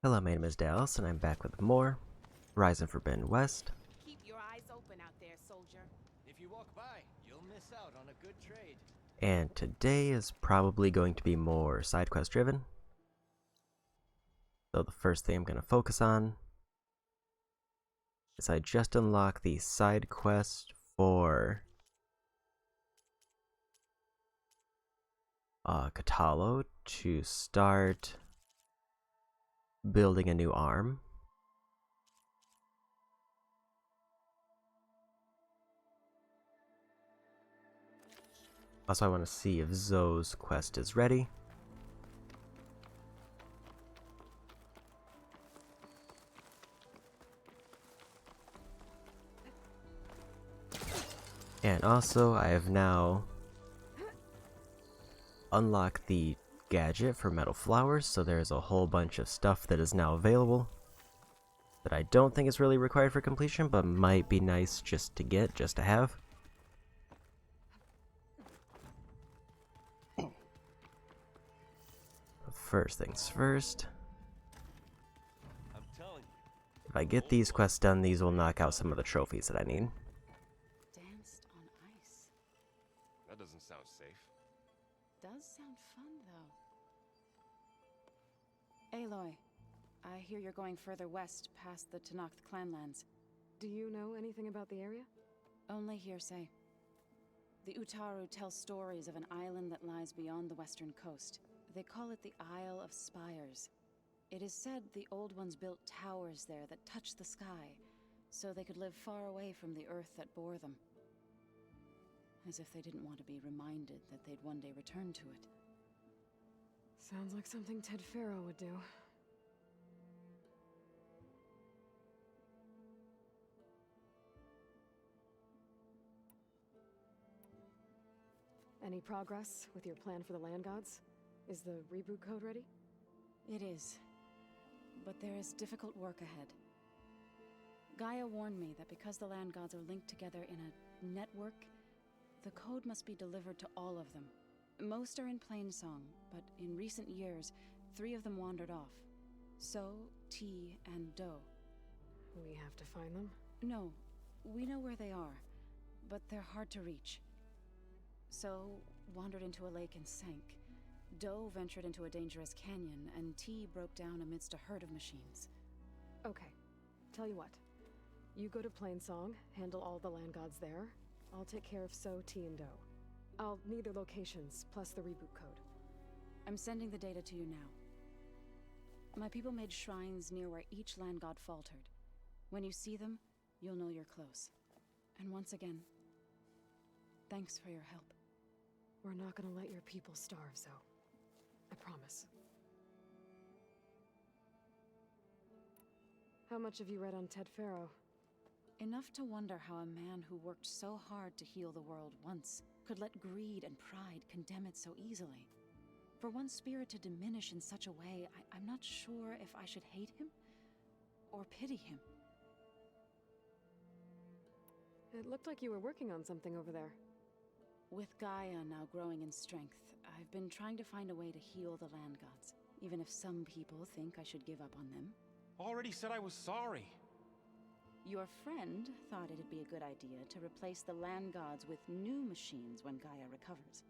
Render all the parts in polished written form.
Hello, my name is Dallas, and I'm back with more Horizon Forbidden West. Keep your eyes open out there, soldier. If you walk by, you'll miss out on a good trade. And today is probably going to be more side quest driven. So the first thing I'm going to focus on is I just unlocked the side quest for Katalo to start building a new arm. Also, I want to see if Zoe's quest is ready. And also, I have now unlocked the gadget for metal flowers, so there's a whole bunch of stuff that is now available that I don't think is really required for completion, but might be nice just to get, just to have. First things first, I'm telling you. if I get these quests done, these will knock out some of the trophies that I need. Danced on ice. That doesn't sound safe. Does sound fun, though. Aloy, I hear you're going further west past the Tenakth clanlands. Do you know anything about the area? Only hearsay. The Utaru tell stories of an island that lies beyond the western coast. They call it the Isle of Spires. It is said the Old Ones built towers there that touch the sky, so they could live far away from the earth that bore them. As if they didn't want to be reminded that they'd one day return to it. Sounds like something Ted Faro would do. Any progress with your plan for the land gods? Is the reboot code ready? It is. But there is difficult work ahead. Gaia warned me that because the land gods are linked together in a network, the code must be delivered to all of them. Most are in Plainsong, but in recent years, 3 of them wandered off. So, T, and Do. We have to find them? No, we know where they are, but they're hard to reach. So, wandered into a lake and sank. Do ventured into a dangerous canyon, and T broke down amidst a herd of machines. Okay. Tell you what. You go to Plainsong, handle all the land gods there. I'll take care of So, T, and Do. I'll need their locations, plus the reboot code. I'm sending the data to you now. My people made shrines near where each land god faltered. When you see them, you'll know you're close. And once again, thanks for your help. We're not gonna let your people starve, Zoe. I promise. How much have you read on Ted Faro? Enough to wonder how a man who worked so hard to heal the world once could let greed and pride condemn it so easily. For one spirit to diminish in such a way, I'm not sure if I should hate him or pity him. It looked like you were working on something over there. With Gaia now growing in strength, I've been trying to find a way to heal the land gods, even if some people think I should give up on them. Already said I was sorry. Your friend thought it'd be a good idea to replace the land gods with new machines when Gaia recovers.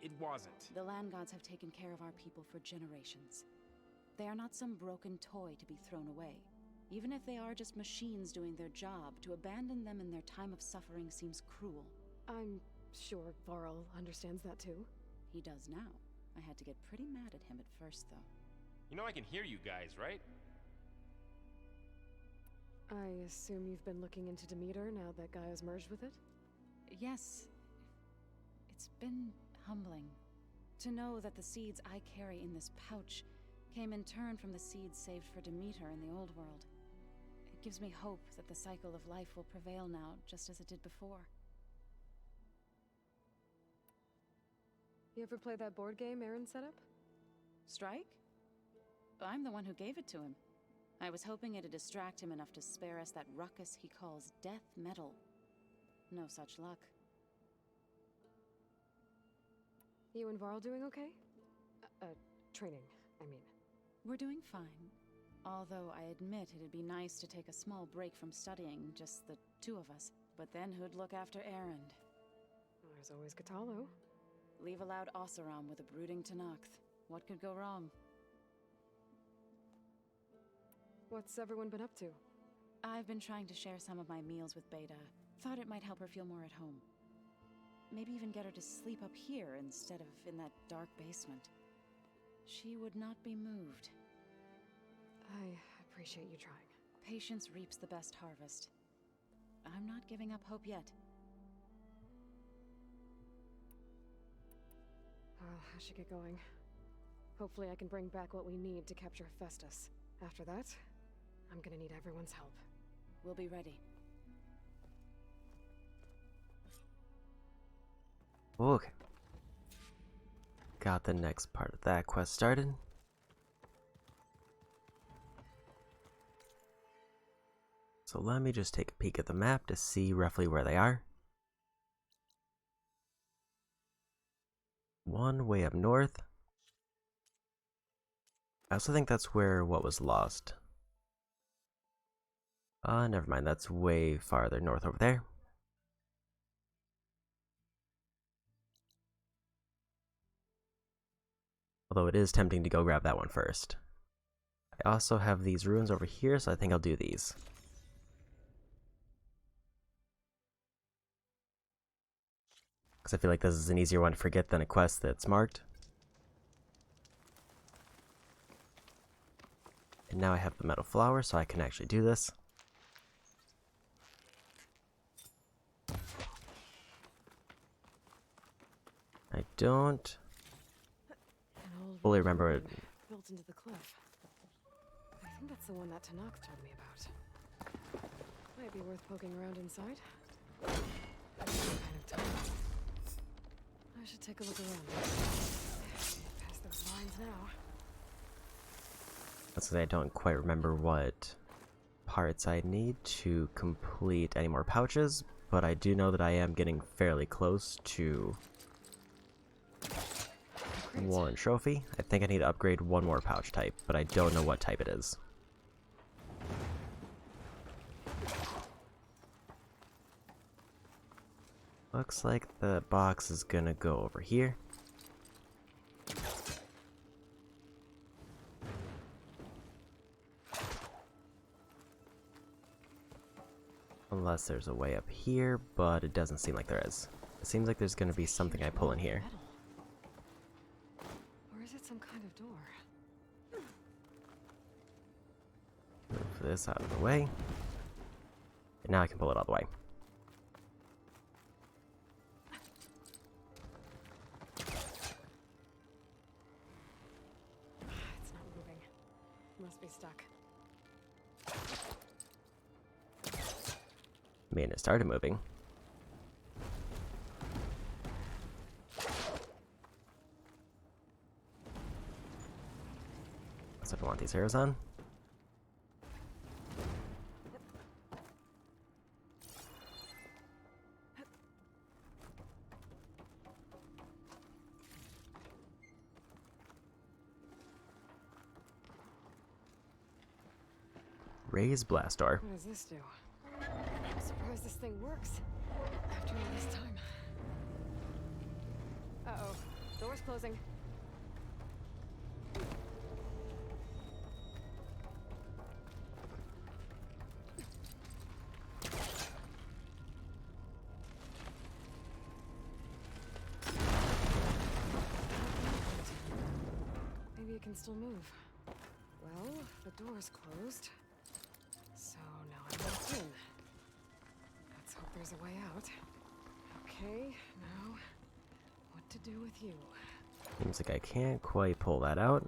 It wasn't. The land gods have taken care of our people for generations. They are not some broken toy to be thrown away. Even if they are just machines doing their job, to abandon them in their time of suffering seems cruel. I'm sure Varl understands that too. He does now. I had to get pretty mad at him at first, though. You know I can hear you guys, right? I assume you've been looking into Demeter now that Gaia's merged with it? Yes. It's been humbling to know that the seeds I carry in this pouch came in turn from the seeds saved for Demeter in the old world. It gives me hope that the cycle of life will prevail now, just as it did before. You ever play that board game Aaron set up? Strike? I'm the one who gave it to him. I was hoping it'd distract him enough to spare us that ruckus he calls death metal. No such luck. You and Varl doing okay? Training, I mean. We're doing fine. Although I admit it'd be nice to take a small break from studying, just the two of us. But then who'd look after Erend? There's always Katalo. Leave a loud Oseram with a brooding Tenakth. What could go wrong? What's everyone been up to? I've been trying to share some of my meals with Beta. Thought it might help her feel more at home. Maybe even get her to sleep up here instead of in that dark basement. She would not be moved. I appreciate you trying. Patience reaps the best harvest. I'm not giving up hope yet. I should get going. Hopefully I can bring back what we need to capture Festus. After that, I'm gonna need everyone's help. We'll be ready. Okay. Got the next part of that quest started. So let me just take a peek at the map to see roughly where they are. One way up north. I also think that's where what was lost. Never mind, that's way farther north over there. Although it is tempting to go grab that one first. I also have these ruins over here, so I think I'll do these. Because I feel like this is an easier one to forget than a quest that's marked. And now I have the metal flower, so I can actually do this. I don't fully remember it. Built into the cliff. I think that's the one that Tenakth told me about. Might be worth poking around inside. Kind of time. I should take a look around. Past those lines now. That's because I don't quite remember what parts I need to complete any more pouches, but I do know that I am getting fairly close to one trophy. I think I need to upgrade one more pouch type, but I don't know what type it is. Looks like the box is gonna go over here. Unless there's a way up here, but it doesn't seem like there is. It seems like there's gonna be something I pull in here. Or is it some kind of door? Move this out of the way. And now I can pull it all the way. It's not moving. Must be stuck. I mean, it started moving. So I don't want these arrows on. Raise blast door. What does this do? I'm surprised this thing works. After all this time. Uh-oh. Door's closing. Maybe it can still move. Well, the door's closed. So now I'm locked in. Let's hope there's a way out. Okay, now what to do with you? Seems like I can't quite pull that out.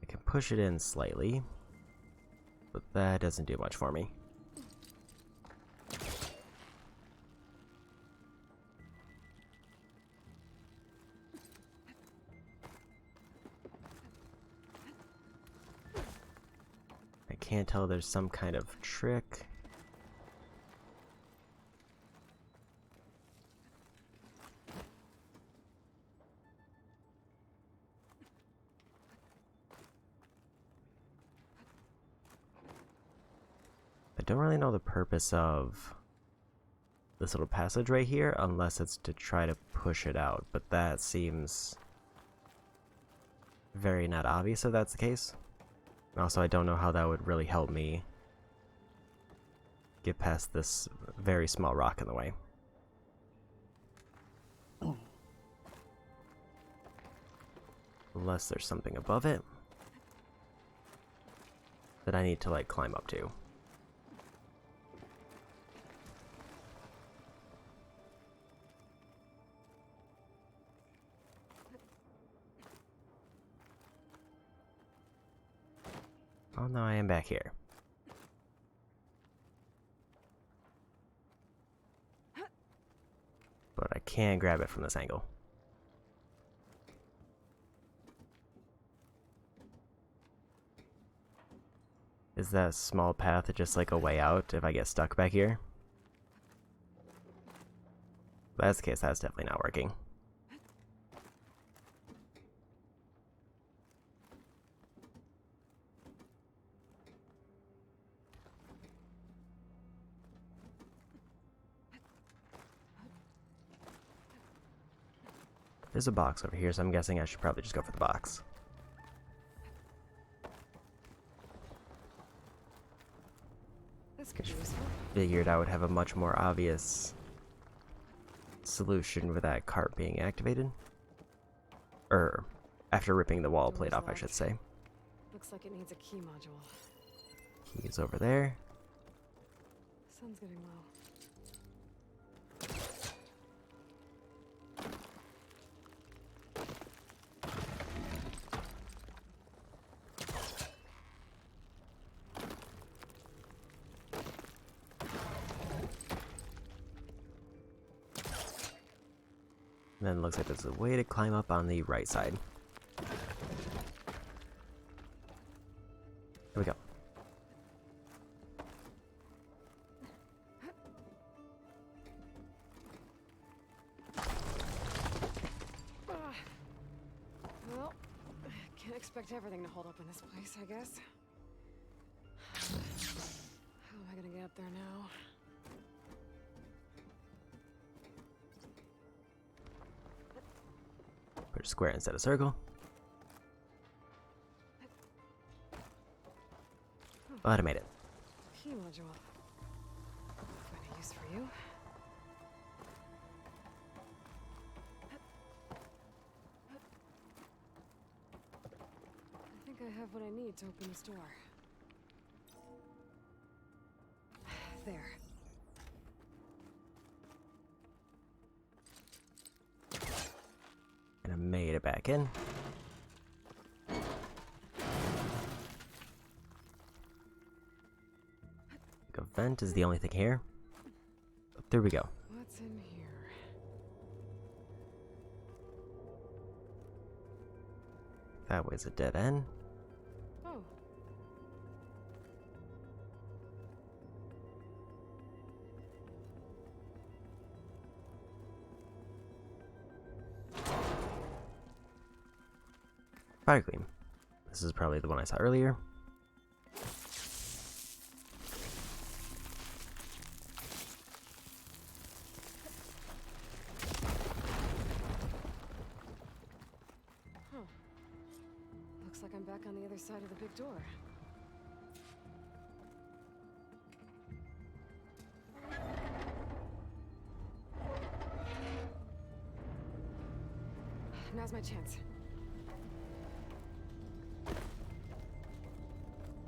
I can push it in slightly, but that doesn't do much for me. I can't tell, there's some kind of trick. don't really know the purpose of this little passage right here, unless it's to try to push it out, but that seems very not obvious if that's the case. And also, I don't know how that would really help me get past this very small rock in the way. Unless there's something above it that I need to, like, climb up to. Oh no, I am back here. But I can't grab it from this angle. Is that small path just like a way out if I get stuck back here? If that's the case, that's definitely not working. There's a box over here, so I'm guessing I should probably just go for the box. This could be useful. Figured I would have a much more obvious solution with that cart being activated. Or, after ripping the wall plate off, I should say. Looks like it needs a key module. Keys over there. Sun's getting low. And then it looks like there's a way to climb up on the right side. Here we go. Well, can't expect everything to hold up in this place, I guess. How am I gonna get up there now? Put a square instead of circle. But I made it. Key module. Find a use for you. I think I have what I need to open this door. There. And I made it back in. A vent is the only thing here. But there we go. What's in here? That was a dead end. Oh. Fire Gleam. This is probably the one I saw earlier. Huh. Looks like I'm back on the other side of the big door. Now's my chance.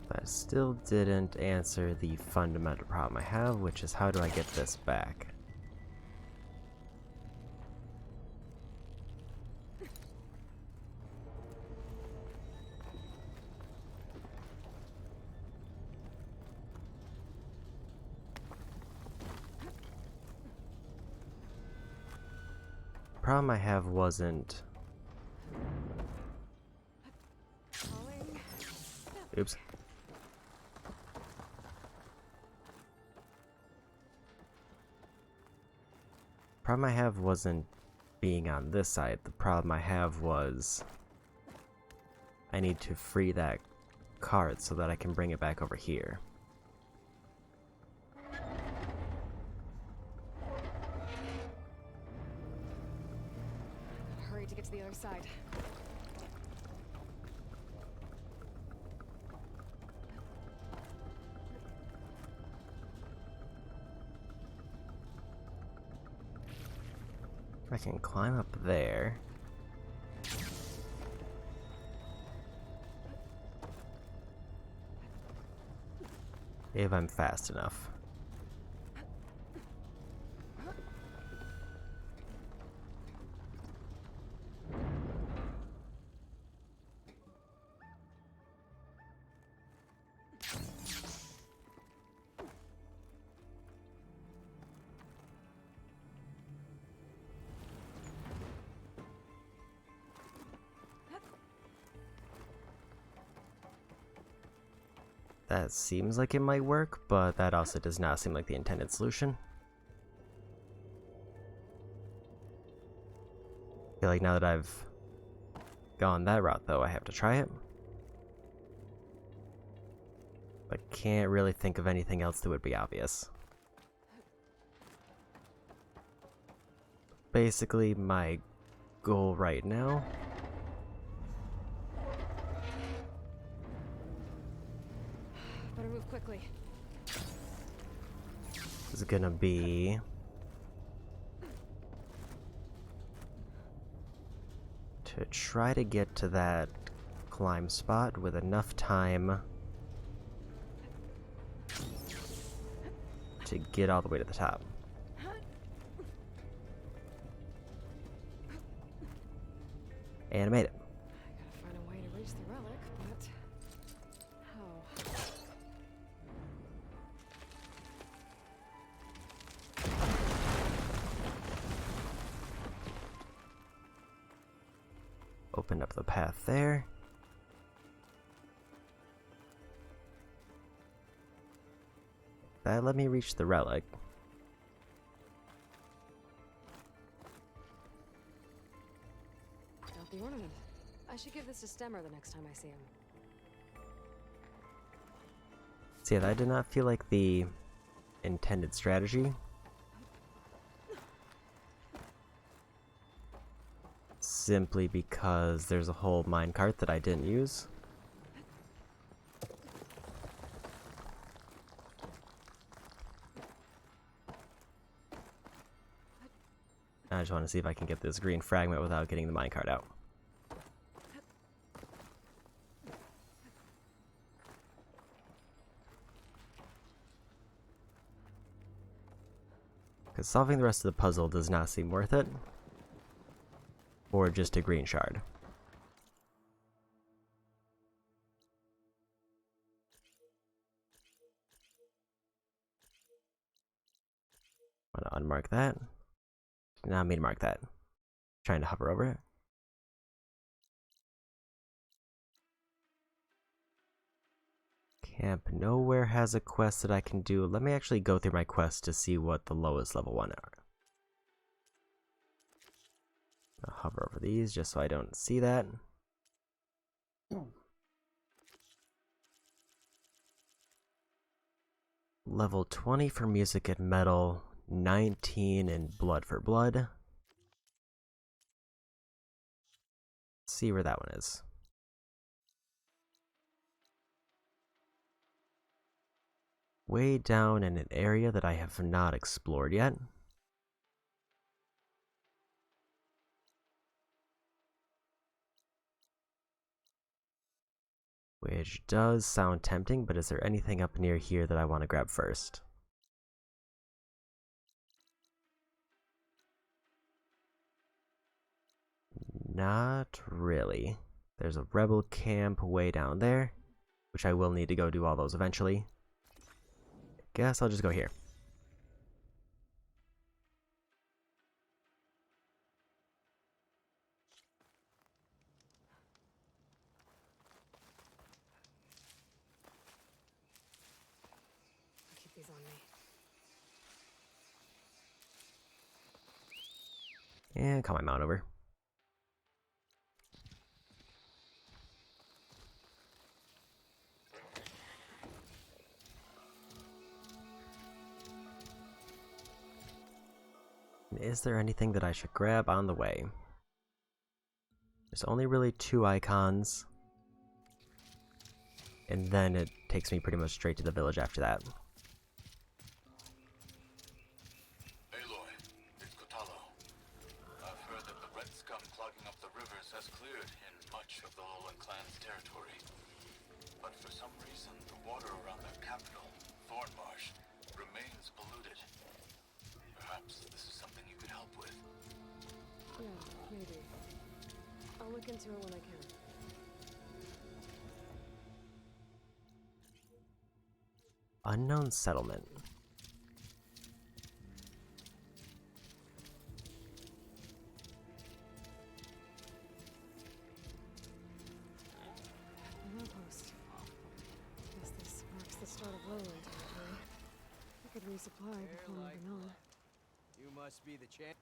That still didn't answer the fundamental problem I have, which is how do I get this back? The problem I have wasn't... Falling. Oops. Problem I have wasn't being on this side. The problem I have was I need to free that card so that I can bring it back over here. get to the other side. I can climb up there. If I'm fast enough. That seems like it might work, but that also does not seem like the intended solution. I feel like now that I've gone that route, though, I have to try it. But can't really think of anything else that would be obvious. Basically, my goal right now Better move quickly. is gonna be to try to get to that climb spot with enough time to get all the way to the top. And I made it. I gotta find a way to reach the relic, but how? Opened up the path there. That let me reach the relic. Got the ornament. I should give this to Stemmer the next time I see him. So yeah, that did not feel like the intended strategy. Simply because there's a whole minecart that I didn't use. I just want to see if I can get this green fragment without getting the minecart out. Because solving the rest of the puzzle does not seem worth it. Or just a green shard. Want to unmark that? Did not mean to mark that. Trying to hover over it. Camp Nowhere has a quest that I can do. Let me actually go through my quests to see what the lowest level one are. I'll hover over these just so I don't see that. Level 20 for music and metal, 19 in blood for blood. Let's see where that one is. Way down in an area that I have not explored yet. Which does sound tempting, but is there anything up near here that I want to grab first? Not really. There's a rebel camp way down there, which I will need to go do all those eventually. Guess I'll just go here. I'll keep these on me. And call my mount over. Is there anything that I should grab on the way? There's only really 2 icons. And then it takes me pretty much straight to the village after that. Aloy, it's Kotalo. I've heard that the red scum clogging up the rivers has cleared in much of the Lowland clan's territory. But for some reason, the water around the capital, Thornmarsh, remains polluted. Perhaps this is something you could help with. Yeah, maybe. I'll look into it when I can. Unknown settlement. An outpost. Guess this marks the start of lowland territory. I could resupply before moving on. You must be the champ.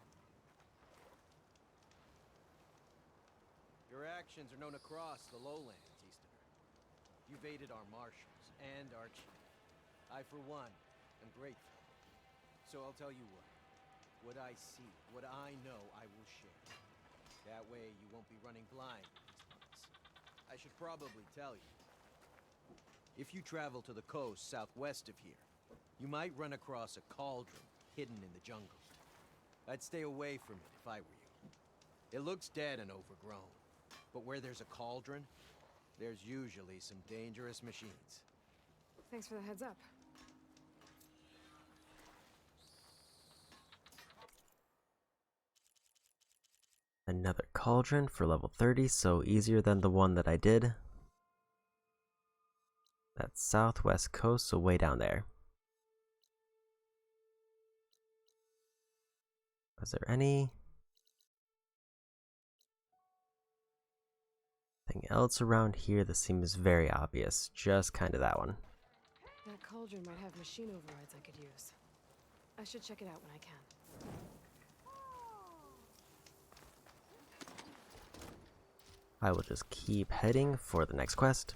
Your actions are known across the lowlands, Easterner. You've aided our marshals and our chief. I, for one, am grateful. So I'll tell you what. What I see, what I know, I will share. That way you won't be running blind in these parts. I should probably tell you. If you travel to the coast southwest of here, you might run across a cauldron hidden in the jungle. I'd stay away from it if I were you. It looks dead and overgrown, but where there's a cauldron, there's usually some dangerous machines. Thanks for the heads up. Another cauldron for level 30, so easier than the one that I did. That's southwest coast, so way down there. Was there anything else around here that seems very obvious? Just kind of that one. That cauldron might have machine overrides I could use. I should check it out when I can. I will just keep heading for the next quest.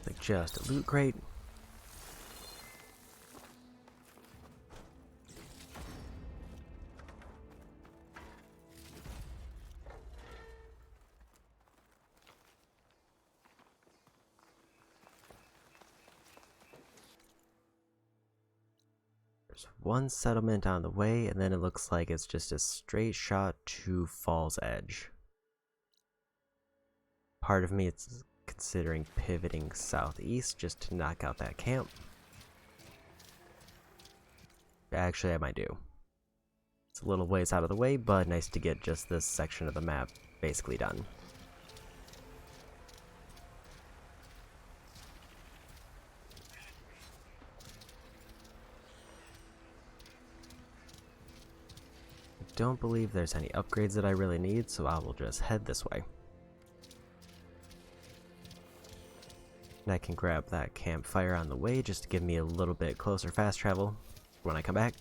Like just a loot crate. There's one settlement on the way, and then it looks like it's just a straight shot to Fall's Edge. Part of me is considering pivoting southeast just to knock out that camp. Actually, I might do. It's a little ways out of the way, but nice to get just this section of the map basically done. I don't believe there's any upgrades that I really need, so I will just head this way. And I can grab that campfire on the way just to give me a little bit closer fast travel when I come back.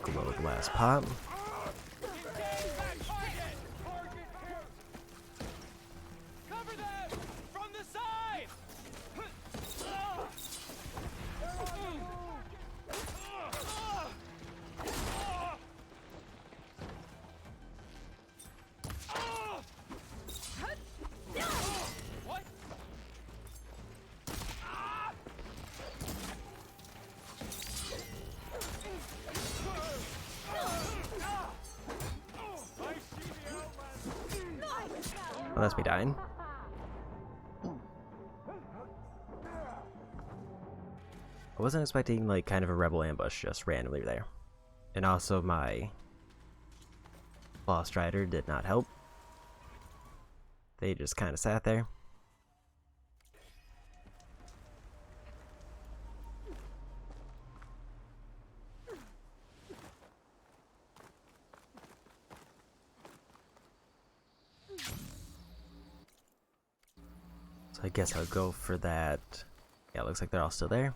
Glow glass pop. Cover them from the side. Oh, that's me dying. I wasn't expecting like kind of a rebel ambush just randomly there. And also my Claw Strider did not help. They just kind of sat there. So I guess I'll go for that. Yeah, it looks like they're all still there.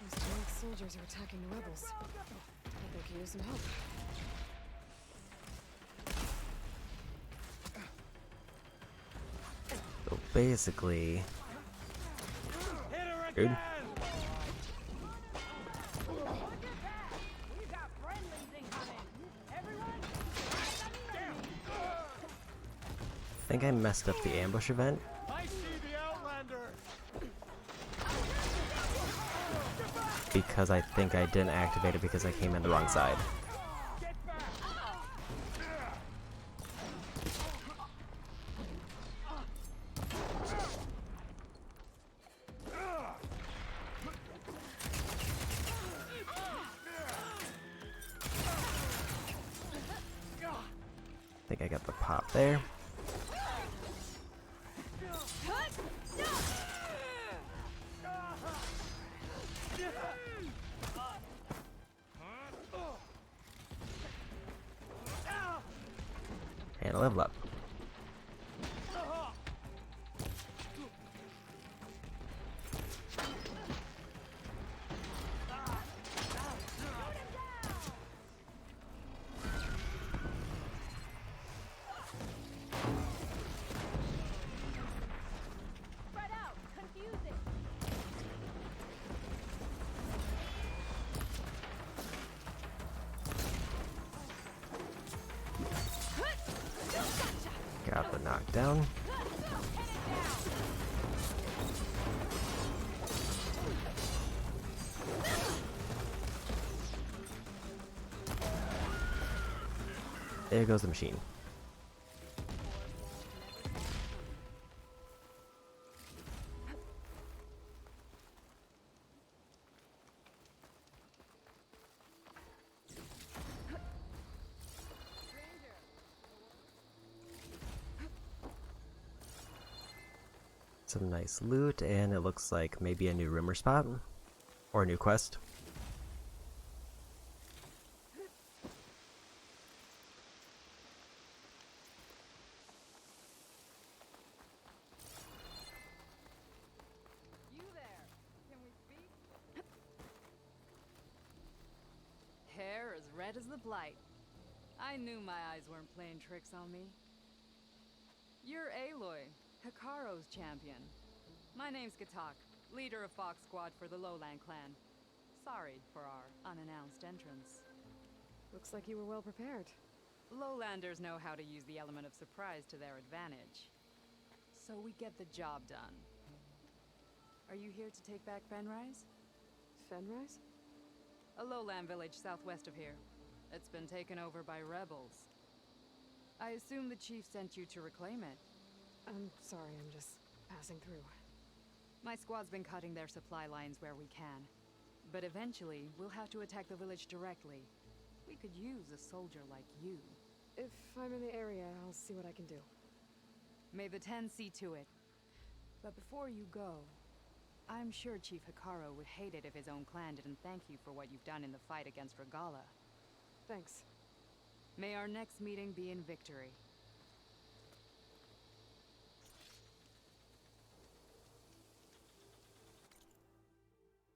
Those Tanakh soldiers are attacking the rebels. They could use some help. So basically, dude. I think I messed up the ambush event. I see the Outlander! Because I think I didn't activate it because I came in the wrong side. I think I got the pop there. And a level up. Got the knockdown. There goes the machine. Some nice loot, and it looks like maybe a new rumor spot or a new quest. You there? Can we speak? Hair as red as the blight. I knew my eyes weren't playing tricks on me. You're Aloy, Hikaro's champion. My name's Gatak, leader of Fox Squad for the Lowland clan. Sorry for our unannounced entrance. Looks like you were well prepared. Lowlanders know how to use the element of surprise to their advantage. So we get the job done. Are you here to take back Fenrise? Fenrise? A lowland village southwest of here. It's been taken over by rebels. I assume the chief sent you to reclaim it. I'm sorry, I'm just passing through. My squad's been cutting their supply lines where we can. But eventually, we'll have to attack the village directly. We could use a soldier like you. If I'm in the area, I'll see what I can do. May the Ten see to it. But before you go, I'm sure Chief Hikaro would hate it if his own clan didn't thank you for what you've done in the fight against Regala. Thanks. May our next meeting be in victory.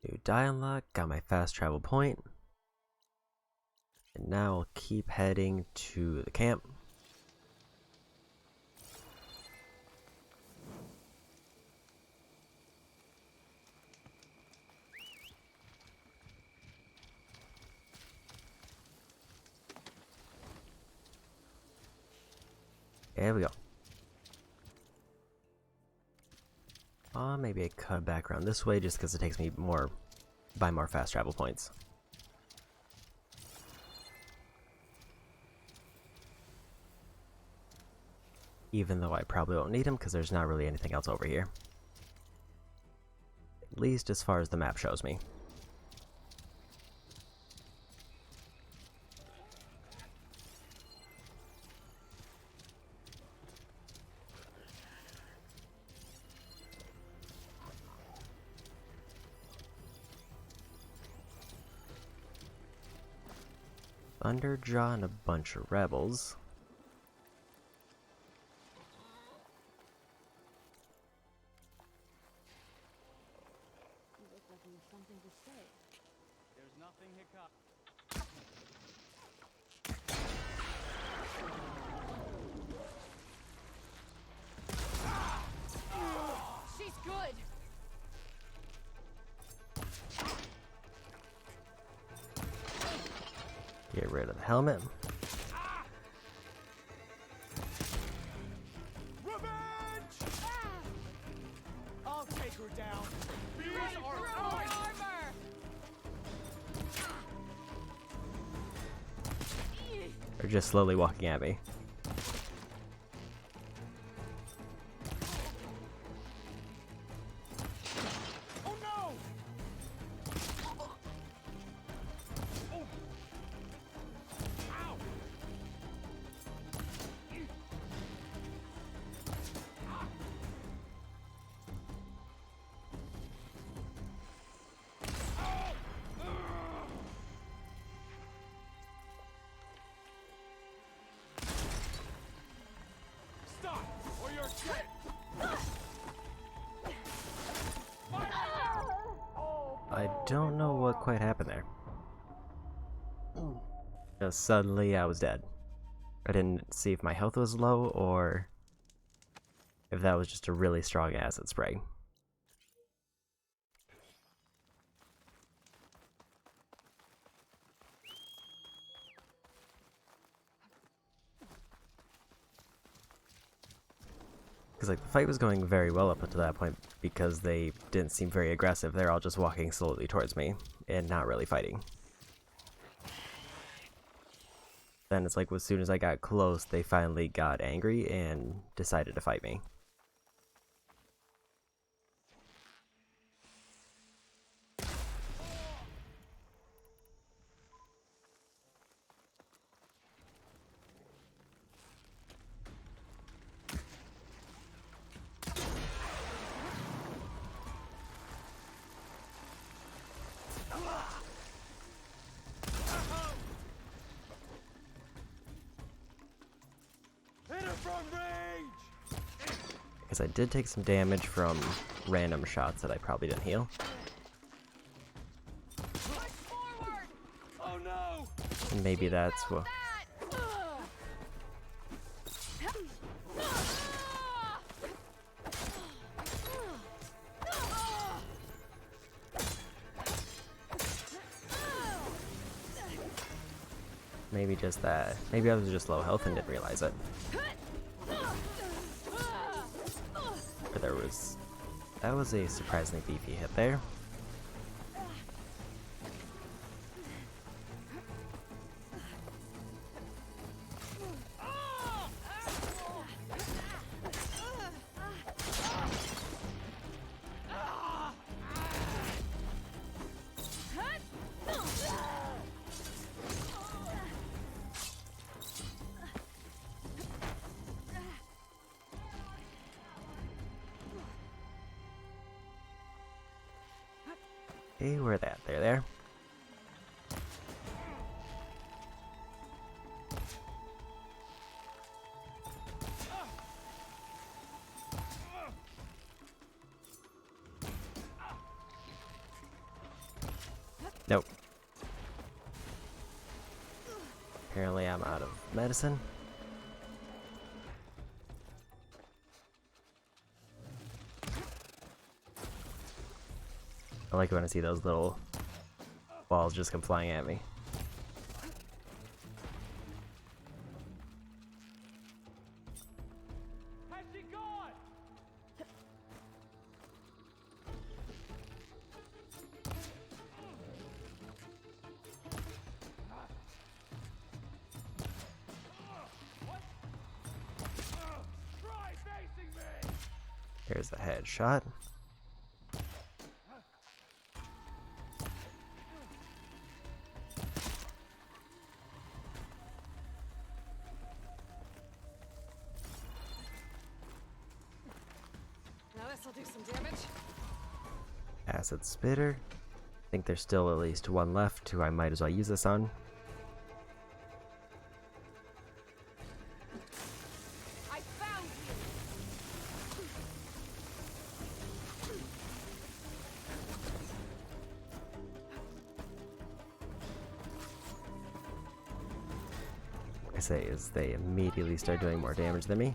New die unlock, got my fast travel point. And now I'll keep heading to the camp. There we go. Maybe I cut back around this way just because it takes me more fast travel points. Even though I probably won't need them because there's not really anything else over here. At least as far as the map shows me. Thunderjaw and a bunch of rebels. There's nothing hiccup. She's good! Get rid of the helmet. Revenge! I'll take her down. These are Throw mine. armor! They're just slowly walking at me. Oh no! Oh. Ow! Stop, or you're dead. I don't know what quite happened there. Just suddenly I was dead. I didn't see if my health was low or if that was just a really strong acid spray. Because like the fight was going very well up until that point because they didn't seem very aggressive. They're all just walking slowly towards me and not really fighting. Then it's like as soon as I got close, they finally got angry and decided to fight me. Hit her from range! Because I did take some damage from random shots that I probably didn't heal. Push forward! Oh no! And maybe that's what... Maybe just that. Maybe I was just low health and didn't realize it. But there was... That was a surprisingly beefy hit there. Hey, where that? There. Nope. Apparently I'm out of medicine. I like it when I see those little balls just come flying at me. Has she gone? There's a headshot. Now this'll do some damage. Acid spitter. I think there's still at least one left who I might as well use this on. I found you! I say is they immediately start doing more damage than me.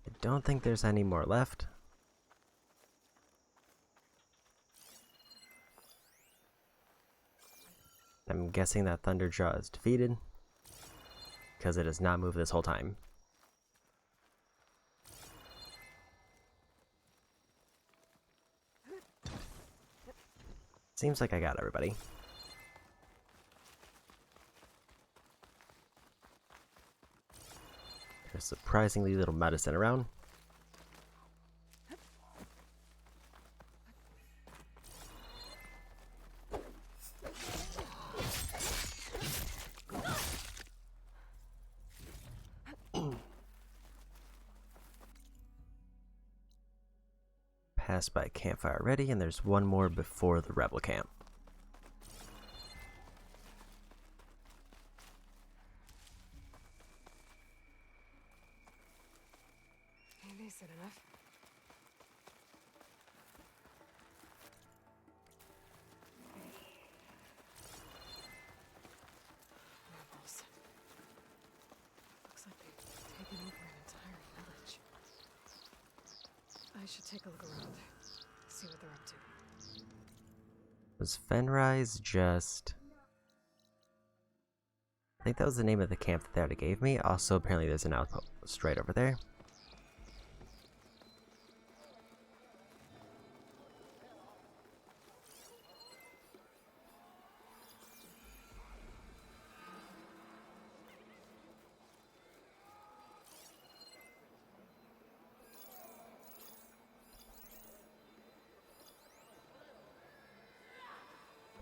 I don't think there's any more left. I'm guessing that Thunderjaw is defeated because it has not moved this whole time. Seems like I got everybody. There's surprisingly little medicine around. Passed by campfire already, and there's one more before the rebel camp. Decent enough. Rebels. Looks like they've taken over an entire village. I should take a look around. See what they're up to. Was Fenrise just... I think that was the name of the camp that they already gave me. Also, apparently there's an outpost right over there.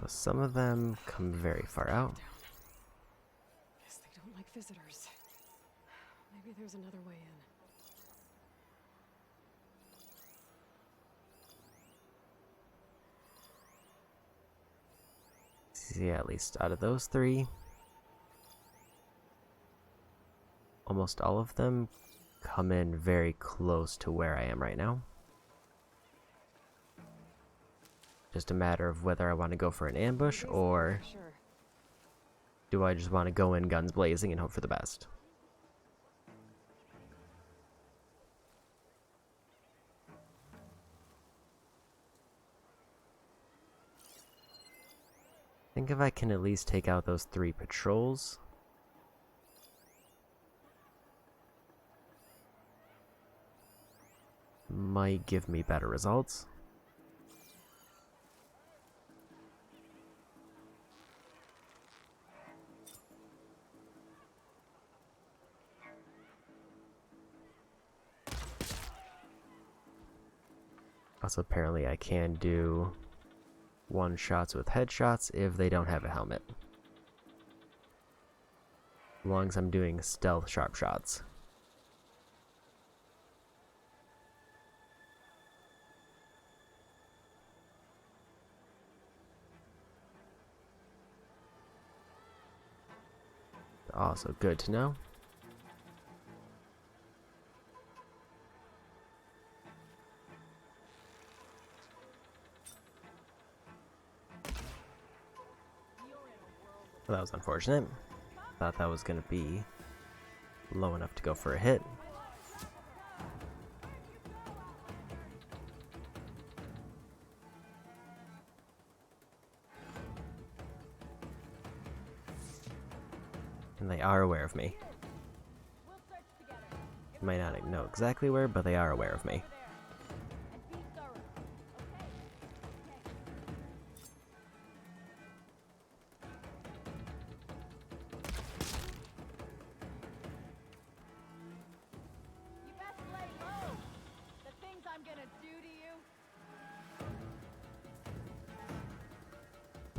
Some of them come very far out. Guess they don't like visitors. Maybe there's another way in. Yeah, at least out of those three, almost all of them come in very close to where I am right now. Just a matter of whether I want to go for an ambush or Sure. do I just want to go in guns blazing and hope for the best. I think if I can at least take out those 3 patrols, might give me better results. Also, apparently I can do one-shots with headshots if they don't have a helmet. As long as I'm doing stealth sharp shots. Also good to know. Well, that was unfortunate. Thought that was going to be low enough to go for a hit. And they are aware of me. Might not know exactly where, but they are aware of me.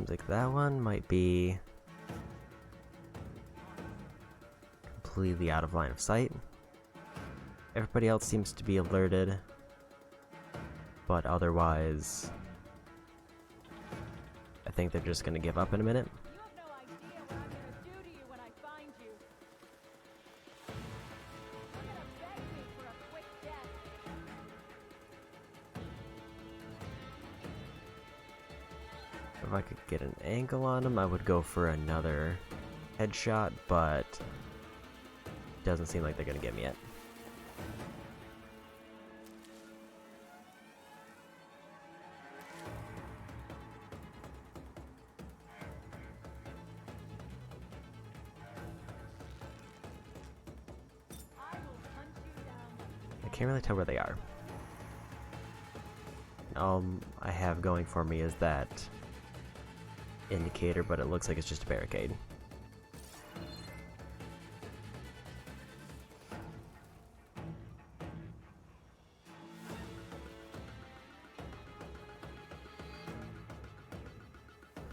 Seems like that one might be completely out of line of sight. Everybody else seems to be alerted, but otherwise, I think they're just gonna give up in a minute. You have no idea what I'm gonna do to you when I find you. You're gonna beg me for a quick death. If I could get an angle on him, I would go for another headshot, but doesn't seem like they're gonna get me yet. I will hunt you down. I can't really tell where they are. All I have going for me is that indicator, but it looks like it's just a barricade.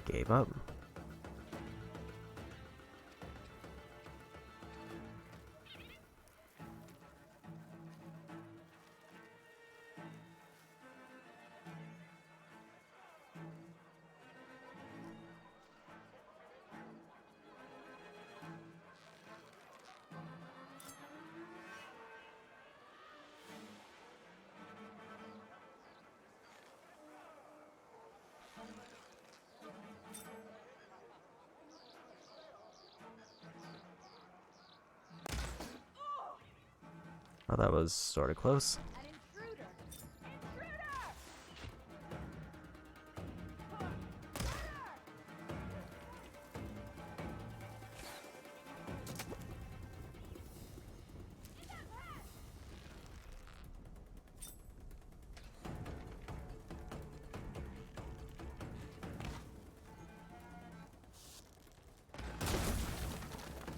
Gave up. Oh, that was sort of close. An intruder! Intruder!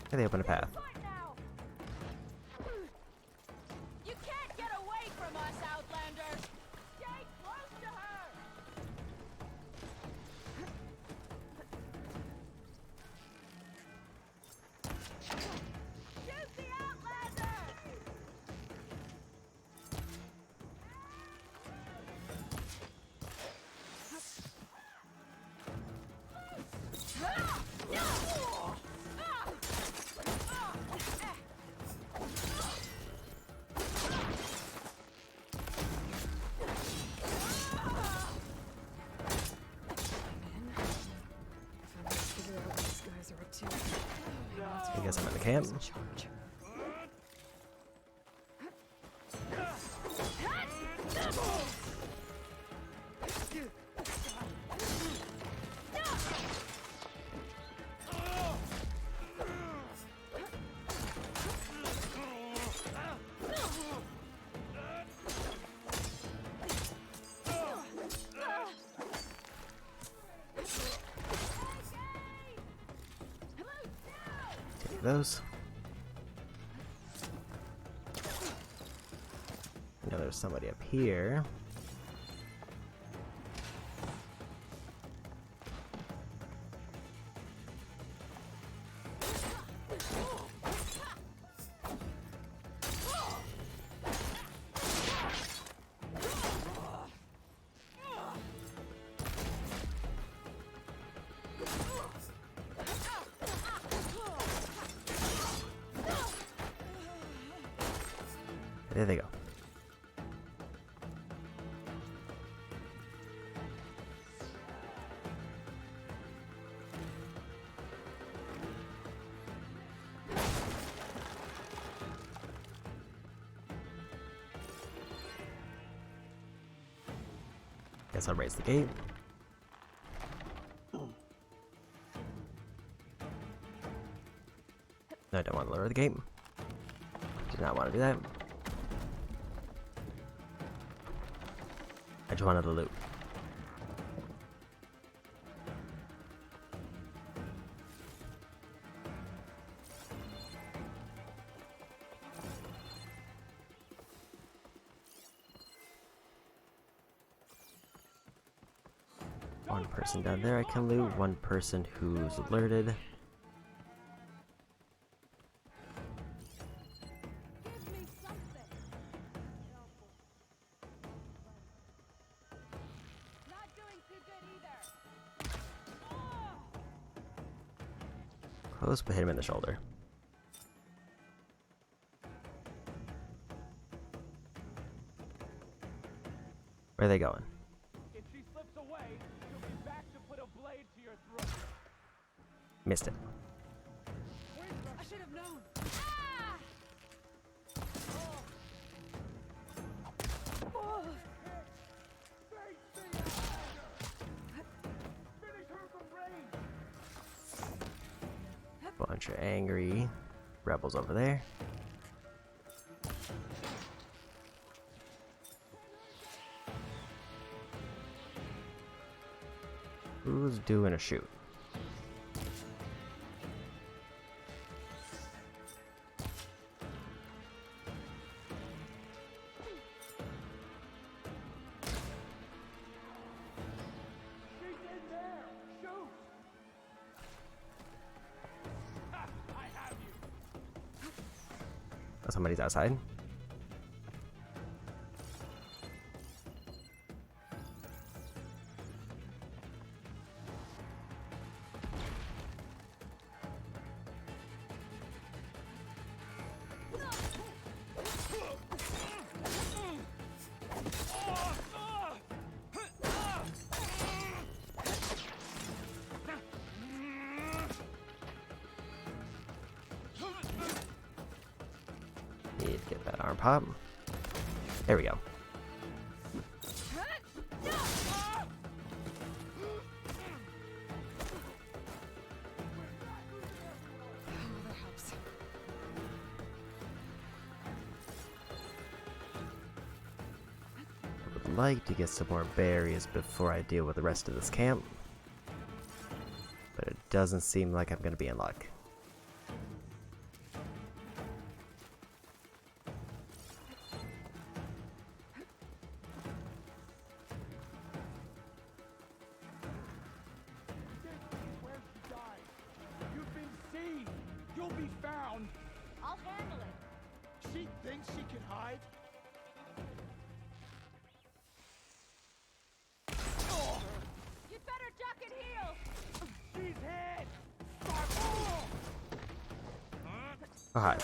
Hey, they open a path. Fight now! You can't get away from us, Outlanders! Stay close to her! Shoot the Outlander! If I must figure out what these guys are up to. I guess I'm in the camp. In charge. Take those. I know there's somebody up here. There they go. Guess I'll raise the gate. No, I don't want to lower the gate. Do not want to do that. I just wanted the loot. One person down there I can loot, one person who's alerted. Give me something. Not doing too good either. Close, but hit him in the shoulder. Where are they going? If she slips away, you'll be back to put a blade to your throat. Missed it. I should have known. Finish her from range. Bunch of angry rebels over there. Who's doing a shoot? She's in there. Shoot. Ha! I have you. Oh, somebody's outside. Need to get that arm pop. There we go. That helps. I would like to get some more berries before I deal with the rest of this camp. But it doesn't seem like I'm going to be in luck. Where she died. You've been seen. You'll be found. I'll handle it. She thinks she can hide. You'd better duck and heal. She's hit. Oh, hi.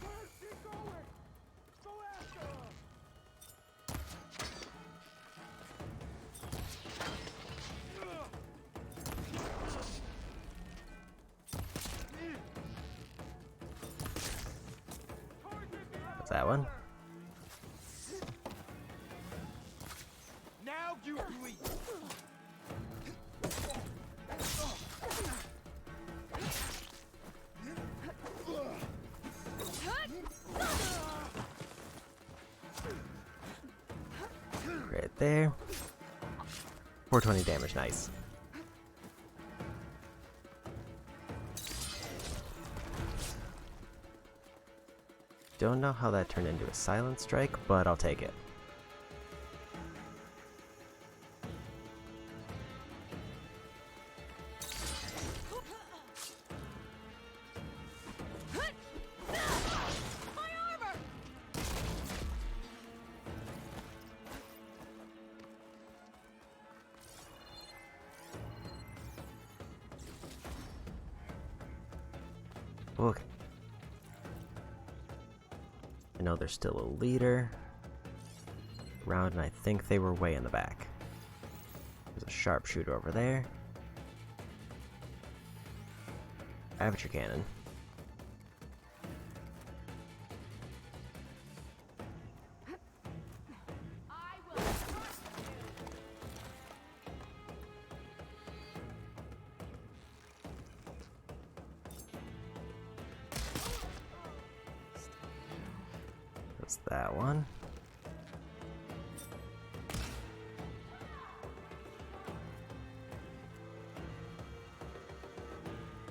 Where's she going? Go after her. That's that one. Now you bleed. Right there. 420 damage, nice. Don't know how that turned into a silent strike, but I'll take it. My armor. Okay. I know there's still a leader around, and I think they were way in the back. There's a sharpshooter over there. Aperture cannon. I will crush you. That's that one.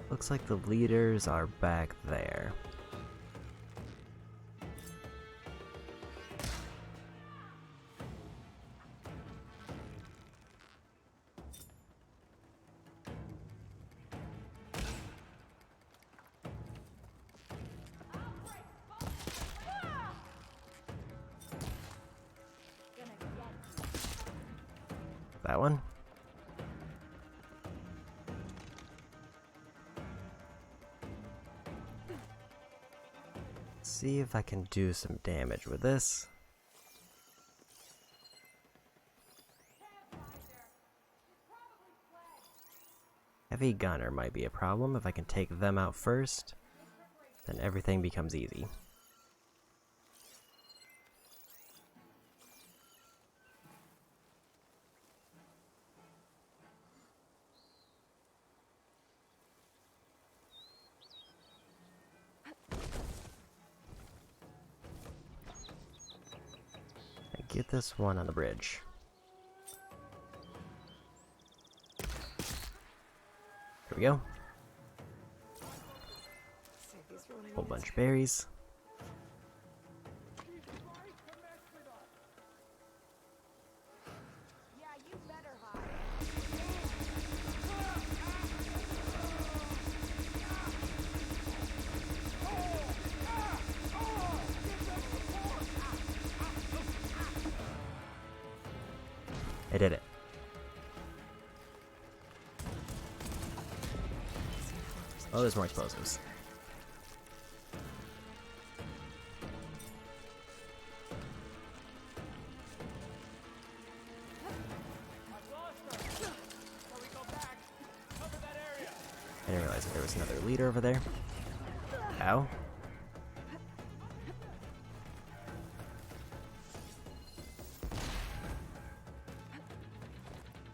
Looks like the leaders are back there. that one. See if I can do some damage with this. Heavy gunner might be a problem. If I can take them out first, then everything becomes easy. Get this one on the bridge. Here we go. Save these for when I Whole need bunch it. of berries. Yeah, you better hide. I did it. Oh, there's more explosives. I didn't realize that there was another leader over there. Ow.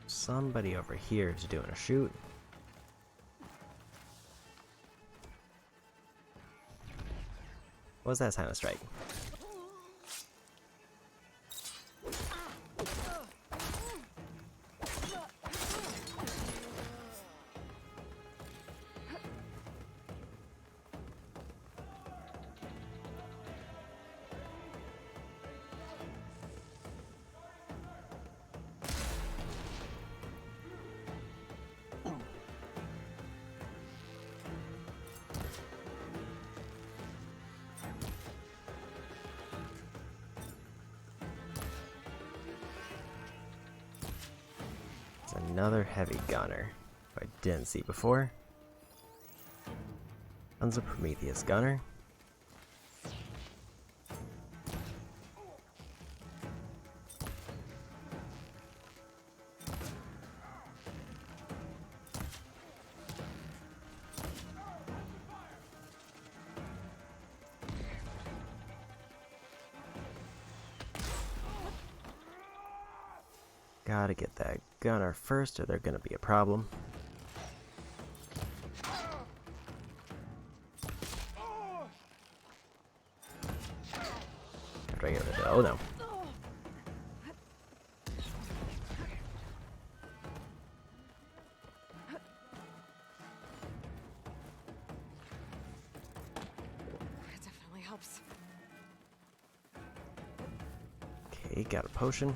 Somebody over here is doing a shoot. What was that silent strike? Another heavy gunner, who I didn't see before. Tons of Prometheus gunner. Gotta get that gunner first or they're gonna be a problem. How do I get rid of it? Oh no. It definitely helps. Okay, got a potion.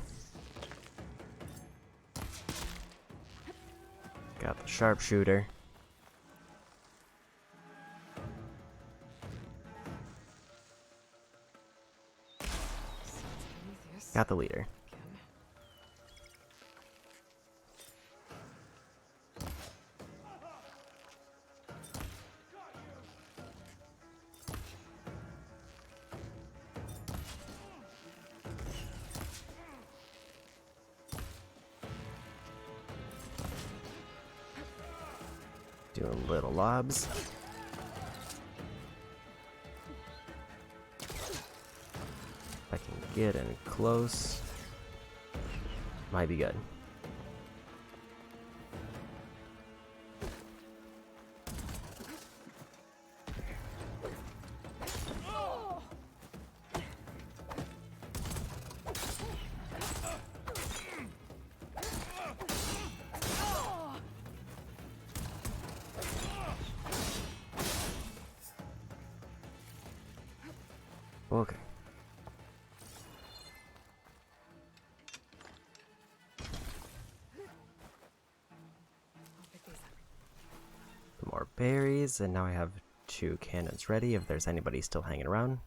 Got the sharpshooter. Prometheus. Got the leader. Again. Doing little lobs. If I can get in close, might be good. Okay. I'll pick these up. Some more berries, and now I have 2 cannons ready if there's anybody still hanging around.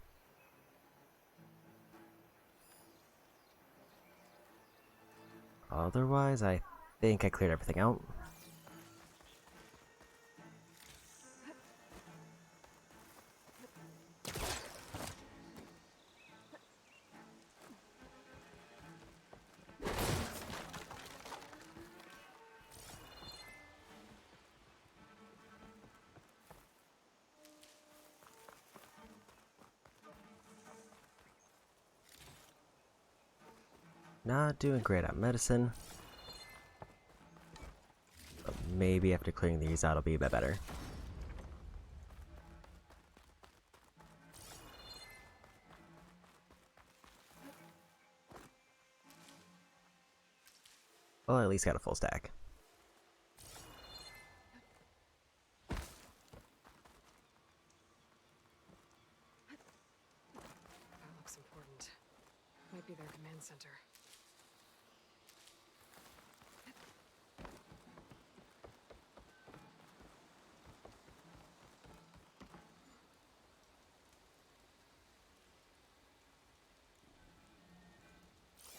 Otherwise, I think I cleared everything out. Not doing great at medicine. But maybe after clearing these out, it'll be a bit better. Well, I at least got a full stack. That looks important. Might be their command center.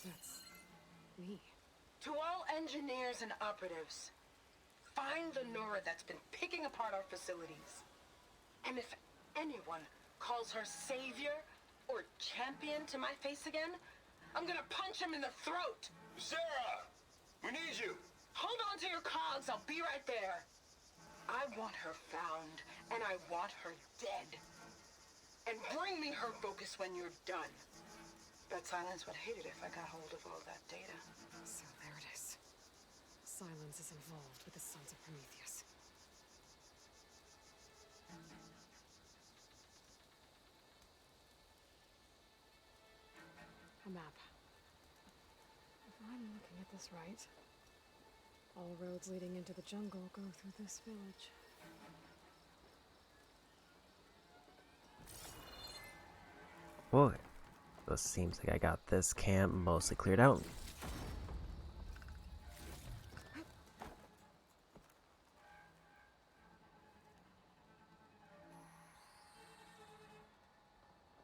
That's me. To all engineers and operatives, find the Nora that's been picking apart our facilities. And if anyone calls her savior or champion to my face again, I'm gonna punch him in the throat. Sarah! We need you! Hold on to your cogs, I'll be right there. I want her found, and I want her dead. And bring me her focus when you're done. Bet Silence would hate it if I got hold of all that data. So there it is. Silence is involved with the Sons of Prometheus. A map. If I'm looking at this right, all roads leading into the jungle go through this village. Boy, so it seems like I got this camp mostly cleared out.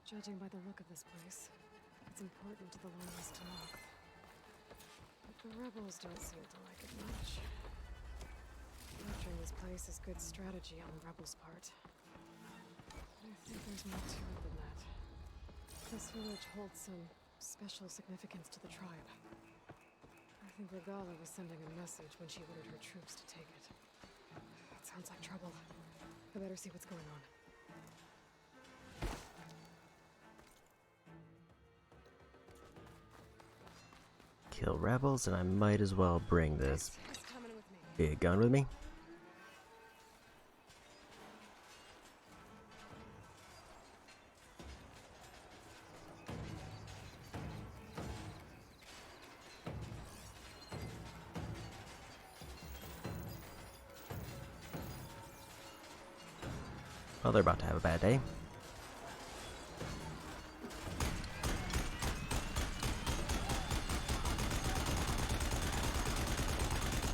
Judging by the look of this place, it's important to the loyalists to Noct. But the rebels don't seem to like it much. Capturing this place is good strategy on the rebels' part. But I think there's more to it than that. This village holds some special significance to the tribe. I think Regala was sending a message when she ordered her troops to take it. It sounds like trouble. I better see what's going on. Kill rebels, and I might as well bring this Who's coming with me? big gun with me. Well, they're about to have a bad day.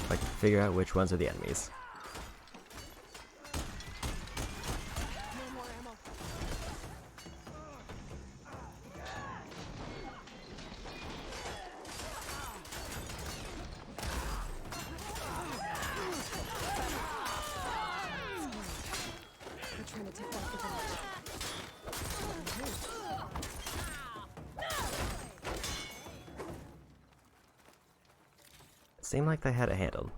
If I can figure out which ones are the enemies. No more ammo. They're trying to take back the village. It seemed like they had it handled.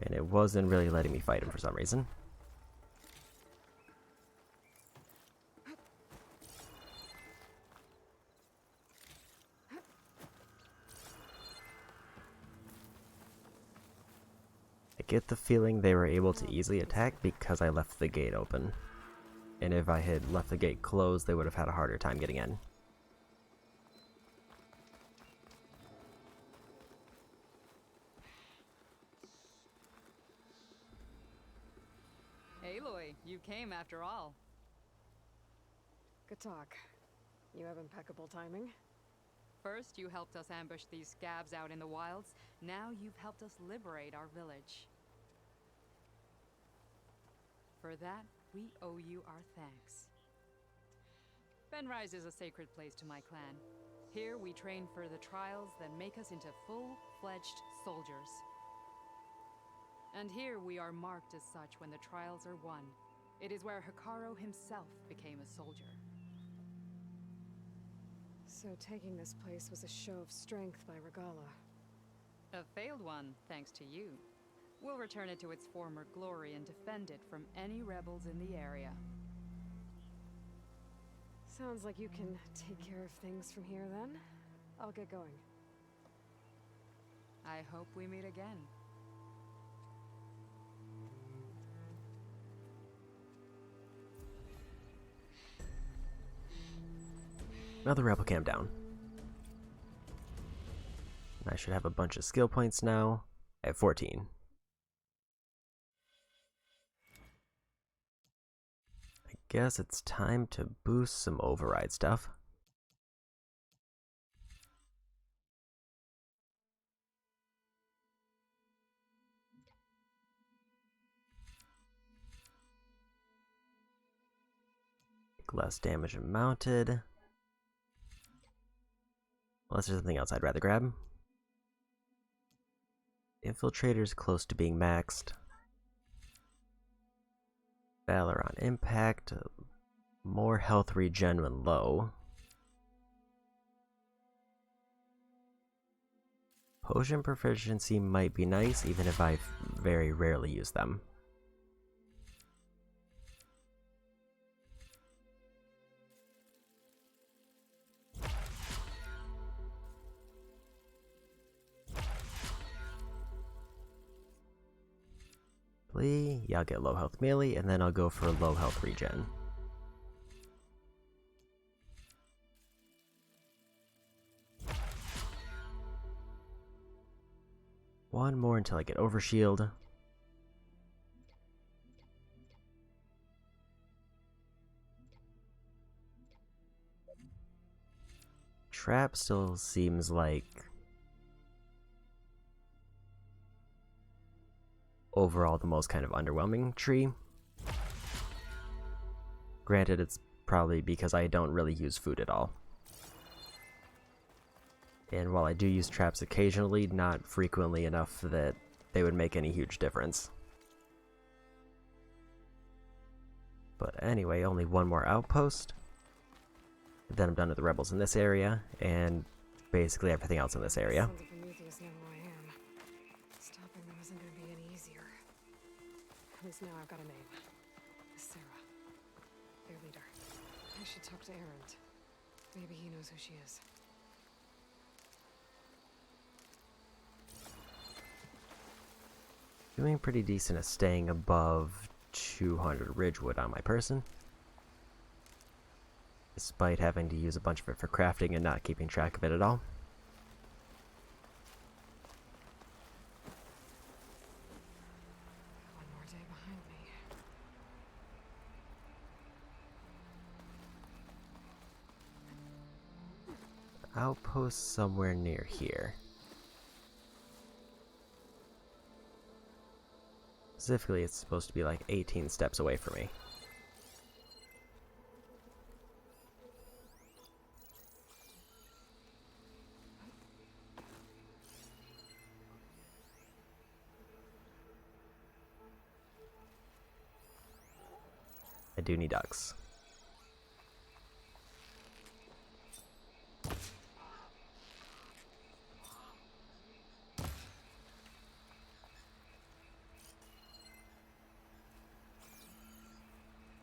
And it wasn't really letting me fight him for some reason. I get the feeling they were able to easily attack because I left the gate open. And if I had left the gate closed, they would have had a harder time getting in. Aloy, you came after all. Good talk. You have impeccable timing. First, you helped us ambush these scabs out in the wilds. Now you've helped us liberate our village. For that, we owe you our thanks. Fenrise is a sacred place to my clan. Here we train for the trials that make us into full-fledged soldiers. And here we are marked as such when the trials are won. It is where Hikaru himself became a soldier. So taking this place was a show of strength by Regala. A failed one, thanks to you. We'll return it to its former glory and defend it from any rebels in the area. Sounds like you can take care of things from here then. I'll get going. I hope we meet again. Another rebel camp down. I should have a bunch of skill points now. I have 14. I guess it's time to boost some override stuff. Less damage and mounted. Unless there's something else I'd rather grab. Infiltrator's close to being maxed. Valor on impact. More health regen when low. Potion proficiency might be nice, even if I very rarely use them. Yeah, I'll get low health melee, and then I'll go for low health regen. One more until I get overshield. Trap still seems like overall the most kind of underwhelming tree. Granted, it's probably because I don't really use food at all. And while I do use traps occasionally, not frequently enough that they would make any huge difference. But anyway, only one more outpost. Then I'm done with the rebels in this area, and basically everything else in this area. Sons of Prometheus know who I am. Stopping them isn't going to be any easier. At least now I've got a name. Sarah. Their leader. I should talk to Erend. Maybe he knows who she is. Doing pretty decent at staying above 200 Ridgewood on my person. Despite having to use a bunch of it for crafting and not keeping track of it at all. One more day behind me. Outpost somewhere near here. Specifically, it's supposed to be like 18 steps away from me. I do need ducks.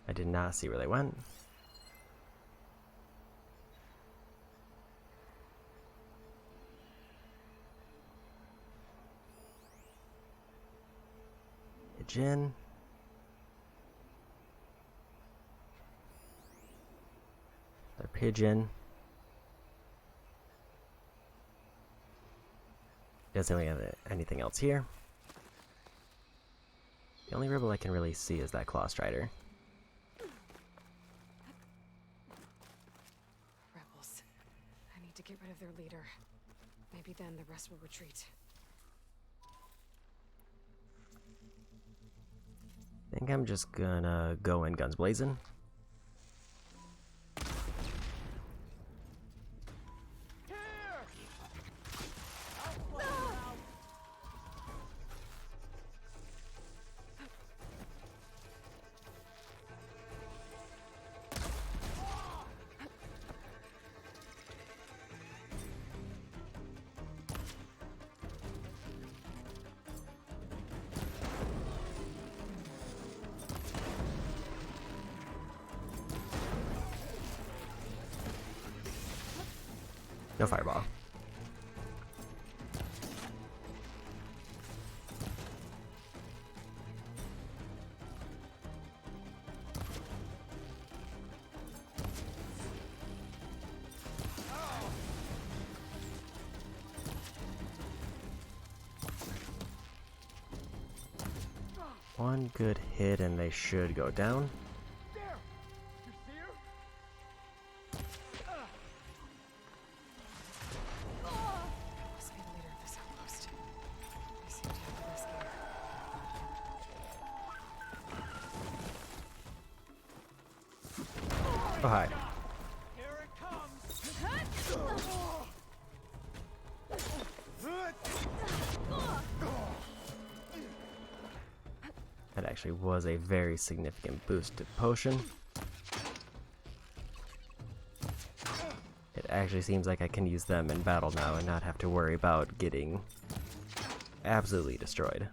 I did not see where they went. Pigeon. Their pigeon. Doesn't really have anything else here. The only rebel I can really see is that Claw Strider. Rebels. I need to get rid of their leader. Maybe then the rest will retreat. I think I'm just gonna go in guns blazing. No fireball. One good hit and they should go down. There! You see her? Must be the leader of this outpost. I seem to have the best gear. Oh, hi. Here it comes! That actually was a very significant boost to potion. It actually seems like I can use them in battle now and not have to worry about getting absolutely destroyed.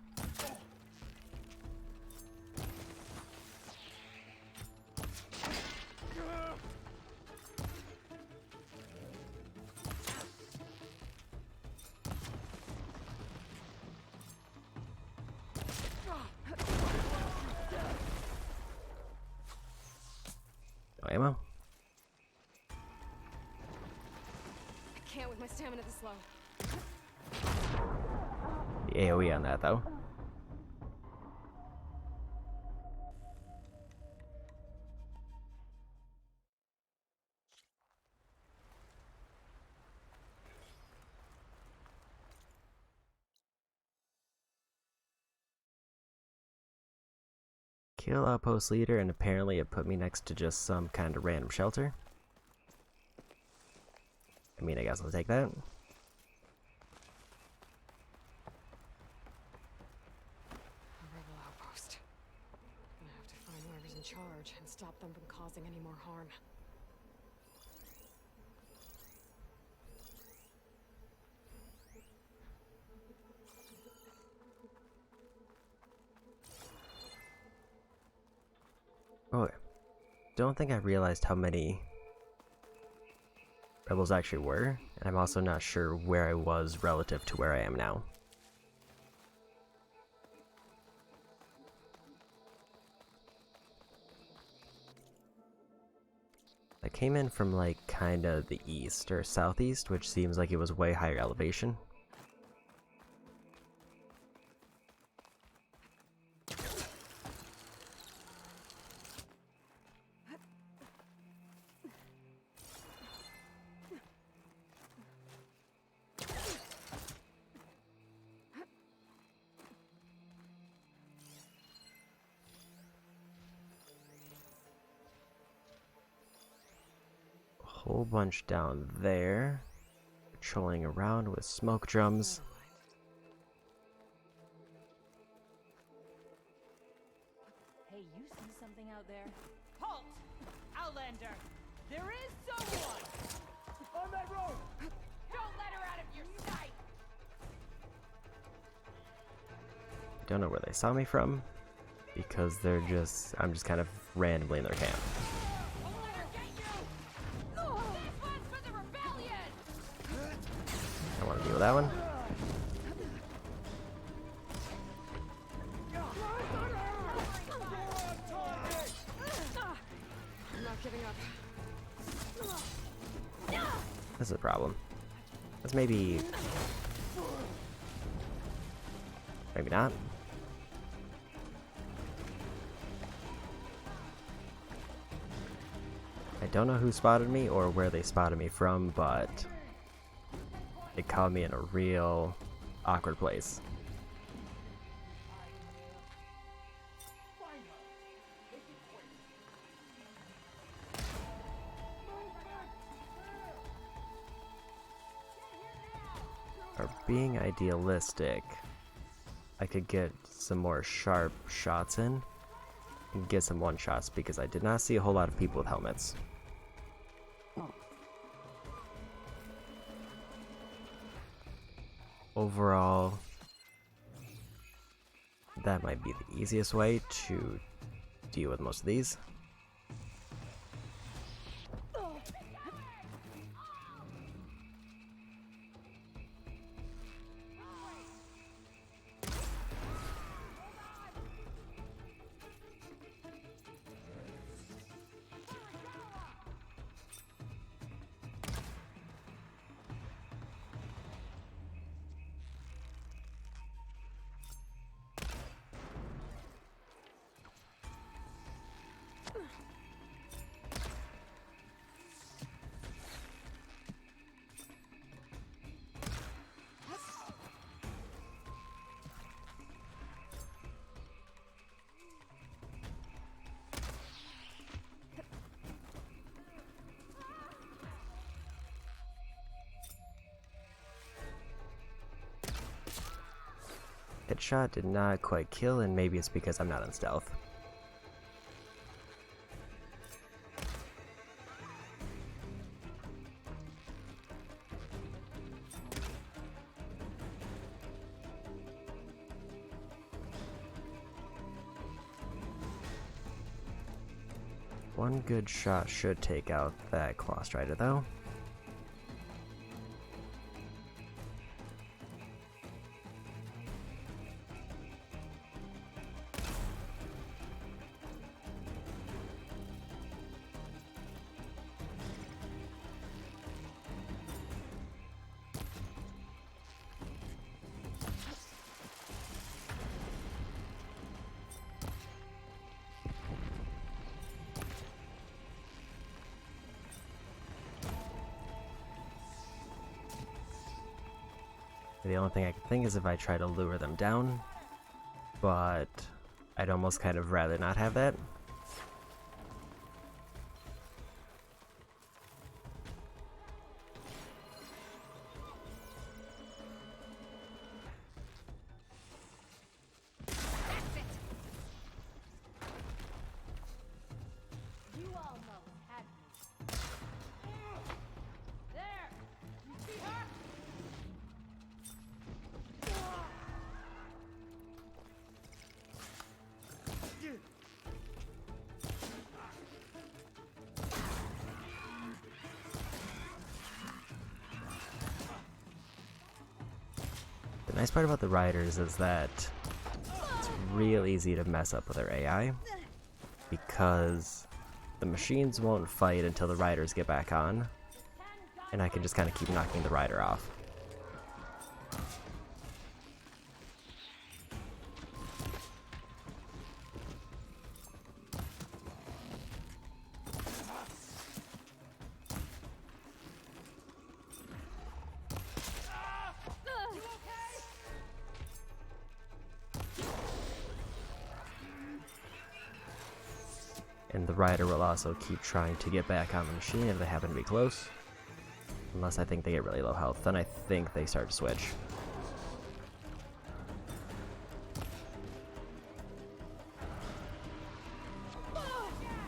No ammo? I can't with my stamina this low. The AoE on that though. Kill outpost leader, and apparently it put me next to just some kind of random shelter. I mean, I guess I'll take that. A rebel outpost. Gonna have to find whoever's in charge and stop them from causing any more harm. Oh, don't think I realized how many rebels actually were, and I'm also not sure where I was relative to where I am now. I came in from like kinda the east or southeast, which seems like it was way higher elevation. Whole bunch down there, patrolling around with smoke drums. Hey, you see something out there? Halt! Outlander! There is someone! On that road! Don't let her out of your sight! Don't know where they saw me from, because I'm just kind of randomly in their camp. Don't let her get you! This one's for the rebellion! I want to deal with that one. I'm not giving up. This is a problem. That's maybe not. I don't know who spotted me or where they spotted me from, but it caught me in a real awkward place. Or being idealistic, I could get some more sharp shots in and get some one-shots because I did not see a whole lot of people with helmets. Overall, that might be the easiest way to deal with most of these. Headshot did not quite kill, and maybe it's because I'm not on stealth. One good shot should take out that Claw Strider, though. The only thing I can think is if I try to lure them down, but I'd almost kind of rather not have that. You almost had me. There! You see her? The nice part about the riders is that it's real easy to mess up with their AI, because the machines won't fight until the riders get back on, and I can just kind of keep knocking the rider off. And the rider will also keep trying to get back on the machine if they happen to be close. Unless I think they get really low health, then I think they start to switch.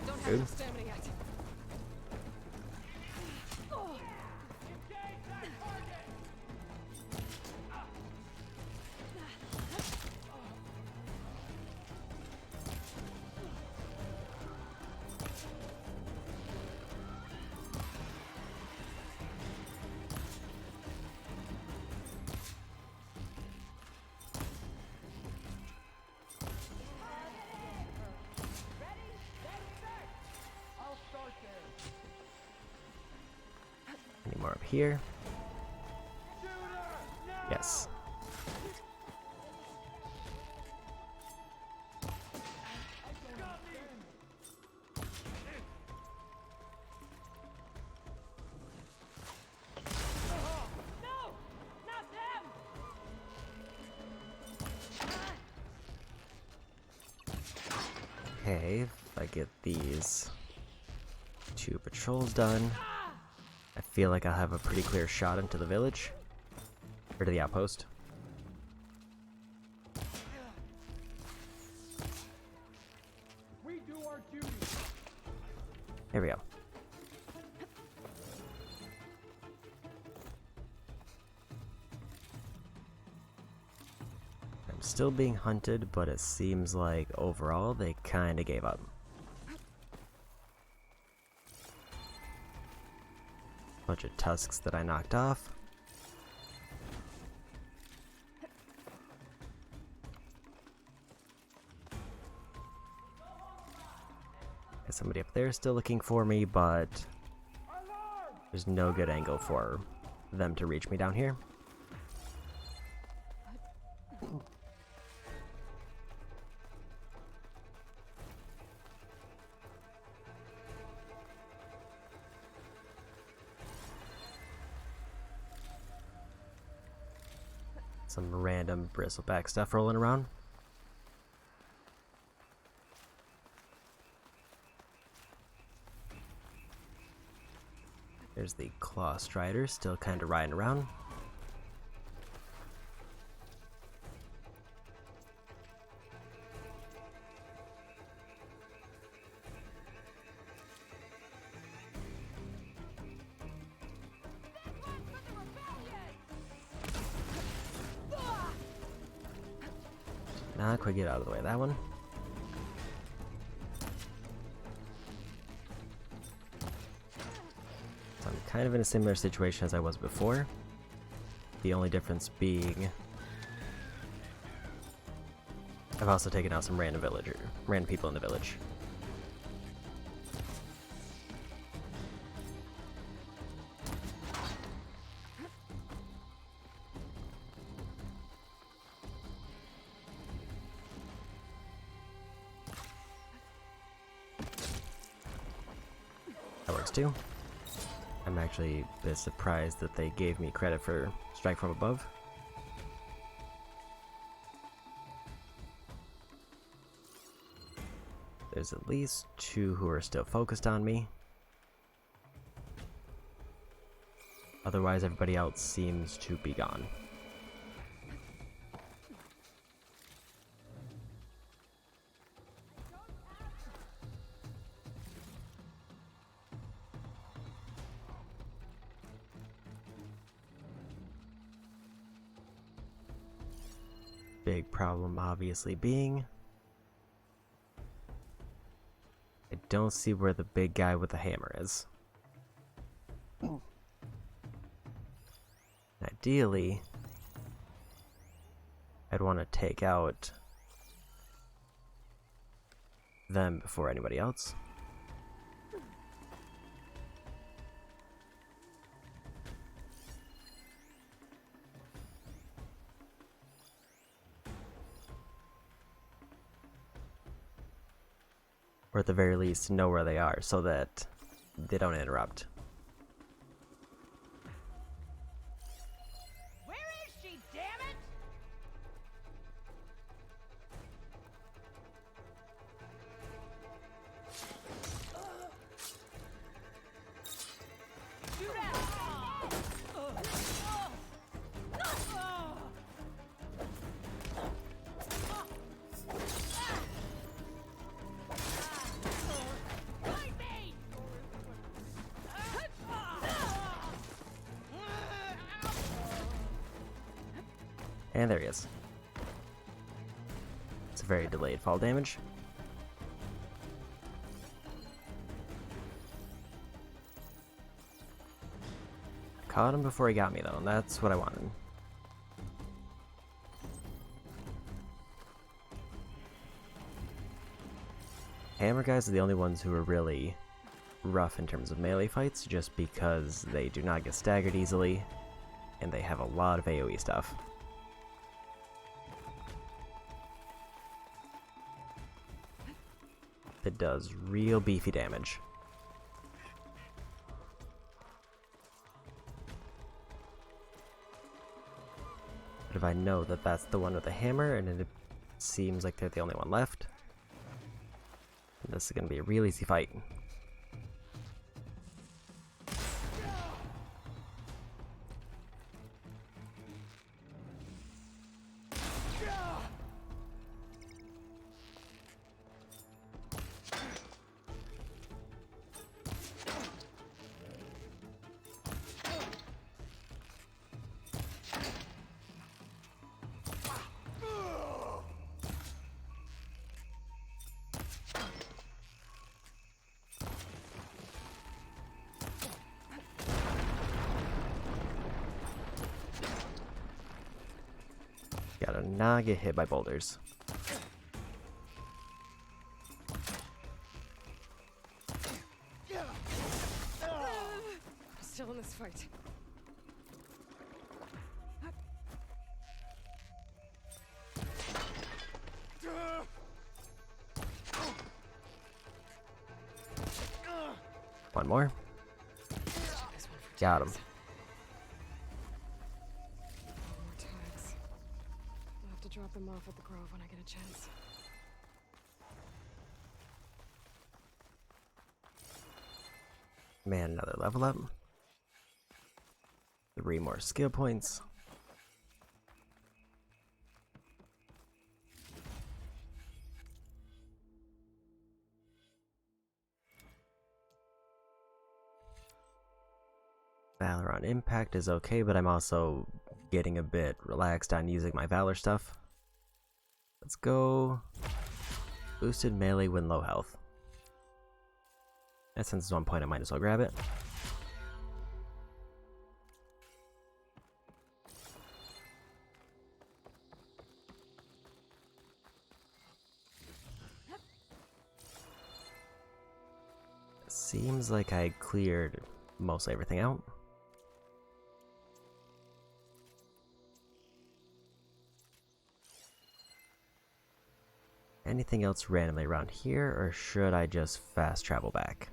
Don't have Good. enough stamina yet. I'll start there. Any more up here? Shoot her! Now! Yes. No! Not them! Okay, if I get these 2 patrols done, I feel like I'll have a pretty clear shot into the village. Or to the outpost. We do our duty. Here we go. I'm still being hunted, but it seems like overall they kinda gave up. Bunch of tusks that I knocked off. Got somebody up there still looking for me, but there's no good angle for them to reach me down here. Some random bristleback stuff rolling around. There's the Claw Strider still kind of riding around. Not quite get out of the way of that one. So I'm kind of in a similar situation as I was before. The only difference being I've also taken out some random people in the village. That works too. I'm actually a bit surprised that they gave me credit for strike from above. There's at least 2 who are still focused on me. Otherwise, everybody else seems to be gone. Big problem obviously being I don't see where the big guy with the hammer is. Ideally, I'd want to take out them before anybody else. Or at the very least, know where they are so that they don't interrupt. Where is she, damn it? Shoot And there he is. It's a very delayed fall damage. Caught him before he got me though, and that's what I wanted. Hammer guys are the only ones who are really rough in terms of melee fights, just because they do not get staggered easily, and they have a lot of AoE stuff. It does real beefy damage. But if I know that that's the one with the hammer, and it seems like they're the only one left, this is going to be a real easy fight. Gotta not get hit by boulders. I'm still in this fight. One more. Got him. More tags. I'll have to drop them off at the Grove when I get a chance. Man, another level up. 3 more skill points. Valor on impact is okay, but I'm also getting a bit relaxed on using my Valor stuff. Let's go boosted melee when low health. And since it's 1 point, I might as well grab it. Seems like I cleared mostly everything out. Anything else randomly around here, or should I just fast travel back?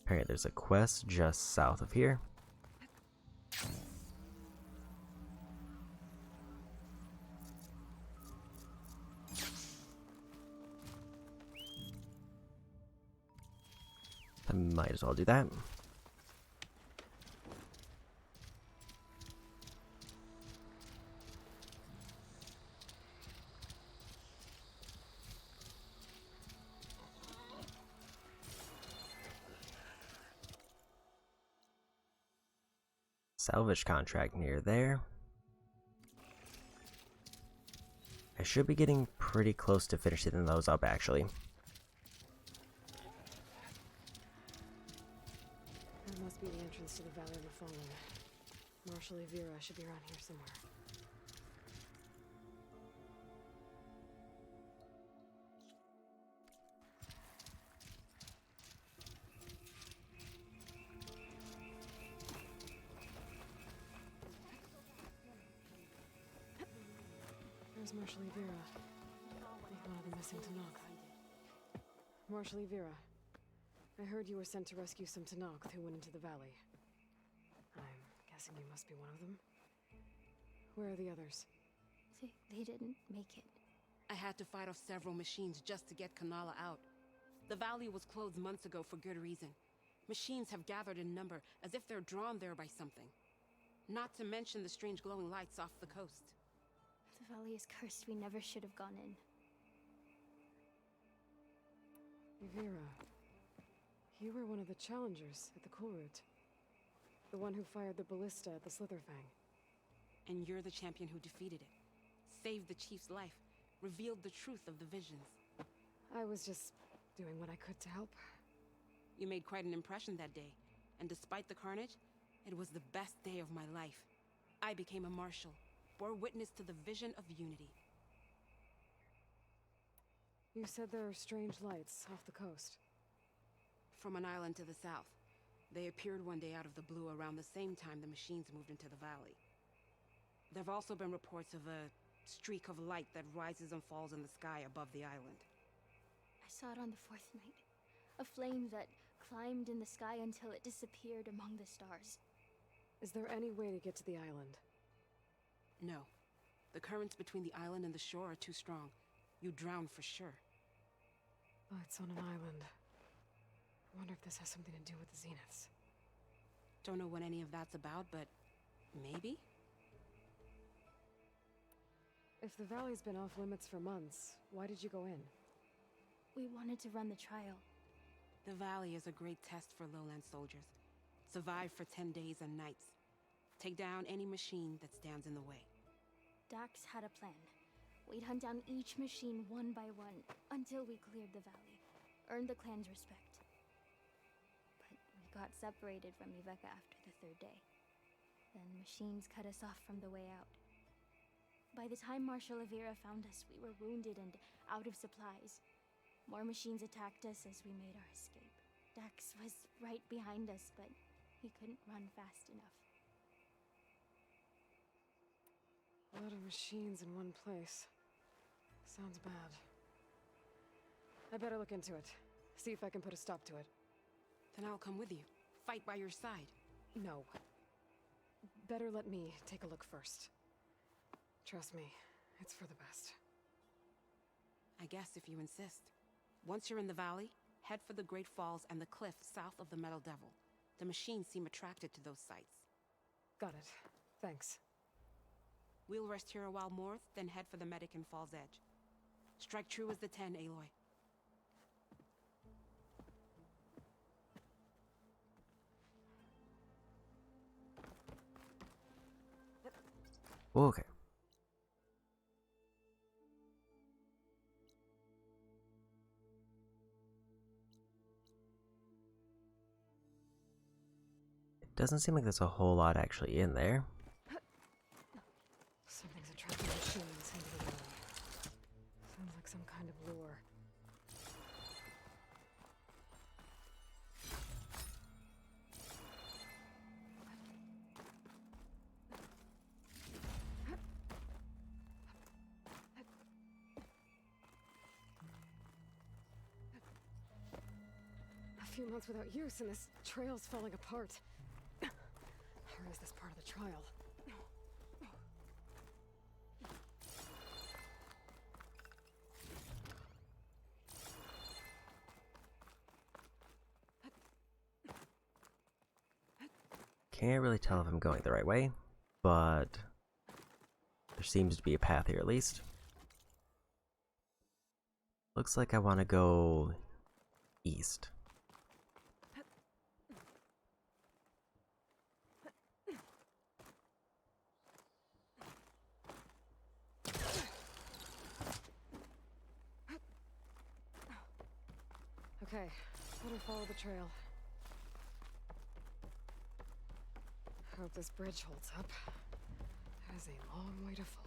Apparently there's a quest just south of here. I might as well do that. Salvage contract near there. I should be getting pretty close to finishing those up, actually. That must be the entrance to the Valley of the Fallen. Marshal Evira should be around here somewhere. Where's Marshal Evira? One of the missing Tanakh. Marshal Evira, I heard you were sent to rescue some Tanakh who went into the valley. I'm guessing you must be one of them. Where are the others? They didn't make it. I had to fight off several machines just to get Kanala out. The valley was closed months ago for good reason. Machines have gathered in number, as if they're drawn there by something. Not to mention the strange glowing lights off the coast. The valley is cursed. We never should have gone in. Evira, you were one of the challengers at the Cool Route. The one who fired the ballista at the Slitherfang. And you're the champion who defeated it. Saved the chief's life. Revealed the truth of the visions. I was just doing what I could to help. You made quite an impression that day. And despite the carnage, it was the best day of my life. I became a marshal. Bore witness to the vision of unity. You said there are strange lights off the coast. From an island to the south. They appeared one day out of the blue around the same time the machines moved into the valley. There have also been reports of a streak of light that rises and falls in the sky above the island. I saw it on the fourth night. A flame that climbed in the sky until it disappeared among the stars. Is there any way to get to the island? No. The currents between the island and the shore are too strong. You'd drown for sure. Oh, it's on an island. I wonder if this has something to do with the Zeniths. Don't know what any of that's about, but maybe? If the valley's been off limits for months, why did you go in? We wanted to run the trial. The valley is a great test for lowland soldiers. Survive for 10 days and nights. Take down any machine that stands in the way. Dax had a plan. We'd hunt down each machine one by one until we cleared the valley. Earned the clan's respect. But we got separated from Iveka after the third day. Then machines cut us off from the way out. By the time Marshal Evira found us, we were wounded and out of supplies. More machines attacked us as we made our escape. Dax was right behind us, but he couldn't run fast enough. A lot of machines in one place. Sounds bad. I better look into it. See if I can put a stop to it. Then I'll come with you. Fight by your side. No. Better let me take a look first. Trust me, it's for the best. I guess if you insist. Once you're in the valley, head for the Great Falls and the cliff south of the Metal Devil. The machines seem attracted to those sites. Got it. Thanks. We'll rest here a while more, then head for the medic in Fall's Edge. Strike true as the 10, Aloy. Okay. It doesn't seem like there's a whole lot actually in there. Something's attracting machines into the valley. Sounds like some kind of lure. A few months without use and this trail's falling apart. Or is this part of the trial? Can't really tell if I'm going the right way, but there seems to be a path here at least. Looks like I want to go east. Okay, better follow the trail. Hope this bridge holds up. There's a long way to fall.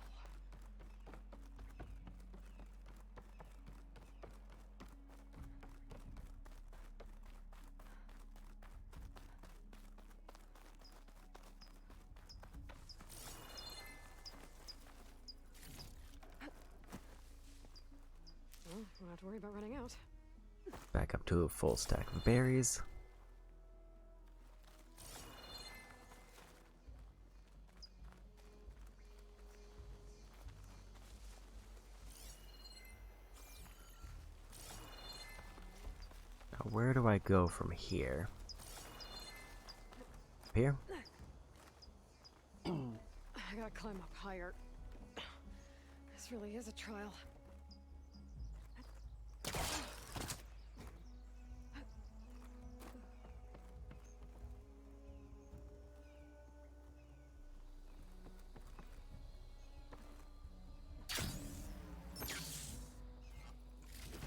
Well, don't have to worry about running out. Back up to a full stack of berries. Now, where do I go from here? Up here? I gotta climb up higher. This really is a trial.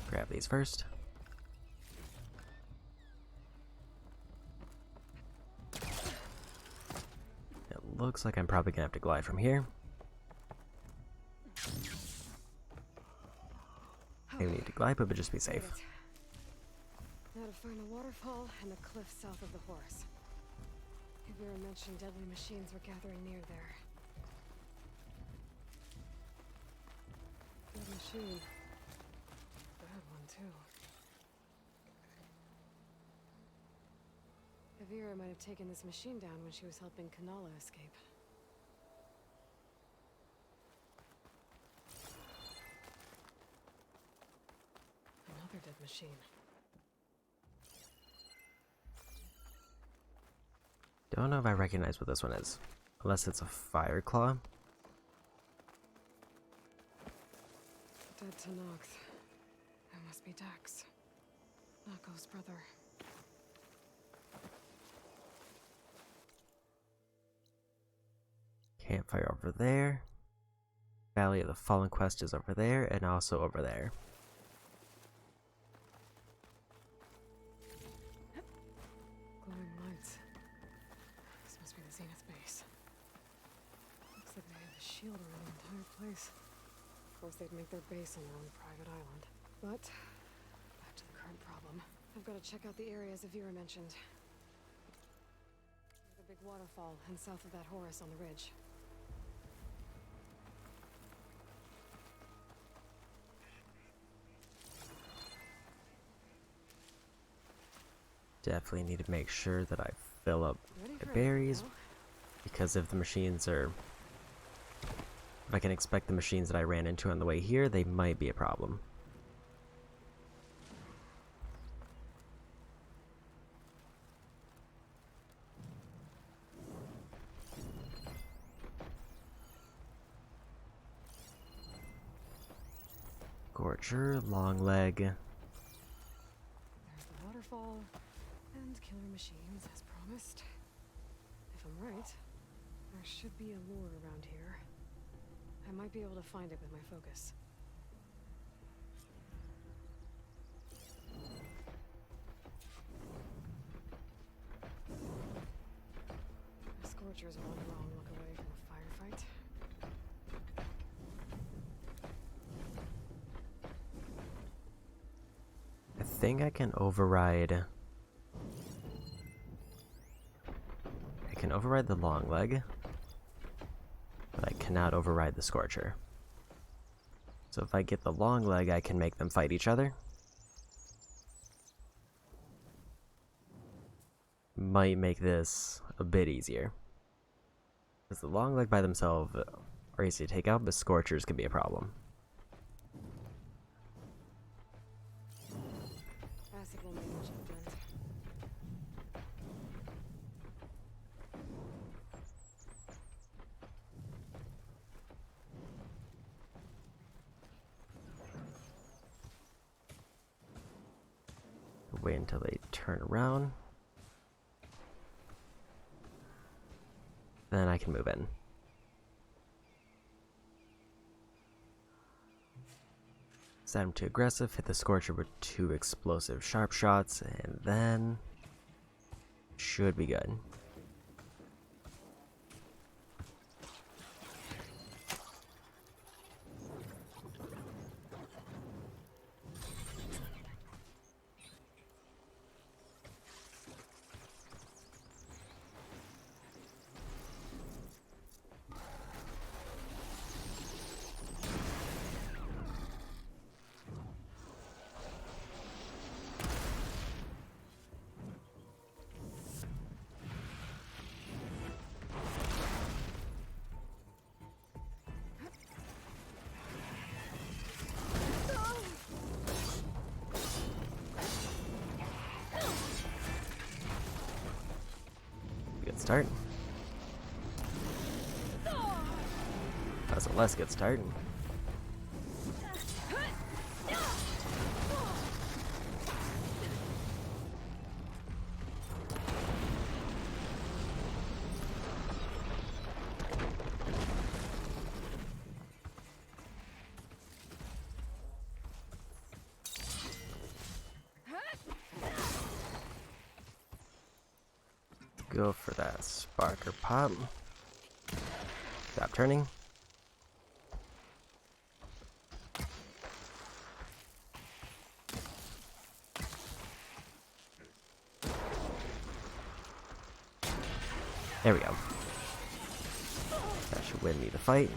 Grab these first. It looks like I'm probably gonna have to glide from here. Maybe need to glide, but just be safe. Now to find the waterfall and the cliff south of the horse. Vera mentioned deadly machines were gathering near there. Good machine. Bad one, too. Vera might have taken this machine down when she was helping Kanala escape. Another dead machine. Don't know if I recognize what this one is. Unless it's a fire claw. Dead to Nox. That must be Dax. Nako's brother. Campfire over there. Valley of the Fallen Quest is over there, and also over there. Glowing lights. This must be the Zenith base. Looks like they have a shield around the entire place. Of course, they'd make their base on their own private island. But, back to the current problem. I've got to check out the areas Vera mentioned. There's a big waterfall, and south of that Horus on the ridge. Definitely need to make sure that I fill up the berries, because if the machines are... If I can expect the machines that I ran into on the way here, they might be a problem. Gorger, long leg. There's the waterfall, and killer machines as promised. If I'm right, there should be a lure around here. I might be able to find it with my focus. The Scorcher's one wrong look away from a firefight. I think I can override... I can override the long leg, but I cannot override the Scorcher. So if I get the long leg, I can make them fight each other. Might make this a bit easier. Because the long leg by themselves are easy to take out, but Scorchers can be a problem. Acid will manage it, Brent. Wait until they turn around. Then I can move in. Set him too aggressive, hit the Scorcher with 2 explosive sharp shots, and then should be good. Good start. That's a less good start. Go for that sparker pop. Stop turning. There we go. That should win me the fight.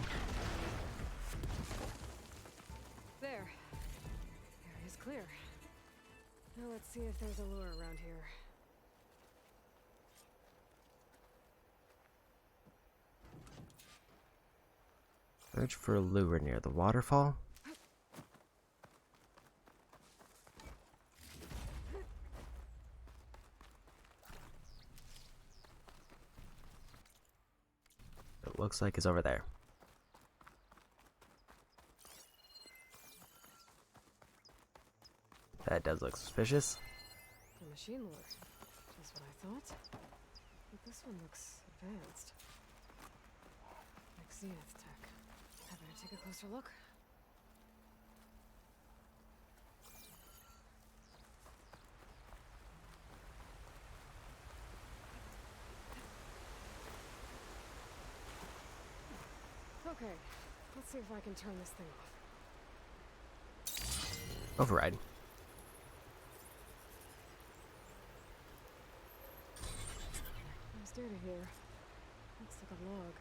There. Area's clear. Now let's see if there's a lure around here. Search for a lure near the waterfall. It looks like it's over there. That does look suspicious. A machine lure. Just what I thought. But this one looks advanced. Like Zenith tech. I better take a closer look. Okay, let's see if I can turn this thing off. Override. There's data here. Looks like a log.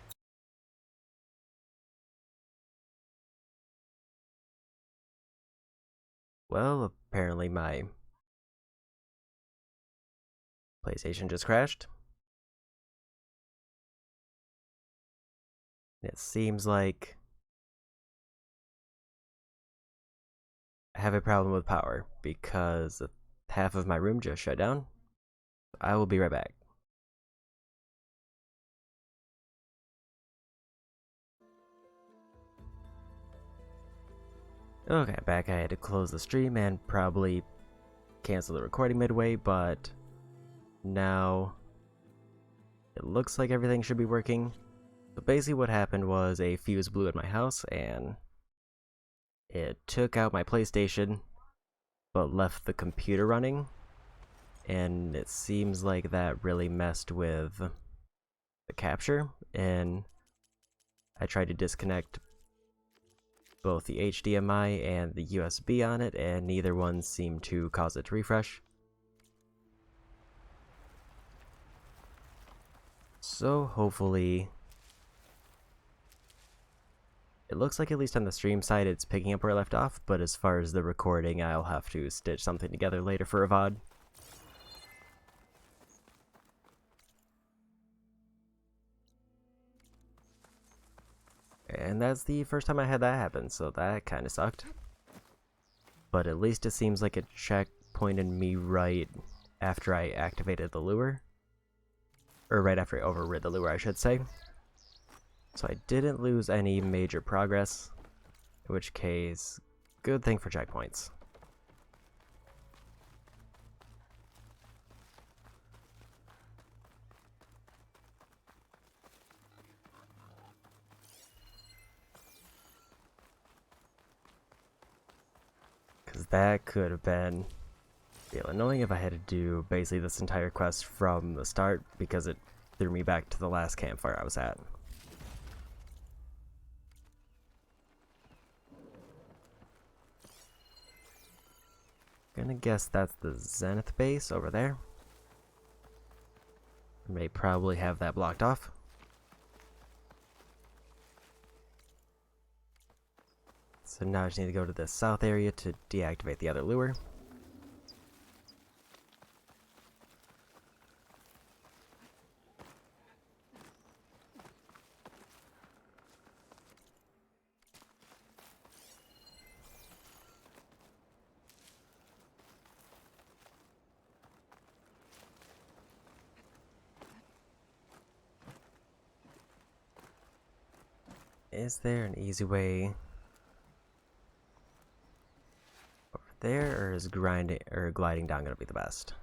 Well, apparently my PlayStation just crashed. It seems like I have a problem with power because half of my room just shut down. I will be right back. Okay, back. I had to close the stream and probably cancel the recording midway, but now it looks like everything should be working. So basically what happened was a fuse blew at my house and it took out my PlayStation but left the computer running, and it seems like that really messed with the capture, and I tried to disconnect both the HDMI and the USB on it, and neither one seemed to cause it to refresh. So hopefully, it looks like at least on the stream side it's picking up where I left off, but as far as the recording, I'll have to stitch something together later for a VOD. And that's the first time I had that happen, so that kinda sucked. But at least it seems like it checkpointed me right after I activated the lure. Or right after I overrid the lure, I should say. So I didn't lose any major progress, in which case, good thing for checkpoints. Because that could have been real annoying if I had to do basically this entire quest from the start, because it threw me back to the last campfire I was at. Gonna guess that's the Zenith base over there. May probably have that blocked off. So now I just need to go to the south area to deactivate the other lure. Is there an easy way over there, or is grinding or gliding down gonna be the best?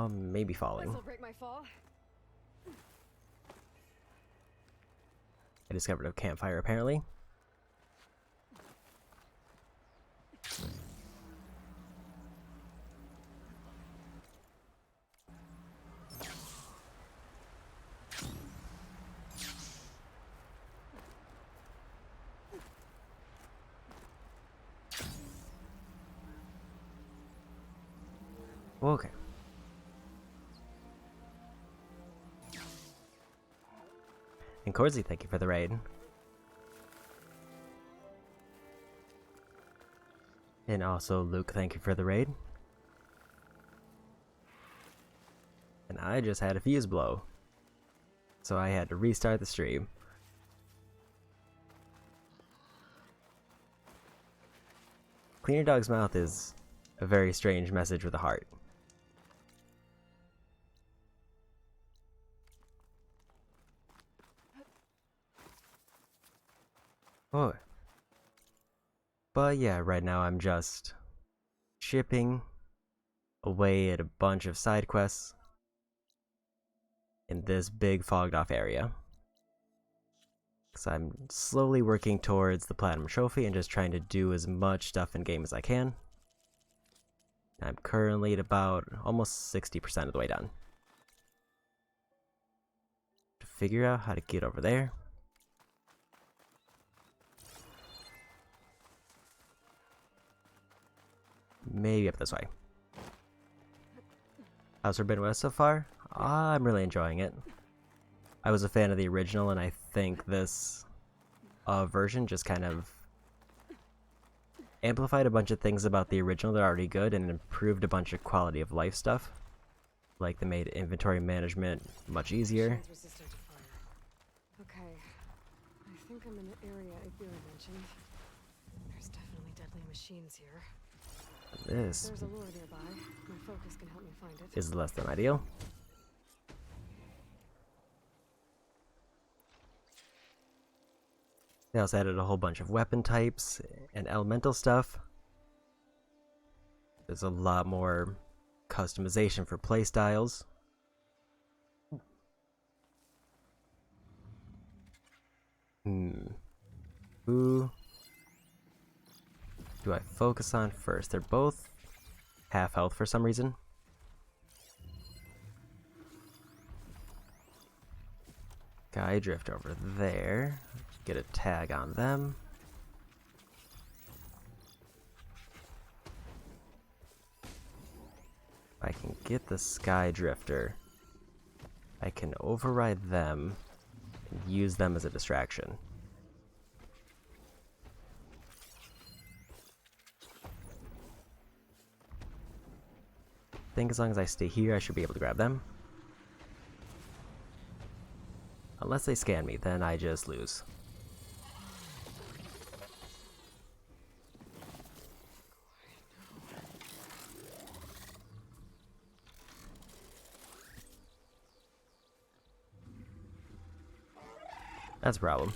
Maybe falling. This'll break my fall. I discovered a campfire apparently. Okay. And Corsi, thank you for the raid. And also Luke, thank you for the raid. And I just had a fuse blow, so I had to restart the stream. Clean your dog's mouth is a very strange message with a heart. Oh. But yeah, right now I'm just chipping away at a bunch of side quests in this big fogged off area. So I'm slowly working towards the Platinum Trophy and just trying to do as much stuff in game as I can. I'm currently at about almost 60% of the way done. To figure out how to get over there. Maybe up this way. How's Forbidden West so far? I'm really enjoying it. I was a fan of the original, and I think this version just kind of amplified a bunch of things about the original that are already good and improved a bunch of quality of life stuff. Like they made inventory management much easier. Okay, I think I'm in the area Ibira mentioned. There's definitely deadly machines here. This There's a lure nearby. My focus can help me find it. is less than ideal. They also added a whole bunch of weapon types and elemental stuff. There's a lot more customization for playstyles. Who do I focus on first? They're both half health for some reason. Guy drift over there. Get a tag on them. If I can get the Sky Drifter, I can override them and use them as a distraction. I think as long as I stay here, I should be able to grab them. Unless they scan me, then I just lose. That's a problem.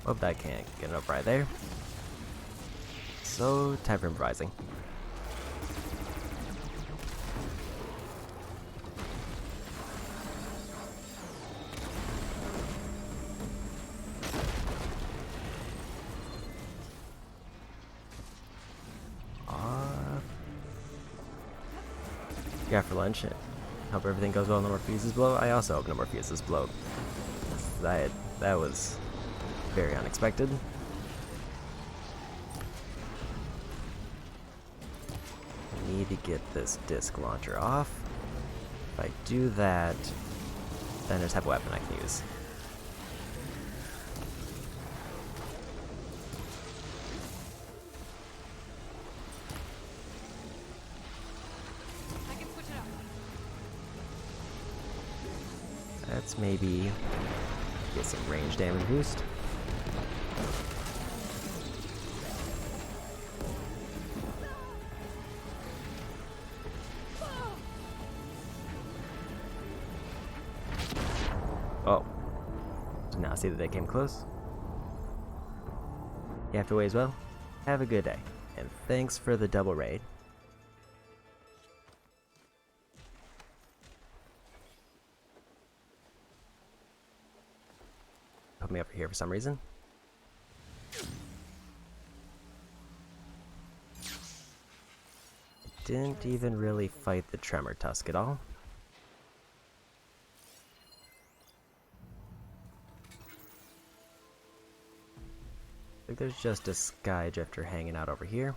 Hope I can't get it up right there. So, time for improvising. Yeah, for lunch. Hope everything goes well. No more fuses blow. I also hope no more fuses blow. That was very unexpected. I need to get this disc launcher off. If I do that, then I just have a weapon I can use. Let's maybe get some range damage boost. Oh. Did not see that they came close. You have to wait as well. Have a good day. And thanks for the double raid. Put me up here for some reason. Didn't even really fight the Tremor Tusk at all. I think there's just a Sky Drifter hanging out over here.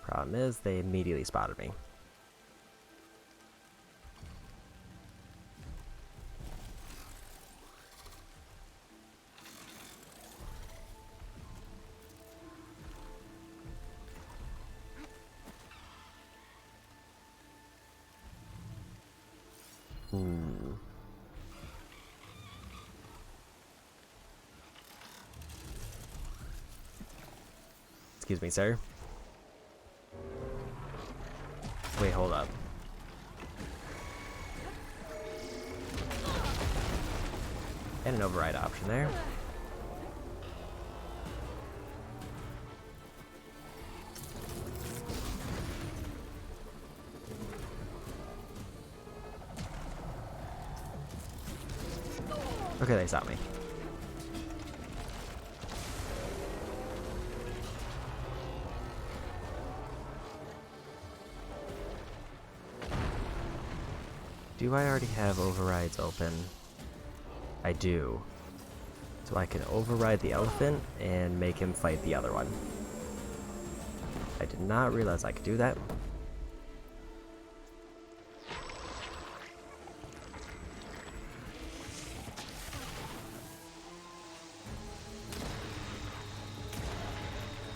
Problem is, they immediately spotted me. Excuse me, sir. Wait, hold up. And an override option there. Okay, they saw me. Do I already have overrides open? I do. So I can override the elephant and make him fight the other one. I did not realize I could do that.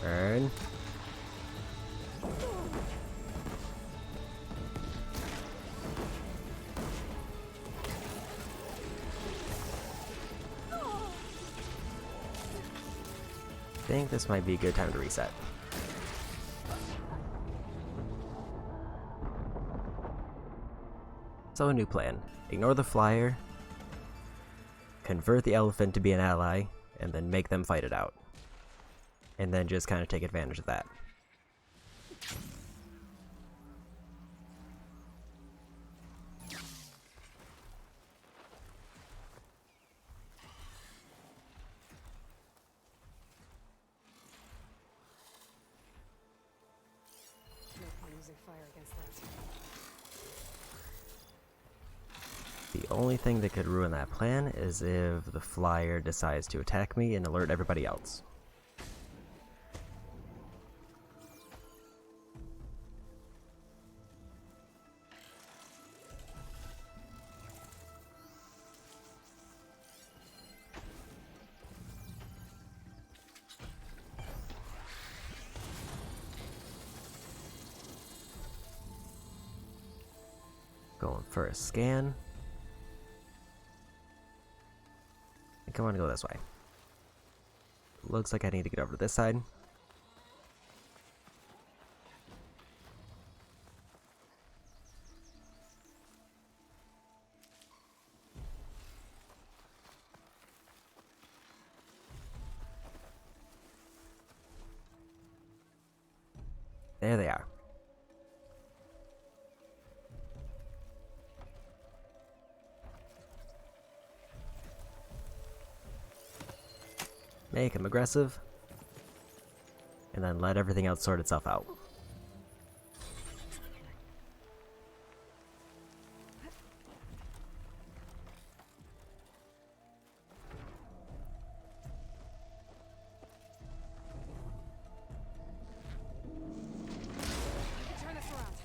Burn. I think this might be a good time to reset. So a new plan. Ignore the flyer, convert the elephant to be an ally, and then make them fight it out. and then just kind of take advantage of that. No point using fire against that. The only thing that could ruin that plan is if the flyer decides to attack me and alert everybody else. Going for a scan. I think I want to go this way. Looks like I need to get over to this side. There they are. Make him aggressive, and then let everything else sort itself out. Turn this around.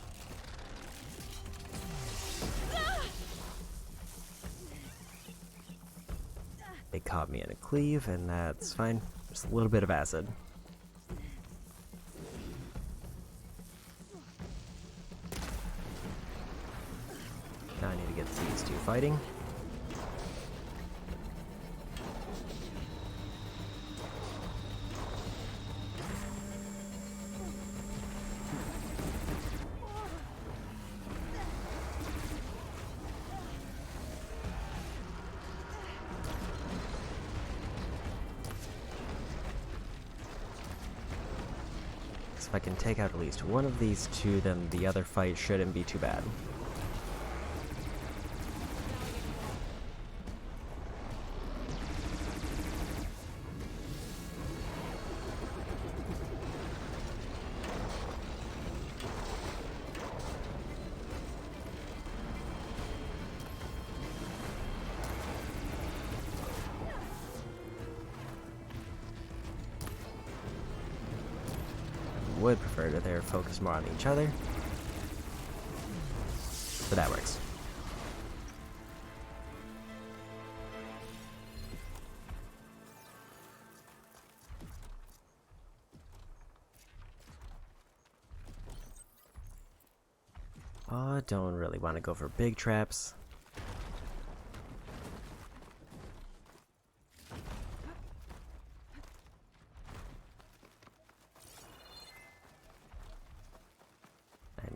They caught me in a cleave, and that's fine. Just a little bit of acid. Now I need to get these two fighting. If I can take out at least one of these two, then the other fight shouldn't be too bad. Would prefer that they're focused more on each other, but that works. Oh, don't really want to go for big traps.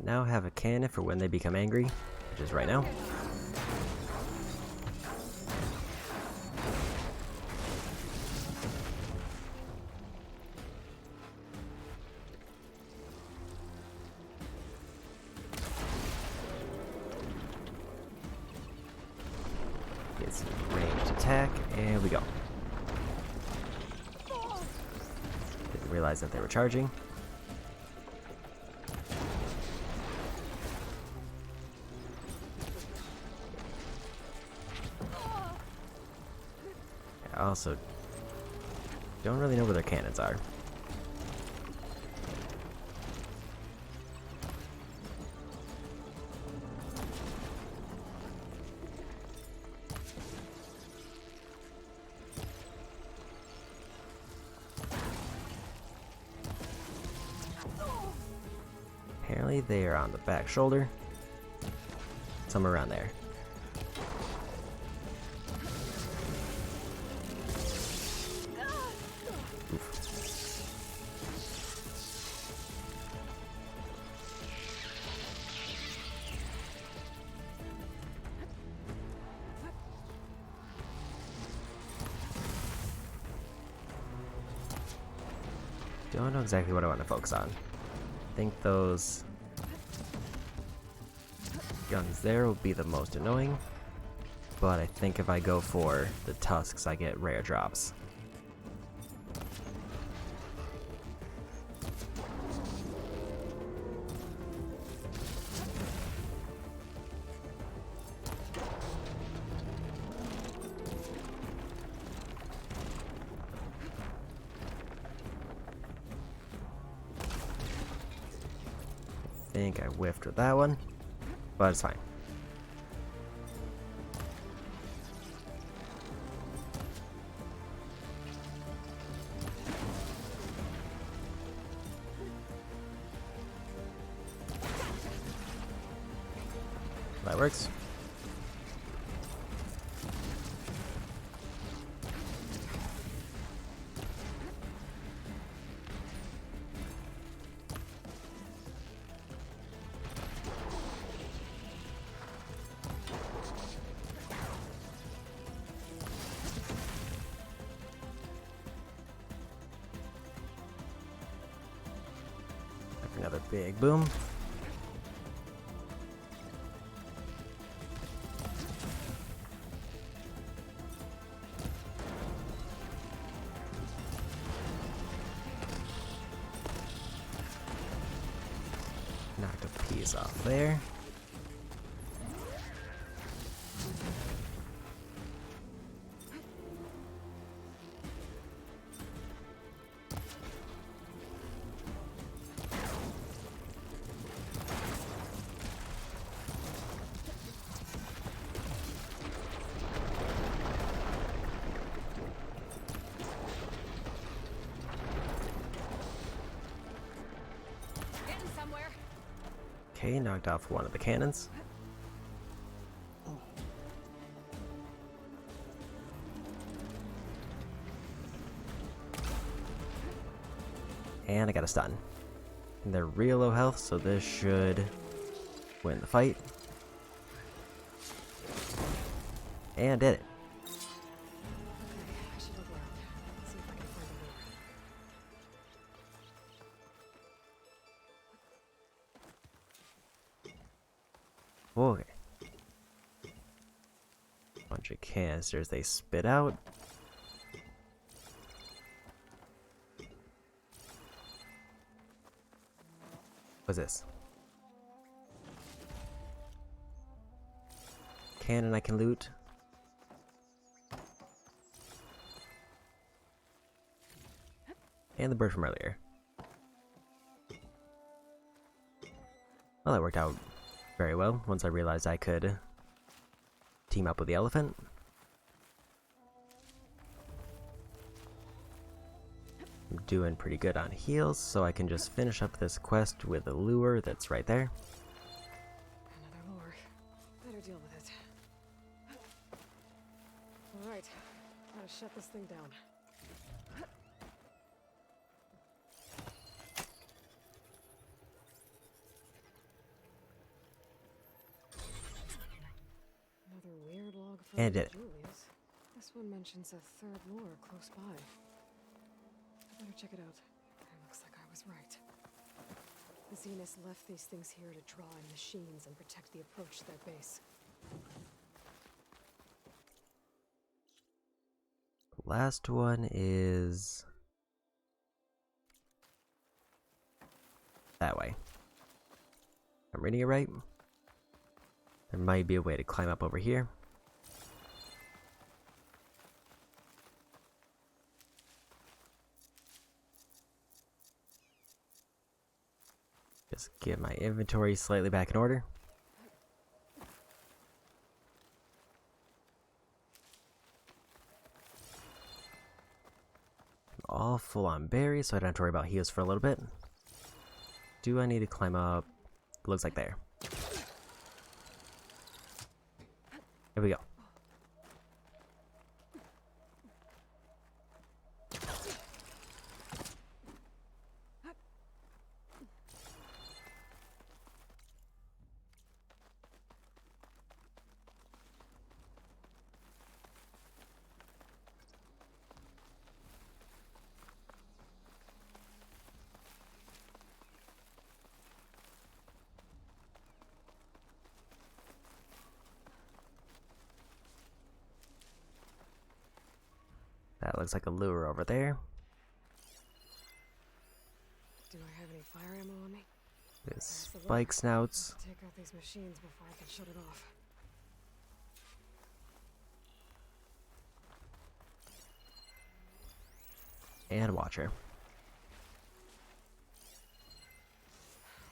Now have a cannon for when they become angry, which is right now. It's ranged attack, and we go. Didn't realize that they were charging. I also don't really know where their cannons are. Apparently they are on the back shoulder. Somewhere around there. Don't know exactly what I want to focus on. I think those guns there will be the most annoying, but I think if I go for the tusks, I get rare drops. I think I whiffed with that one, but it's fine. That works. Another big boom. Knocked a piece off there. Okay, knocked off one of the cannons. And I got a stun. And they're real low health, so this should win the fight. And did it. I should look around. See if I can find a lure. Okay. Bunch of canisters they spit out. What's this? Cannon I can loot. And the bird from earlier. Well, that worked out very well once I realized I could team up with the elephant. I'm doing pretty good on heals, so I can just finish up this quest with a lure that's right there. Another lure. Better deal with it. Alright, gotta shut this thing down. Another weird log from And did it. Julius. This one mentions a third lure close by. I better check it out. It looks like I was right. The Zeniths left these things here to draw in machines and protect the approach to their base. Last one is that way. I'm reading it right. There might be a way to climb up over here. Just get my inventory slightly back in order. I'm all full on berries, so I don't have to worry about heals for a little bit. Do I need to climb up? Looks like there. Here we go. That looks like a lure over there. Do I have any fire ammo on me? There's spike snouts. Take out these machines before I can shut it off. And watcher.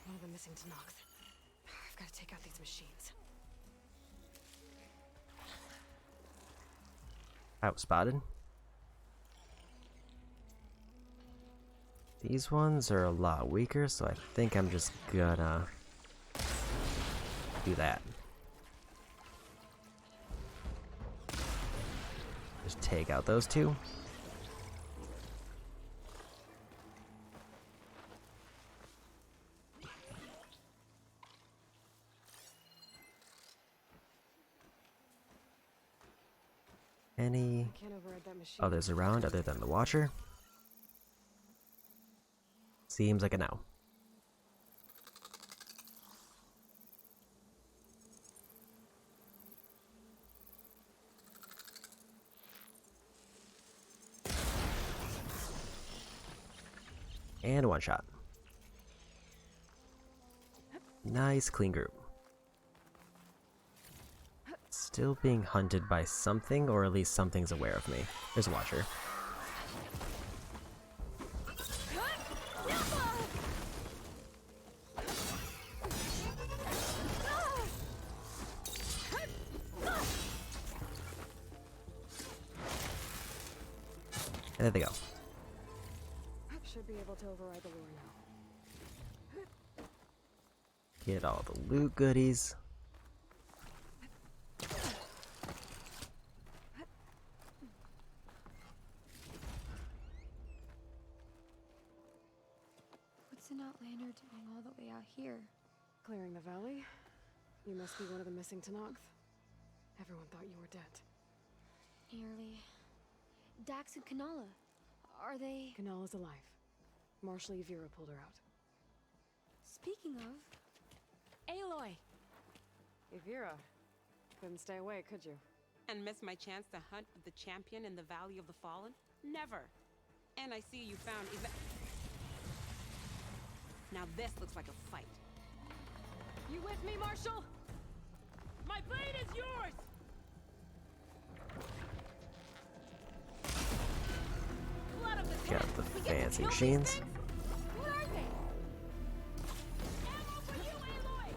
One of them missing to Nox. I've got to take out these machines. Outspotted. These ones are a lot weaker, so I think I'm just gonna do that. Just take out those two. Any others around other than the Watcher? Seems like a no. And one shot. Nice clean group. Still being hunted by something, or at least something's aware of me. There's a Watcher. And there they go. Should be able to override the lure now. Get all the loot goodies. What's an Outlander doing all the way out here? Clearing the valley? You must be one of the missing Tenakth. Everyone thought you were dead. Nearly. Dax and Kanala. Are they... Kanala's alive. Marshal Yvira pulled her out. Speaking of... Aloy! Yvira. Couldn't stay away, could you? And miss my chance to hunt with the champion in the Valley of the Fallen? Never! And I see you found Now this looks like a fight. You with me, Marshal? My blade is yours! Blood of the Got the we get to fancy kill these machines. things? What are they? Ammo for you, Aloy!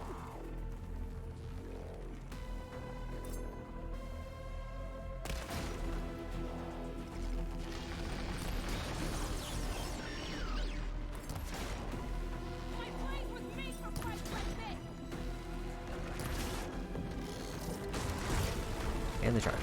My blade was made for fights like this! And the Charger.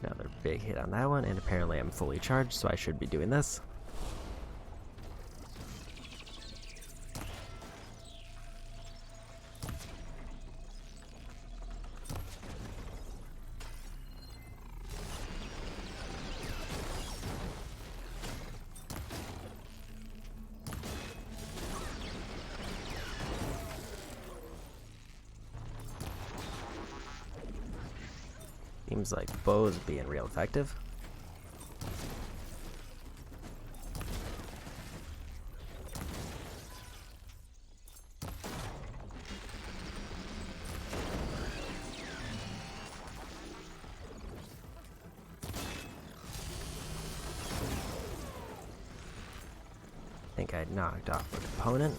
Another big hit on that one, and apparently I'm fully charged, so I should be doing this. Seems like bows being real effective. I think I knocked off a component.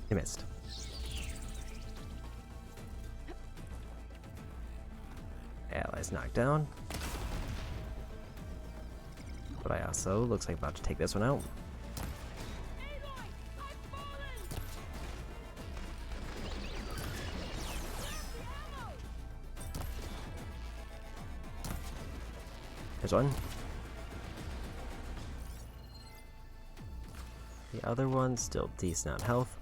He missed. Allies knocked down. But I also looks like I'm about to take this one out. There's one. The other one's still decent on health.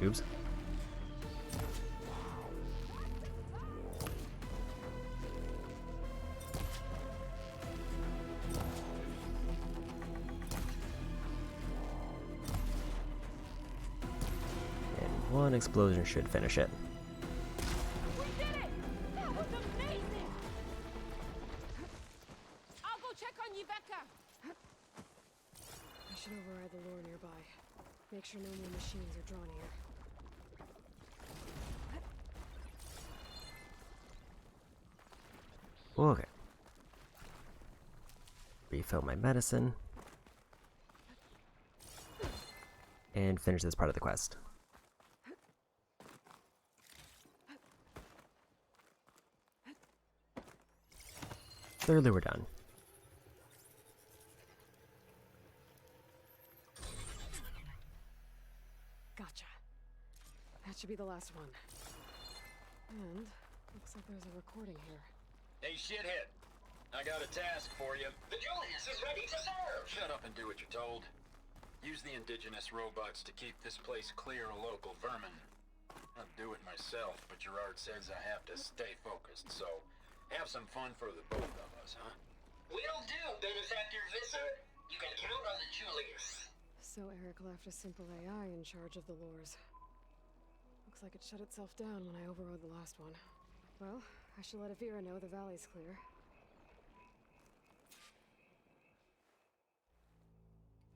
Oops. And one explosion should finish it. We did it! That was amazing! I'll go check on Yveka. I should override the lore nearby. Make sure no more machines are drawn here. Okay. Refill my medicine. And finish this part of the quest. Thirdly, we're done. Gotcha. That should be the last one. And looks like there's a recording here. Hey, shithead. I got a task for you. The Julius is ready to serve! Shut up and do what you're told. Use the indigenous robots to keep this place clear of local vermin. I'll do it myself, but Gerard says I have to stay focused, so have some fun for the both of us, huh? Will do, Benefactor Visser. You can count on the Julius. So Eric left a simple AI in charge of the lores. Looks like it shut itself down when I overrode the last one. Well, I should let Avira know the valley's clear.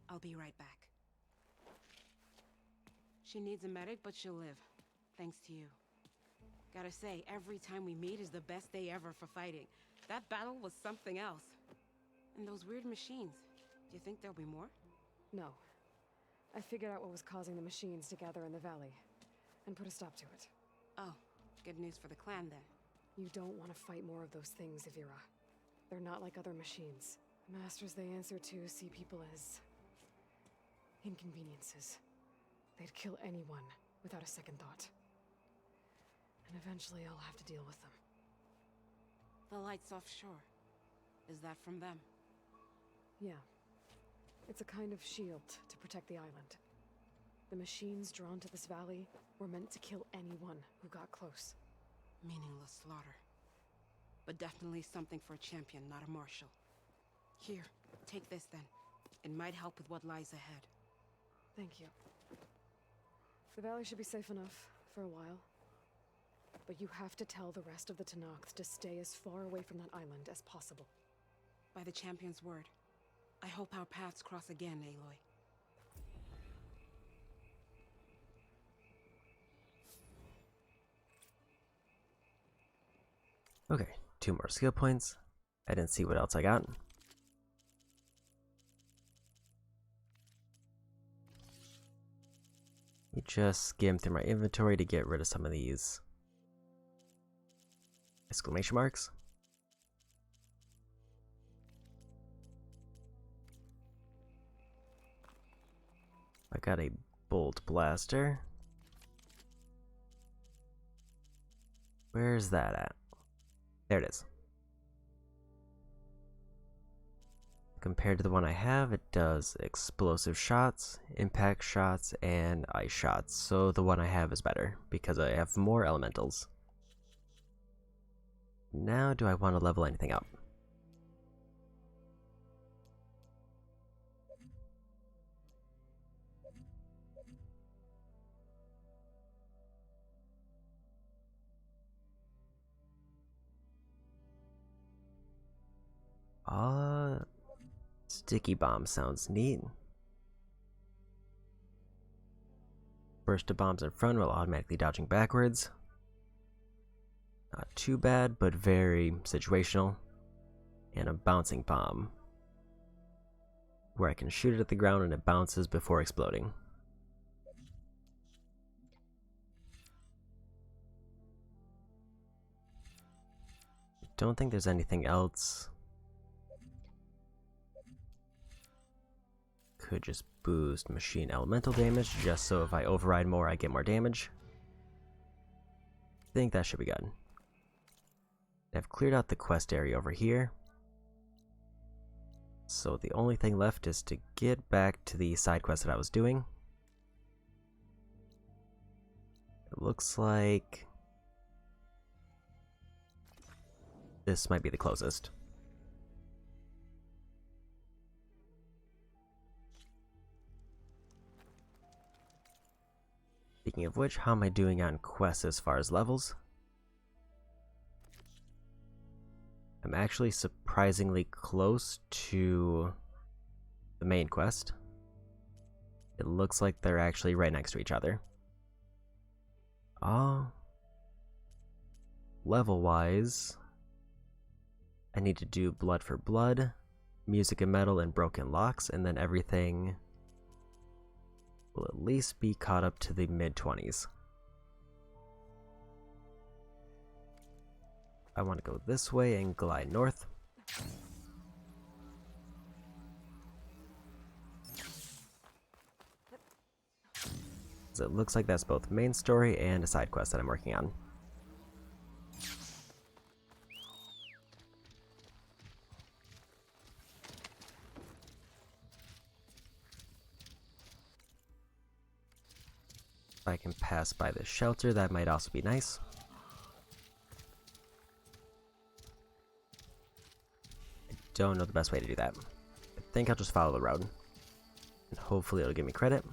I'll be right back. She needs a medic, but she'll live. Thanks to you. Gotta say, every time we meet is the best day ever for fighting. That battle was something else. And those weird machines. Do you think there'll be more? No. I figured out what was causing the machines to gather in the valley, and put a stop to it. Oh, good news for the clan then. You don't want to fight more of those things, Avira. They're not like other machines. The masters they answer to see people as inconveniences. They'd kill anyone without a second thought. And eventually I'll have to deal with them. The lights offshore. Is that from them? Yeah. It's a kind of shield to protect the island. The machines drawn to this valley were meant to kill anyone who got close. Meaningless slaughter. But definitely something for a champion, not a marshal. Here, take this then. It might help with what lies ahead. Thank you. The valley should be safe enough for a while. But you have to tell the rest of the Tenakth to stay as far away from that island as possible. By the champion's word. I hope our paths cross again, Aloy. Okay, 2 more skill points. I didn't see what else I got. You just skim through my inventory to get rid of some of these exclamation marks. I got a bolt blaster. Where's that at? There it is. Compared to the one I have, it does explosive shots, impact shots, and ice shots. So the one I have is better because I have more elementals. Now, do I want to level anything up? Sticky bomb sounds neat. Burst of bombs in front while automatically dodging backwards. Not too bad, but very situational. And a bouncing bomb, where I can shoot it at the ground and it bounces before exploding. Don't think there's anything else. Could just boost machine elemental damage, just so if I override more, I get more damage. Think that should be good. I've cleared out the quest area over here. So the only thing left is to get back to the side quest that I was doing. It looks like this might be the closest. Speaking of which, how am I doing on quests as far as levels? I'm actually surprisingly close to the main quest. It looks like they're actually right next to each other. Level-wise, I need to do Blood for Blood, Music and Metal, and Broken Locks, and then everything will at least be caught up to the mid-20s. I want to go this way and glide north. So it looks like that's both main story and a side quest that I'm working on. If I can pass by the shelter, that might also be nice. I don't know the best way to do that. I think I'll just follow the road. And hopefully it'll give me credit.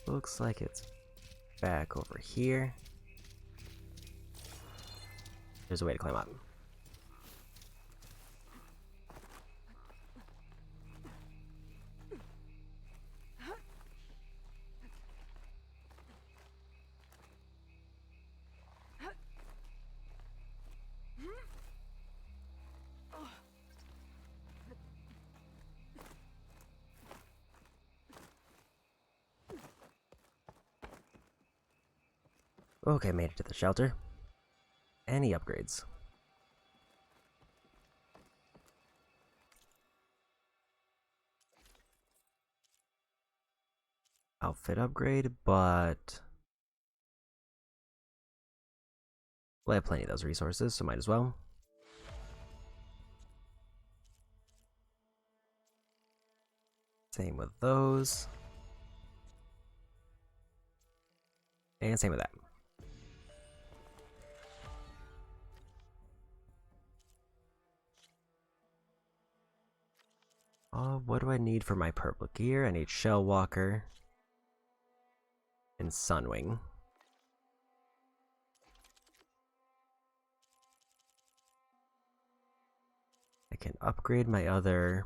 Looks like it's back over here. There's a way to climb up. Okay, made it to the shelter. Any upgrades? Outfit upgrade, but well, I have plenty of those resources, so might as well. Same with those. And same with that. What do I need for my purple gear? I need Shell Walker and Sunwing. I can upgrade my other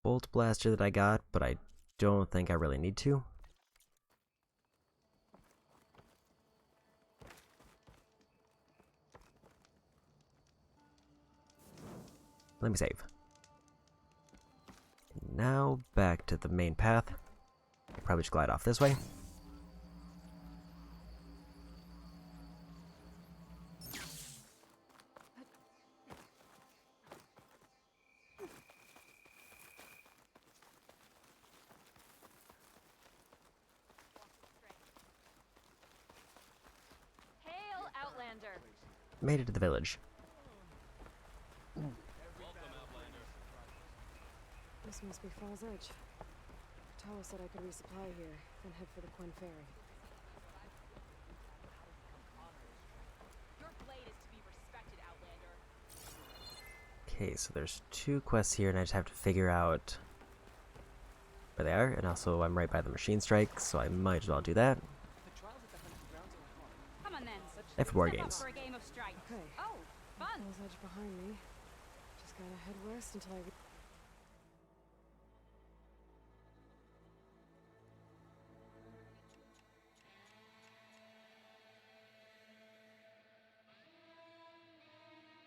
Bolt Blaster that I got, but I don't think I really need to. Let me save. Now back to the main path. I probably just glide off this way. Hail, Outlander! Made it to the village. This must be Fall's Edge. Tala said I could resupply here, then head for the Quinn Ferry. Your blade is to be respected, Outlander. Okay, so there's 2 quests here, and I just have to figure out where they are. And also, I'm right by the machine strike, so I might as well do that. Come on then. F war Step up games. for a game of strike. Okay. Oh, fun. Fall's Edge behind me. Just gotta head west until I...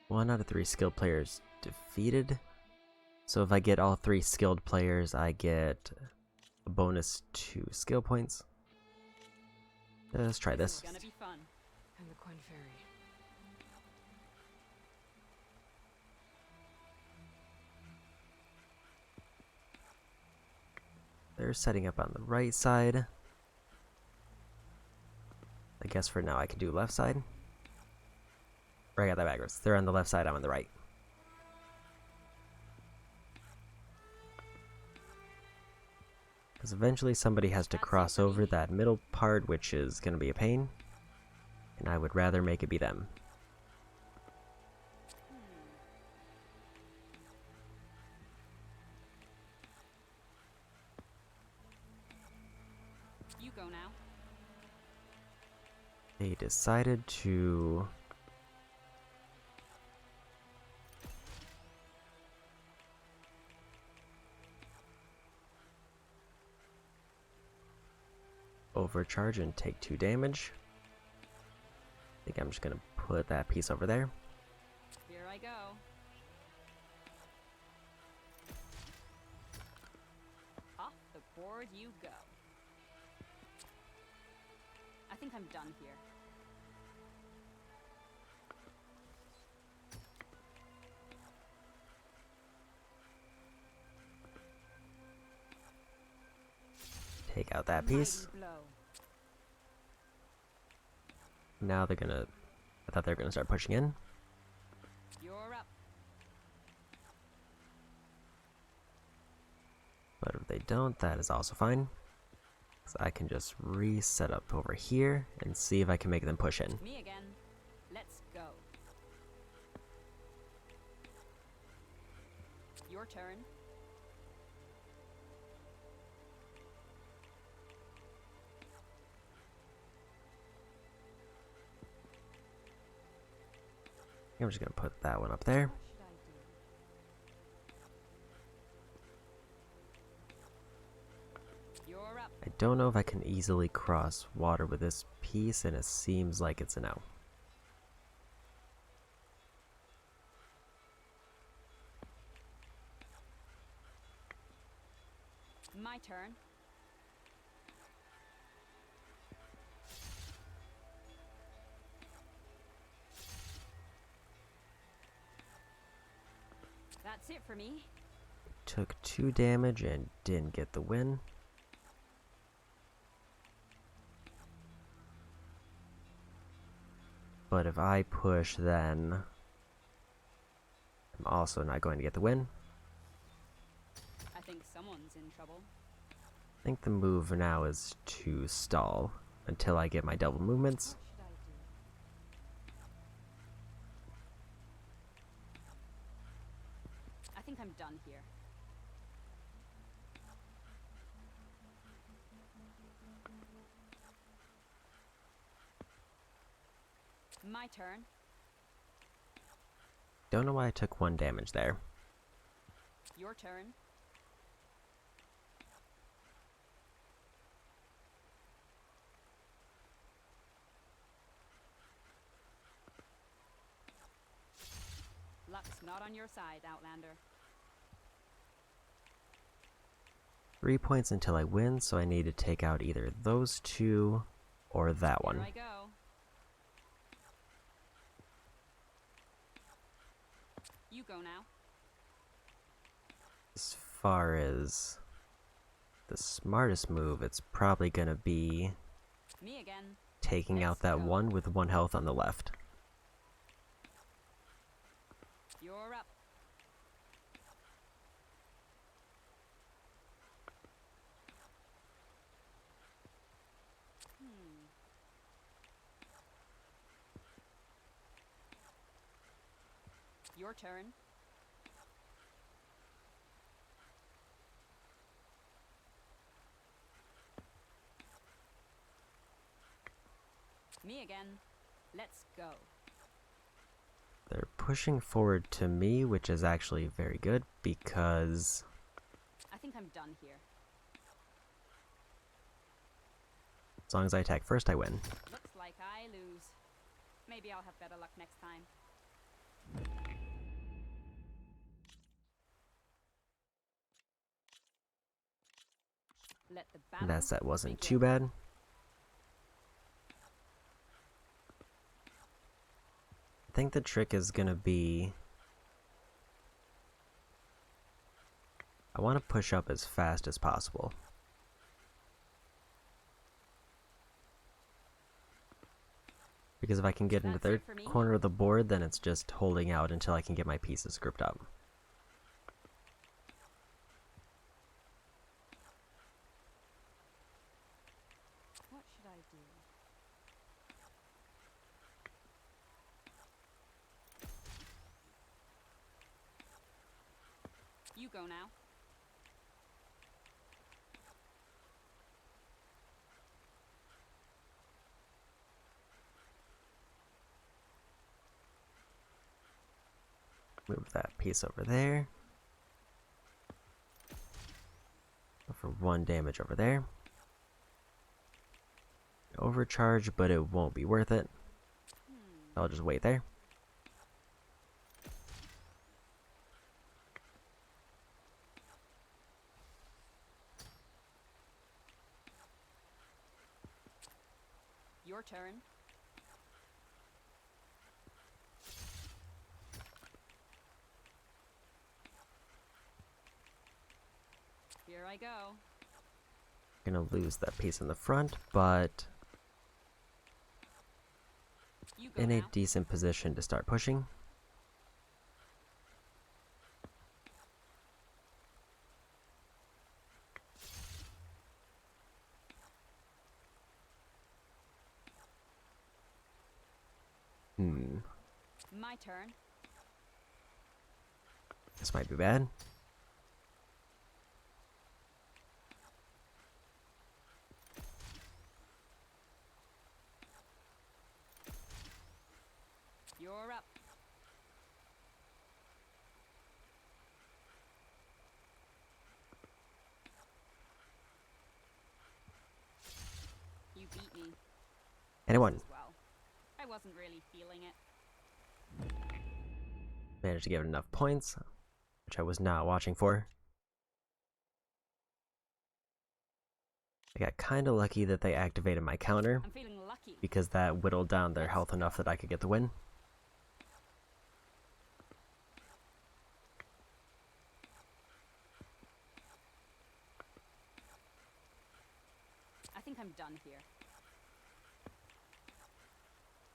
One out of 3 skilled players defeated. So if I get all 3 skilled players, I get a bonus 2 skill points. Let's try this. It's gonna be fun. And the Quinn Ferry. They're setting up on the right side. I guess for now I can do left side. Or I got that backwards. They're on the left side, I'm on the right. Because eventually somebody has to cross over that middle part, which is going to be a pain. And I would rather make it be them. You go now. They decided to... overcharge and take 2 damage. I think I'm just gonna put that piece over there. Here I go. Off the board you go. I think I'm done here. Take out that piece. Now they're gonna... I thought they were gonna start pushing in. You're up. But if they don't, that is also fine. So I can just reset up over here and see if I can make them push in. Me again. Let's go. Your turn. I'm just gonna put that one up there. I don't know if I can easily cross water with this piece, and it seems like it's a no. My turn. That's it for me. Took 2 damage and didn't get the win. But if I push, then I'm also not going to get the win. I think someone's in trouble. I think the move now is to stall until I get my double movements. I think I'm done here. My turn. Don't know why I took 1 damage there. Your turn. Luck's not on your side, Outlander. 3 points until I win, so I need to take out either those 2 or that one. Here I go. You go now. As far as the smartest move, it's probably gonna be Me again. taking out that one with 1 health on the left. You're up. Your turn. Me again. Let's go. They're pushing forward to me, which is actually very good because I think I'm done here. as long as I attack first, I win. Looks like I lose. Maybe I'll have better luck next time. Let the battle That set wasn't begin. too bad. I think the trick is gonna be I want to push up as fast as possible. Because if I can get into That's their it for me. corner of the board, then it's just holding out until I can get my pieces grouped up. What should I do? You go now. Move that piece over there. For 1 damage over there. Overcharge, but it won't be worth it. I'll just wait there. Your turn. Here I go. Gonna lose that piece in the front, but You go in a now. decent position to start pushing. My turn. This might be bad. You're up. You beat me. And it won. As well. I wasn't really feeling it. Managed to get enough points, which I was not watching for. I got kind of lucky that they activated my counter, I'm feeling lucky. because that whittled down their health enough that I could get the win. I think I'm done here.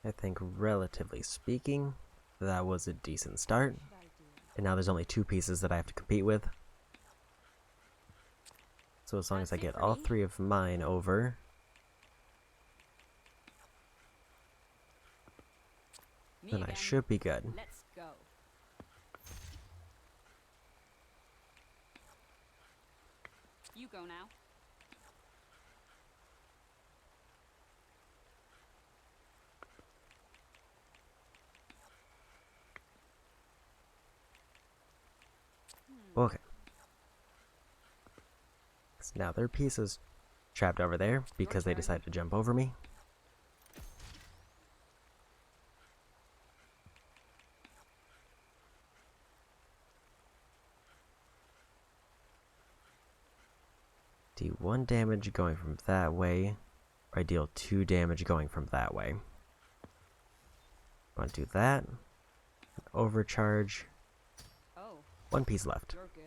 I think, relatively speaking, that was a decent start. And now there's only 2 pieces that I have to compete with. So as long as I get all 3 of mine over, then I should be good. Let's go. You go now. Okay. So now their piece is trapped over there because they decided to jump over me. Do 1 damage going from that way, or I deal 2 damage going from that way. Want to do that. Overcharge. Oh. 1 piece left. You're good.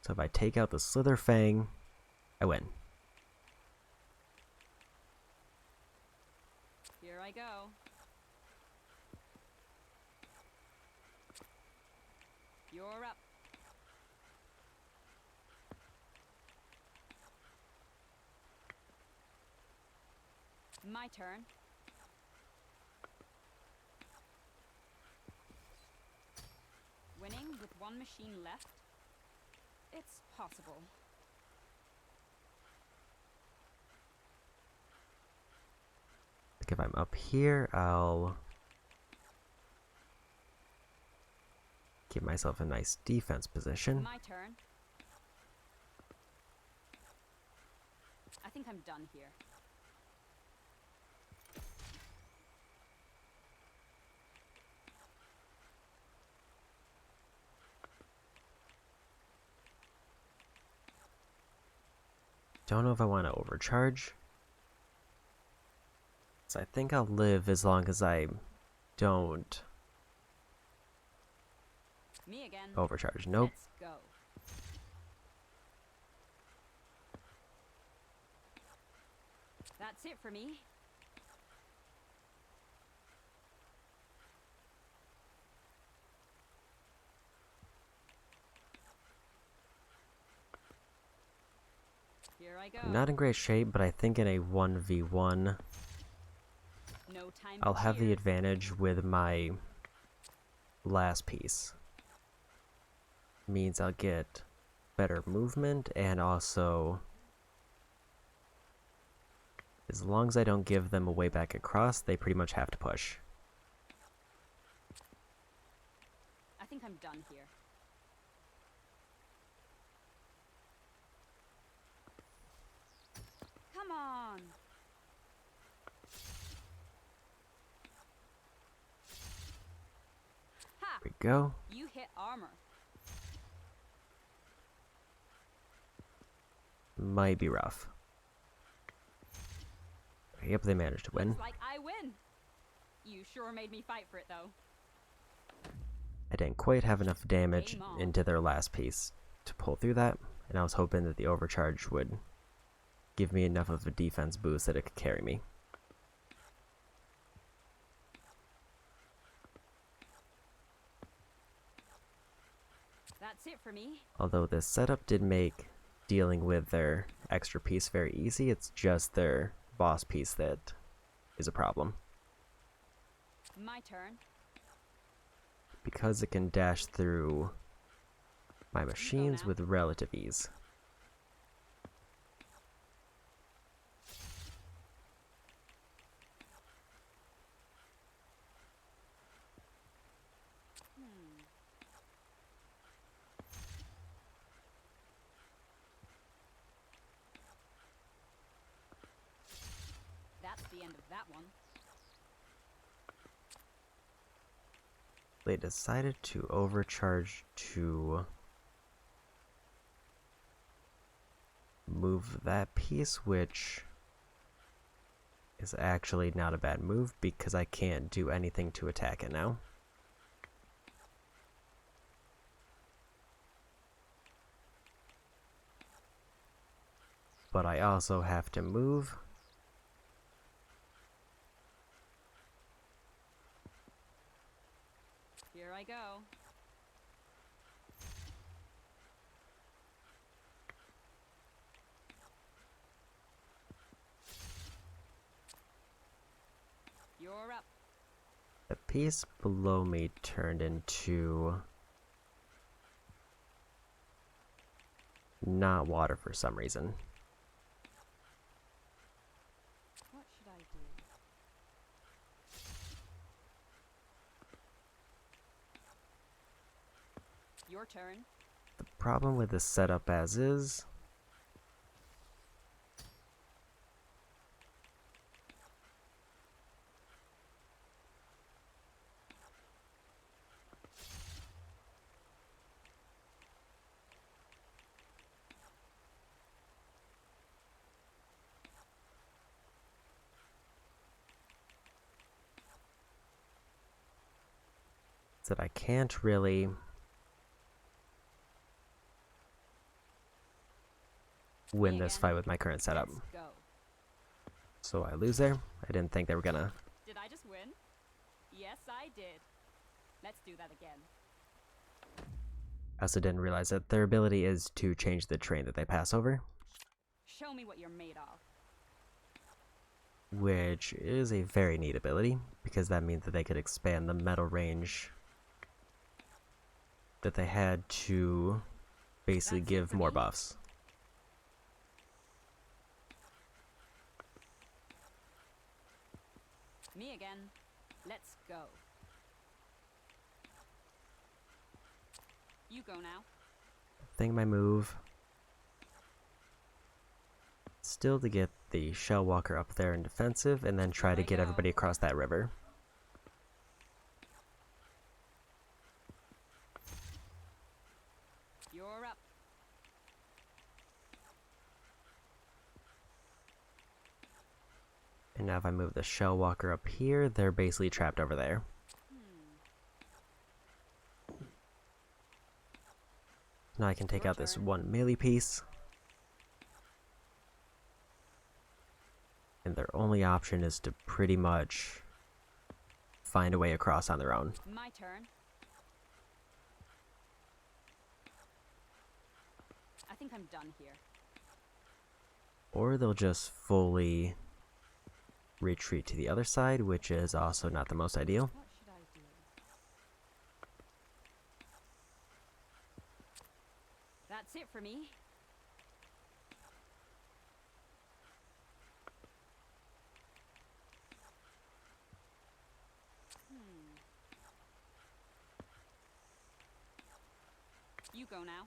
So if I take out the Slither Fang, I win. Here I go. You're up. My turn. Winning with 1 machine left? It's possible. Like if I'm up here, I'll give myself a nice defense position. My turn. I think I'm done here. Don't know if I want to overcharge. So I think I'll live as long as I don't Me again. overcharge. Nope. Let's go. That's it for me. Here I go. I'm not in great shape, but I think in a 1v1, No time I'll for have the cheers. advantage with my last piece. Means I'll get better movement, and also, as long as I don't give them a way back across, they pretty much have to push. I think I'm done here. Come on. Ha! Here we go. You hit armor. Might be rough. Yep, they managed to win. Looks like I win. You sure made me fight for it, though. I didn't quite have enough damage Game on. into their last piece to pull through that, and I was hoping that the overcharge would give me enough of a defense boost that it could carry me. That's it for me. Although this setup did make dealing with their extra piece very easy, it's just their boss piece that is a problem. My turn. Because it can dash through my machines with relative ease. That's the end of that one. They decided to overcharge to move that piece, which is actually not a bad move because I can't do anything to attack it now. But I also have to move. Here I go. You're up. The piece below me turned into not water for some reason. What should I do? Your turn. The problem with this setup as is, that I can't really win this fight with my current setup. Let's go. So I lose there. I didn't think they were gonna. Did I just win? Yes, I did. Let's do that again. I also didn't realize that their ability is to change the terrain that they pass over, Show me what you're made of. which is a very neat ability because that means that they could expand the metal range that they had to basically give more buffs. Me again. Let's go. You go now. I think my move still to get the Shell Walker up there in defensive and then try to get everybody across that river. You're up. And now if I move the Shell Walker up here, they're basically trapped over there. Now I can take out this one melee piece. And their only option is to pretty much find a way across on their own. My turn. I think I'm done here. Or they'll just fully retreat to the other side, which is also not the most ideal. What should I do? That's it for me. You go now.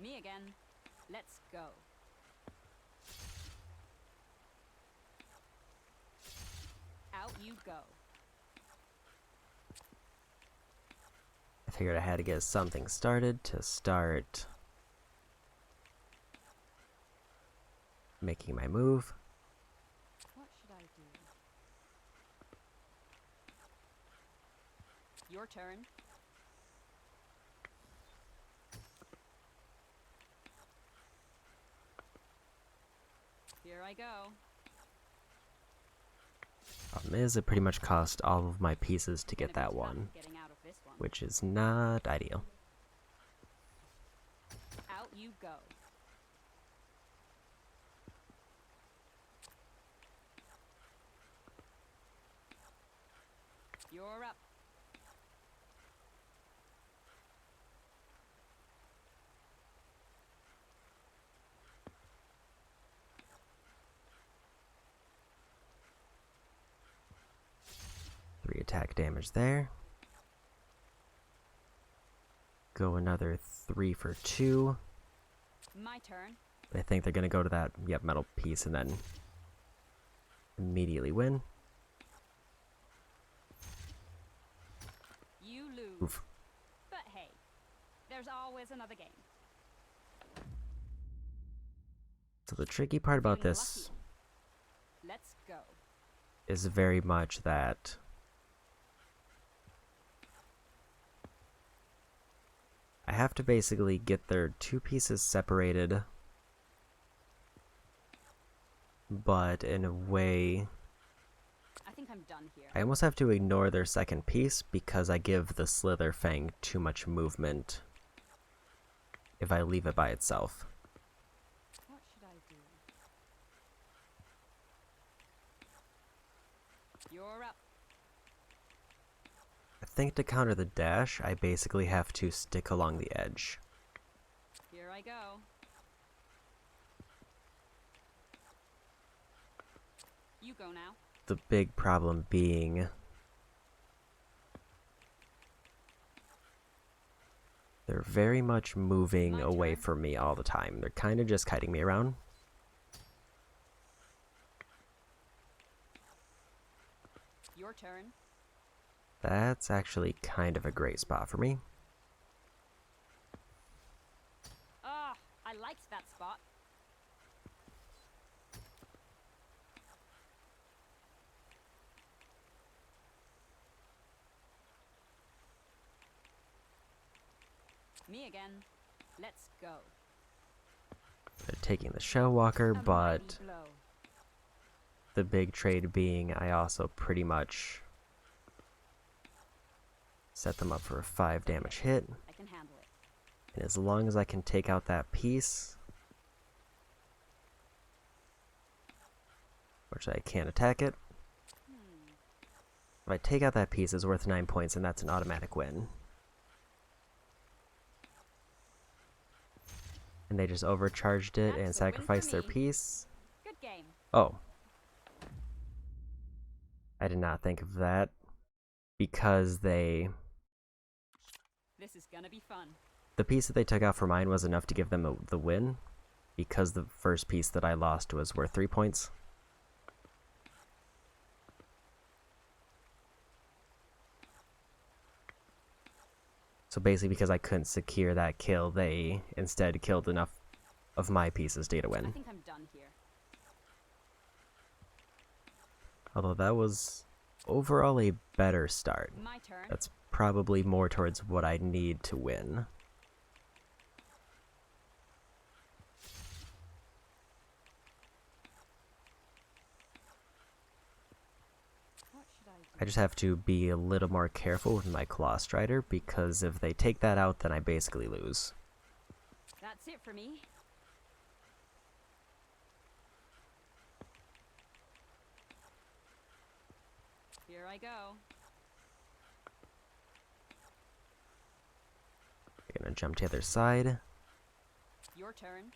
Me again. Let's go. Out you go. I figured I had to get something started to start making my move. What should I do? Your turn. Here I go. Problem is, it pretty much cost all of my pieces to get that one, which is not ideal. Out you go. You're up. Three attack damage there. Go another 3 for 2. My turn. I think they're gonna go to that metal piece and then immediately win. You lose. Oof. But hey, there's always another game. So the tricky part about Feeling this lucky. Let's go. is very much that I have to basically get their 2 pieces separated, but in a way I think I'm done here. I almost have to ignore their second piece because I give the Slither Fang too much movement if I leave it by itself. What should I do? You're up. I think to counter the dash, I basically have to stick along the edge. Here I go. You go now. The big problem being they're very much moving away from me all the time. They're kind of just kiting me around. Your turn. That's actually kind of a great spot for me. Ah, I liked that spot. Me again. Let's go. They're taking the Shell Walker, A mighty but blow. the big trade being I also pretty much set them up for a 5 damage hit. I can handle it. And as long as I can take out that piece, which I can't attack it, if I take out that piece, it's worth 9 points, and that's an automatic win. And they just overcharged it and sacrificed their piece. Good game. Oh. I did not think of that. Because This is gonna be fun. the piece that they took out for mine was enough to give them the win. Because the first piece that I lost was worth 3 points. So basically because I couldn't secure that kill, they instead killed enough of my pieces to get a I win. think I'm done here. Although that was overall a better start. My turn. That's probably more towards what I need to win. I just have to be a little more careful with my Claw Strider, because if they take that out, then I basically lose. That's it for me. Here I go. I'm gonna jump to the other side. Your turn.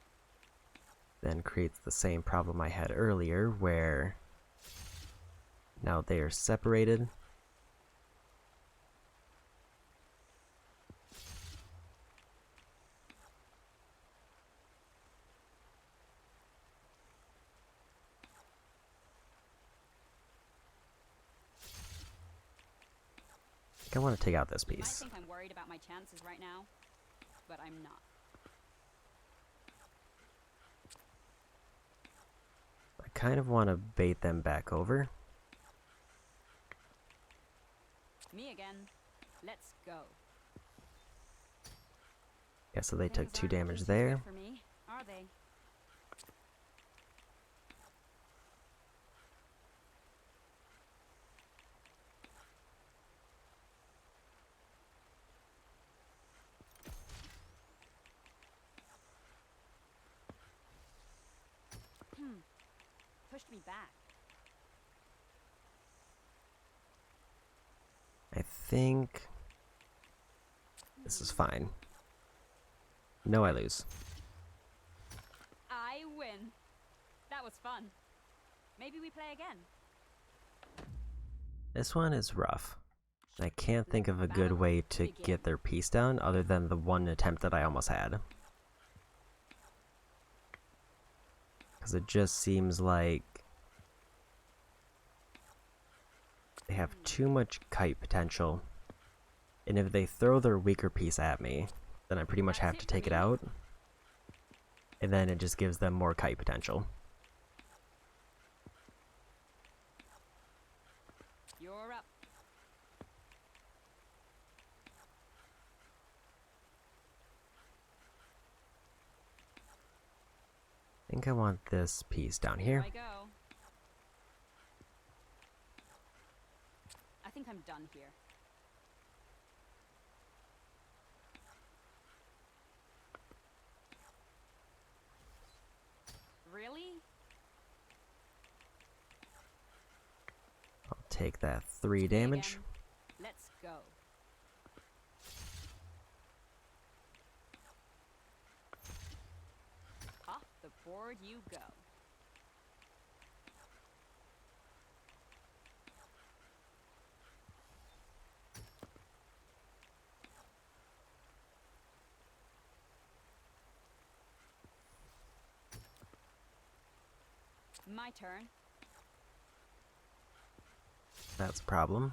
Then creates the same problem I had earlier, where now they are separated. I want to take out this You might piece. think I'm worried about my chances right now, but I'm not. I kind of want to bait them back over. Me again. Let's go. Yeah, so they took Things 2 aren't damage looking too there. good for me, are they? Pushed me back. I think this is fine. No, I lose. I win. That was fun. Maybe we play again. This one is rough. I can't think of a good way to get their piece down other than the one attempt that I almost had. Because it just seems like they have too much kite potential. And if they throw their weaker piece at me, then I pretty much have to take it out. And then it just gives them more kite potential. You're up. I think I want this piece down here. I go. I think I'm done here. Really? I'll take that 3 damage. Again. Let's go. Off the board you go. My turn. That's a problem.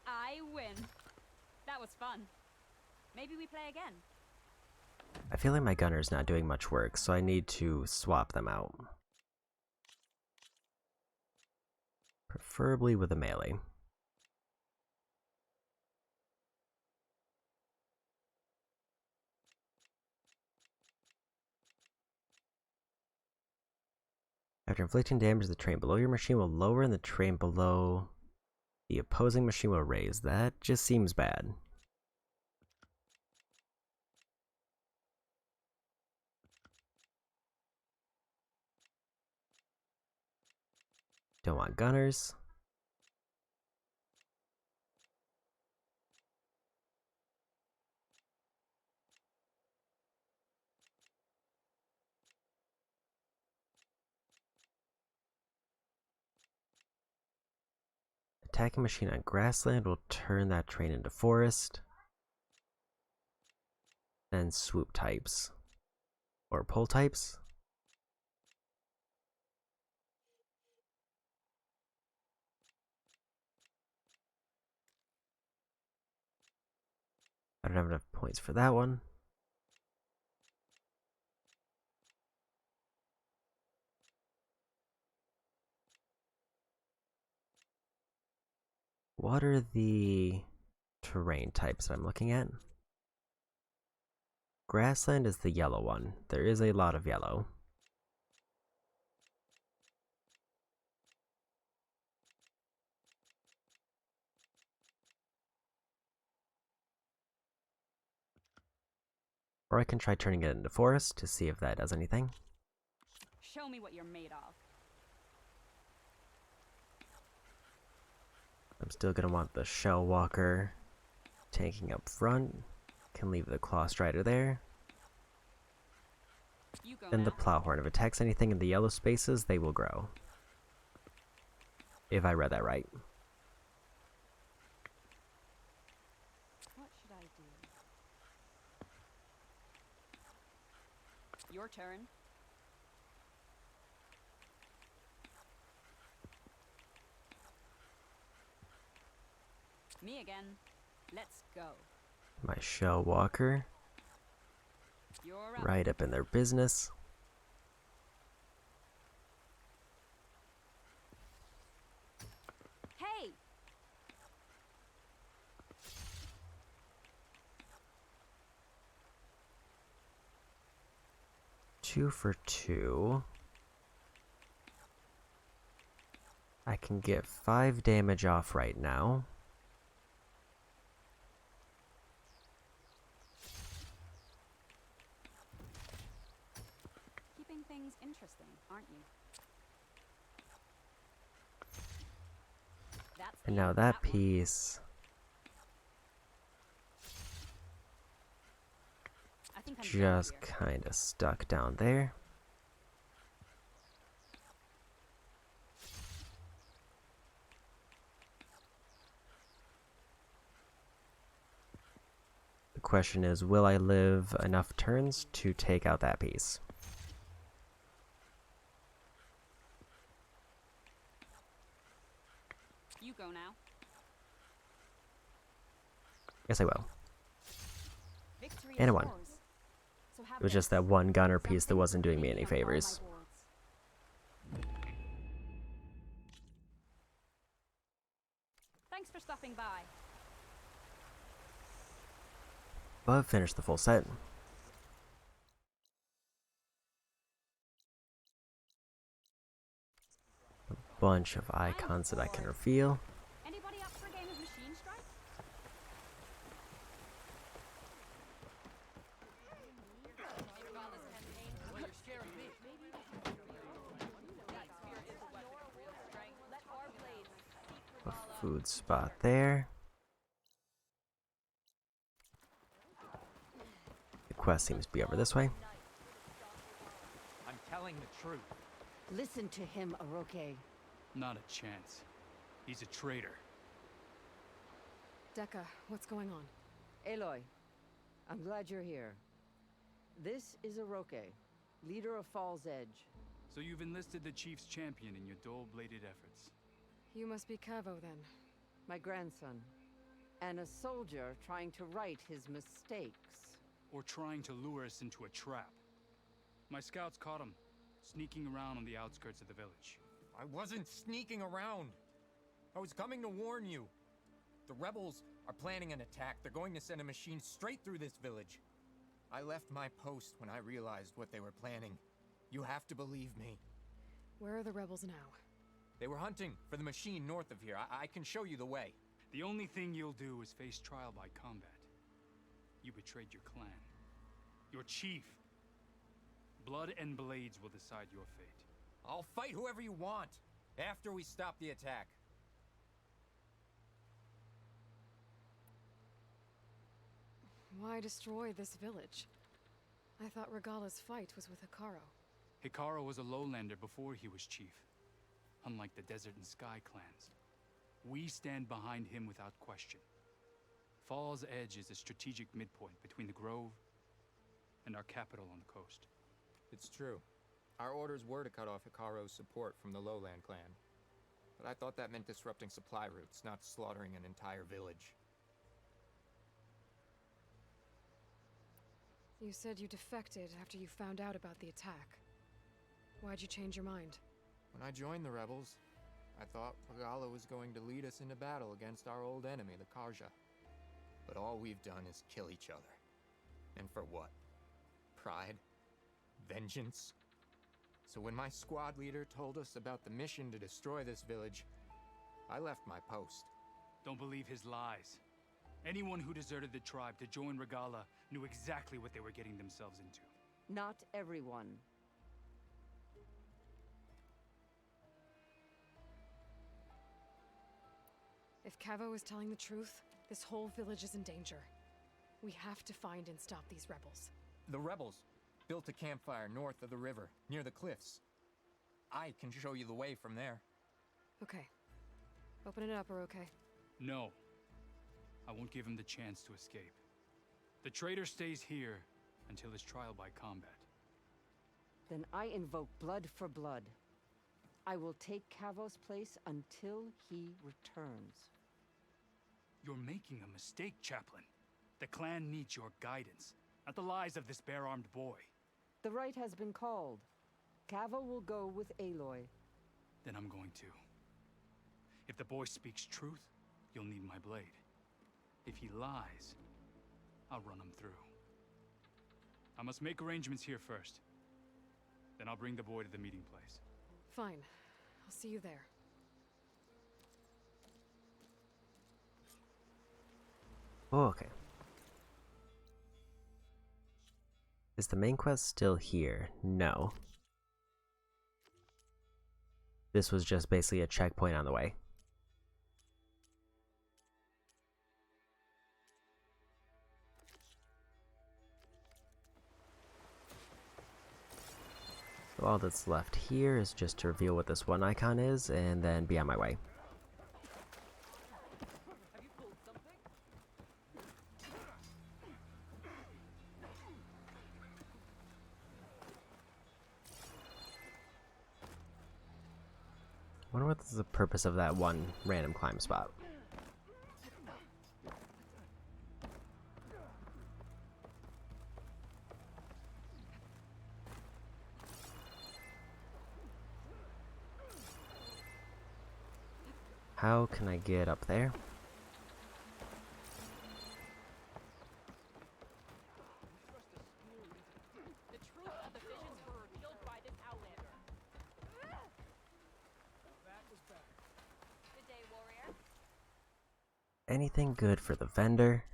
I win. That was fun. Maybe we play again. I feel like my gunner's not doing much work, so I need to swap them out. Preferably with a melee. After inflicting damage, the train below your machine will lower and the train below the opposing machine will raise. That just seems bad. Don't want gunners. Attacking machine on grassland will turn that train into forest. Then swoop types. Or pull types. I don't have enough points for that one. What are the terrain types that I'm looking at? Grassland is the yellow one. There is a lot of yellow. Or I can try turning it into forest to see if that does anything. Show me what you're made of. I'm still gonna want the Shell Walker tanking up front. Can leave the Claw Strider there. And the Plowhorn. If it attacks anything in the yellow spaces, they will grow. If I read that right. What should I do? Your turn. Me again. Let's go. My Shell Walker. You're up. Right up in their business. Hey! 2 for 2. I can get 5 damage off right now. Keeping things interesting, aren't you? That's And the now end of that one. piece I think I'm done just here. kind of stuck down there. The question is, will I live enough turns to take out that piece? You go now. Yes, I will. Victory And is I won. yours. So have It was just this. that one gunner piece that Something wasn't doing me written any on all my favors. boards. Thanks for stopping by. But finished the full set. A bunch of icons that I can reveal. Anybody up for a game of Machine Strike? A food spot there. The quest seems to be over this way. I'm telling the truth. Listen to him, Aroke. Not a chance. He's a traitor. Dekka, what's going on? Aloy, I'm glad you're here. This is Aroke, leader of Fall's Edge. So you've enlisted the Chief's champion in your dull-bladed efforts. You must be Cavo, then. My grandson. And a soldier trying to right his mistakes. Or trying to lure us into a trap. My scouts caught him, sneaking around on the outskirts of the village. I wasn't sneaking around. I was coming to warn you. The rebels are planning an attack. They're going to send a machine straight through this village. I left my post when I realized what they were planning. You have to believe me. Where are the rebels now? They were hunting for the machine north of here. I can show you the way. The only thing you'll do is face trial by combat. You betrayed your clan. Your chief. Blood and blades will decide your fate. I'll fight whoever you want after we stop the attack. Why destroy this village? I thought Regala's fight was with Hikaru. Hikaru was a lowlander before he was chief. Unlike the Desert and Sky clans. We stand behind him without question. Fall's Edge is a strategic midpoint between the Grove and our capital on the coast. It's true. Our orders were to cut off Hikaru's support from the Lowland clan. But I thought that meant disrupting supply routes, not slaughtering an entire village. You said you defected after you found out about the attack. Why'd you change your mind? When I joined the rebels, I thought Regala was going to lead us into battle against our old enemy, the Karja. But all we've done is kill each other. And for what? Pride? Vengeance? So when my squad leader told us about the mission to destroy this village, I left my post. Don't believe his lies. Anyone who deserted the tribe to join Regala knew exactly what they were getting themselves into. Not everyone. If Cavo is telling the truth, this whole village is in danger. We have to find and stop these rebels. The rebels built a campfire north of the river, near the cliffs. I can show you the way from there. Okay. Open it up, or okay? No. I won't give him the chance to escape. The traitor stays here until his trial by combat. Then I invoke blood for blood. I will take Cavo's place until he returns. You're making a mistake, Chaplain. The clan needs your guidance, not the lies of this bare-armed boy. The right has been called. Cavo will go with Aloy. Then I'm going to. If the boy speaks truth, you'll need my blade. If he lies, I'll run him through. I must make arrangements here first. Then I'll bring the boy to the meeting place. Fine. I'll see you there. Oh, okay. Is the main quest still here? No. This was just basically a checkpoint on the way. So all that's left here is just to reveal what this one icon is and then be on my way. Wonder what is the purpose of that one random climb spot. How can I get up there? The truth of the visions were revealed by this Outlander. Good day, warrior. Anything good for the vendor?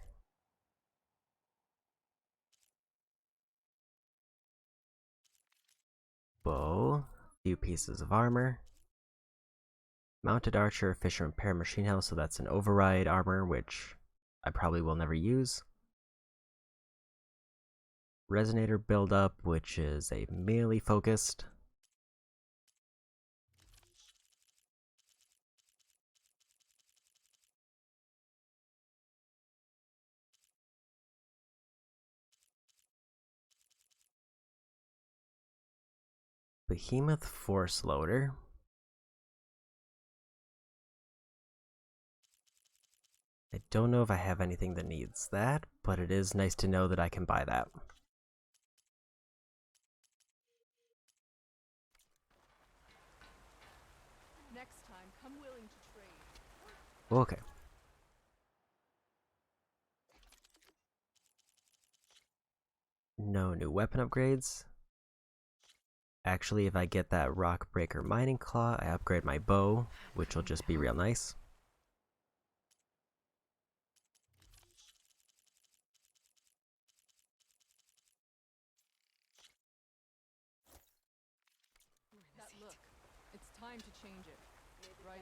Bow, few pieces of armor. Mounted archer, fisher repair machine house, so that's an override armor, which I probably will never use. Resonator buildup, which is a melee focused. Behemoth force loader. I don't know if I have anything that needs that, but it is nice to know that I can buy that. Next time, come willing to trade. Okay. No new weapon upgrades. Actually, if I get that rock breaker mining claw, I upgrade my bow, which will just be real nice. That look. It's time to change it. Right?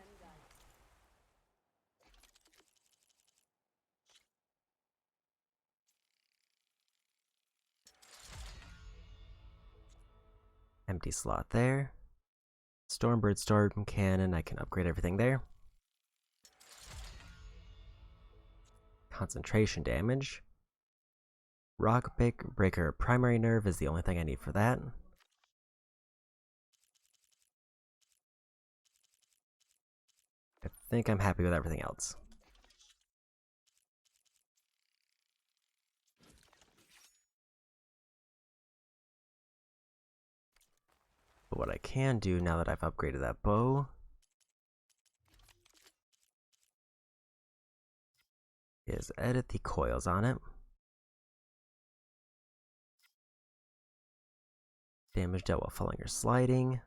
Empty slot there. Stormbird Storm Cannon, I can upgrade everything there. Concentration damage. Rock Breaker Primary Nerve is the only thing I need for that. I think I'm happy with everything else. But what I can do now that I've upgraded that bow is edit the coils on it. Damage dealt while falling or sliding.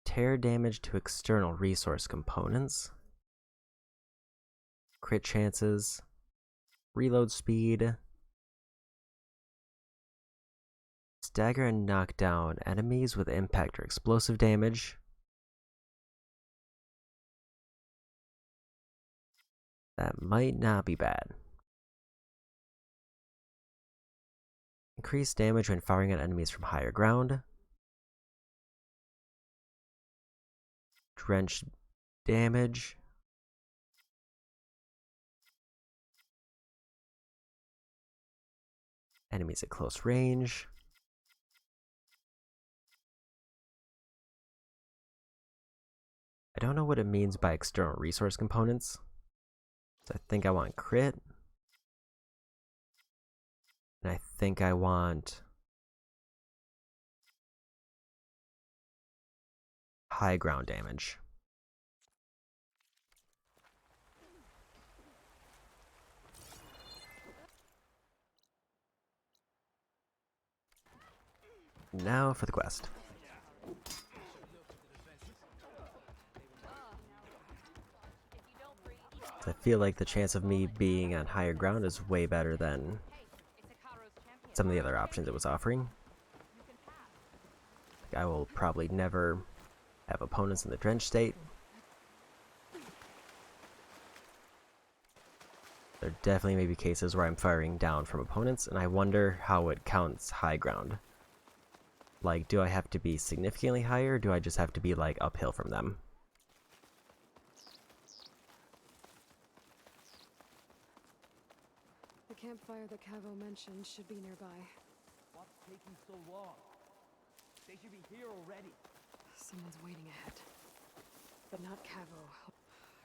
Tear damage to external resource components. crit chances, reload speed, stagger and knock down enemies with impact or explosive damage. That might not be bad. Increase damage when firing at enemies from higher ground. Drenched damage. Enemies at close range. I don't know what it means by external resource components. So I think I want crit. And I think I want high ground damage. Now for the quest. I feel like the chance of me being on higher ground is way better than some of the other options it was offering. I will probably never have opponents in the drench state. There definitely may be cases where I'm firing down from opponents, and I wonder how it counts high ground. Like, do I have to be significantly higher, or do I just have to be, like, uphill from them? The campfire that Cavo mentioned should be nearby. What's taking so long? They should be here already. Someone's waiting ahead. But not Cavo.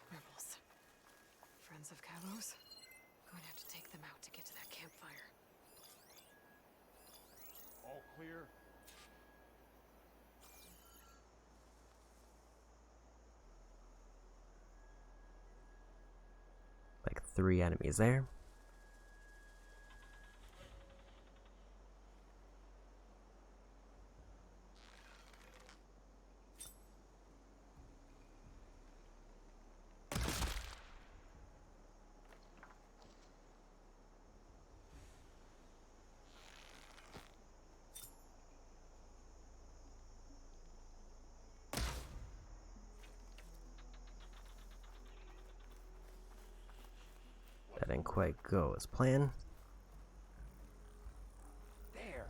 Rebels. Friends of Cavo's? Going to have to take them out to get to that campfire. All clear? Like 3 enemies there. That didn't quite go as planned. There!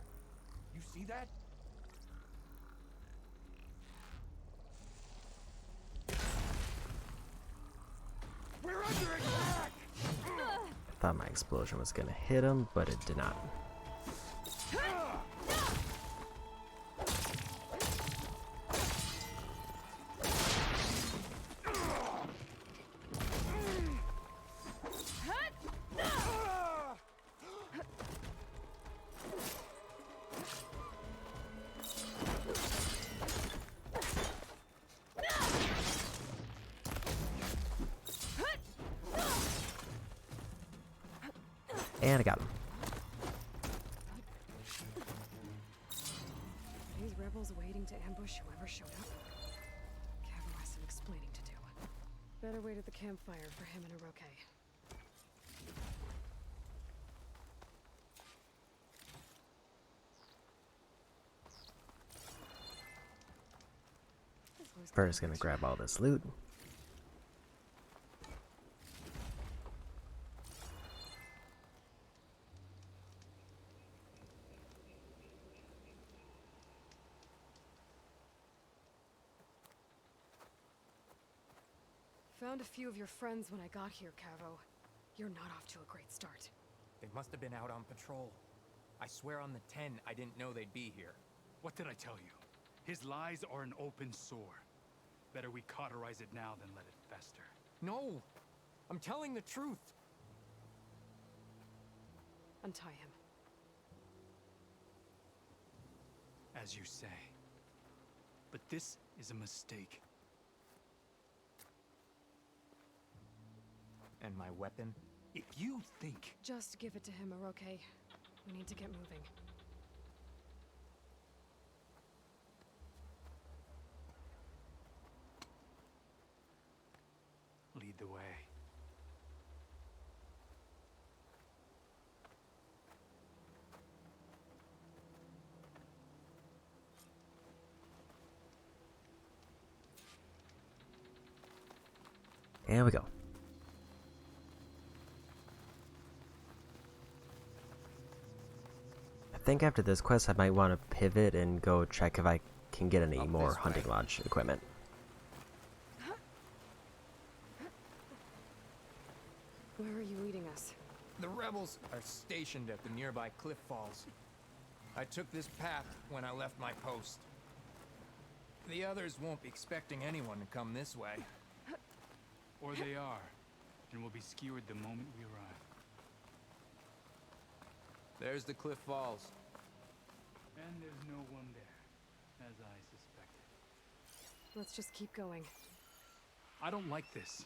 You see that? We're under attack! I thought my explosion was gonna hit him, but it did not. And I got him. These rebels waiting to ambush whoever showed up? Cavo has some explaining to do. Better wait at the campfire for him and Oroke. First, gonna grab all this loot. Found a few of your friends when I got here, Cavo. You're not off to a great start. They must have been out on patrol. I swear on the 10, I didn't know they'd be here. What did I tell you? His lies are an open sore. Better we cauterize it now than let it fester. No! I'm telling the truth! Untie him. As you say. But this is a mistake. And my weapon? If you think... Just give it to him, Oroke. We need to get moving. Lead the way. And we go. I think after this quest I might want to pivot and go check if I can get any more hunting lodge equipment. Where are you leading us? The rebels are stationed at the nearby cliff falls. I took this path when I left my post. The others won't be expecting anyone to come this way. Or they are, and will be skewered the moment we arrive. There's the cliff falls. And there's no one there, as I suspected. Let's just keep going. I don't like this.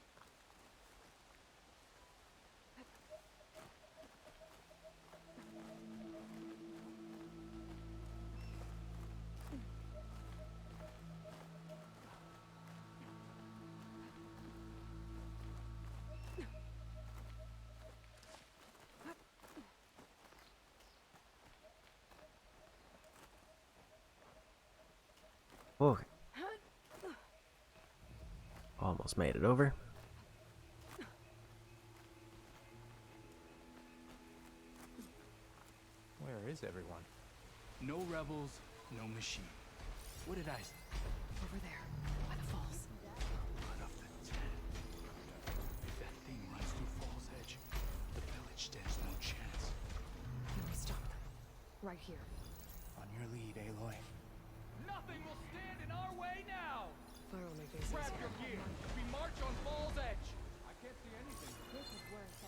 Oh. Almost made it over. Where is everyone? No rebels, no machine. What did I say? Over there, by the falls. Blood of the dead. If that thing runs through Fall's Edge, the village stands no chance. Then we stop them. Right here. On your lead, Aloy. Nothing will stand in our way now! Fire'll make things Grab easier. your gear. We march on Fall's Edge. I can't see anything. This is where it's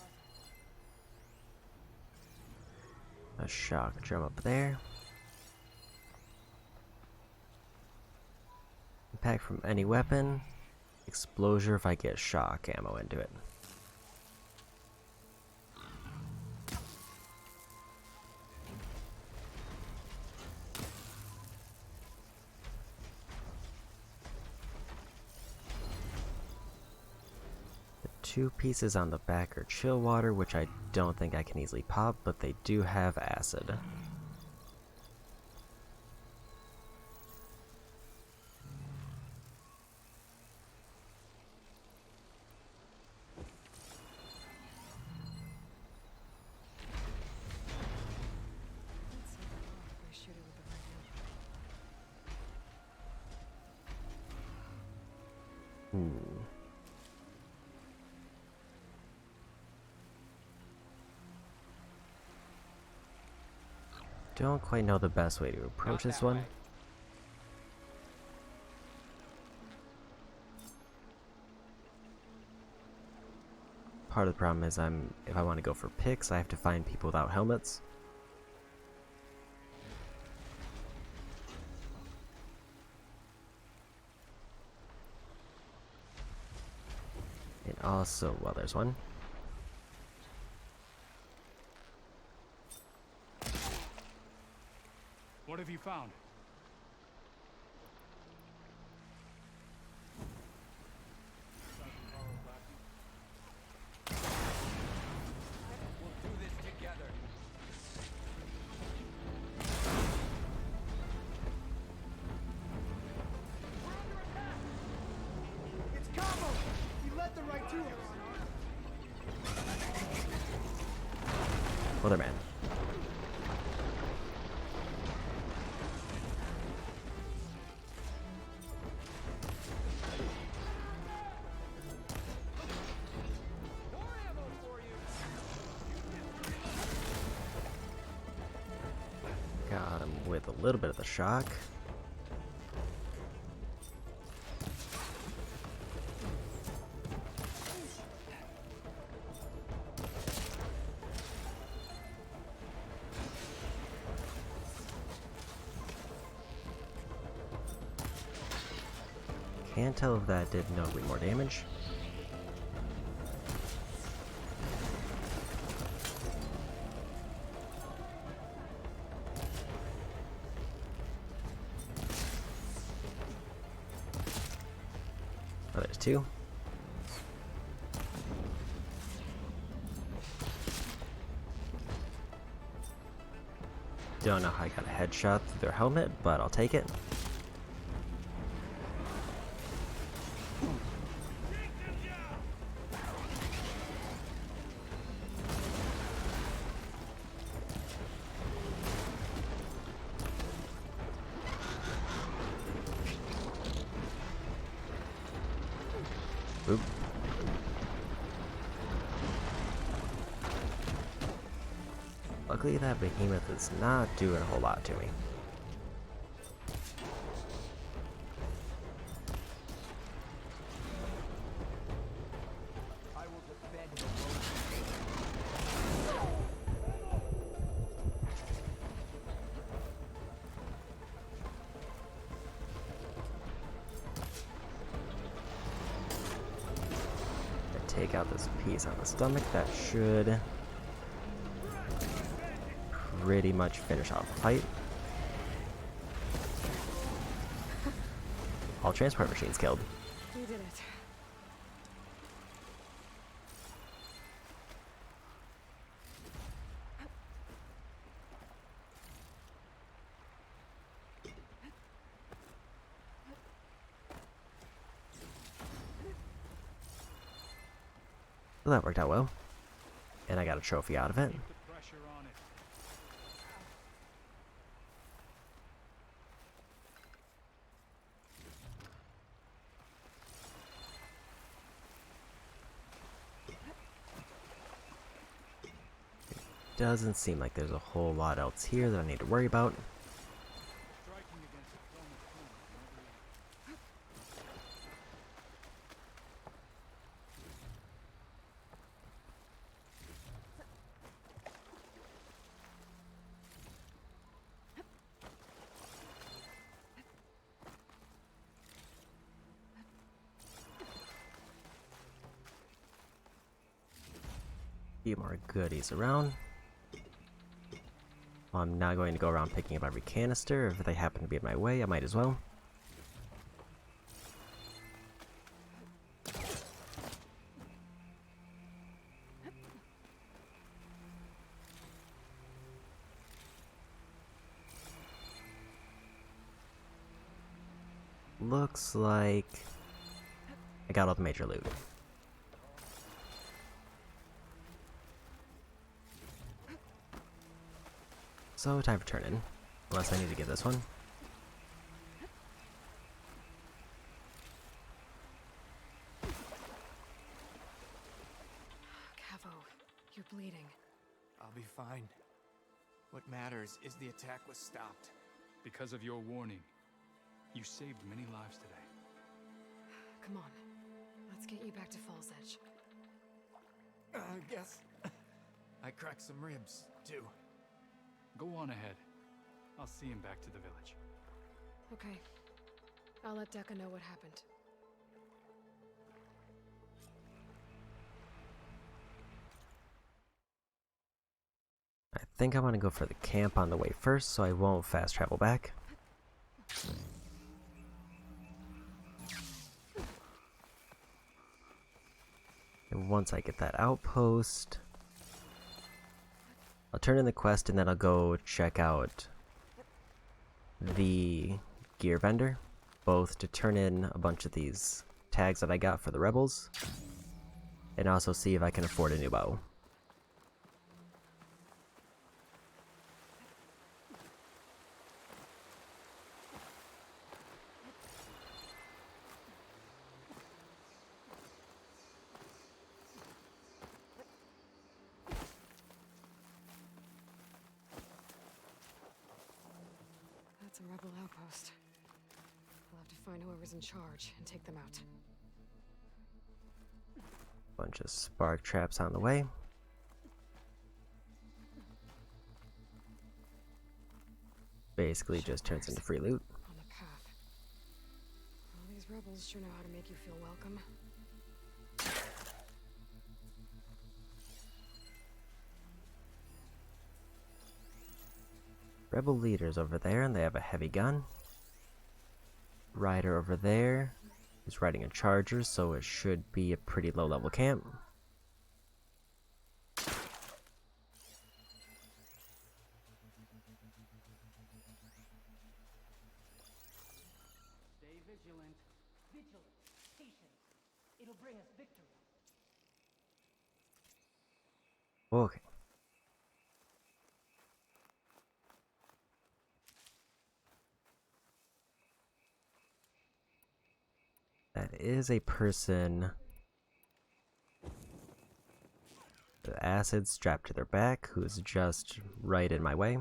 at. A shock drum up there. Impact from any weapon. Explosion if I get shock ammo into it. The two pieces on the back are chill water, which I don't think I can easily pop, but they do have acid. Let's see if I shoot it with the right hand. Don't quite know the best way to approach this one. Part of the problem is if I want to go for picks, I have to find people without helmets. And also, well, there's one. What have you found? We'll do this together. We're under attack! It's combo! We led the right to us. Other man. Got him with a little bit of the shock. Can't tell if that did notably more damage. Oh, there's two. Don't know how I got a headshot through their helmet, but I'll take it. Luckily that behemoth is not doing a whole lot to me. I will defend the road. Take out this piece on the stomach. That should pretty much finish off the fight. All transport machines killed. We did it. Well, that worked out well. And I got a trophy out of it. Keep the pressure on it. Doesn't seem like there's a whole lot else here that I need to worry about. Striking against a form of form, never Few more goodies around. Well, I'm not going to go around picking up every canister. If they happen to be in my way, I might as well. Looks like I got all the major loot. So, time for turn in. Unless I need to get this one. Cavo, you're bleeding. I'll be fine. What matters is the attack was stopped. Because of your warning, you saved many lives today. Come on. Let's get you back to Falls Edge. I guess I cracked some ribs, too. Go on ahead. I'll see him back to the village. Okay. I'll let Decca know what happened. I think I want to go for the camp on the way first, so I won't fast travel back. And once I get that outpost, I'll turn in the quest and then I'll go check out the gear vendor, both to turn in a bunch of these tags that I got for the rebels, and also see if I can afford a new bow. That's a rebel outpost. We'll have to find whoever's in charge and take them out. Bunch of spark traps on the way. Basically just turns into free loot. On the path. All these rebels sure know how to make you feel welcome. Rebel leaders over there, and they have a heavy gun. Rider over there is riding a charger, so it should be a pretty low level camp. Stay vigilant. Vigilant. Patience. It'll bring us victory. Okay. That is a person the acid strapped to their back, who's just right in my way.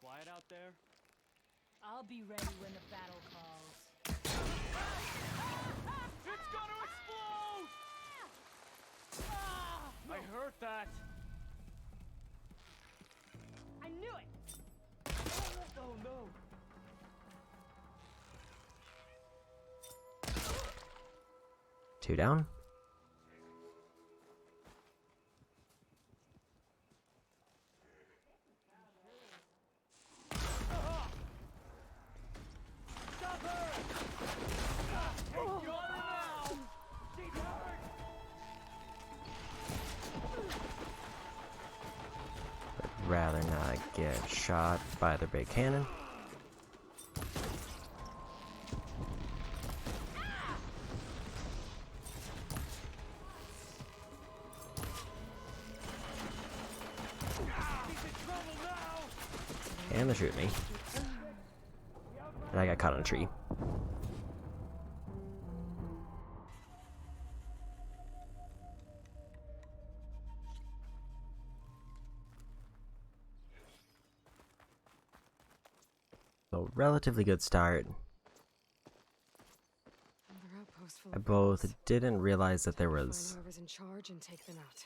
Quiet out there. I'll be ready when the battle calls. It's gonna explode! I heard that. I knew it. Oh no. Two down. Stop her! Hey, got her now! She's hurt! I'd rather not get shot by the big cannon. And they're shooting me. And I got caught on a tree. So, relatively good start. I both didn't realize that there was Whoever's in charge and take them out.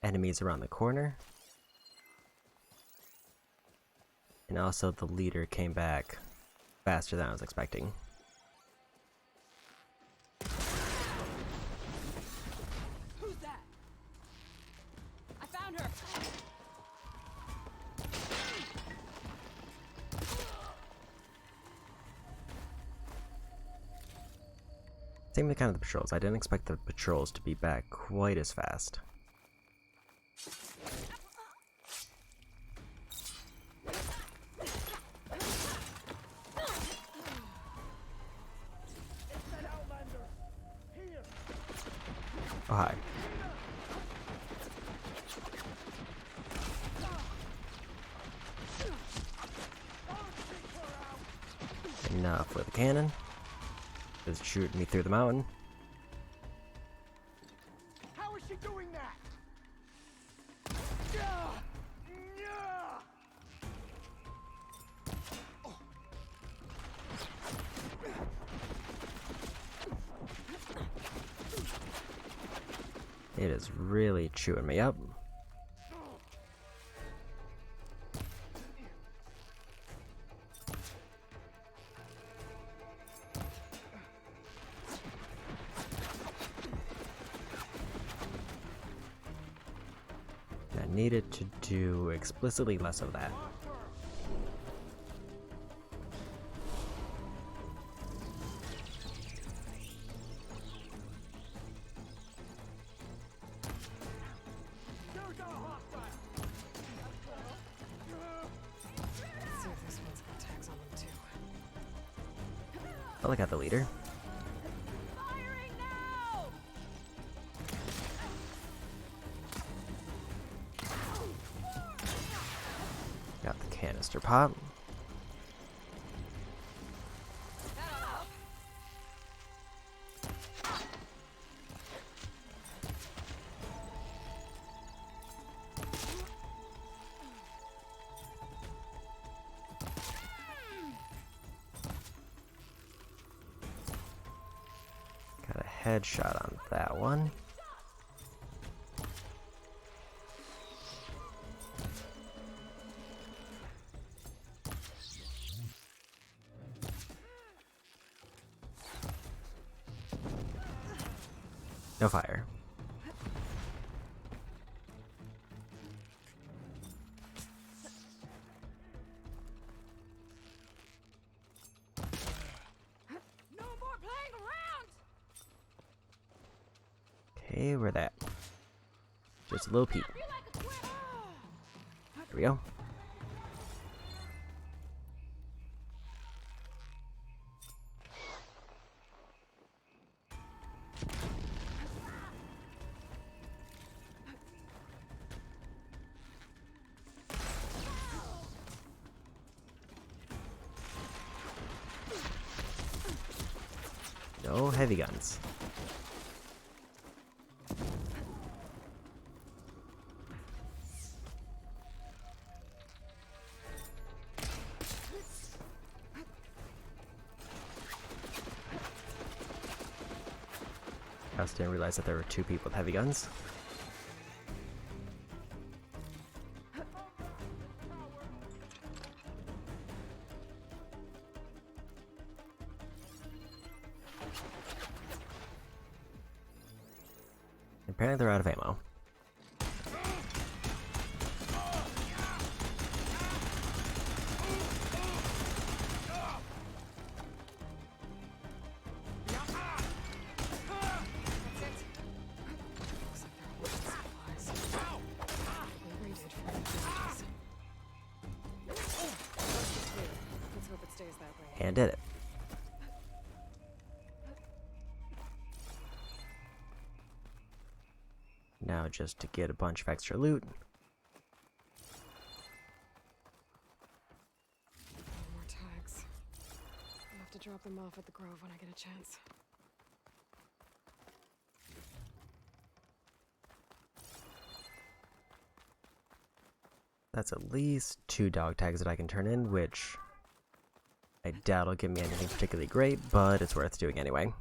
enemies around the corner. And also the leader came back faster than I was expecting. Who's that? I found her. Same with kind of the patrols. I didn't expect the patrols to be back quite as fast. Oh, hi. Enough with the cannon. Just shooting me through the mountain. How is she doing that? Yeah! Yeah! It is really chewing me up. I needed to do explicitly less of that. Let's see if this one's got tags on them too. Well, I got the leader. Firing now! Got the canister pop. Got a headshot on that one. No fire. No more playing around! Okay, where that? Just a little peek. There we go. No heavy guns. I just didn't realize that there were two people with heavy guns. Apparently they're out of ammo. And did it. Now just to get a bunch of extra loot. More tags. I'll have to drop them off at the Grove when I get a chance. That's at least 2 dog tags that I can turn in, which I doubt will give me anything particularly great, but it's worth doing anyway.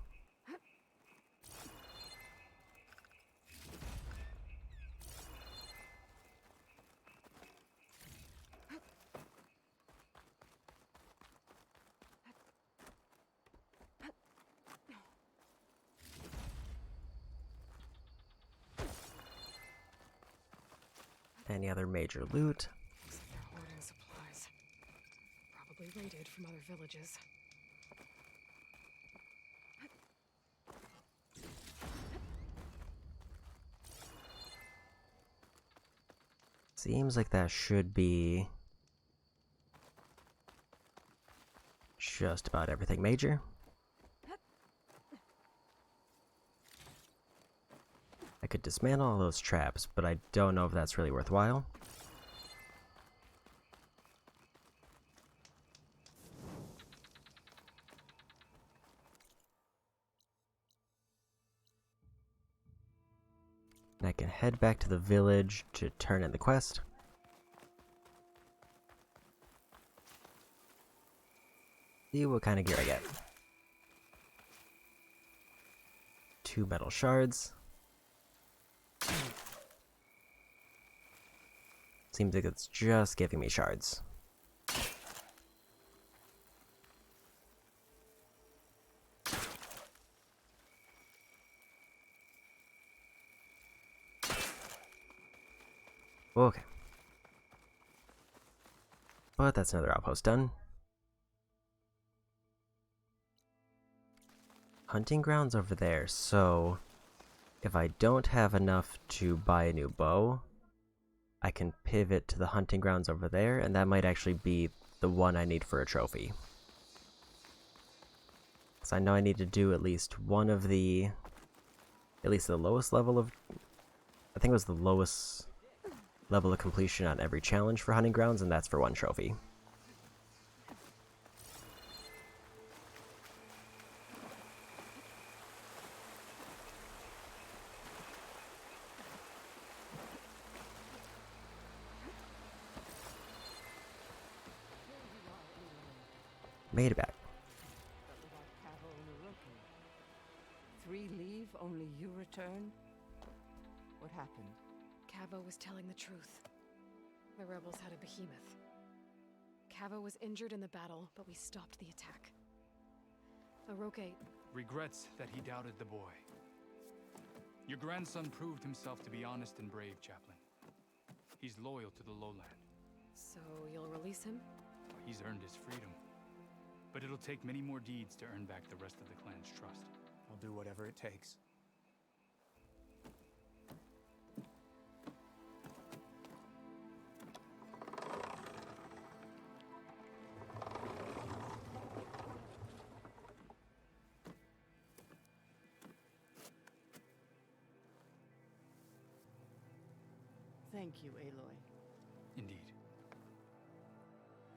Any other major loot? Looks like they're hoarding supplies. Probably raided from other villages. Seems like that should be just about everything major. I could dismantle all those traps, but I don't know if that's really worthwhile. And I can head back to the village to turn in the quest. See what kind of gear I get. 2 metal shards. Seems like it's just giving me shards. Okay. But that's another outpost done. Hunting grounds over there, so if I don't have enough to buy a new bow, I can pivot to the hunting grounds over there, and that might actually be the one I need for a trophy. Because I know I need to do at least one of the... at least the lowest level of... I think it was the lowest level of completion on every challenge for hunting grounds, and that's for 1 trophy. Made it back. But without Cavo and Orochi. 3 leave, only you return? What happened? Cavo was telling the truth. The rebels had a behemoth. Cavo was injured in the battle, but we stopped the attack. Orochi regrets that he doubted the boy. Your grandson proved himself to be honest and brave, Chaplain. He's loyal to the lowland. So you'll release him? He's earned his freedom. But it'll take many more deeds to earn back the rest of the clan's trust. I'll do whatever it takes. Thank you, Aloy. Indeed.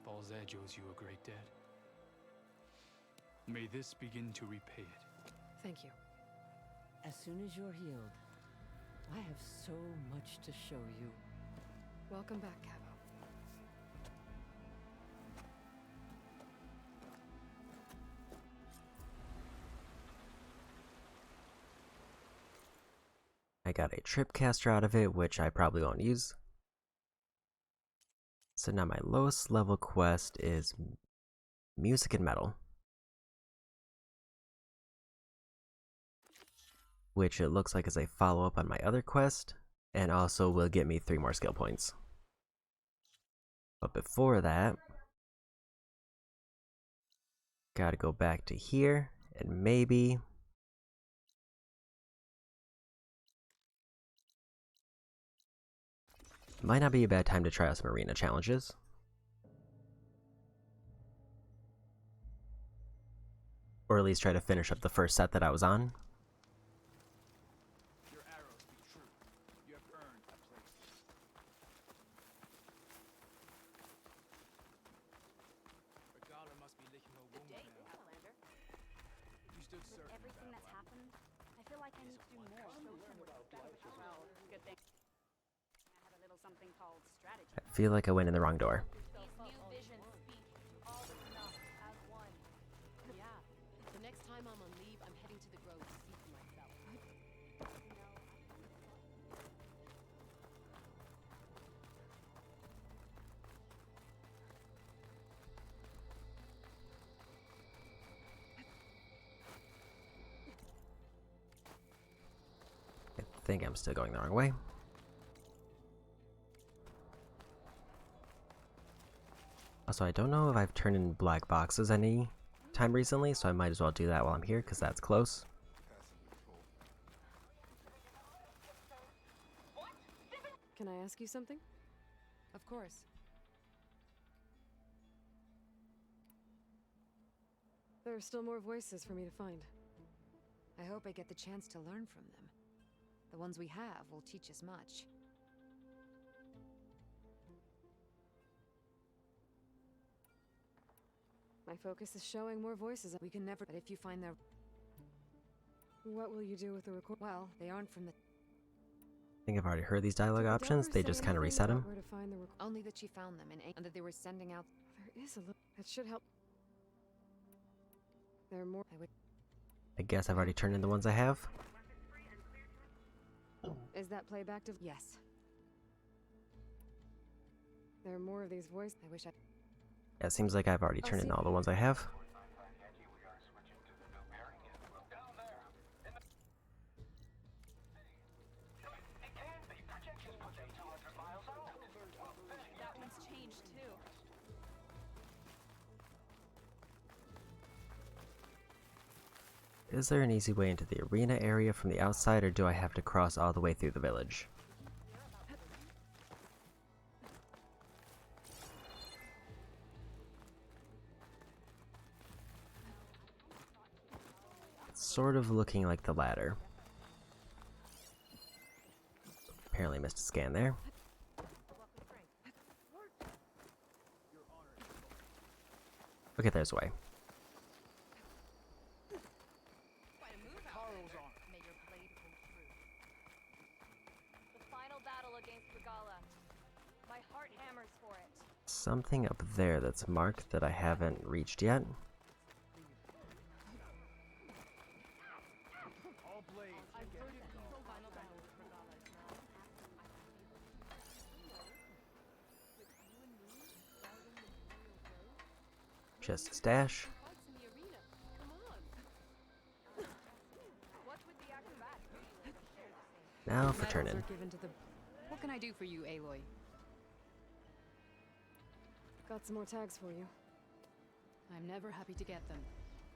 Falls Edge owes you a great debt. May this begin to repay it. Thank you. As soon as you're healed, I have so much to show you. Welcome back, Cavo. got a tripcaster out of it, which I probably won't use. So now my lowest level quest is music and metal, which it looks like is a follow-up on my other quest, and also will get me 3 more skill points. But before that, gotta go back to here, and maybe might not be a bad time to try out some arena challenges. Or at least try to finish up the first set that I was on. Your arrows be true. You have earned a place. Regala must be licking her wounds now. Outlander. You stood With certain everything that's happened, I feel like I need to do more. Well, good thing. I have a little something called strategy. I feel like I went in the wrong door. These new visions speak to all the Canucks as one. Yeah. The next time I'm on leave, I'm heading to the grove to see for myself. I think I'm still going the wrong way. Also, I don't know if I've turned in black boxes any time recently, so I might as well do that while I'm here, because that's close. Can I ask you something? Of course. There are still more voices for me to find. I hope I get the chance to learn from them. The ones we have will teach us much. My focus is showing more voices. We can never, but if you find their... What will you do with the record? Well, they aren't from the... I think I've already heard these dialogue options, they just kind of reset them. Where to find the Only that she found them and that they were sending out... There is a little... That should help. There are more... I guess I've already turned in the ones I have. Is that playback to... Yes. There are more of these voices. I wish I... Yeah, it seems like I've already turned in all the ones I have. That one's changed too. Is there an easy way into the arena area from the outside, or do I have to cross all the way through the village? It's sort of looking like the latter. Apparently missed a scan there. Okay, there's a way. May your blade hold true. The final battle against Regala. My heart hammers for it. Something up there that's marked that I haven't reached yet. All blades. Just a stash. Now for turn in. What can I do for you, Aloy? Got some more tags for you. I'm never happy to get them,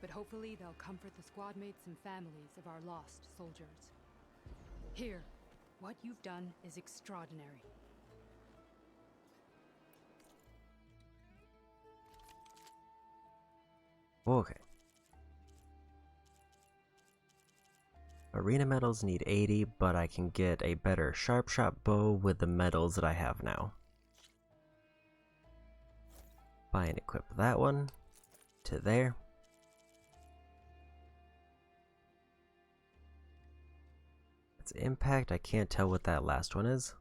but hopefully they'll comfort the squad mates and families of our lost soldiers. Here, what you've done is extraordinary. Okay. Arena medals need 80, but I can get a better sharp shot bow with the medals that I have now. Buy and equip that one to there. It's impact, I can't tell what that last one is.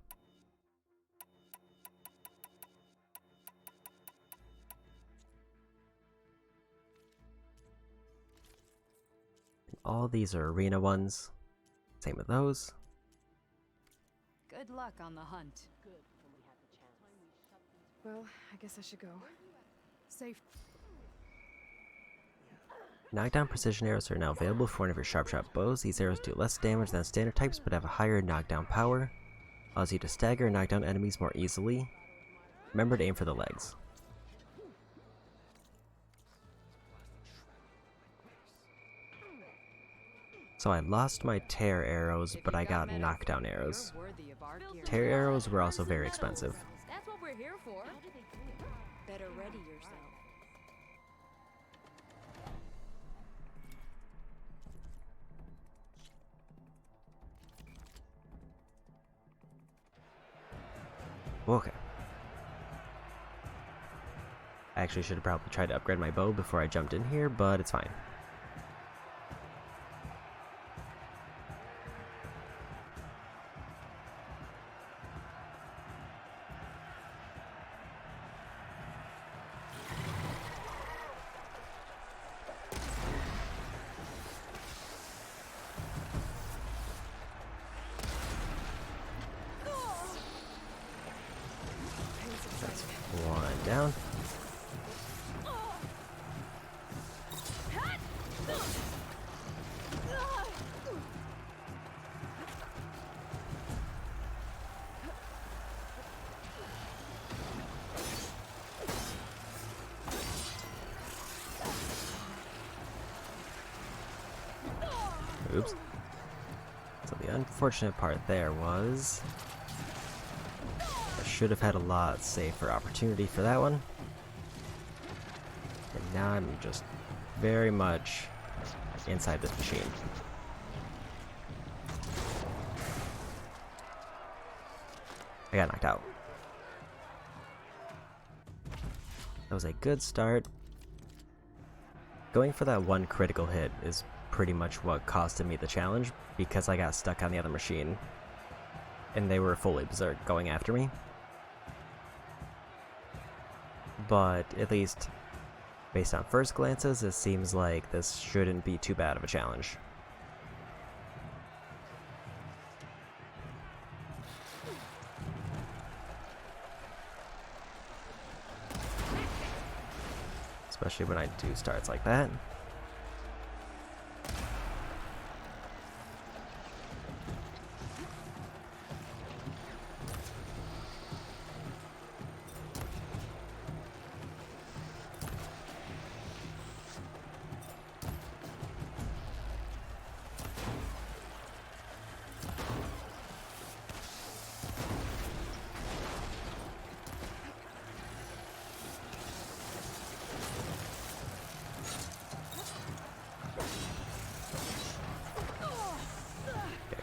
All these are arena ones. Same with those. Good luck on the hunt. Well, I guess I should go. Safe. Knockdown precision arrows are now available for one of your sharp-shot bows. These arrows do less damage than standard types, but have a higher knockdown power. Allows you to stagger and knock down enemies more easily. Remember to aim for the legs. So I lost my tear arrows, but I got knockdown arrows. Tear arrows were also very expensive. That's what we're here for. Better ready yourself. Okay. I actually should have probably tried to upgrade my bow before I jumped in here, but it's fine. That's one down. Oops. So the unfortunate part there was I should have had a lot safer opportunity for that one. And now I'm just very much inside this machine. I got knocked out. That was a good start. Going for that one critical hit is pretty much what costed me the challenge, because I got stuck on the other machine and they were fully berserk going after me. But at least based on first glances, it seems like this shouldn't be too bad of a challenge. Especially when I do starts like that.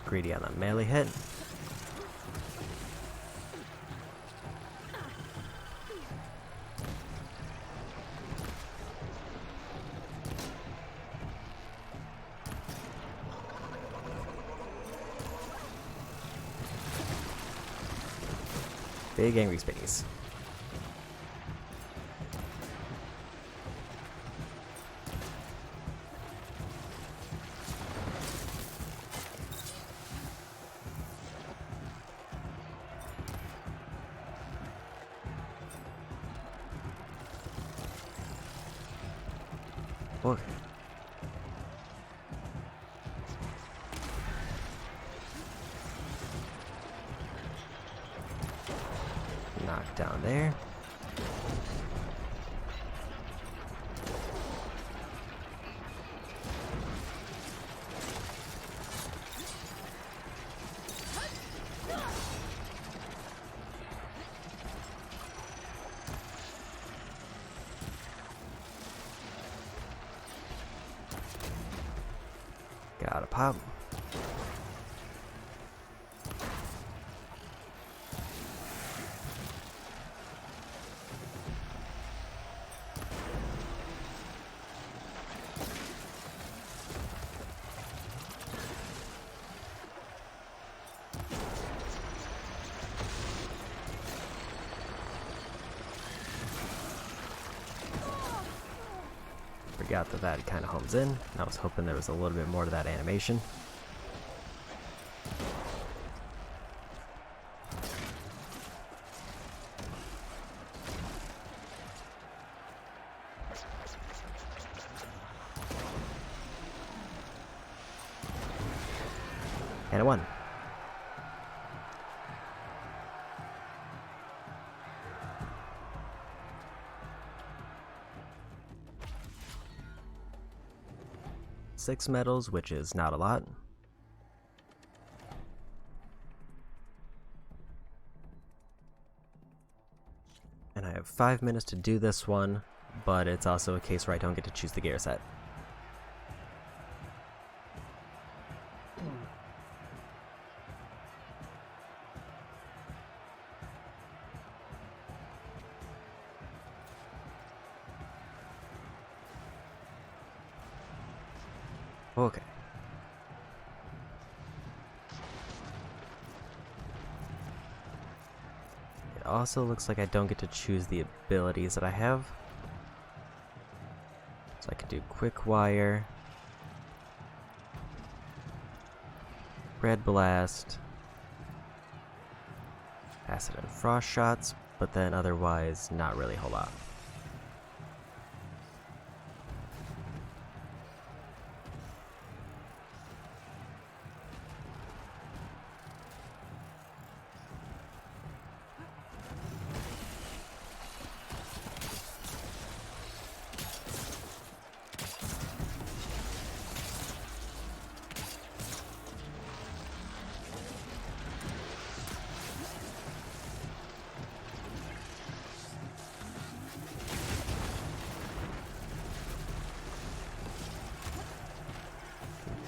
Greedy on that melee hit. Big angry spinnies. Okay. Knock down there. Gotta pop. Forgot that kind of homes in. I was hoping there was a little bit more to that animation. And it won. Six medals, which is not a lot. And I have 5 minutes to do this one, but it's also a case where I don't get to choose the gear set. Okay. It also looks like I don't get to choose the abilities that I have. So I can do Quick Wire, Red Blast, Acid and Frost Shots, but then otherwise not really a whole lot.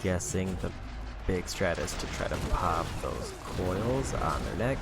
Guessing the big strat is to try to pop those coils on their neck.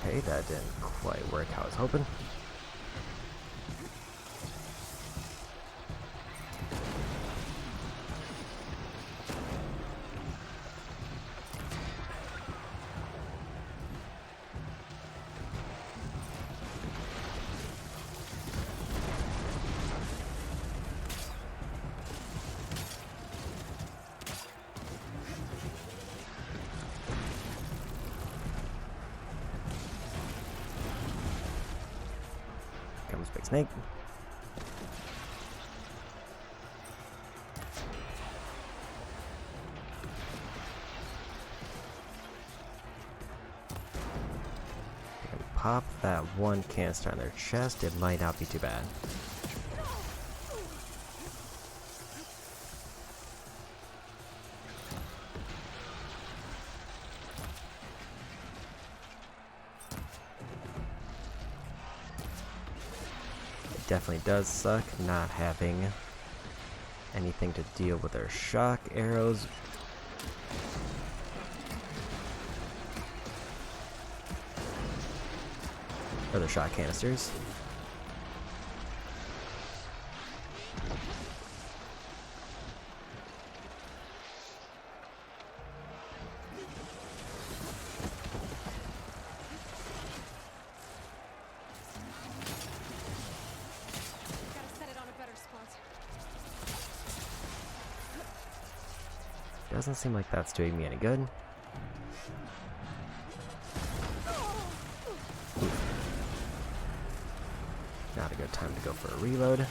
Okay, that didn't quite work how I was hoping. Comes Big Snake. And pop that one canister on their chest, it might not be too bad. Definitely does suck not having anything to deal with their shock arrows. Or their shot canisters. Doesn't seem like that's doing me any good. Not a good time to go for a reload.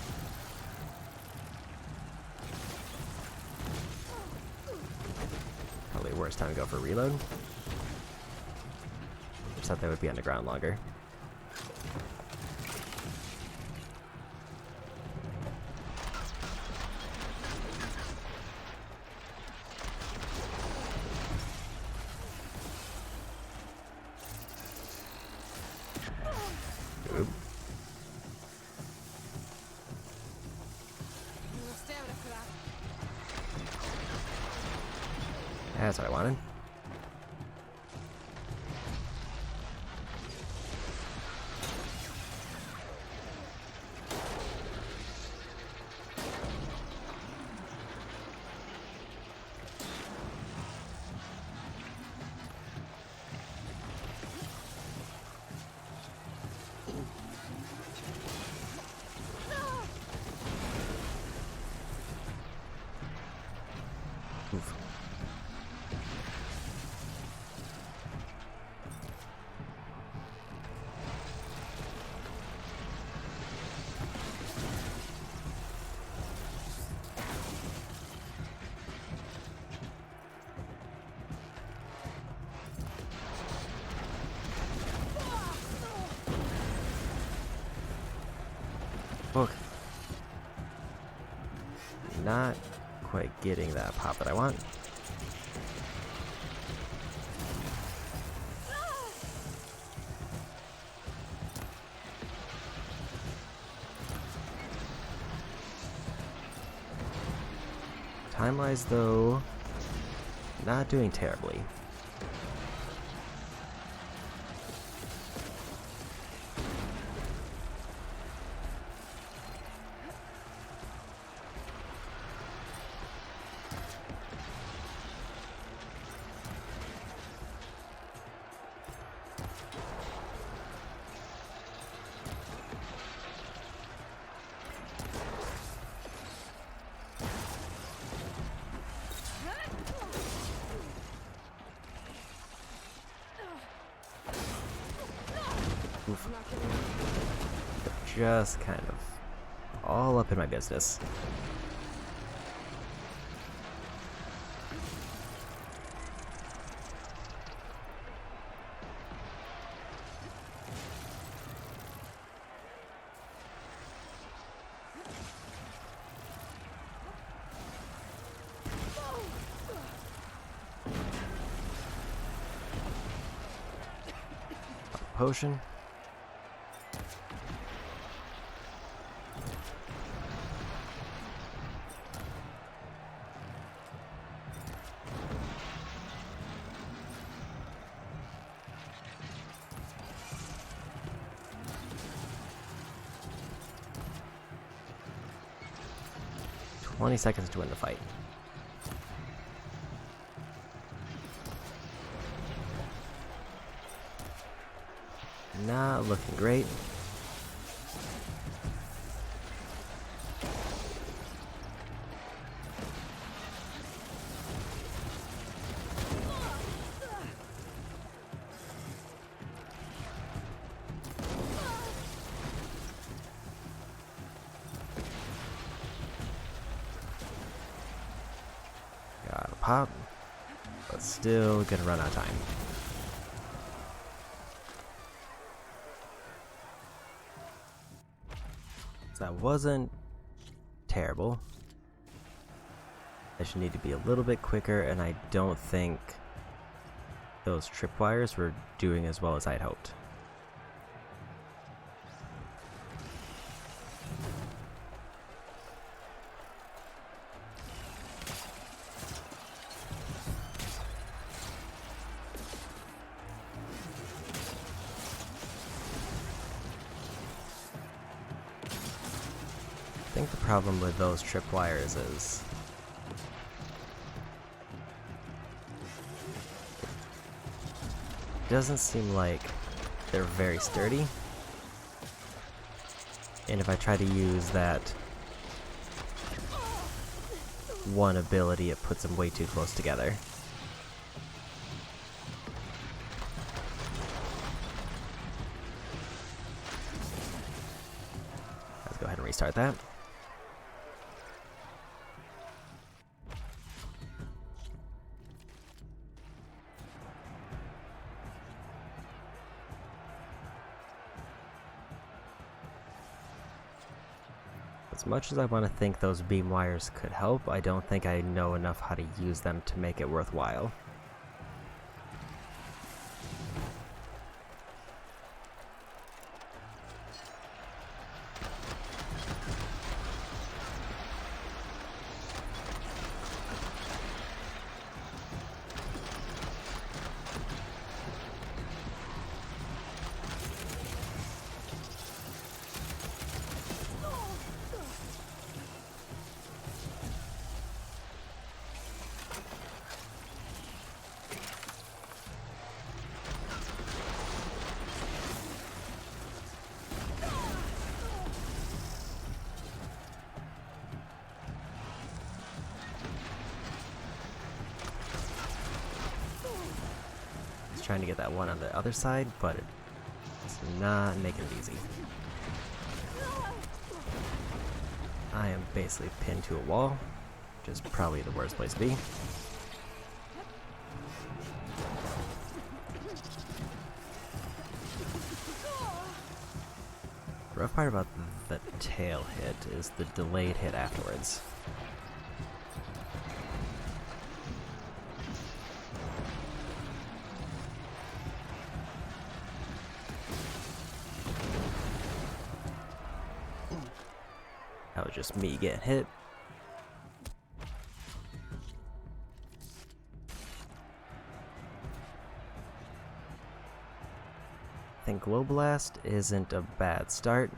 Probably the worst time to go for a reload. Just thought they would be underground longer. Oop. That's what I wanted. Hook. Not quite getting that pop that I want. Time-wise, though, not doing terribly. Oof. Just kind of all up in my business. Potion. $20 seconds to win the fight. Not looking great. Got a pop, but still gonna run out of time. So that wasn't terrible. I should need to be a little bit quicker, and I don't think those tripwires were doing as well as I'd hoped. I think the problem with those tripwires is it doesn't seem like they're very sturdy, and if I try to use that one ability, it puts them way too close together. Let's go ahead and restart that. As much as I want to think those beam wires could help, I don't think I know enough how to use them to make it worthwhile. Trying to get that one on the other side, but it's not making it easy. I am basically pinned to a wall, which is probably the worst place to be. The rough part about the tail hit is the delayed hit afterwards. That was just me getting hit. I think Glow Blast isn't a bad start.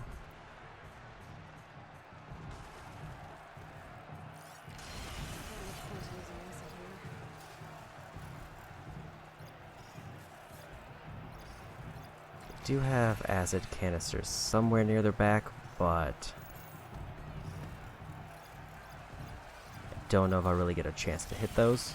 They do have acid canisters somewhere near their back, but I don't know if I'll really get a chance to hit those.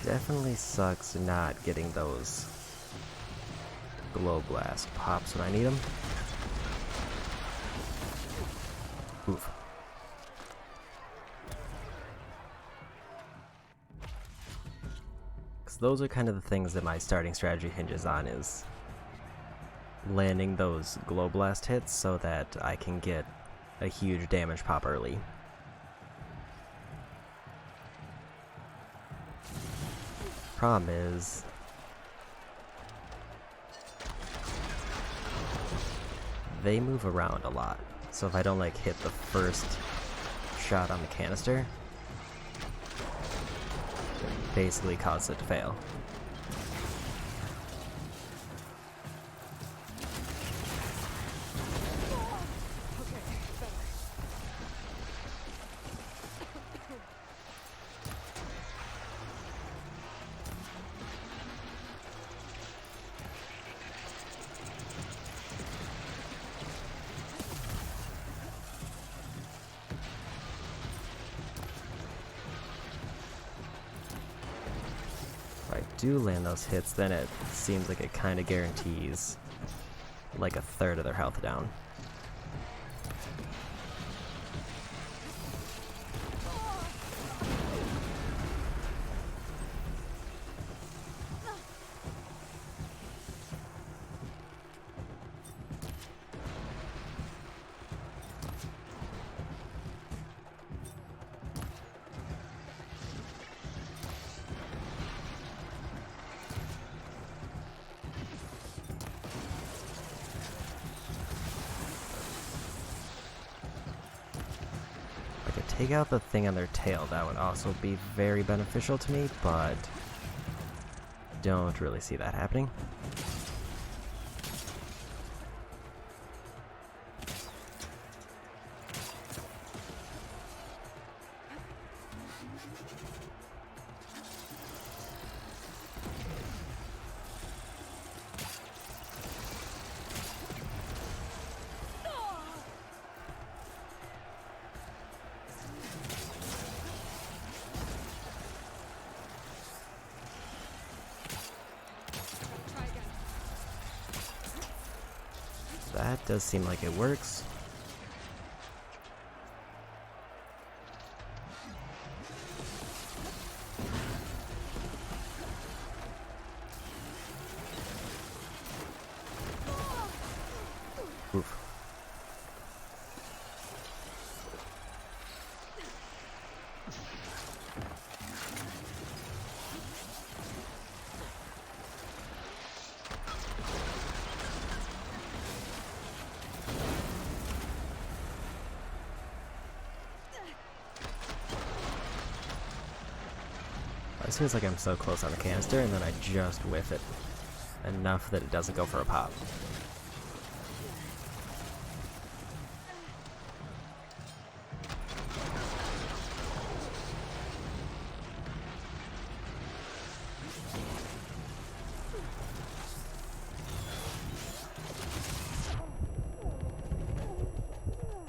Definitely sucks not getting those Glow Blast pops when I need them. Oof. Because those are kind of the things that my starting strategy hinges on, is landing those Glow Blast hits so that I can get a huge damage pop early. Problem is, they move around a lot, so if I don't like hit the first shot on the canister, it basically causes it to fail. If I do land those hits, then it seems like it kind of guarantees like a third of their health down. Take out the thing on their tail, that would also be very beneficial to me, but don't really see that happening. That does seem like it works. Oof. It seems like I'm so close on the canister, and then I just whiff it enough that it doesn't go for a pop.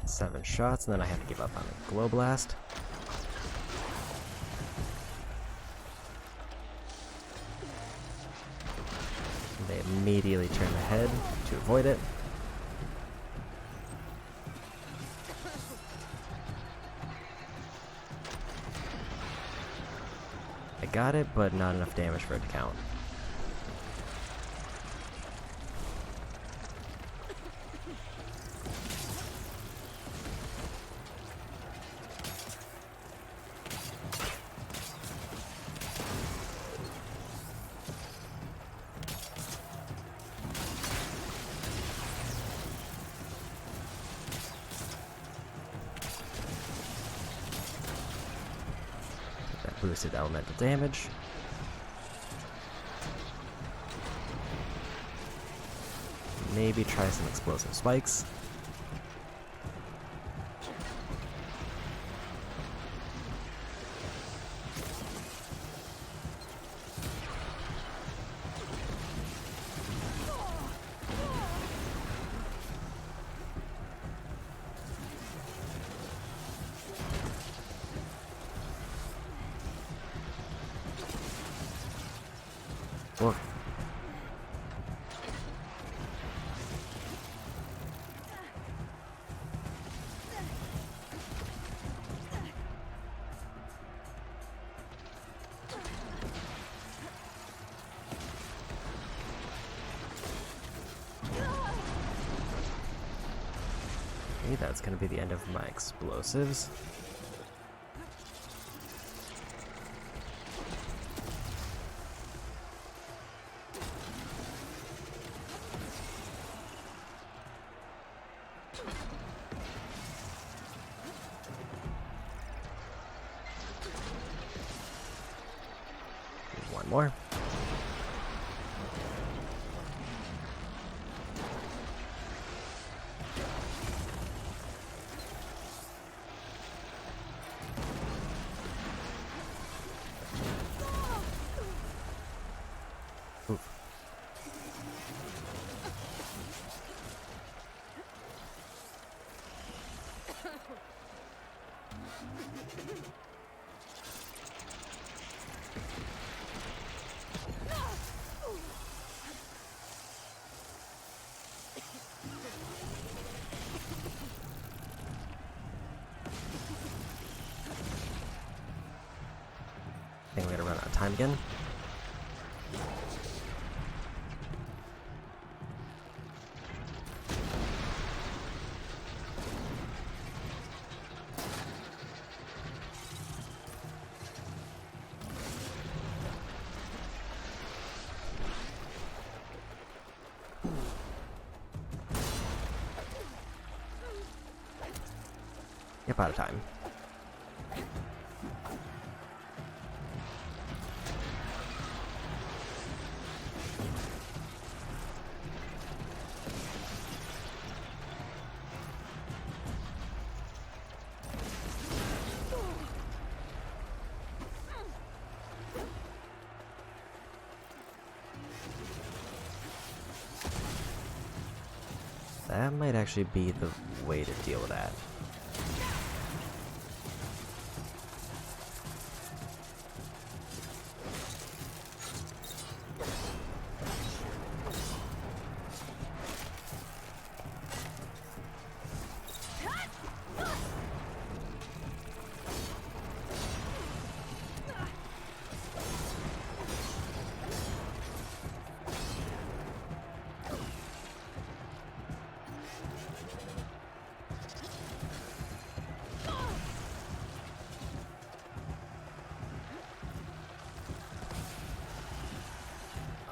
Seven shots, and then I have to give up on the Glow Blast. immediately turn my head to avoid it. I got it, but not enough damage for it to count. That boosted elemental damage. Maybe try some explosive spikes. Oof. Okay, that's gonna be the end of my explosives. One more. Oof. I think we're gonna run out of time again. Yep, out of time. That might actually be the way to deal with that.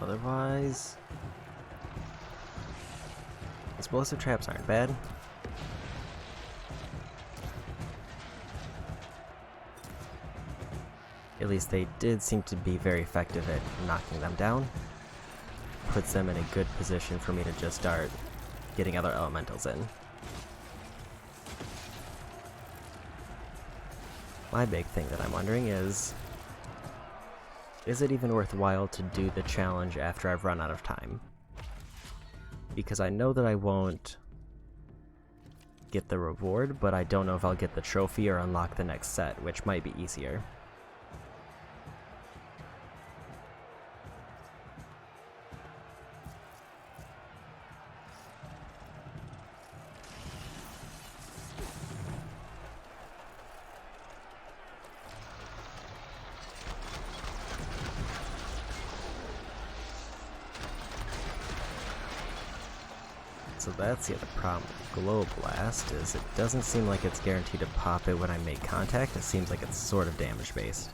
Otherwise, explosive traps aren't bad. At least they did seem to be very effective at knocking them down. Puts them in a good position for me to just start getting other elementals in. My big thing that I'm wondering is it even worthwhile to do the challenge after I've run out of time? Because I know that I won't get the reward, but I don't know if I'll get the trophy or unlock the next set, which might be easier. So that's the other problem with Glow Blast, is it doesn't seem like it's guaranteed to pop it when I make contact. It seems like it's sort of damage based.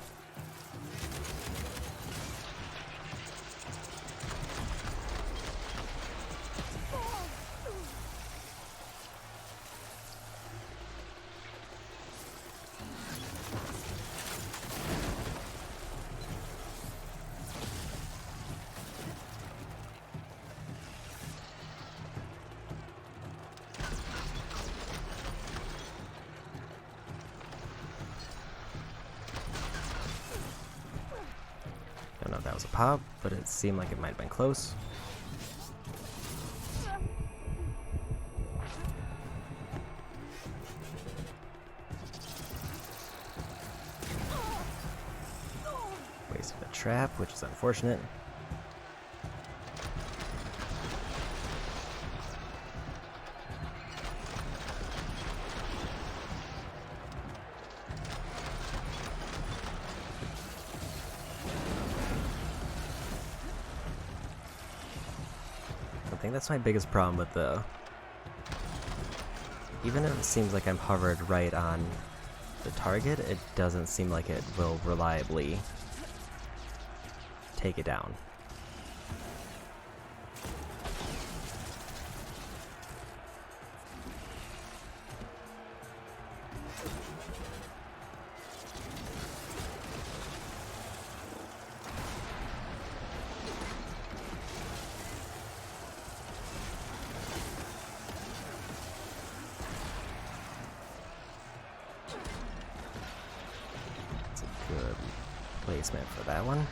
Don't know if that was a pop, but it seemed like it might have been close. Wasted a trap, which is unfortunate. I think that's my biggest problem with the... Even if it seems like I'm hovered right on the target, it doesn't seem like it will reliably take it down. Good placement for that one.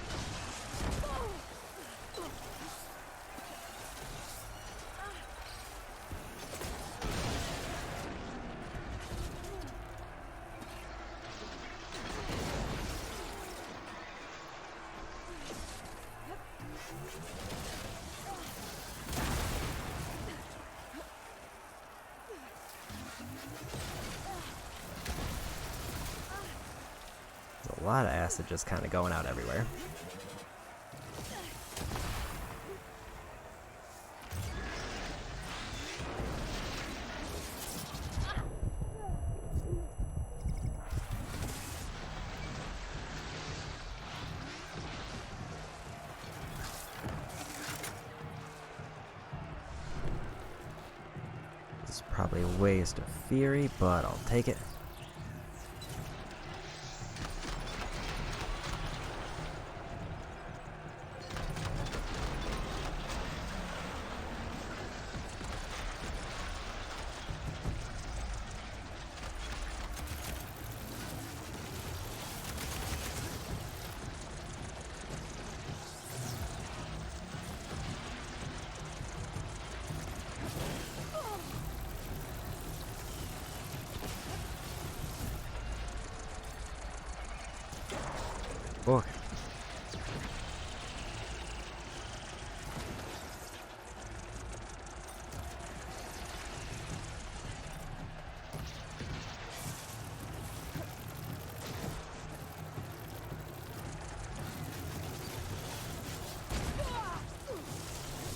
A lot of acid just kind of going out everywhere. It's probably a waste of fury, but I'll take it. Boy.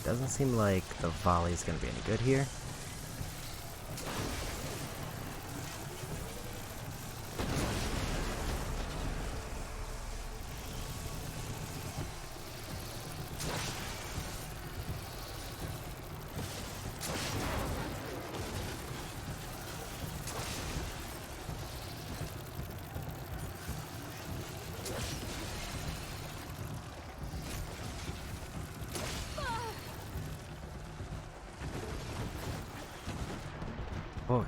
Doesn't seem like the volley is going to be any good here. Boy.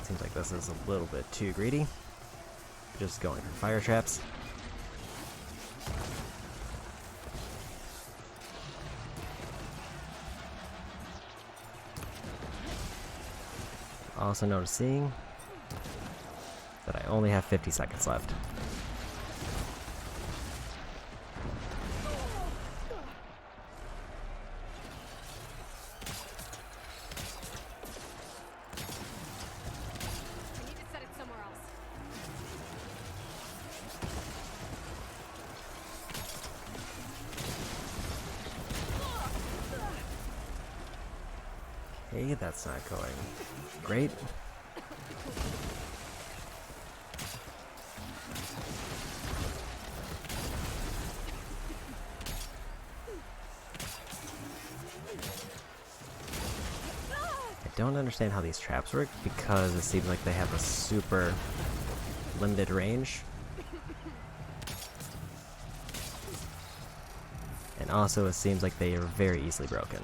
Seems like this is a little bit too greedy. Just going for fire traps. Also noticing that I only have 50 seconds left. Okay, that's not going great. I don't understand how these traps work because it seems like they have a super limited range. And also it seems like they are very easily broken.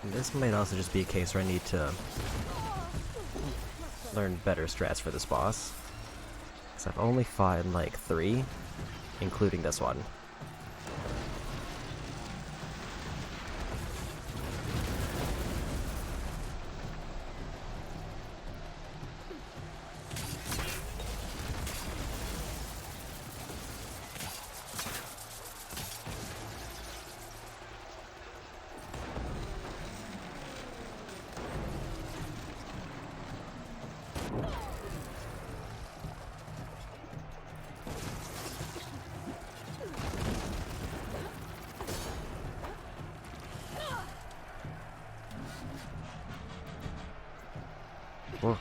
And this might also just be a case where I need to learn better strats for this boss. Because I've only fought in like 3, including this one. Whoa.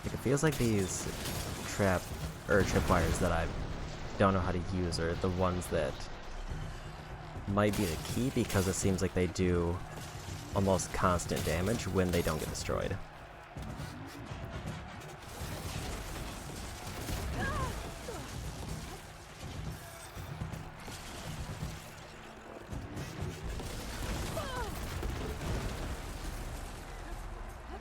It feels like these tripwires that I don't know how to use are the ones that might be the key, because it seems like they do almost constant damage when they don't get destroyed.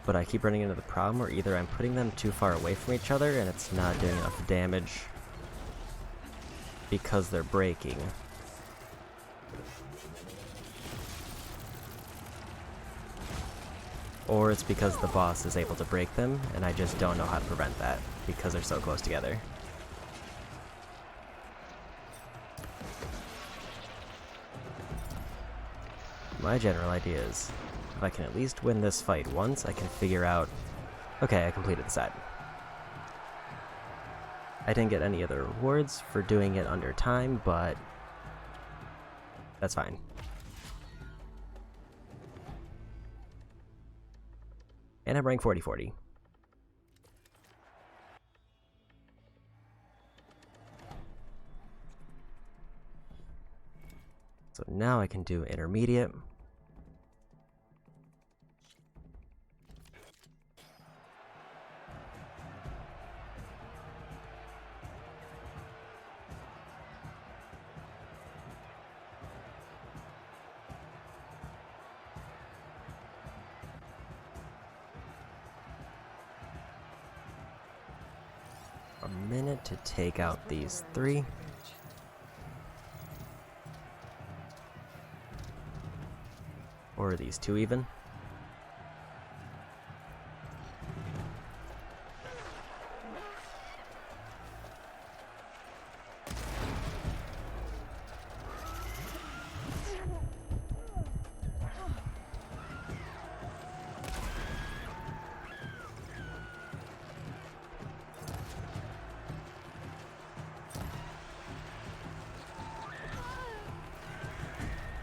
But I keep running into the problem where either I'm putting them too far away from each other and it's not doing enough damage because they're breaking. Or it's because the boss is able to break them, and I just don't know how to prevent that because they're so close together. My general idea is, if I can at least win this fight once, I can figure out, okay, I completed the set. I didn't get any other rewards for doing it under time, but that's fine. And I'm rank 40-40. So now I can do intermediate. A minute to take out these 3. Or these 2 even.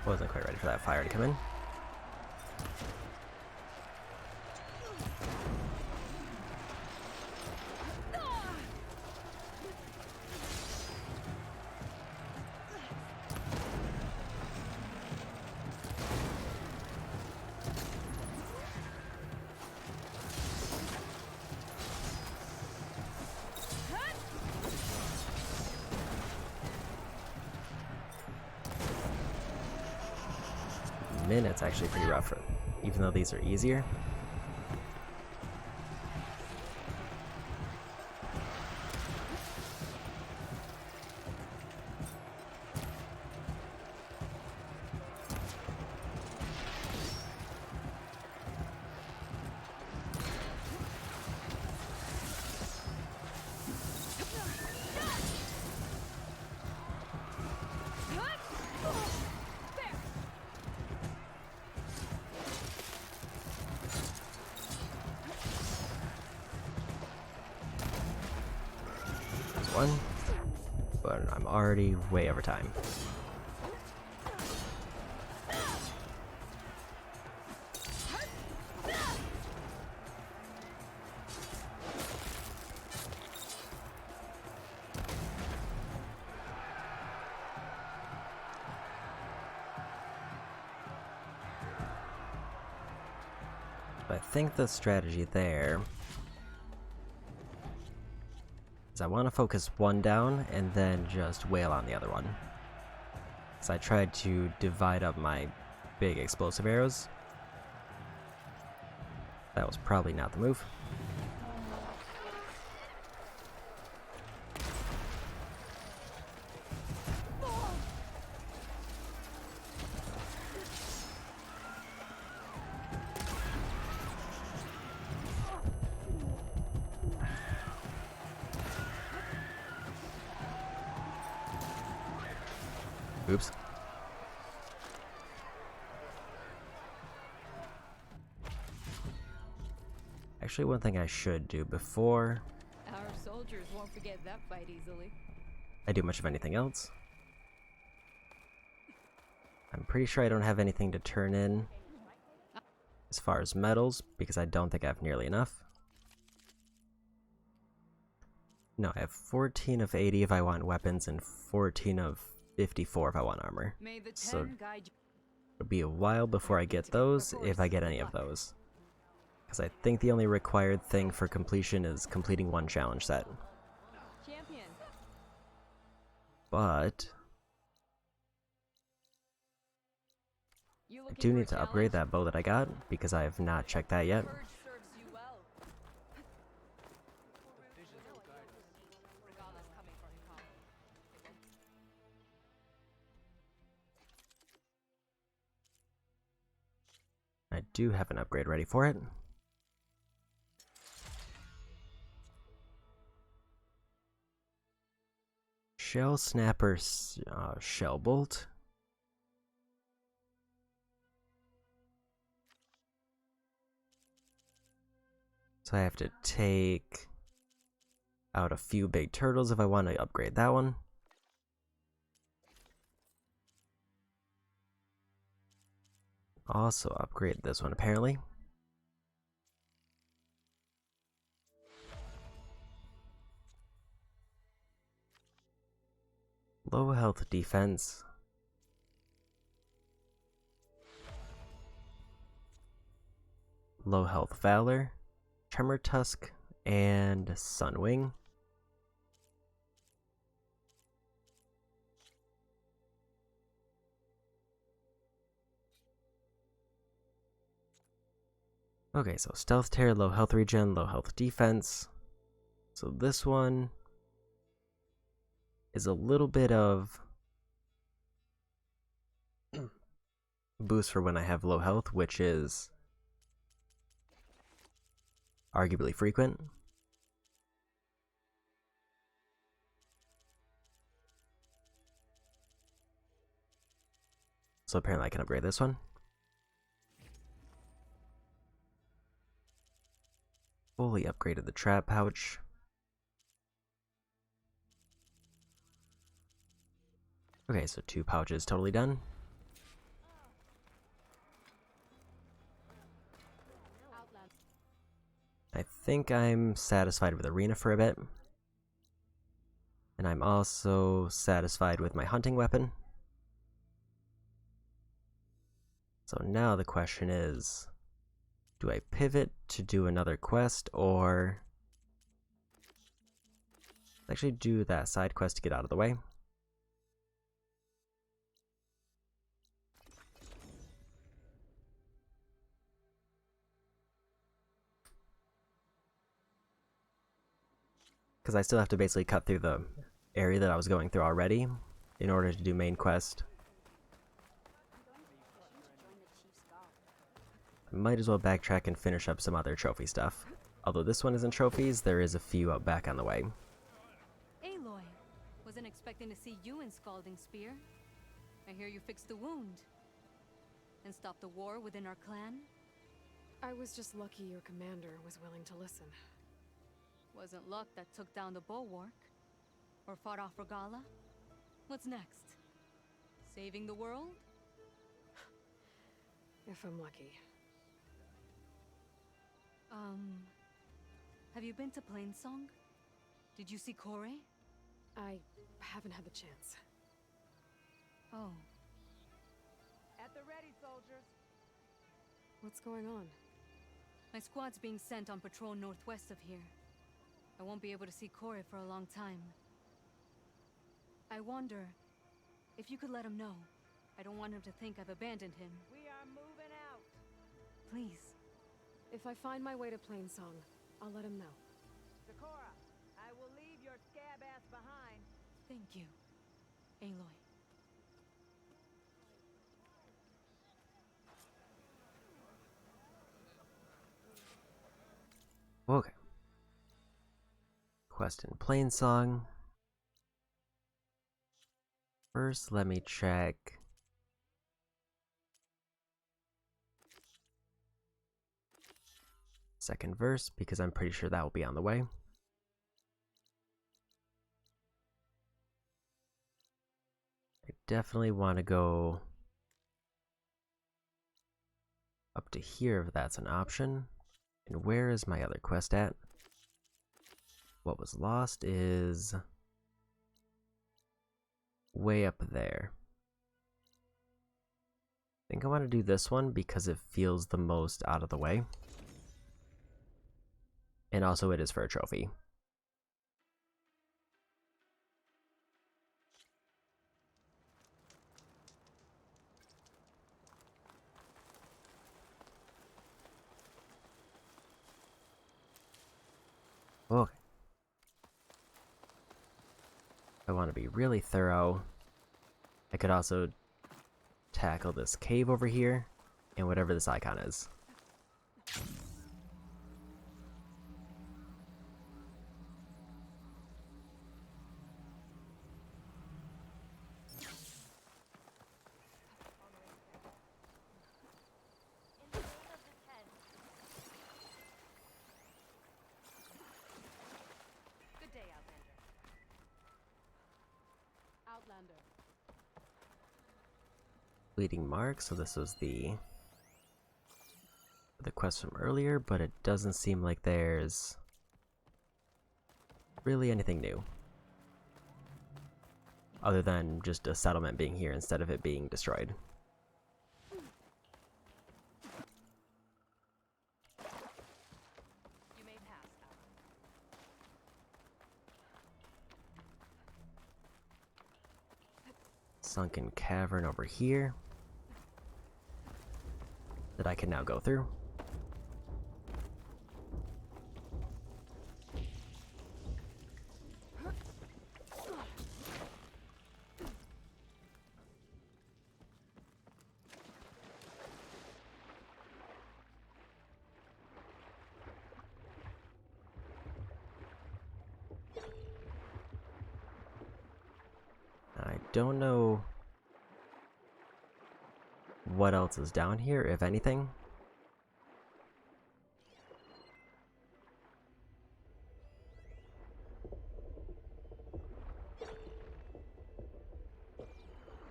Wasn't quite ready for that fire to come in. Minute's actually pretty rough, even though these are easier. one, but I'm already way over time. I think the strategy there is I want to focus one down and then just wail on the other one. So I tried to divide up my big explosive arrows. That was probably not the move. Oops. Actually, one thing I should do before Our soldiers won't forget that fight easily. I do much of anything else. I'm pretty sure I don't have anything to turn in as far as metals, because I don't think I have nearly enough. No, I have 14 of 80 if I want weapons and 14 of 54 if I want armor. So it'll be a while before I get those, if I get any of those. Because I think the only required thing for completion is completing one challenge set. But I do need to upgrade that bow that I got, because I have not checked that yet. I do have an upgrade ready for it. Shell Snapper Shell Bolt. So I have to take out a few big turtles if I want to upgrade that one. Also upgrade this one apparently. Low health defense. Low health valor. Tremor Tusk and Sunwing. Okay, so Stealth Tear, low health regen, low health defense. So this one is a little bit of boost for when I have low health, which is arguably frequent. So apparently I can upgrade this one. Fully upgraded the trap pouch. Okay, so 2 pouches totally done. I think I'm satisfied with Arena for a bit. And I'm also satisfied with my hunting weapon. So now the question is, do I pivot to do another quest, or actually do that side quest to get out of the way? Because I still have to basically cut through the area that I was going through already in order to do main quest. I might as well backtrack and finish up some other trophy stuff. Although this one isn't trophies, there is a few out back on the way. Aloy, wasn't expecting to see you in Scalding Spear. I hear you fixed the wound. And stopped the war within our clan? I was just lucky your commander was willing to listen. Wasn't luck that took down the bulwark. Or fought off Regala? What's next? Saving the world? If I'm lucky. Have you been to Plainsong? Did you see Kore? I haven't had the chance. Oh. At the ready, soldiers. What's going on? My squad's being sent on patrol northwest of here. I won't be able to see Kore for a long time. I wonder if you could let him know. I don't want him to think I've abandoned him. We are moving out. Please. If I find my way to Plainsong, I'll let him know. Sakura, I will leave your scab ass behind. Thank you, Aloy. Okay. Quest in Plainsong. First, let me check. Second verse, because I'm pretty sure that will be on the way. I definitely want to go up to here if that's an option. And where is my other quest at? What was lost is way up there. I think I want to do this one because it feels the most out of the way. And also it is for a trophy. Okay. I want to be really thorough. I could also tackle this cave over here and whatever this icon is. Good day, Outlander. Bleeding mark, so this was the quest from earlier, but it doesn't seem like there's really anything new. Other than just a settlement being here instead of it being destroyed. You may pass, Sunken cavern over here that I can now go through. I don't know what else is down here, if anything.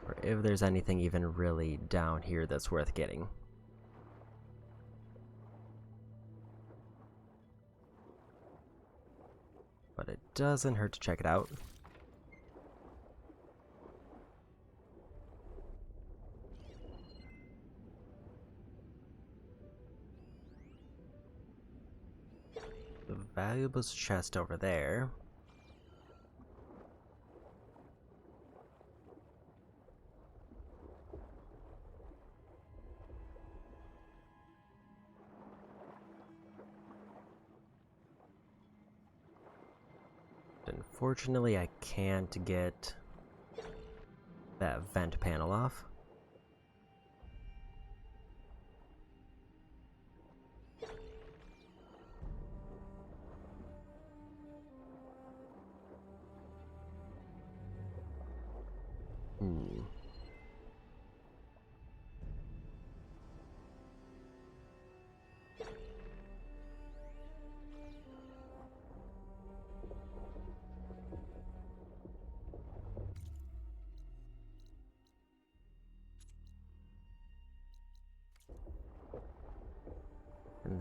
Or if there's anything even really down here that's worth getting. But it doesn't hurt to check it out. The valuables chest over there. Unfortunately, I can't get that vent panel off.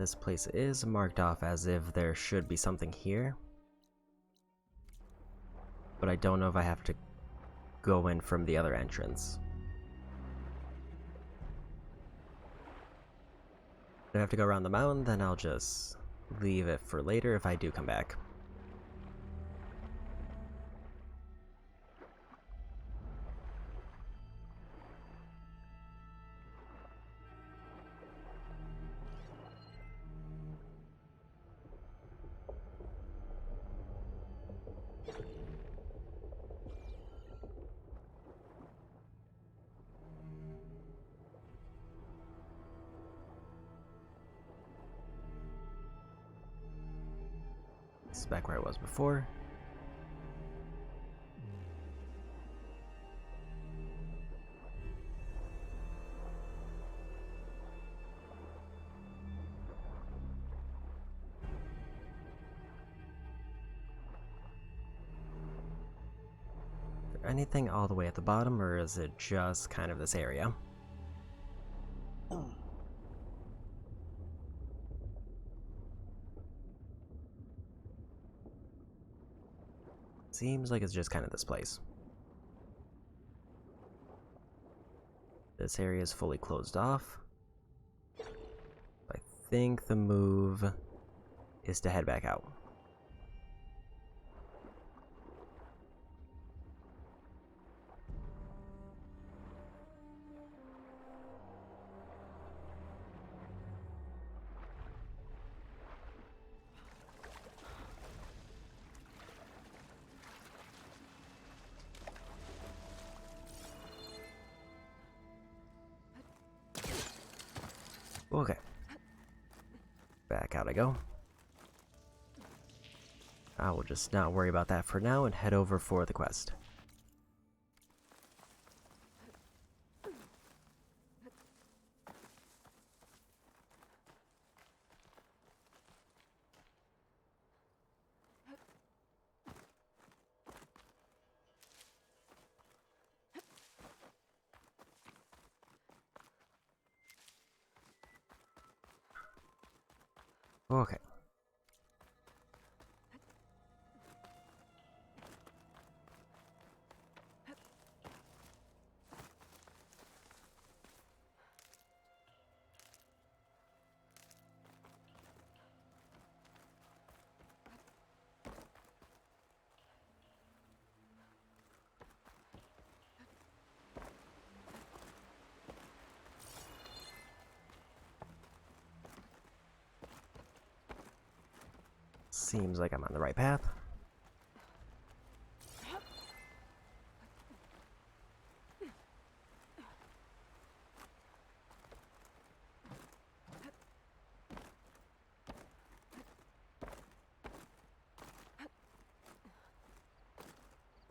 this place is marked off as if there should be something here. But I don't know if I have to go in from the other entrance. If I have to go around the mountain, then I'll just leave it for later if I do come back. This is back where I was before. Is there anything all the way at the bottom, or is it just kind of this area? Seems like it's just kind of this place. This area is fully closed off. I think the move is to head back out. Okay. Back out I go. I will just not worry about that for now and head over for the quest. Okay. Seems like I'm on the right path.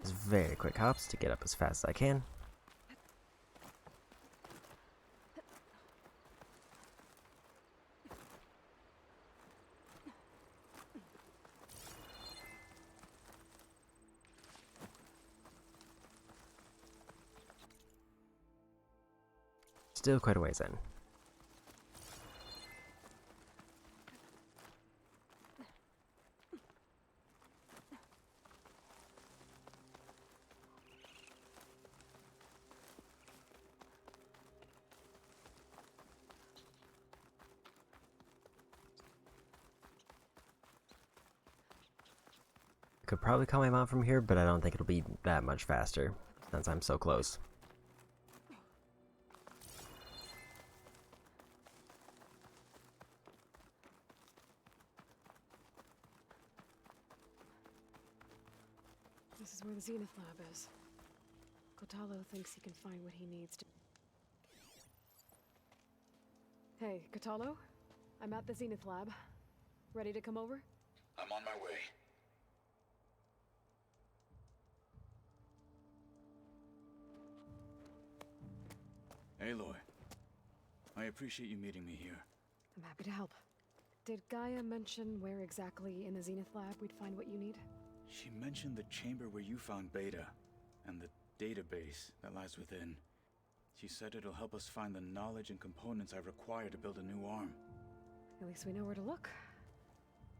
Just very quick hops to get up as fast as I can. Still quite a ways in. Could probably call my mom from here, but I don't think it'll be that much faster since I'm so close. This is where the Zenith Lab is. Kotalo thinks he can find what he needs to... Hey, Kotalo? I'm at the Zenith Lab. Ready to come over? I'm on my way. Aloy, I appreciate you meeting me here. I'm happy to help. Did Gaia mention where exactly in the Zenith Lab we'd find what you need? She mentioned the chamber where you found Beta, and the database that lies within. She said it'll help us find the knowledge and components I require to build a new arm. At least we know where to look.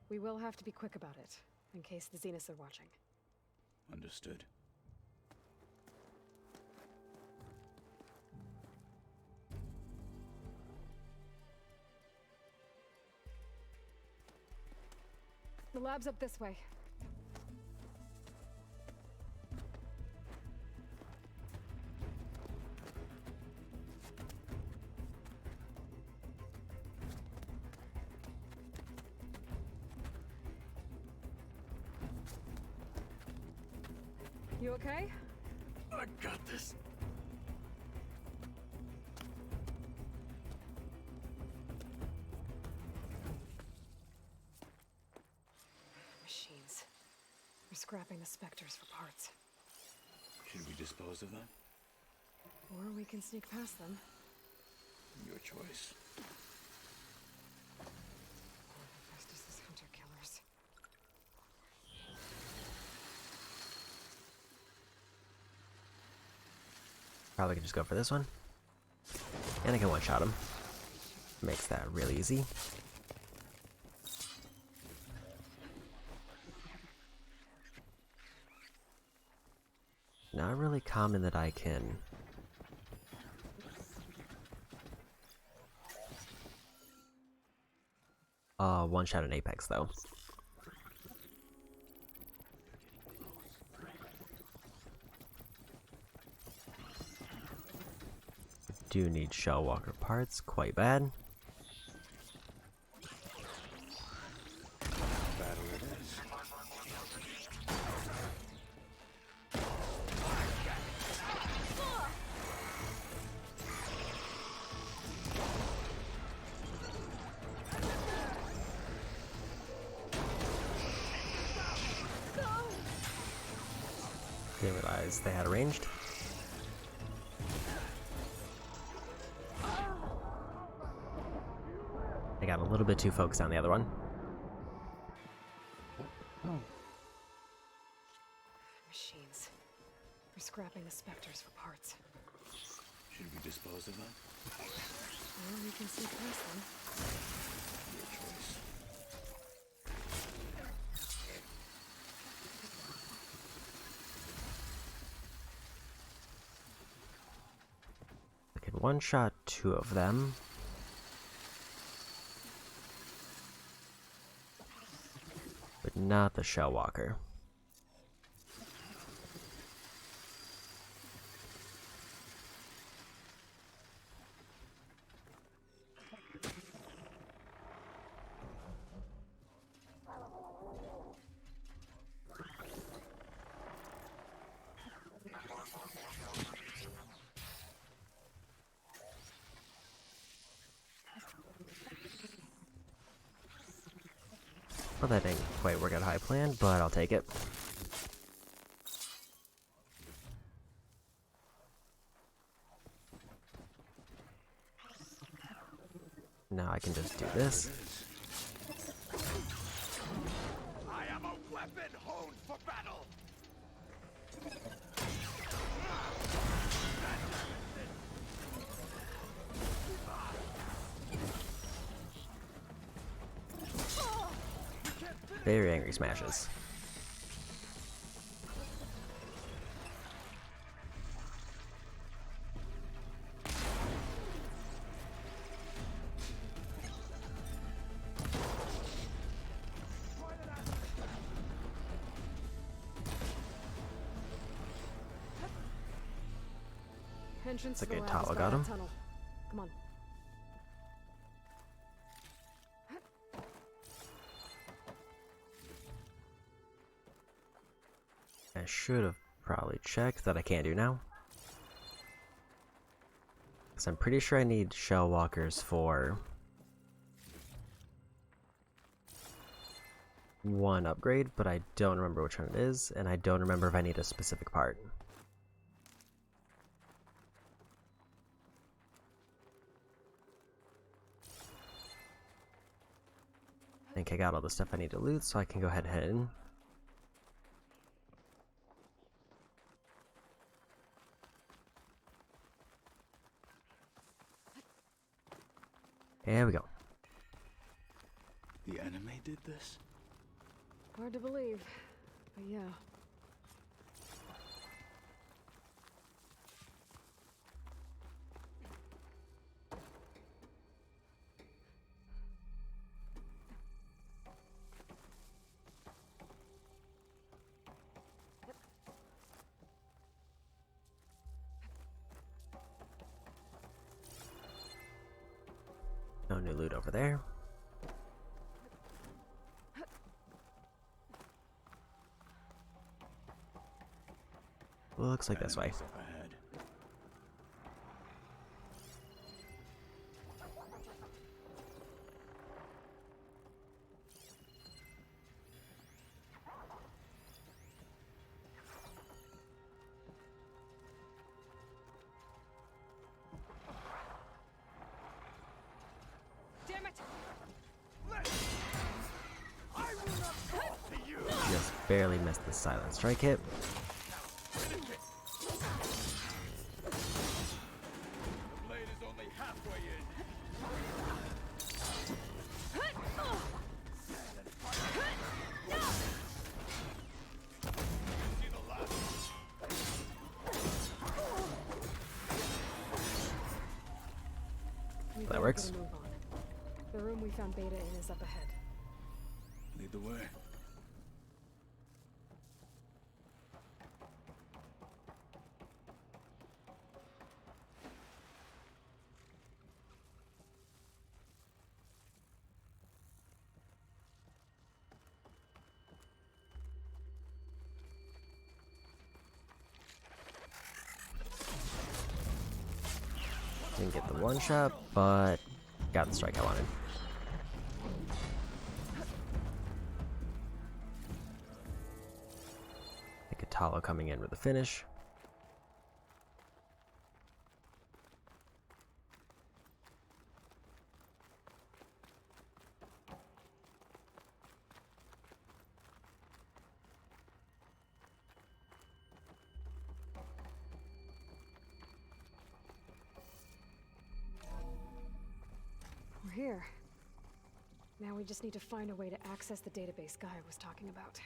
We will have to be quick about it, in case the Zeniths are watching. Understood. The lab's up this way. You okay? I got this. Machines. We're scrapping the specters for parts. Should we dispose of them? Or we can sneak past them. Your choice. First is this hunter-killers. Probably can just go for this one. And I can one-shot him. Makes that really easy. Not really common that I can one-shot an Apex though. Do need shell walker parts, quite bad. Battle it is. Didn't realize they had arranged. I got a little bit too focused on the other one. Machines. We're scrapping the specters for parts. Should we dispose of them? Or we can sneak past them. Your choice. I can one-shot two of them. But not the shell walker. Well, that didn't quite work out how I planned, but I'll take it. Now I can just do this. I am a weapon honed for battle. Very angry smashes. Entrance It's to the okay, lab is Tala by got that him. tunnel. Come on. I should have probably checked that I can't do now. Because I'm pretty sure I need shell walkers for one upgrade, but I don't remember which one it is, and I don't remember if I need a specific part. I think I got all the stuff I need to loot, so I can go ahead and head in. There we go. did this? Hard to believe, but yeah. No new loot over there. Well, looks like this way. Enemies up ahead. Damn it! I will not fall to you. Just barely missed the silent strike hit. The blade is only halfway in. See the last. We That better works. get a move on. The room we found Beta in is up ahead. Lead the way. Didn't get the one shot, but got the strike I wanted. The Katalo coming in with a finish. We're here. Now we just need to find a way to access the database Guy was talking about.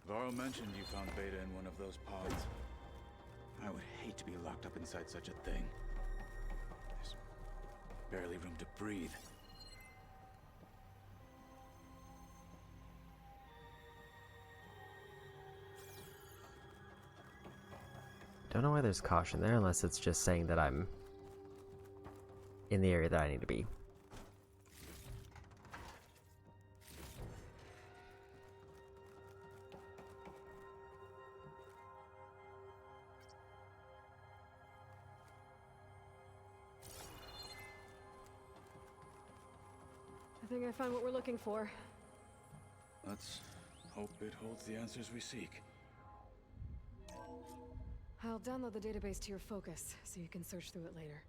Varl mentioned you found Beta in one of those pods. I would hate to be locked up inside such a thing. There's barely room to breathe. Don't know why there's caution there, unless it's just saying that I'm in the area that I need to be. I think I found what we're looking for. Let's hope it holds the answers we seek. I'll download the database to your focus, so you can search through it later.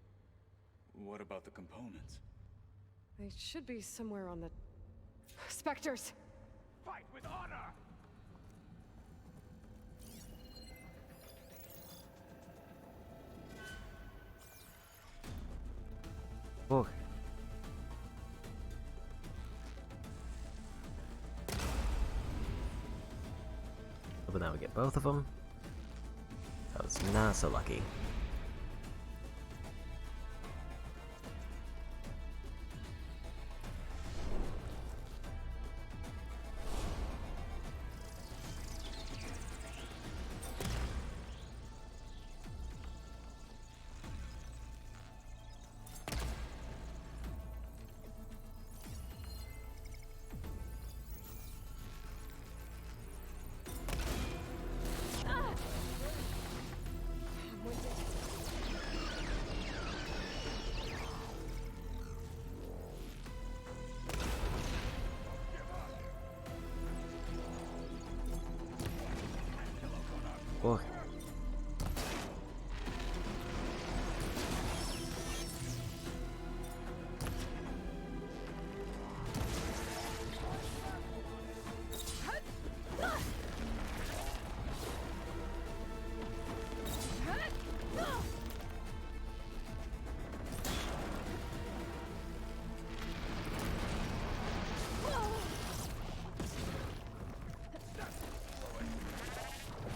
What about the components? They should be somewhere on the... Spectres! Fight with honor. Oh. Hoping that would get both of them. That was not so lucky. I'm with it.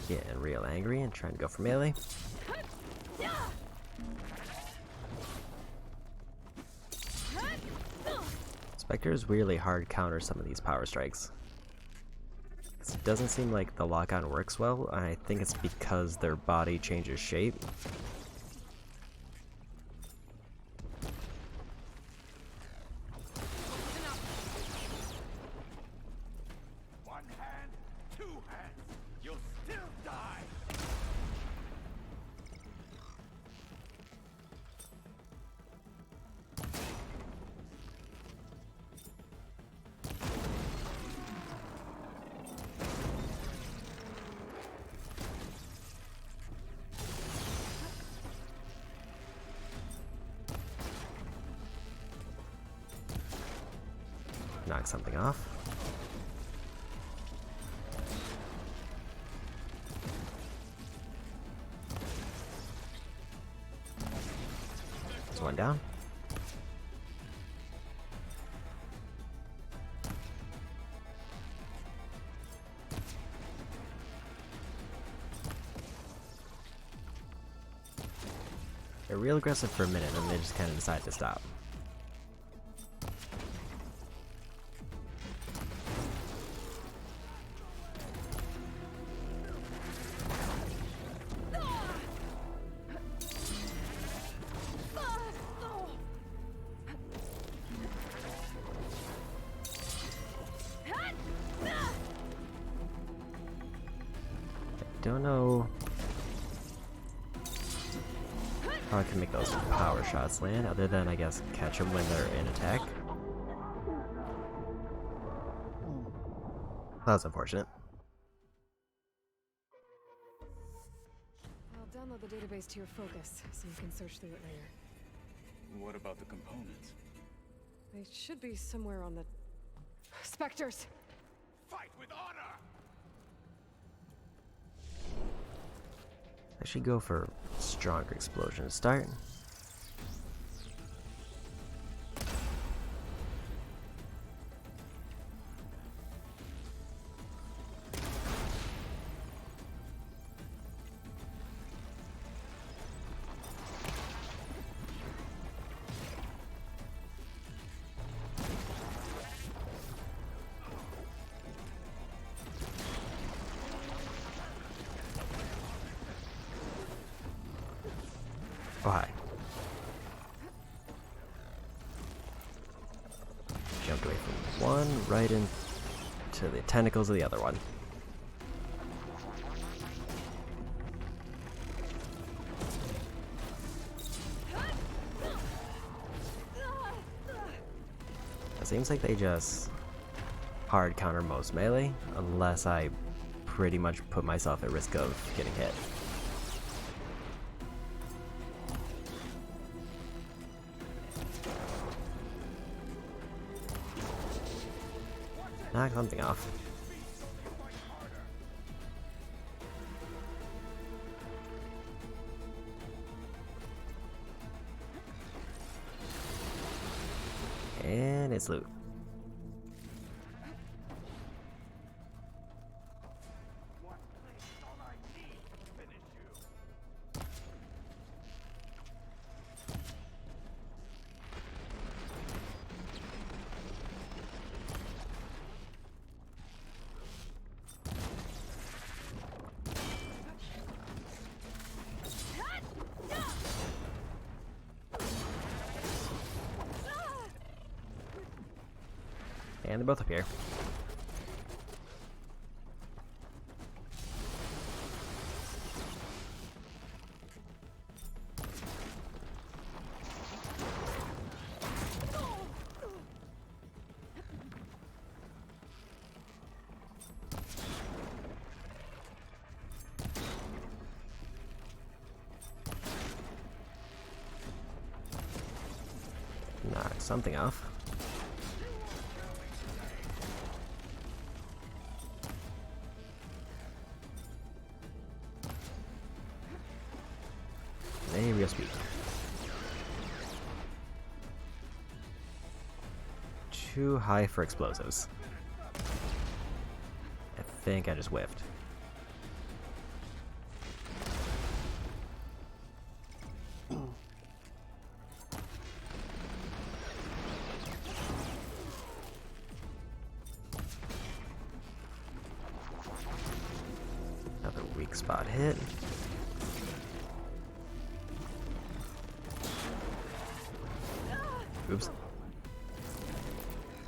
Getting real angry and trying to go for melee. Spectres weirdly hard counter some of these power strikes. It doesn't seem like the lock-on works well, and I think it's because their body changes shape. One hand, two hands. You'll still die. Knock something off. There's one down. They're real aggressive for a minute, and they just kind of decide to stop. Don't know how I can make those power shots land, other than, I guess, catch them when they're in attack. That was unfortunate. I'll download the database to your focus, so you can search through it later. What about the components? They should be somewhere on the... Spectres! Fight with honor. I should go for stronger explosion to start. Oh, hi. Jumped away from one, right into the tentacles of the other one. It seems like they just hard counter most melee, unless I pretty much put myself at risk of getting hit. Knock something off. And it's loot. And they're both up here. Knock something off. Real speed. Too high for explosives. I think I just whiffed. Weak spot hit. Oops.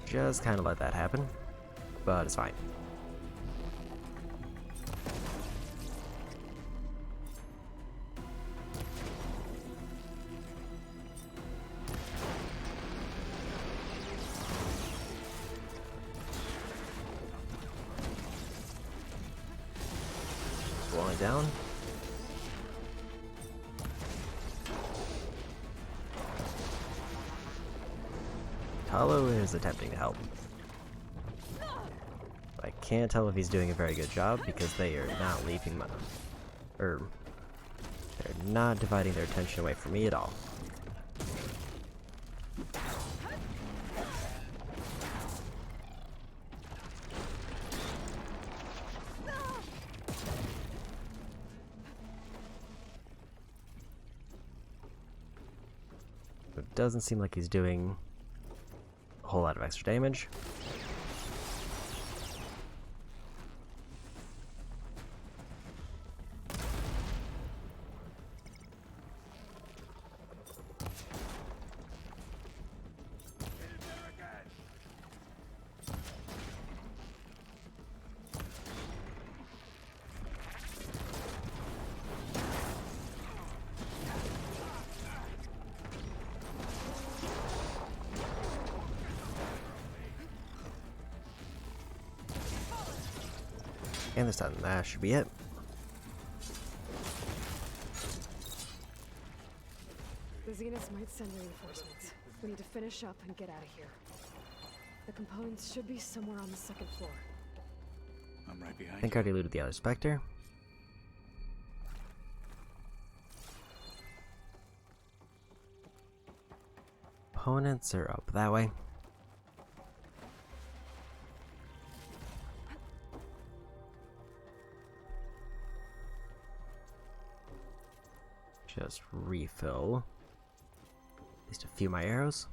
Just kind of let that happen, but it's fine. Slowing down. Talo is attempting to help. I can't tell if he's doing a very good job because they are not leaving my... they're not dividing their attention away from me at all. It doesn't seem like he's doing a whole lot of extra damage. And this time, that should be it. The Zeniths might send reinforcements. We need to finish up and get out of here. The components should be somewhere on the second floor. I'm right behind I think I already looted the other Spectre. Opponents are up that way. Just refill at least a few of my arrows.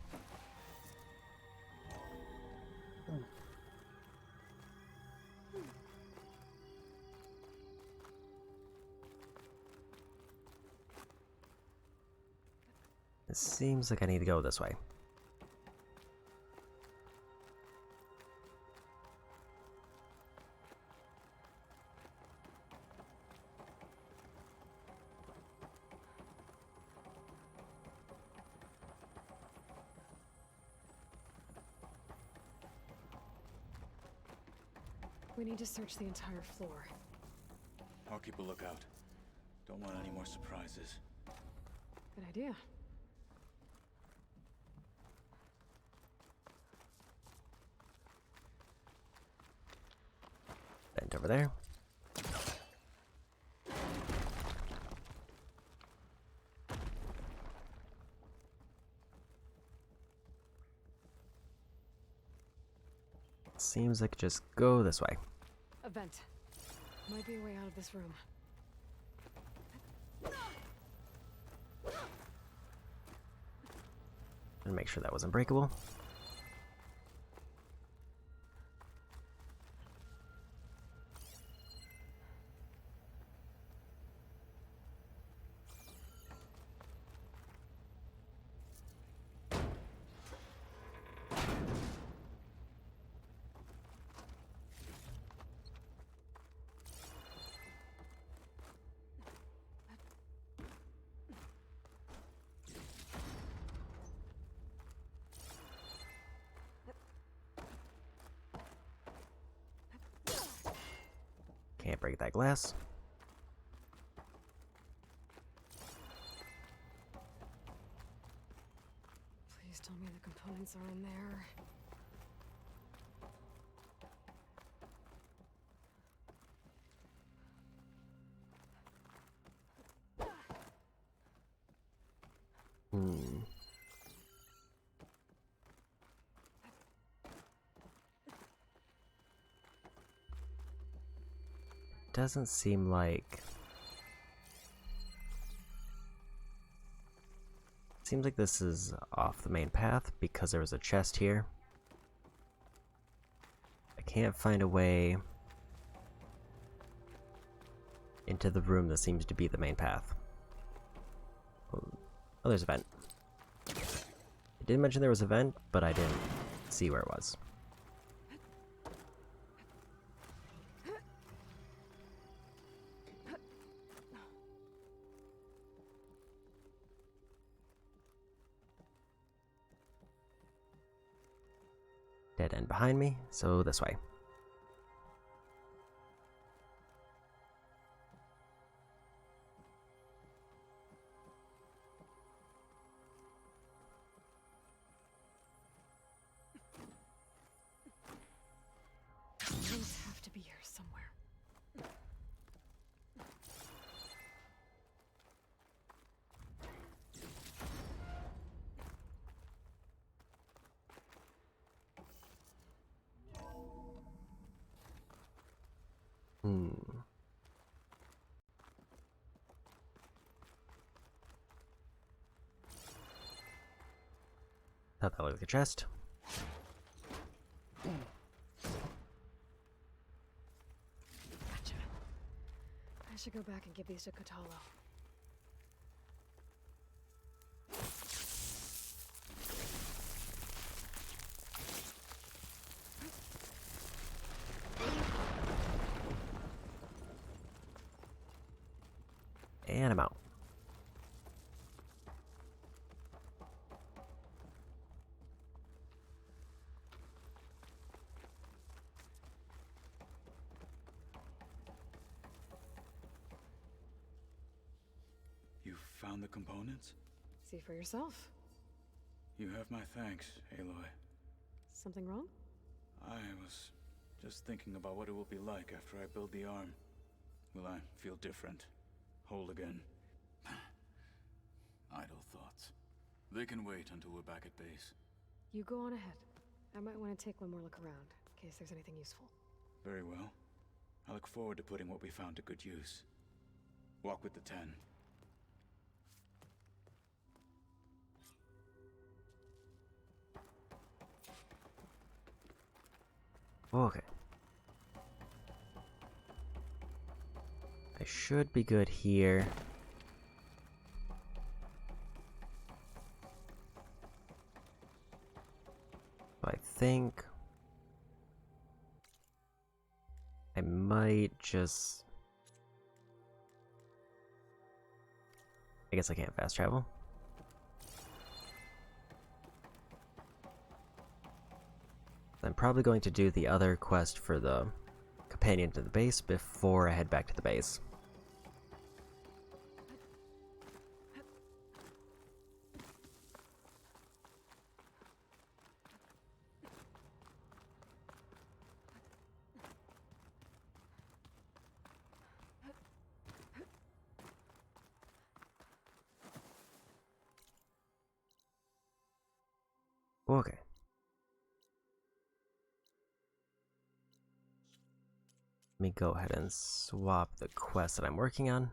It seems like I need to go this way. We need to search the entire floor. I'll keep a lookout. Don't want any more surprises. Good idea. Vent over there. Seems like just go this way. A vent. Might be a way out of this room. And make sure that wasn't breakable. Can't break that glass. Please tell me the components are in there. Doesn't seem like... Seems like this is off the main path because there was a chest here. I can't find a way into the room that seems to be the main path. Oh, there's a vent. It did mention there was a vent, but I didn't see where it was. Dead end behind me, so this way. Things have to be here somewhere. Thought that looked like a chest. Gotcha. I should go back and give these to Kotalo. And I'm out. You found the components? See for yourself. You have my thanks, Aloy. Something wrong? I was just thinking about what it will be like after I build the arm. Will I feel different? Whole again? Idle thoughts. They can wait until we're back at base. You go on ahead. I might want to take one more look around, in case there's anything useful. Very well. I look forward to putting what we found to good use. Walk with the 10. Okay. I should be good here. I think I might just... I guess I can't fast travel. I'm probably going to do the other quest for the companion to the base before I head back to the base. Okay. Let me go ahead and swap the quest that I'm working on.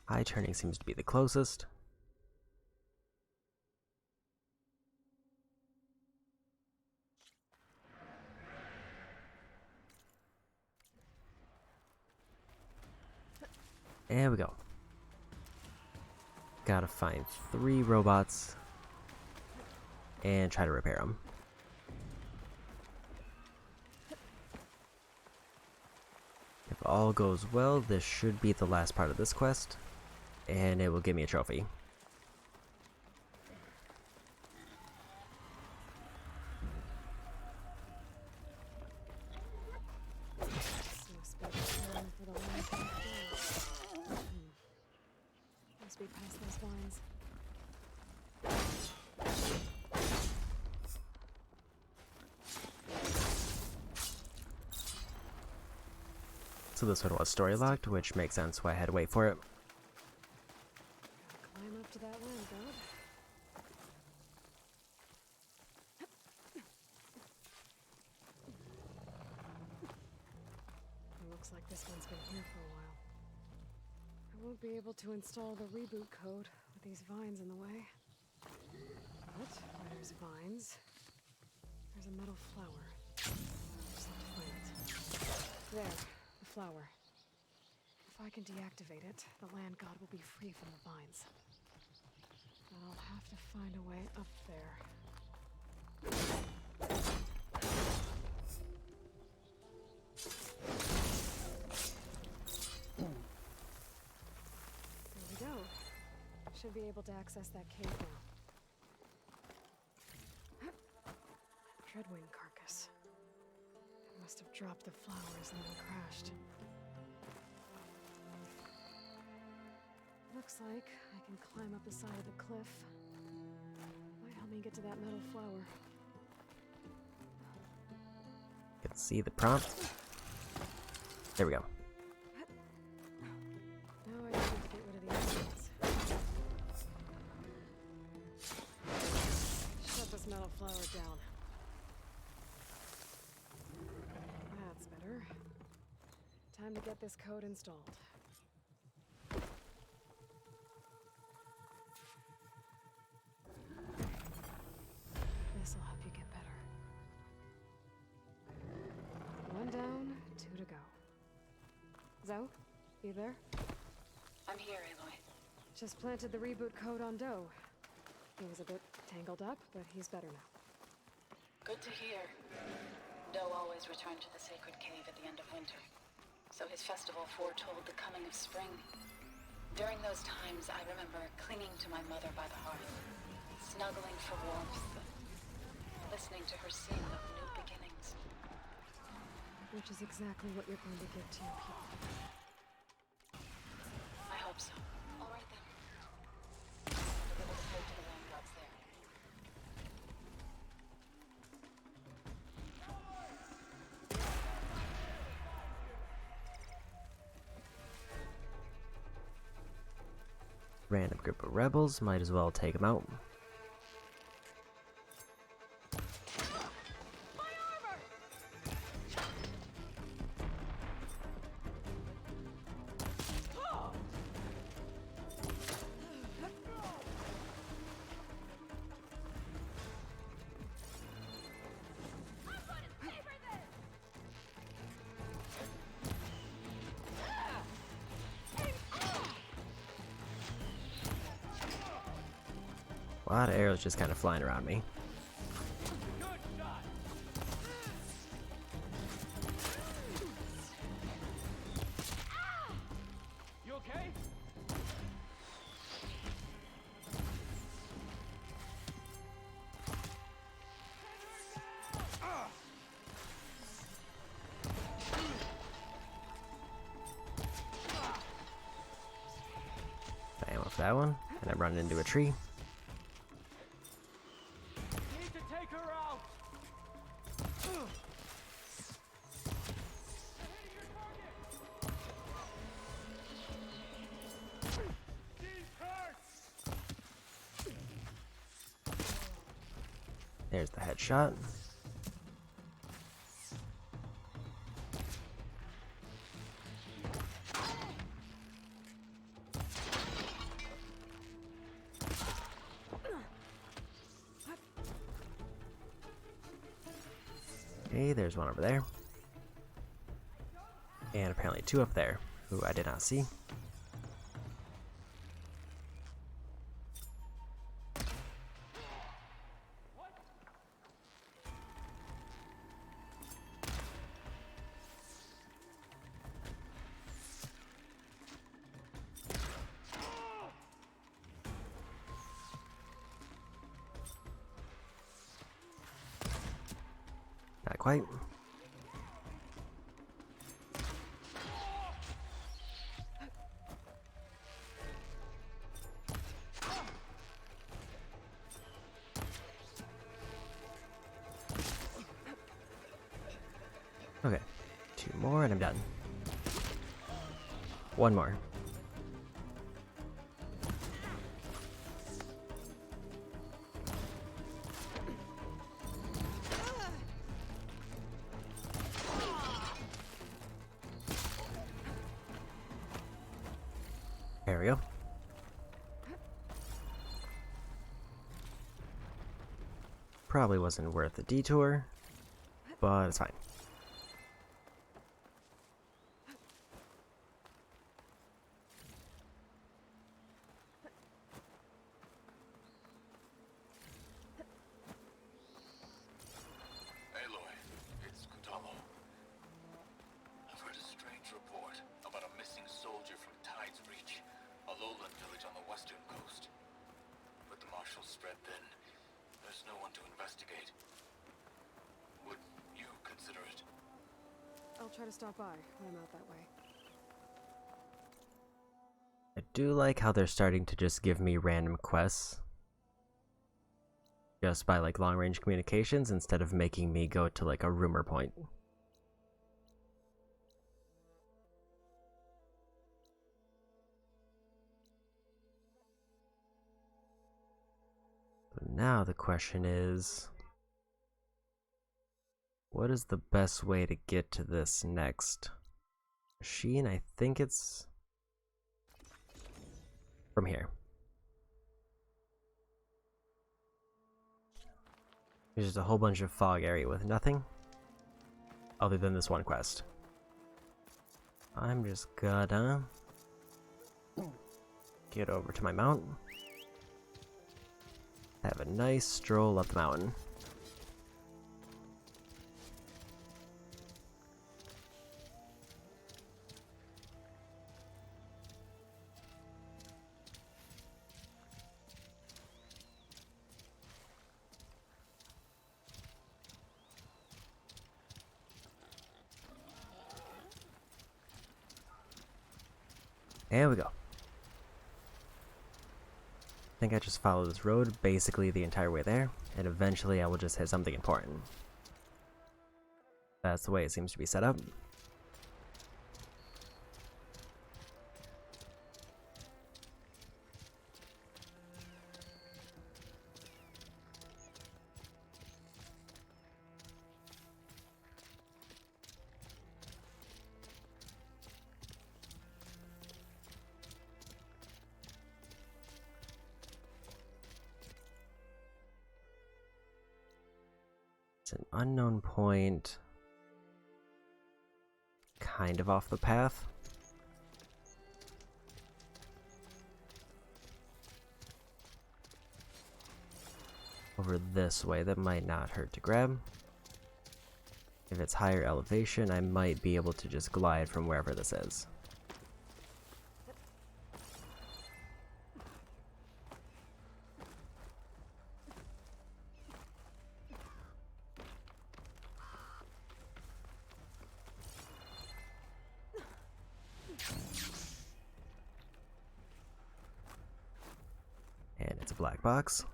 Eye turning seems to be the closest. There we go. Gotta find 3 robots and try to repair them. If all goes well, this should be the last part of this quest, and it will give me a trophy. Must be past those vines. So this one was story locked, which makes sense why I had to wait for it. Climb up to that lamp, God. It looks like this one's been here for a while. I won't be able to install the reboot code with these vines in the way. But where there's vines, There's a metal flower. Just have to find it. There, the flower. If I can deactivate it, the land god will be free from the vines. But I'll have to find a way up there. There we go. Should be able to access that cave now. Dreadwing carcass. It must have dropped the flowers and then crashed. Looks like I can climb up the side of the cliff. Might help me get to that metal flower. You can see the prompt. There we go. Now I just need to get rid of the evidence. Shut this metal flower down. That's better. Time to get this code installed. This'll help you get better. One down, two to go. Zoe, you there? I'm here, Aloy. Just planted the reboot code on Doe. He was a bit tangled up, but he's better now. Good to hear. Doe always returned to the sacred cave at the end of winter, so his festival foretold the coming of spring. During those times, I remember clinging to my mother by the hearth, snuggling for warmth, listening to her sing of new beginnings. Which is exactly what you're going to give to your people. I hope so. All right then. Deliver the code to the land gods there. Random group of rebels, might as well take them out. A lot of arrows just kind of flying around me. You okay? Ammo for that one, and I run into a tree. Need to take her out. There's the headshot. Okay, there's one over there. And apparently two up there, who I did not see. Not quite. Okay, two more and I'm done. One more. There we go. probably wasn't worth the detour, but it's fine. Aloy, it's Kutalo. I've heard a strange report about a missing soldier from Tide's Reach, a lowland village on the western coast. With the marshals spread thin, there's no one to investigate. Would you consider it? I'll try to stop by when I'm out that way. I do like how they're starting to just give me random quests. Just by like long range communications instead of making me go to like a rumor point. So now the question is, what is the best way to get to this next machine? I think it's from here. There's just a whole bunch of fog area with nothing other than this one quest. I'm just gonna get over to my mount. Have a nice stroll up the mountain. There we go. I think I just follow this road basically the entire way there, and eventually I will just hit something important. That's the way it seems to be set up. It's an unknown point, kind of off the path. Over this way, that might not hurt to grab. If it's higher elevation, I might be able to just glide from wherever this is. And it's a black box.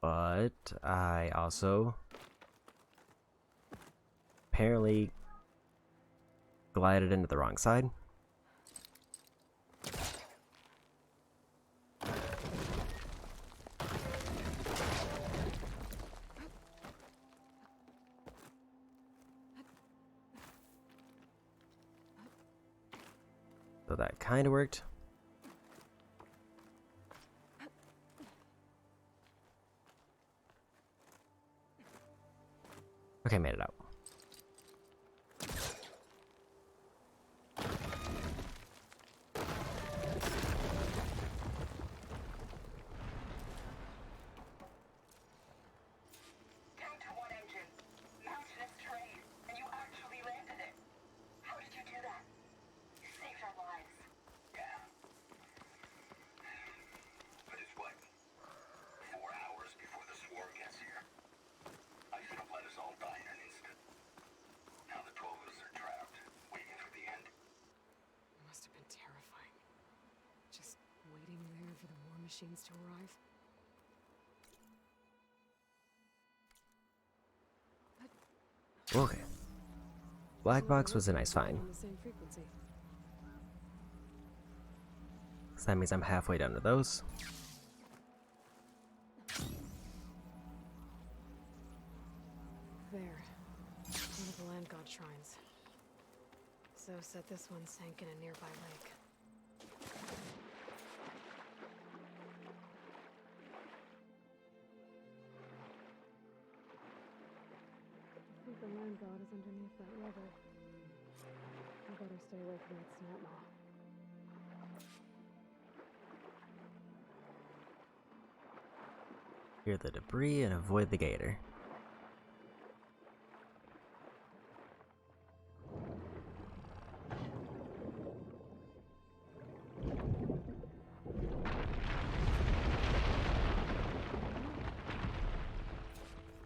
But I also apparently glided into the wrong side. So that kind of worked. Okay, made it out. Machines to arrive. Okay. Black box was a nice find. So that means I'm halfway down to those. There. One of the land god shrines. So said this one sank in a nearby lake. the land god is underneath that rubble. I better stay away from that snap maw. Clear the debris and avoid the gator.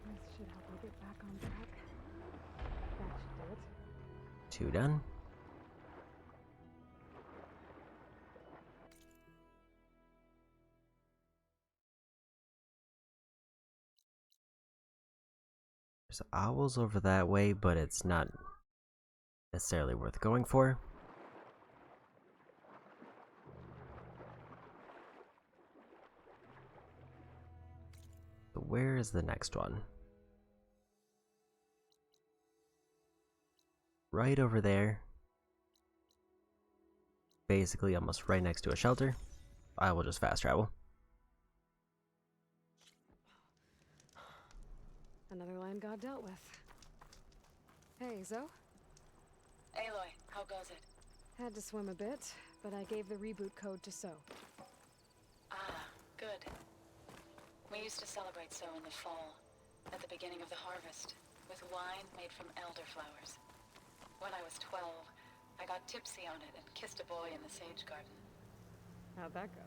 This should help me get back on track. That should do it. 2 done. There's owls over that way, but it's not necessarily worth going for. So where is the next one? Right over there. Basically almost right next to a shelter. I will just fast travel. Another land god dealt with. Hey, Zo. Aloy, how goes it? Had to swim a bit, but I gave the reboot code to So. Ah, good. We used to celebrate So in the fall, at the beginning of the harvest, with wine made from elderflowers. When I was 12, I got tipsy on it and kissed a boy in the sage garden. How'd that go?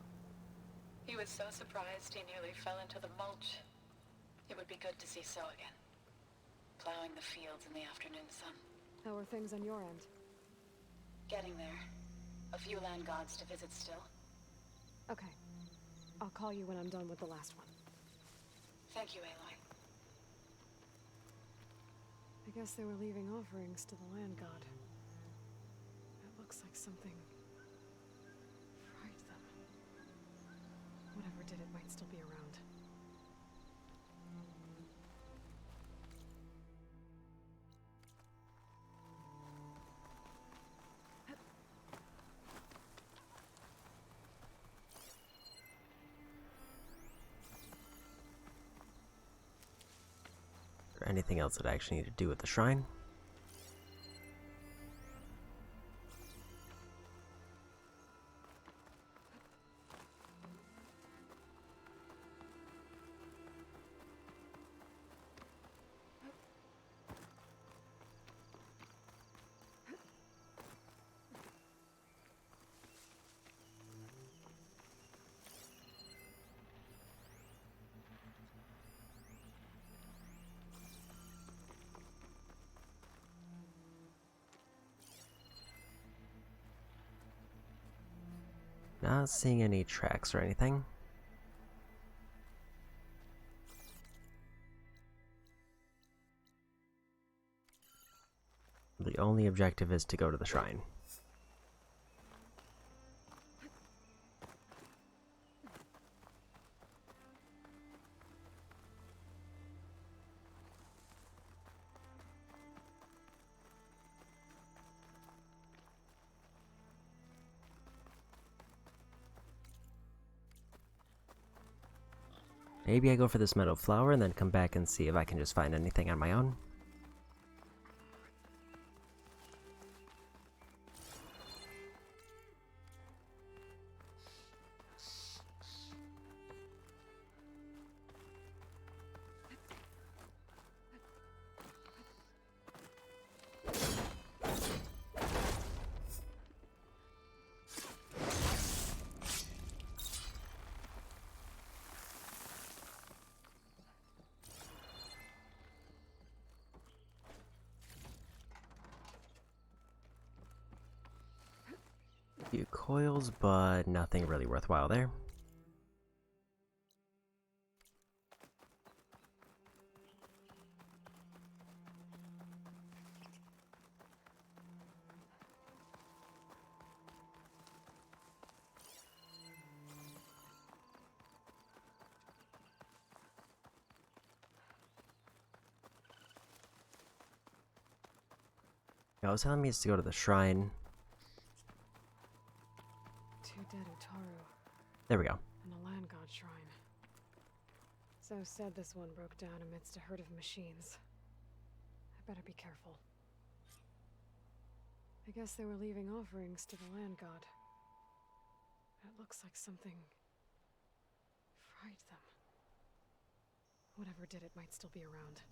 He was so surprised he nearly fell into the mulch. It would be good to see So again. Plowing the fields in the afternoon sun. How are things on your end? Getting there. A few land gods to visit still. Okay. I'll call you when I'm done with the last one. Thank you, Aloy. I guess they were leaving offerings to the land god. It looks like something fried them. Whatever did it might still be around. Is there anything else that I actually need to do with the shrine? Not seeing any tracks or anything. The only objective is to go to the shrine. Maybe I go for this meadow flower and then come back and see if I can just find anything on my own. Few coils, but nothing really worthwhile there. I was telling me it's to go to the shrine. Two dead Utaru. There we go. And a land god shrine. So said this one broke down amidst a herd of machines. I Better be careful. I guess they were leaving offerings to the land god. It looks like something fried them. Whatever did it might still be around.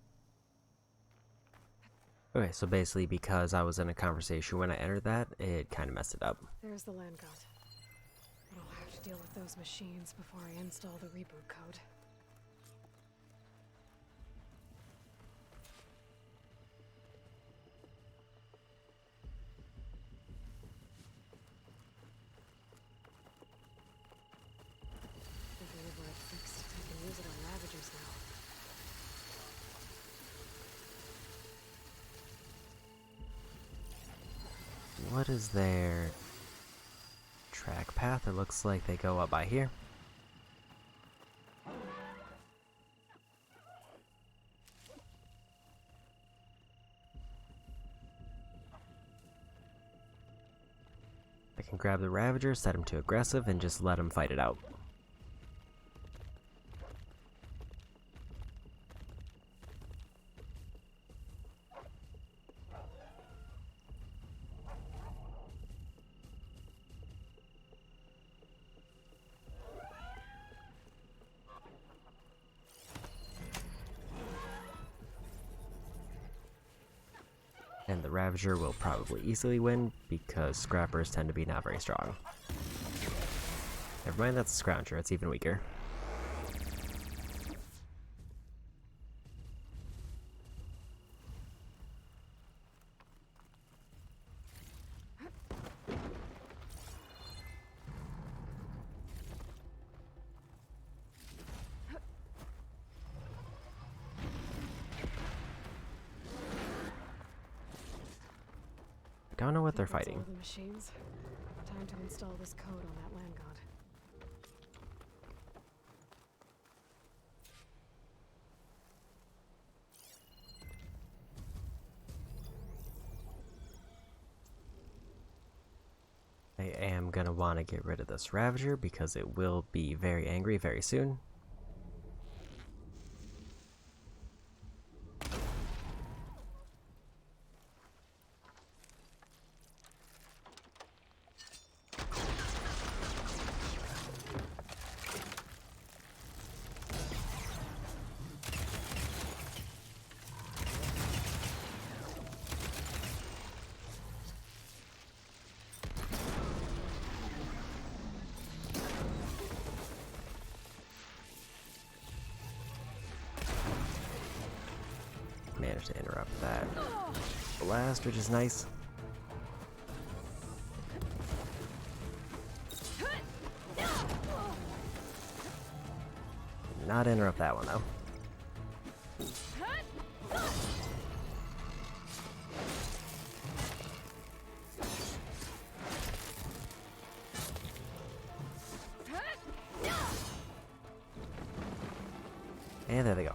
Okay, so basically because I was in a conversation when I entered that, it kind of messed it up. There's the land god. But I'll have to deal with those machines before I install the reboot code. With the override fixed, I can use it on Ravagers now. What is their track path? It looks like they go up by here. I can grab the Ravager, set him to aggressive, and just let him fight it out. And the Ravager will probably easily win, because Scrappers tend to be not very strong. Never mind, that's a Scrounger, it's even weaker. I don't know what they're fighting. All the machines. Time to install this code on that land god. I am gonna want to get rid of this Ravager because it will be very angry very soon. Managed to interrupt that blast, which is nice. Did not interrupt that one though. And there they go.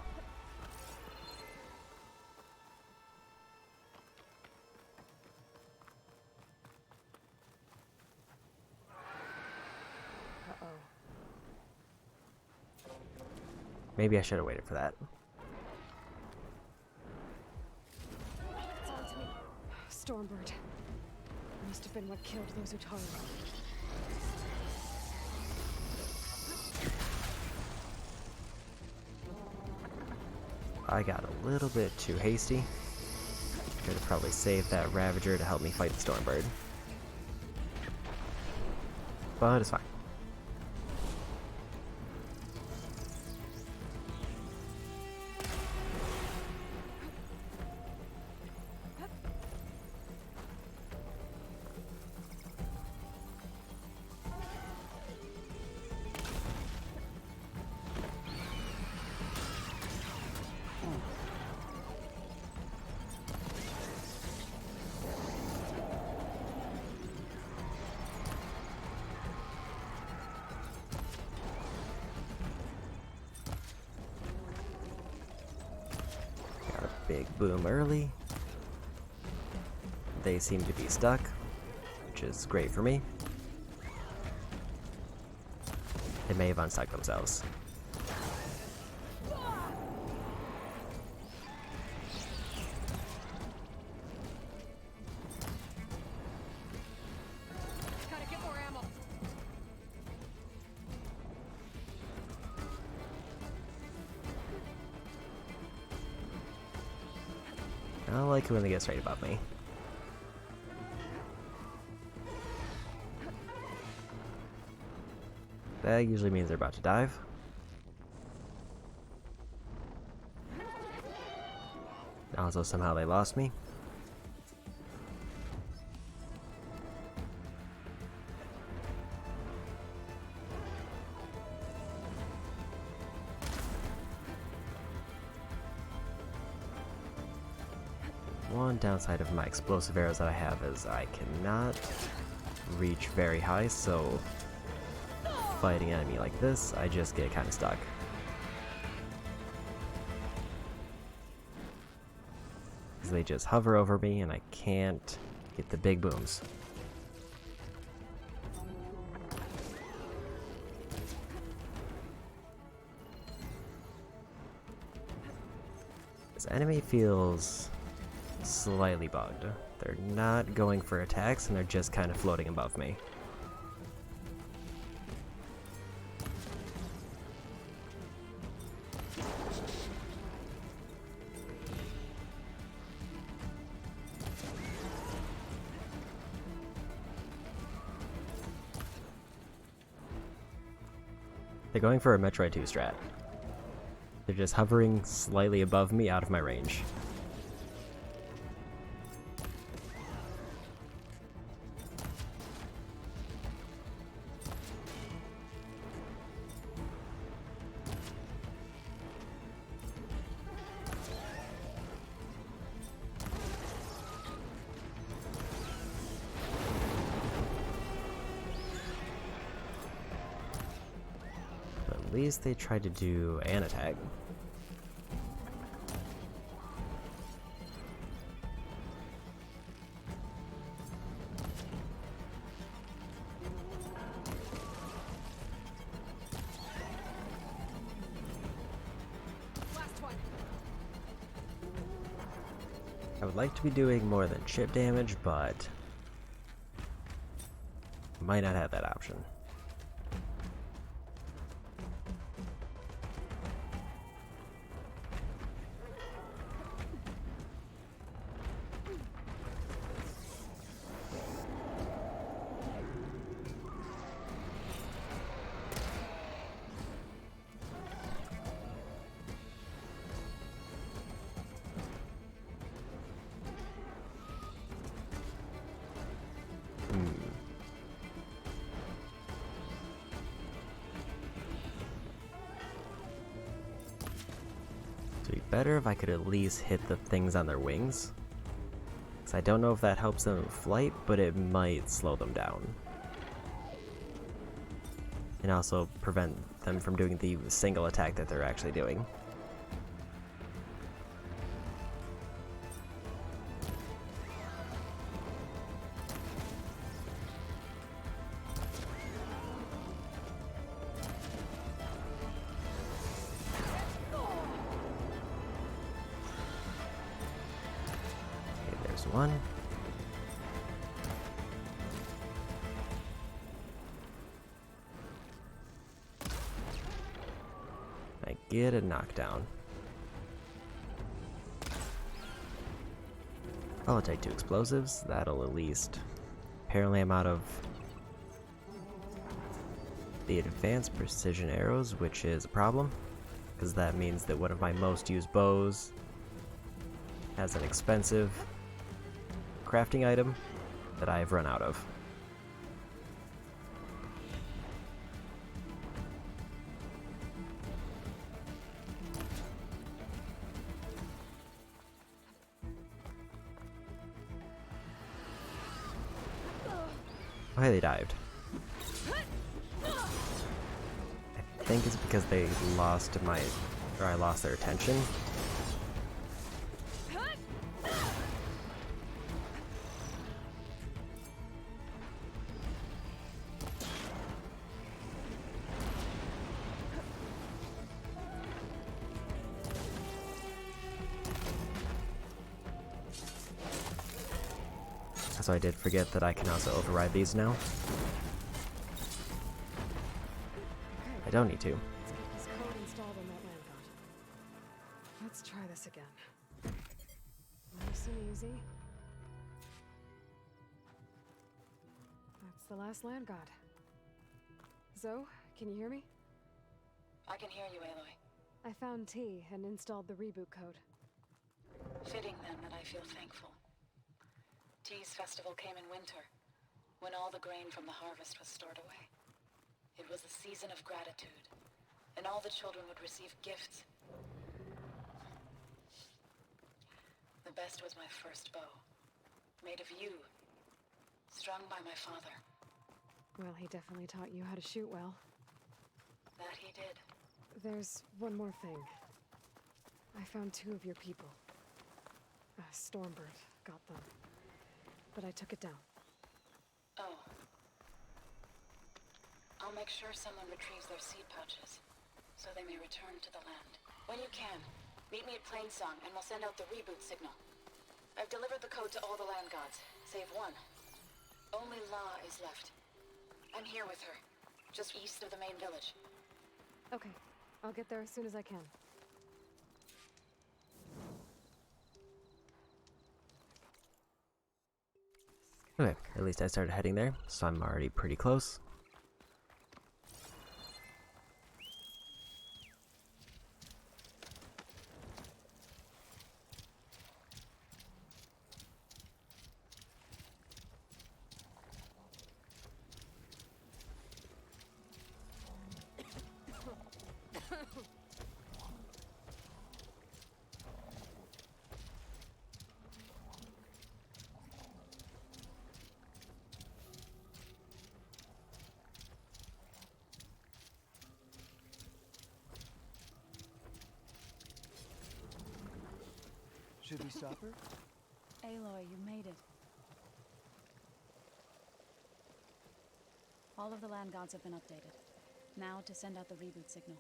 Maybe I should have waited for that. It's on to me. Stormbird. Must have been what killed those Utaru. I got a little bit too hasty. Could have probably saved that Ravager to help me fight the Stormbird. But it's fine. Big boom early. They seem to be stuck, which is great for me. They may have unstuck themselves. I don't like it when they get straight above me. That usually means they're about to dive. Also, somehow they lost me. One downside of my explosive arrows that I have is I cannot reach very high, so fighting an enemy like this, I just get kind of stuck. Because they just hover over me and I can't get the big booms. This enemy feels slightly bugged. They're not going for attacks and they're just kind of floating above me. They're going for a Metroid 2 strat. They're just hovering slightly above me out of my range. At least they tried to do an attack. I would like to be doing more than chip damage, but might not have that option. It'd be better if I could at least hit the things on their wings. Because I don't know if that helps them in flight, but it might slow them down. And also prevent them from doing the single attack that they're actually doing. One. I get a knockdown. I'll take 2 explosives. That'll at least. Apparently I'm out of the advanced precision arrows, which is a problem, because that means that one of my most used bows has an expensive crafting item that I've run out of. Oh, hey, they dived. I think it's because they lost my, or I lost their attention. So I did forget that I can also override these now. I don't need to. Let's get this code installed on that landbot. Let's try this again. Let me see easy. That's the last land god. Zoe, can you hear me? I can hear you, Aloy. I found T and installed the reboot code. Fitting then that I feel thankful. T's festival came in winter, when all the grain from the harvest was stored away. It was a season of gratitude, and all the children would receive gifts. The best was my first bow, made of yew, strung by my father. Well, he definitely taught you how to shoot well. That he did. There's one more thing. I found 2 of your people. A Stormbird got them, but I took it down. Oh. I'll make sure someone retrieves their seed pouches, so they may return to the land. When you can, meet me at Plainsong, and we'll send out the reboot signal. I've delivered the code to all the land gods, save one. Only La is left. I'm here with her, just east of the main village. Okay, I'll get there as soon as I can. Okay, at least I started heading there, so I'm already pretty close. Should we stop her? Aloy, you made it. All of the land gods have been updated. Now to send out the reboot signal.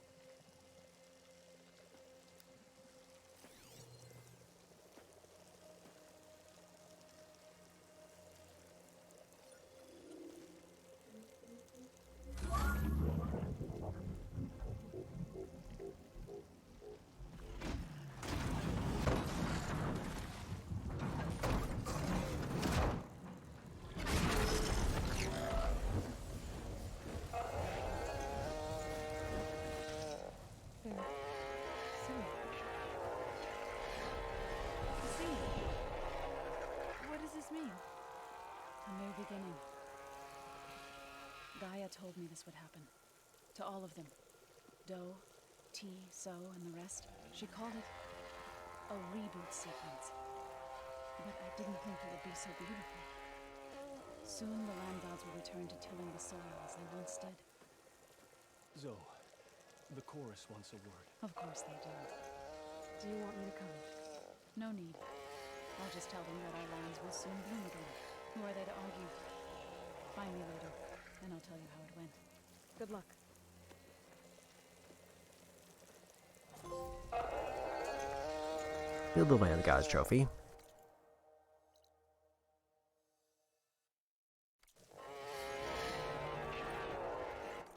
Beginning. Gaia told me this would happen. To all of them. Doe, T, So, and the rest. She called it a reboot sequence. But I didn't think it would be so beautiful. Soon the land gods will return to tilling the soil as they once did. Zoe, the chorus wants a word. Of course they do. Do you want me to come? No need. I'll just tell them that our lands will soon bloom again. Who are they to argue? Find me later, and I'll tell you how it went. Good luck. Build the land gods trophy.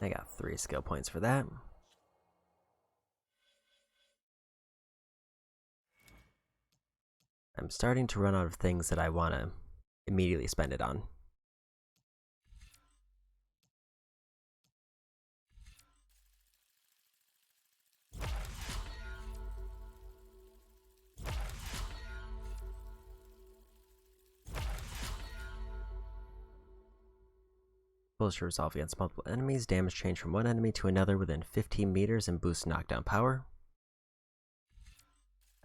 I got 3 skill points for that. I'm starting to run out of things that I want to immediately spend it on. Supposed to resolve against multiple enemies, damage change from one enemy to another within 15 meters, and boost knockdown power.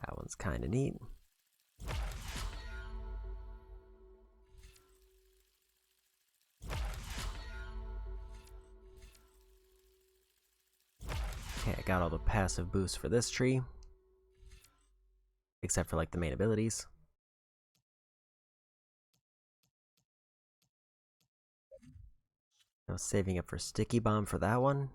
That one's kinda neat. Okay, I got all the passive boosts for this tree. Except for like the main abilities. I was saving up for Sticky Bomb for that one.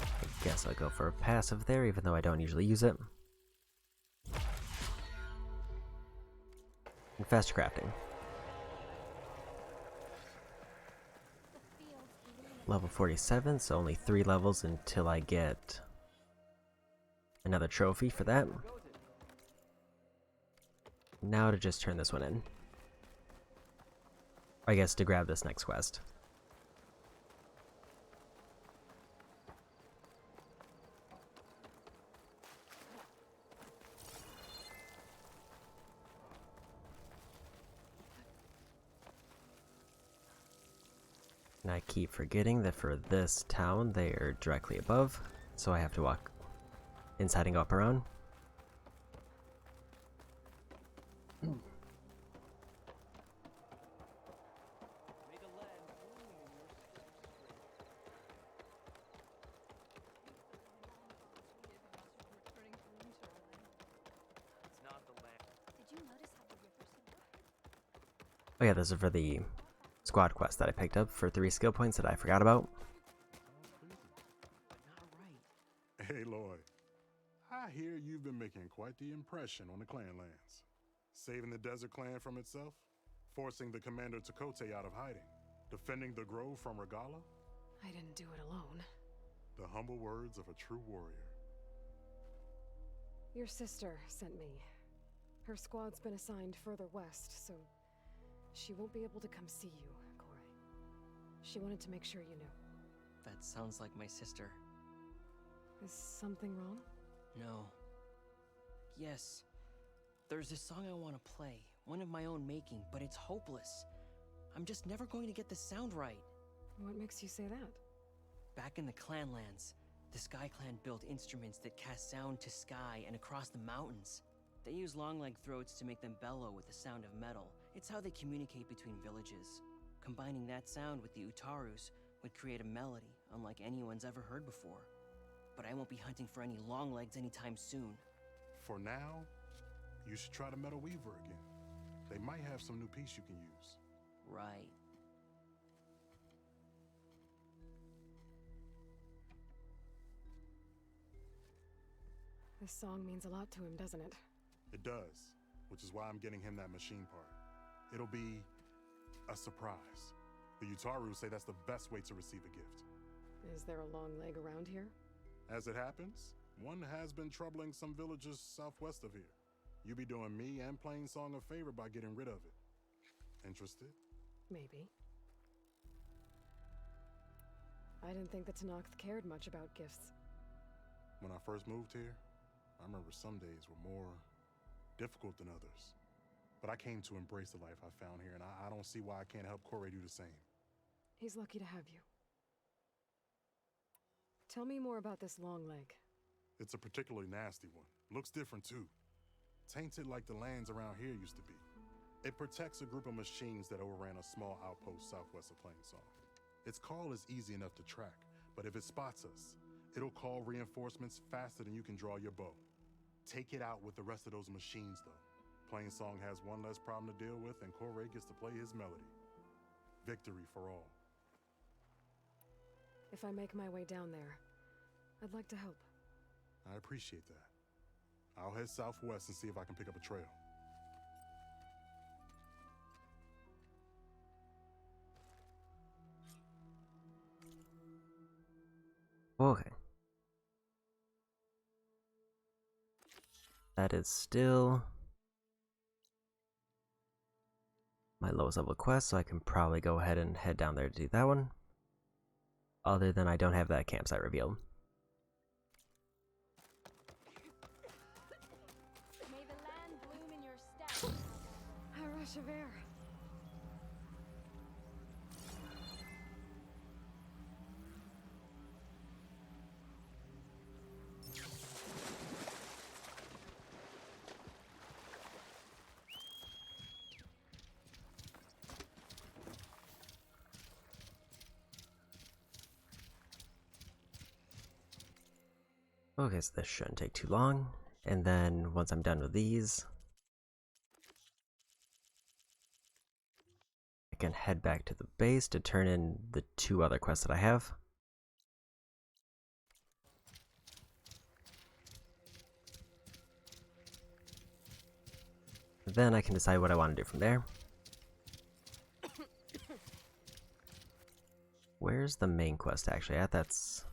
I guess I'll go for a passive there, even though I don't usually use it. and faster crafting. Level 47, so only 3 levels until I get another trophy for that. Now to just turn this one in. I guess to grab this next quest. And I keep forgetting that for this town they are directly above, so I have to walk inside and go up around. Oh yeah, this is for the squad quest that I picked up for 3 skill points that I forgot about. Hey Lloyd, I hear you've been making quite the impression on the clan lands. Saving the desert clan from itself, forcing the commander Takote out of hiding, defending the grove from Regala. I didn't do it alone. The humble words of a true warrior. Your sister sent me. Her squad's been assigned further west, so she won't be able to come see you, Corey. She wanted to make sure you knew. That sounds like my sister. Is something wrong? No. Yes. There's this song I want to play, one of my own making, but it's hopeless. I'm just never going to get the sound right. What makes you say that? Back in the Clanlands, the Sky Clan built instruments that cast sound to sky and across the mountains. They use long-leg throats to make them bellow with the sound of metal. It's how they communicate between villages. Combining that sound with the Utarus would create a melody unlike anyone's ever heard before. But I won't be hunting for any longlegs anytime soon. For now, you should try the Metal Weaver again. They might have some new piece you can use. Right. This song means a lot to him, doesn't it? It does, which is why I'm getting him that machine part. It'll be a surprise. The Utaru say that's the best way to receive a gift. Is there a long leg around here? As it happens, one has been troubling some villages southwest of here. You be doing me and Plainsong a favor by getting rid of it. Interested? Maybe. I didn't think the Tenakth cared much about gifts. When I first moved here, I remember some days were more difficult than others. But I came to embrace the life I found here, and I don't see why I can't help Corey do the same. He's lucky to have you. Tell me more about this long leg. It's a particularly nasty one. Looks different too. Tainted like the lands around here used to be. It protects a group of machines that overran a small outpost southwest of Plainsong. Its call is easy enough to track, but if it spots us, it'll call reinforcements faster than you can draw your bow. Take it out with the rest of those machines though. Plainsong has one less problem to deal with, and Corey gets to play his melody. Victory for all. If I make my way down there, I'd like to help. I appreciate that. I'll head southwest and see if I can pick up a trail. Okay. That is still my lowest level quest, so I can probably go ahead and head down there to do that one. Other than I don't have that campsite revealed. May the land bloom in your steps. A rush of air. Okay, so this shouldn't take too long. And then once I'm done with these, I can head back to the base to turn in the 2 other quests that I have. then I can decide what I want to do from there. Where's the main quest actually at? That's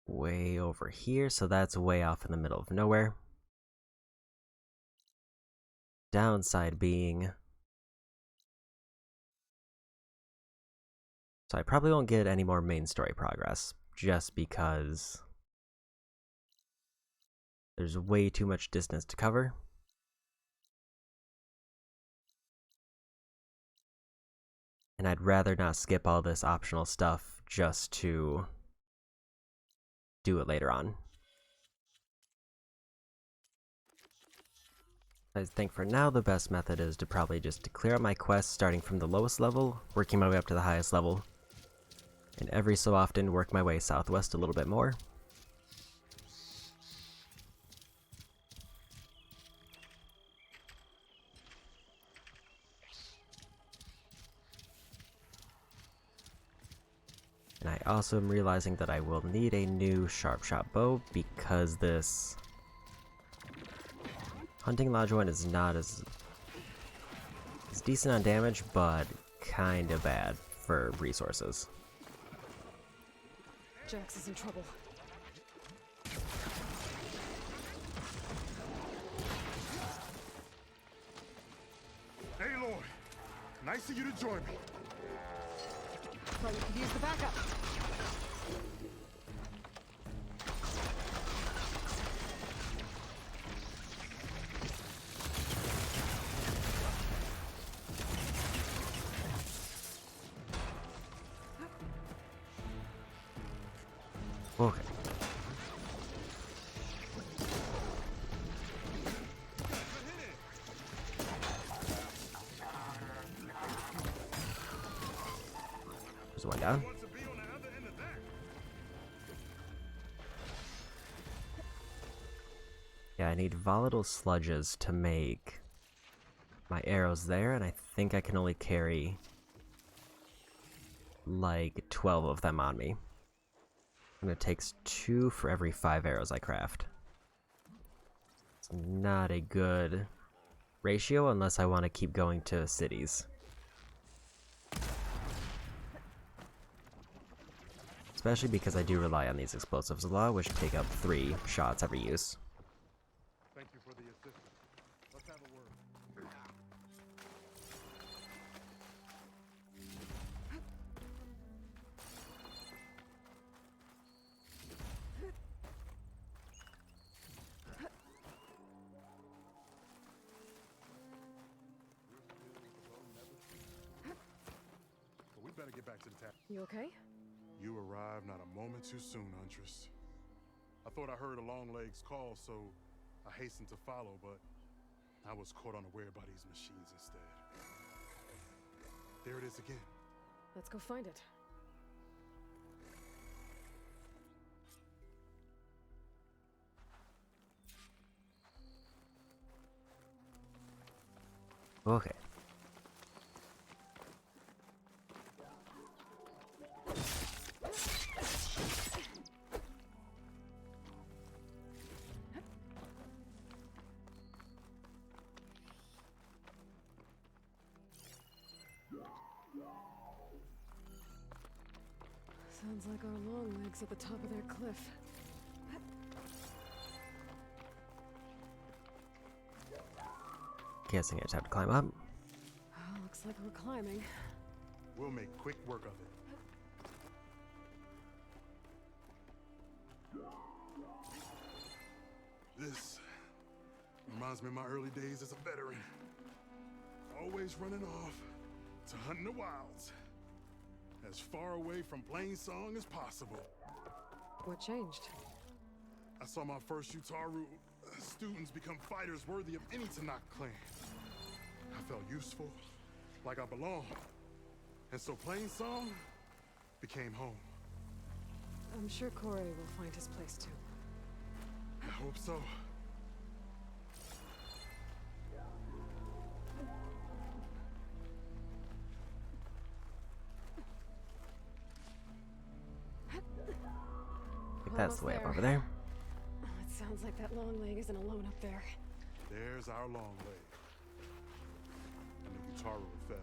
way over here, so that's way off in the middle of nowhere. Downside being, so I probably won't get any more main story progress, just because there's way too much distance to cover. And I'd rather not skip all this optional stuff just to do it later on. I think for now the best method is to probably just to clear out my quests starting from the lowest level, working my way up to the highest level, and every so often work my way southwest a little bit more. And I also am realizing that I will need a new sharp shot bow because this Hunting Lodge one is not as... It's decent on damage, but kinda bad for resources. Jax is in trouble. Aloy, nice of you to join me. Thought you could use the backup. Okay. There's one down. Yeah, I need volatile sludges to make my arrows there, and I think I can only carry like 12 of them on me. And it takes 2 for every 5 arrows I craft. It's not a good ratio unless I want to keep going to cities. Especially because I do rely on these explosives a lot, which take up 3 shots every use. Thank you for the assistance. Let's have a word. But we better get back to the tap. You okay? You arrived not a moment too soon, Huntress. I thought I heard a Longlegs call, so I hastened to follow, but I was caught unaware by these machines instead. There it is again. Let's go find it. Okay. Sounds like our long legs at the top of their cliff. Guessing I just have to climb up. Oh, looks like we're climbing. We'll make quick work of it. This reminds me of my early days as a veteran. Always running off to hunt in the wilds. As far away from Plainsong as possible. What changed? I saw my first Utaru students become fighters worthy of any Tanakh clan. I felt useful, like I belonged. And so Plainsong became home. I'm sure Corey will find his place too. I hope so. I think that's the way up over there. Oh, it sounds like that long leg isn't alone up there. There's our long leg. And the Utaru fell.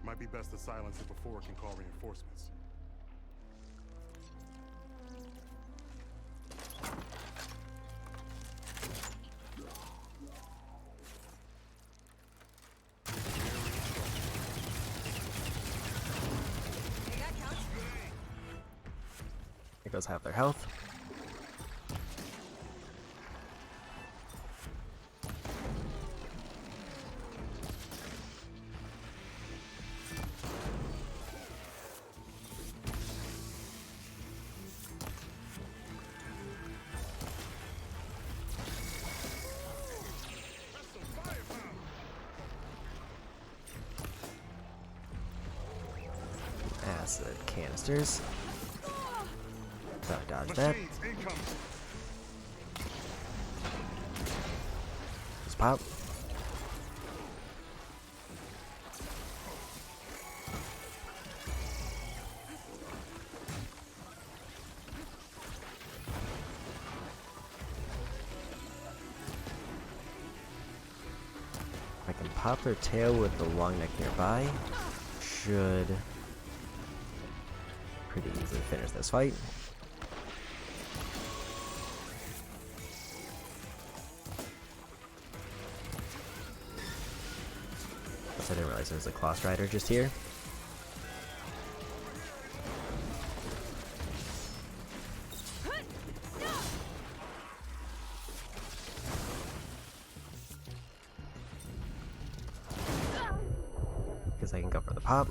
Might be best to silence it before it can call reinforcements. Here goes half their health. Acid canisters. So dodge that. Just pop. I can pop their tail with the long neck nearby. Should pretty easily finish this fight. I didn't realize there was a Claw Strider just here. Guess I can go for the pop.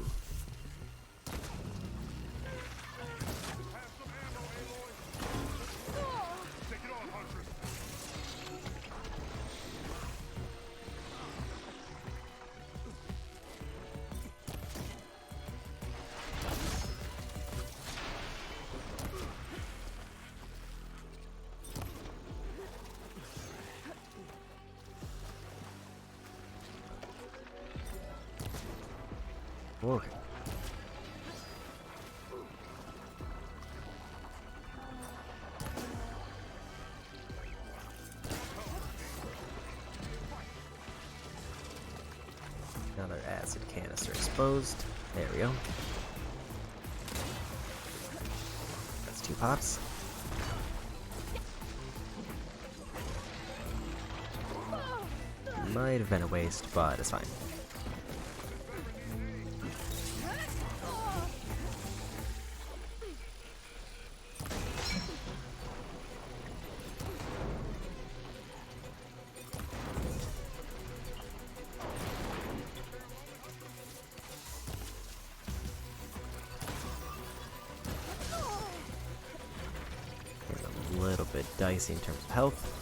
Okay. Another acid canister exposed. There we go. That's 2 pops. Might have been a waste, but it's fine. A little bit dicey in terms of health.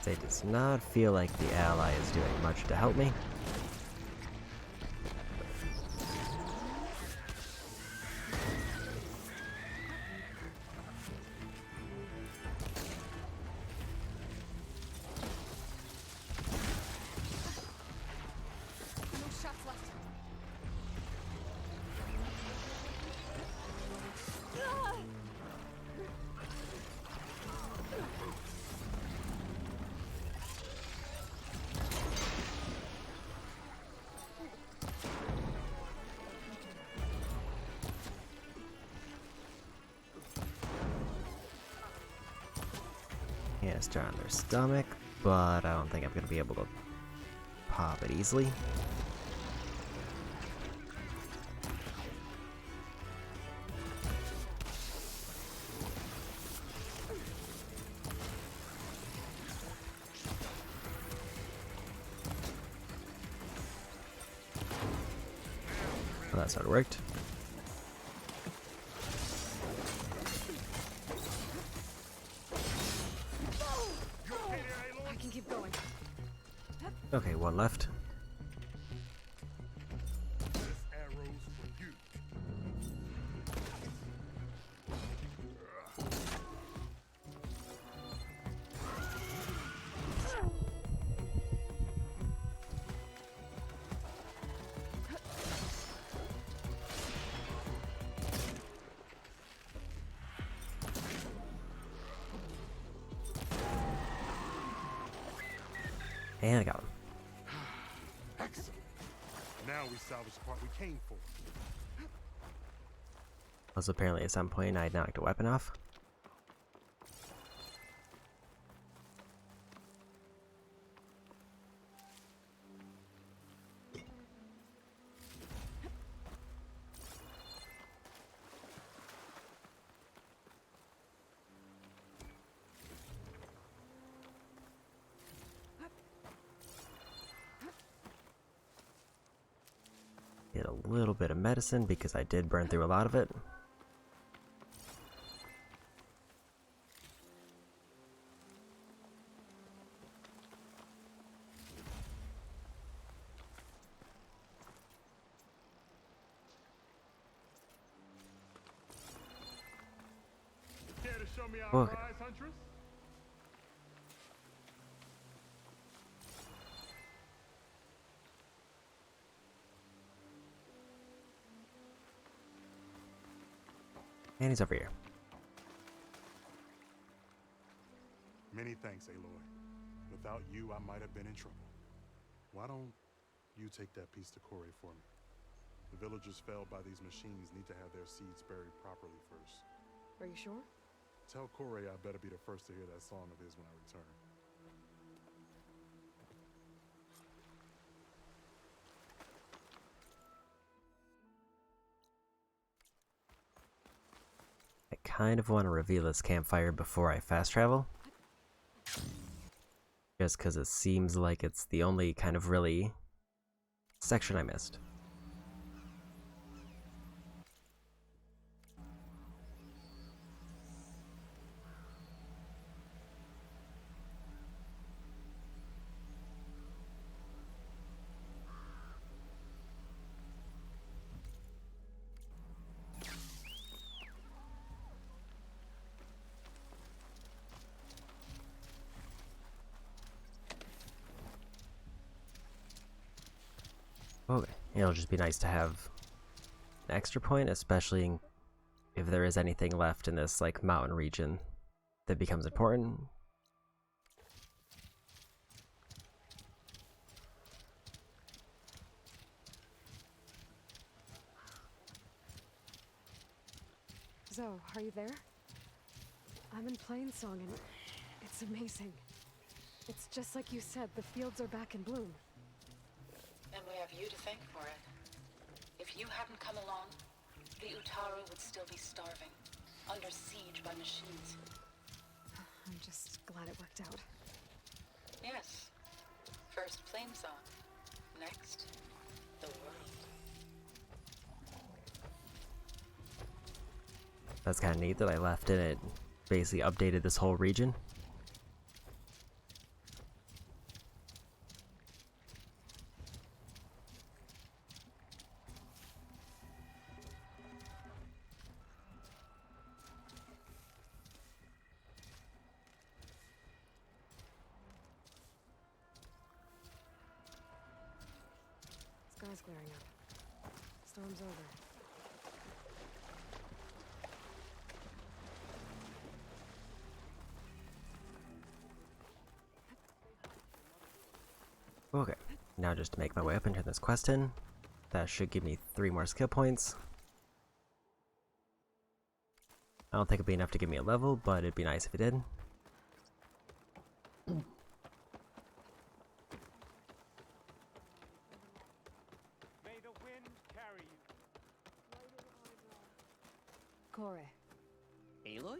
It does not feel like the ally is doing much to help me. Canister on their stomach, but I don't think I'm going to be able to pop it easily. Well, that's how it worked. Okay, 1 left. And I got him. Excellent. Now we salvage the part we came for. Also, apparently at some point I knocked a weapon off. Get a little bit of medicine because I did burn through a lot of it. Care to show me our Okay. prize, Huntress? And he's over here. Many thanks, Aloy. Without you, I might have been in trouble. Why don't you take that piece to Corey for me? The villagers felled by these machines need to have their seeds buried properly first. Are you sure? Tell Corey I better be the first to hear that song of his when I return. I kind of want to reveal this campfire before I fast travel. Just because it seems like it's the only kind of really section I missed. Okay, it'll just be nice to have an extra point, especially if there is anything left in this like mountain region that becomes important. Zo, are you there? I'm in Plainsong and it's amazing. It's just like you said, the fields are back in bloom. And we have you to thank for it. If you hadn't come along, the Utaru would still be starving, under siege by machines. I'm just glad it worked out. Yes. First Plainsong. Next, the world. That's kind of neat that I left and it basically updated this whole region. Sky's clearing up. Storm's over. Okay, now just to make my way up and turn this quest in. That should give me 3 more skill points. I don't think it'd be enough to give me a level, but it'd be nice if it did. May the wind carry you. Corey. Aloy?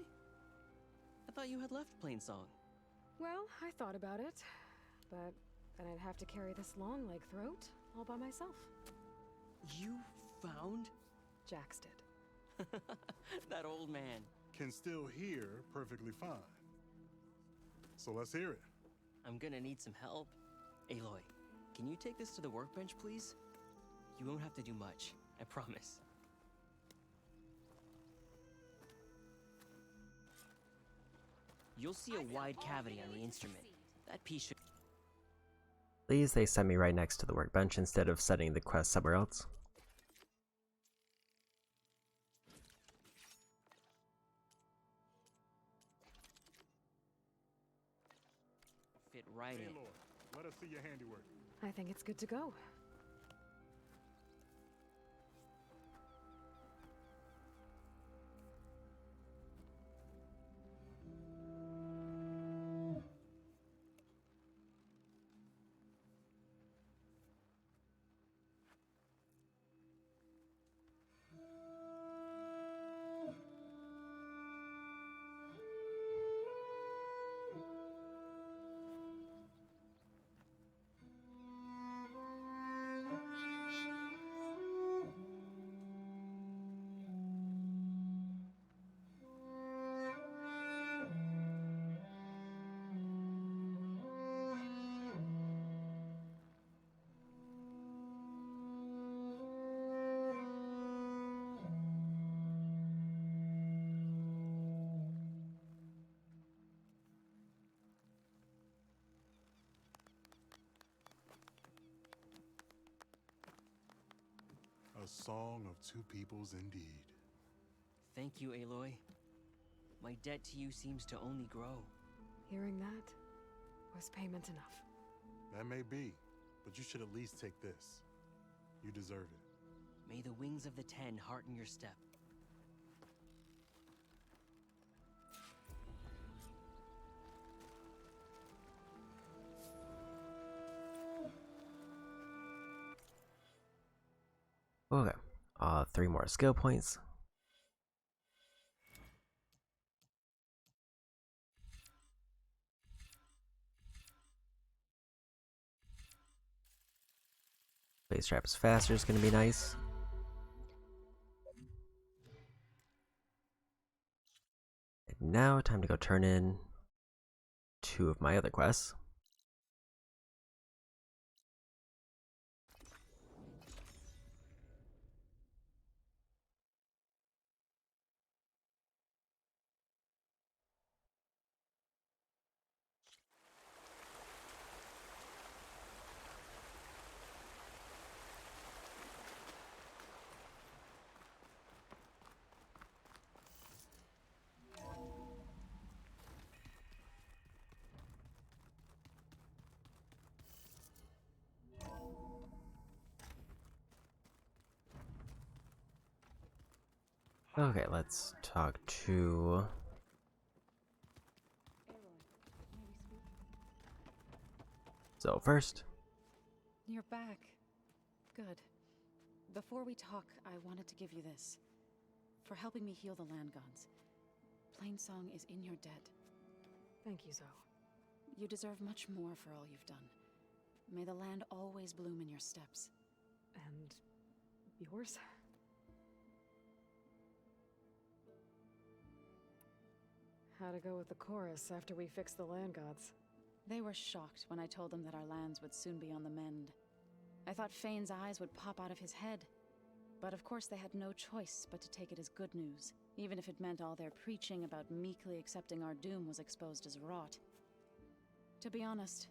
I thought you had left Plainsong. Well, I thought about it, but then I'd have to carry this long leg throat all by myself. You found? Jax did. That old man. Can still hear perfectly fine. So let's hear it. I'm gonna need some help. Aloy, can you take this to the workbench, please? You won't have to do much, I promise. You'll see a wide cavity on the instrument. That piece should... Please, they sent me right next to the workbench instead of setting the quest somewhere else. fit right in. Lord, let us see your handiwork. I think it's good to go. A song of two peoples indeed. Thank you, Aloy. My debt to you seems to only grow. Hearing that was payment enough. That may be, but you should at least take this. You deserve it. May the wings of the Ten hearten your step. Okay, 3 more skill points. Base trap is faster is going to be nice. And now, time to go turn in 2 of my other quests. Okay, let's talk to... So first... You're back. Good. Before we talk, I wanted to give you this. For helping me heal the land gods. Plainsong is in your debt. Thank you, Zoe. You deserve much more for all you've done. May the land always bloom in your steps. And yours? How'd it go with the chorus after we fixed the land gods? They were shocked when I told them that our lands would soon be on the mend. I thought Fane's eyes would pop out of his head. But of course they had no choice but to take it as good news, even if it meant all their preaching about meekly accepting our doom was exposed as rot. To be honest,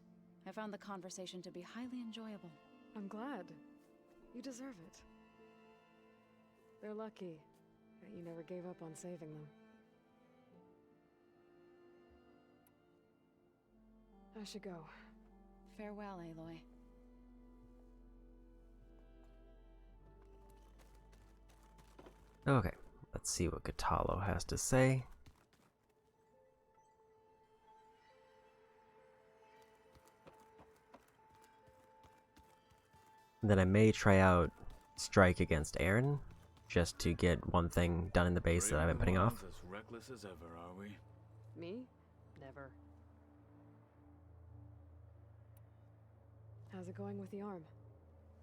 I found the conversation to be highly enjoyable. I'm glad. You deserve it. They're lucky that you never gave up on saving them. I should go. Farewell, Aloy. Okay, let's see what Kotallo has to say. Then I may try out Strike against Aaron, just to get one thing done in the base that I've been putting off. As reckless as ever, are we? Me? Never. How's it going with the arm?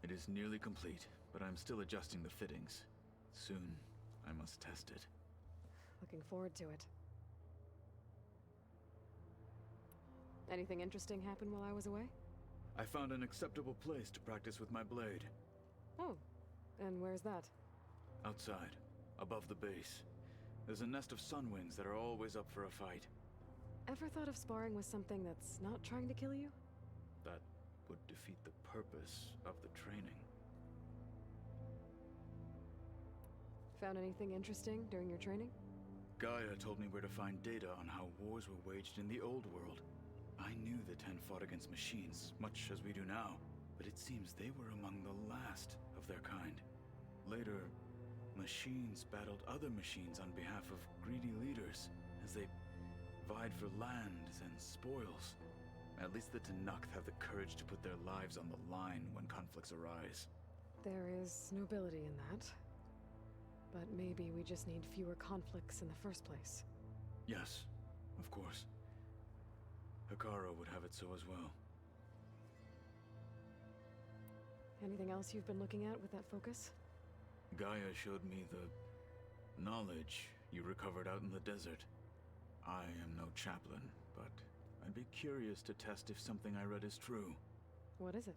It is nearly complete, but I'm still adjusting the fittings. Soon, I must test it. Looking forward to it. Anything interesting happen while I was away? I found an acceptable place to practice with my blade. Oh, and where's that? Outside, above the base. There's a nest of sunwings that are always up for a fight. Ever thought of sparring with something that's not trying to kill you? That would defeat the purpose of the training. Found anything interesting during your training? Gaia told me where to find data on how wars were waged in the old world. I knew the Ten fought against machines, much as we do now, but it seems they were among the last of their kind. Later, machines battled other machines on behalf of greedy leaders, as they vied for lands and spoils. At least the Tenakth have the courage to put their lives on the line when conflicts arise. There is nobility in that. But maybe we just need fewer conflicts in the first place. Yes, of course. Hekarro would have it so as well. Anything else you've been looking at with that focus? Gaia showed me the knowledge you recovered out in the desert. I am no chaplain, but I'd be curious to test if something I read is true. What is it?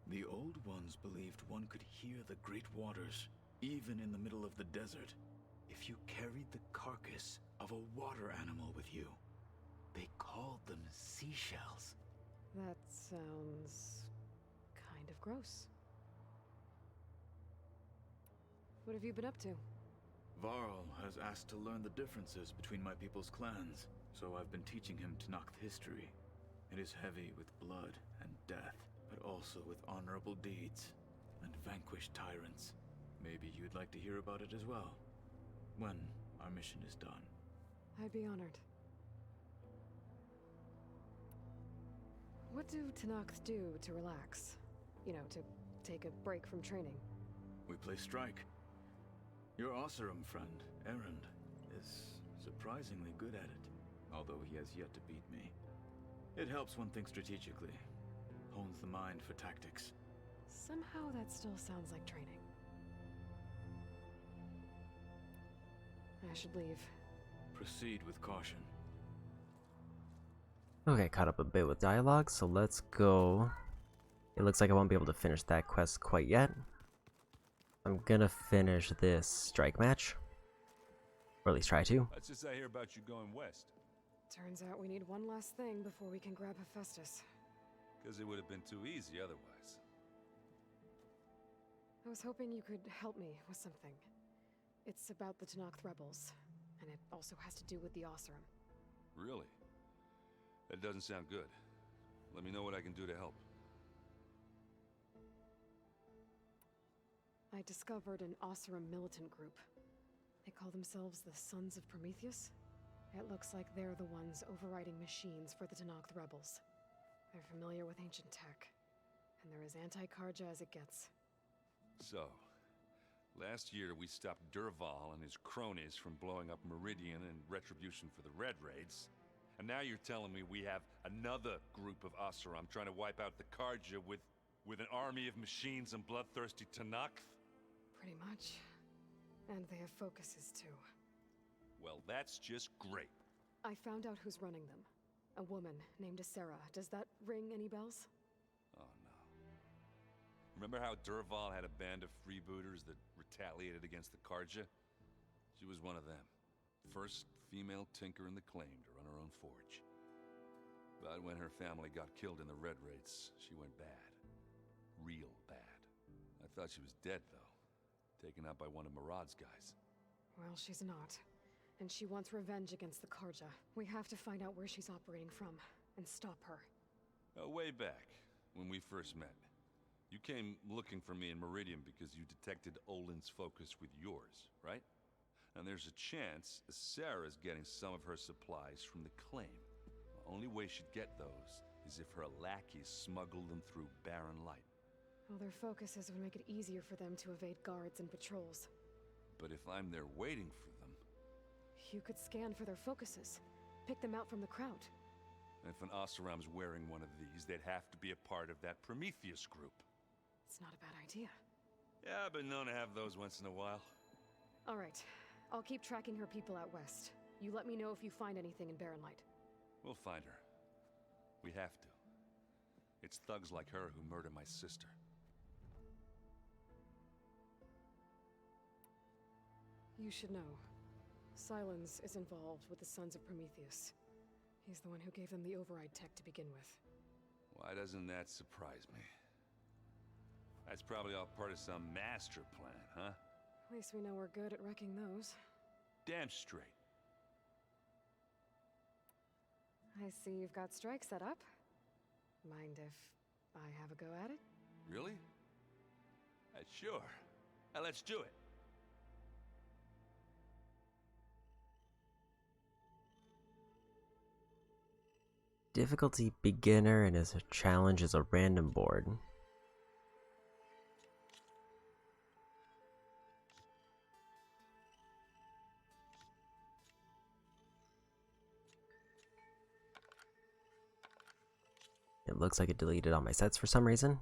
The Old Ones believed one could hear the great waters, even in the middle of the desert, if you carried the carcass of a water animal with you. They called them seashells. That sounds kind of gross. What have you been up to? Varl has asked to learn the differences between my people's clans, so I've been teaching him Tenakth history. It is heavy with blood and death, but also with honorable deeds and vanquished tyrants. Maybe you'd like to hear about it as well, when our mission is done. I'd be honored. What do Tenakth do to relax? You know, to take a break from training? We play strike. Your Oseram friend, Erend, is surprisingly good at it, although he has yet to beat me. It helps one think strategically, hones the mind for tactics. Somehow that still sounds like training. I should leave. Proceed with caution. Okay, caught up a bit with dialogue, so let's go. It looks like I won't be able to finish that quest quite yet. I'm gonna finish this strike match. Or at least try to. That's just I hear about you going west. Turns out we need one last thing before we can grab Hephaestus. Because it would have been too easy otherwise. I was hoping you could help me with something. It's about the Tenakth rebels, and it also has to do with the Oseram. Really? That doesn't sound good. Let me know what I can do to help. I discovered an Oseram militant group. They call themselves the Sons of Prometheus. It looks like they're the ones overriding machines for the Tenakth rebels. They're familiar with ancient tech, and they're as anti-Karja as it gets. So, last year we stopped Durval and his cronies from blowing up Meridian in retribution for the Red Raids. And now you're telling me we have another group of Oseram trying to wipe out the Karja with an army of machines and bloodthirsty Tenakth? Pretty much. And they have focuses too. Well, that's just great. I found out who's running them. A woman named Sarah. Does that ring any bells? Oh no. Remember how Durval had a band of freebooters that retaliated against the Karja? She was one of them. First female tinker in the claim to run her own forge. But when her family got killed in the Red Raids, she went bad. Real bad. I thought she was dead, though. Taken out by one of Murad's guys. Well, she's not. And she wants revenge against the Karja. We have to find out where she's operating from, and stop her. Way back, when we first met. You came looking for me in Meridian because you detected Olin's focus with yours, right? And there's a chance Sarah's getting some of her supplies from the claim. The only way she'd get those is if her lackeys smuggled them through Barren Light. Well, their focuses would make it easier for them to evade guards and patrols. But if I'm there waiting for them... You could scan for their focuses. Pick them out from the crowd. If an Oseram's wearing one of these, they'd have to be a part of that Prometheus group. It's not a bad idea. Yeah, I've been known to have those once in a while. All right. I'll keep tracking her people out west. You let me know if you find anything in Barren Light. We'll find her. We have to. It's thugs like her who murder my sister. You should know. Silence is involved with the Sons of Prometheus. He's the one who gave them the override tech to begin with. Why doesn't that surprise me? That's probably all part of some master plan, huh? At least we know we're good at wrecking those. Damn straight. I see you've got strike set up. Mind if I have a go at it? Really? Sure. Let's do it. Difficulty beginner, and as a challenge is a random board. It looks like it deleted all my sets for some reason.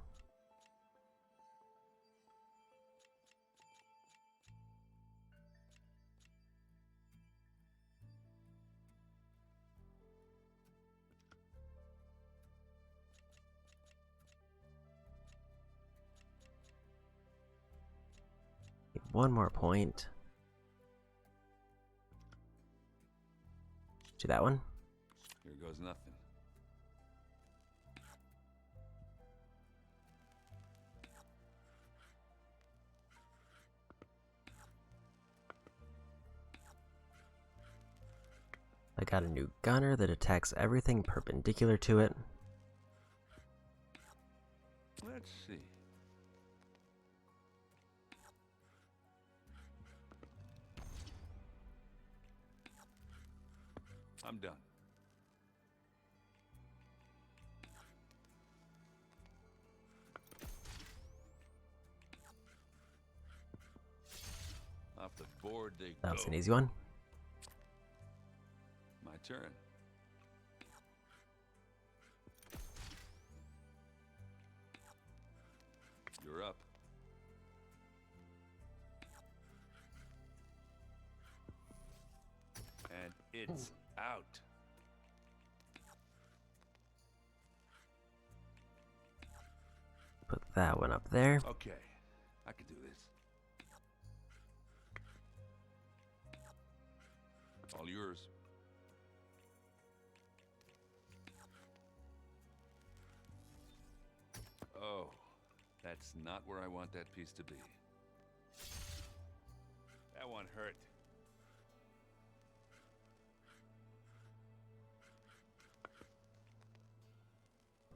One more point. Do that one. Here goes nothing. I got a new gunner that attacks everything perpendicular to it. Let's see. I'm done. Off the board they go. That was an easy one. My turn. You're up. And it's out. Put that one up there. Okay, I can do this. All yours. Oh, that's not where I want that piece to be. That one hurt.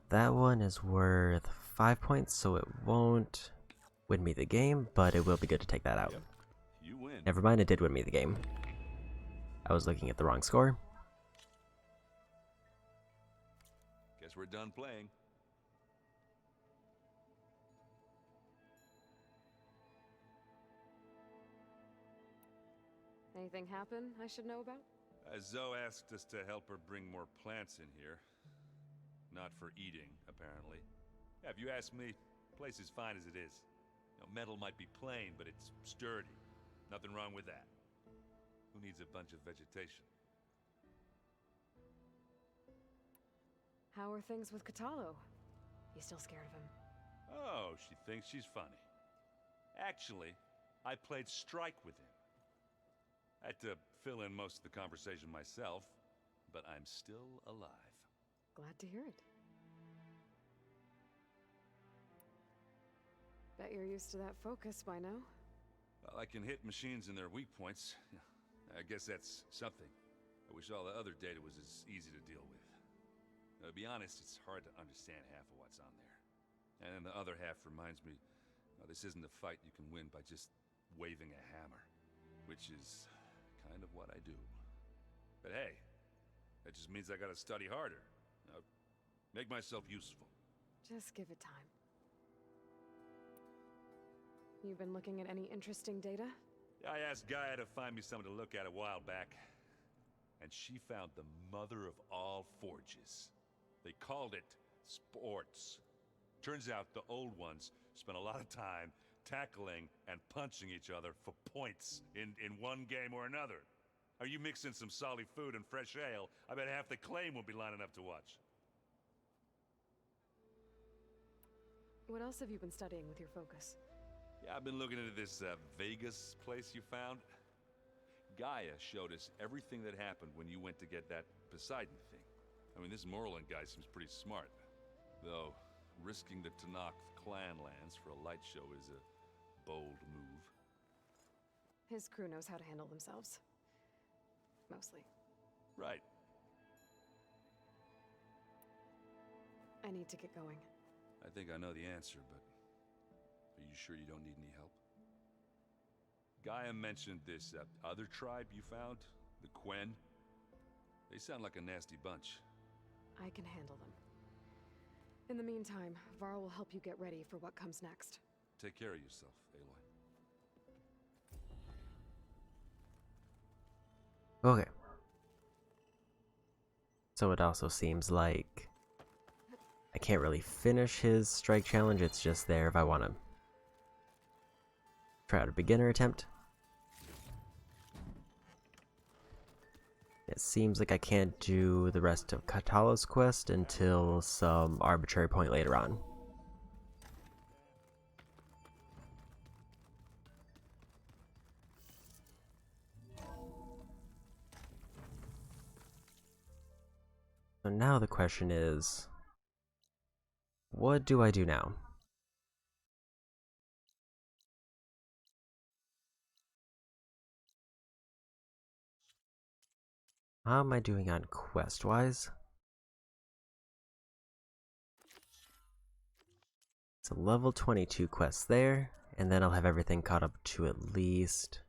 That one is worth 5 points, so it won't win me the game, but it will be good to take that out. Yep. You win. Never mind, it did win me the game. I was looking at the wrong score. Guess we're done playing. Anything happen I should know about? Zoe asked us to help her bring more plants in here. Not for eating, apparently. Yeah, if you ask me, the place is fine as it is. You know, metal might be plain, but it's sturdy. Nothing wrong with that. Who needs a bunch of vegetation? How are things with Katalo? You still scared of him? Oh, she thinks she's funny. Actually, I played strike with him. I had to fill in most of the conversation myself, but I'm still alive. Glad to hear it. Bet you're used to that focus by now. Well, I can hit machines in their weak points. I guess that's something. I wish all the other data was as easy to deal with. To be honest, it's hard to understand half of what's on there. And then the other half reminds me, this isn't a fight you can win by just waving a hammer. Which is kind of what I do. But hey, that just means I gotta study harder. Make myself useful. Just give it time. You've been looking at any interesting data? I asked Gaia to find me something to look at a while back, and she found the mother of all forges. They called it sports. Turns out the old ones spent a lot of time tackling and punching each other for points in one game or another. Are you mixing some solid food and fresh ale? I bet half the claim will be lining up to watch. What else have you been studying with your focus? Yeah, I've been looking into this Vegas place you found. Gaia showed us everything that happened when you went to get that Poseidon thing. I mean, this Morland guy seems pretty smart. Though, risking the Tanakh clan lands for a light show is a bold move. His crew knows how to handle themselves. Mostly. Right. I need to get going. I think I know the answer, but are you sure you don't need any help? Gaia mentioned this other tribe you found, the Quen. They sound like a nasty bunch. I can handle them. In the meantime, Varl will help you get ready for what comes next. Take care of yourself, Aloy. Okay. So it also seems like I can't really finish his strike challenge, it's just there if I want to try out a beginner attempt. It seems like I can't do the rest of Katala's quest until some arbitrary point later on. So now the question is, what do I do now? How am I doing on quest-wise? It's a level 22 quest there, and then I'll have everything caught up to at least...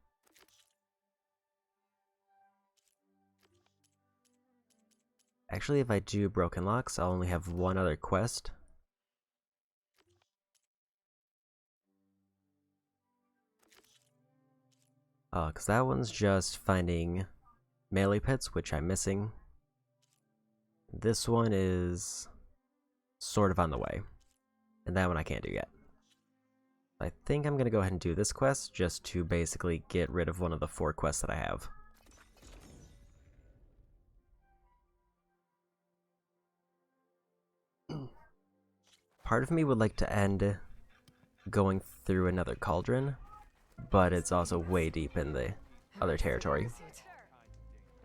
Actually, if I do Broken Locks, I'll only have one other quest. Because that one's just finding melee pits, which I'm missing. This one is sort of on the way, and that one I can't do yet. I think I'm going to go ahead and do this quest, just to basically get rid of one of the 4 quests that I have. Part of me would like to end going through another cauldron, but it's also way deep in the other territory.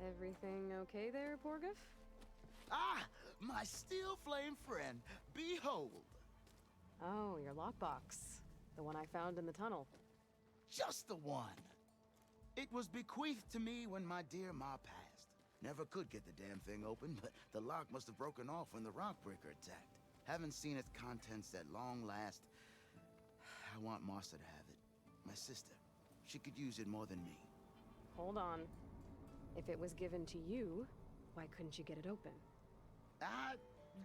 Everything okay there, Porgif? Ah, my steel flame friend, behold. Oh, your lockbox. The one I found in the tunnel. Just the one. It was bequeathed to me when my dear ma passed. Never could get the damn thing open, but the lock must have broken off when the rockbreaker attacked. Haven't seen its contents at long last. I want Martha to have it. My sister. She could use it more than me. Hold on. If it was given to you, why couldn't you get it open? I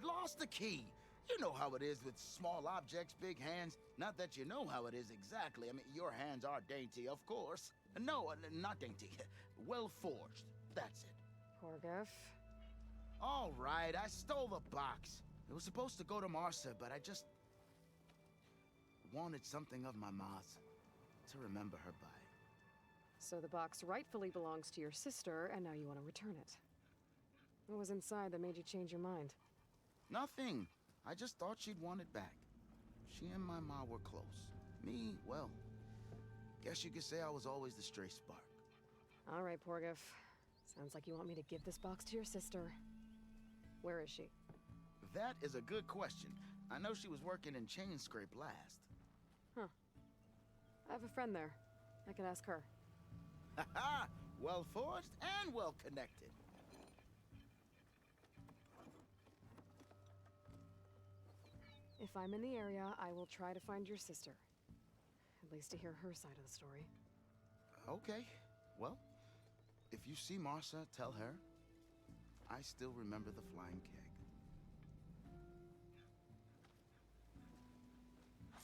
lost the key. You know how it is with small objects, big hands. Not that you know how it is exactly. I mean, your hands are dainty, of course. No, not dainty. Well forged. That's it. Porgif. All right, I stole the box. It was supposed to go to Martha, but I just wanted something of my ma's to remember her by. So the box rightfully belongs to your sister, and now you want to return it. What was inside that made you change your mind? Nothing. I just thought she'd want it back. She and my ma were close. Me, well, guess you could say I was always the stray spark. All right, Porgif. Sounds like you want me to give this box to your sister. Where is she? That is a good question. I know she was working in Chain Scrape last. Huh. I have a friend there. I can ask her. Ha-ha! Well forged and well connected. If I'm in the area, I will try to find your sister. At least to hear her side of the story. Okay. Well, if you see Martha, tell her I still remember the flying keg.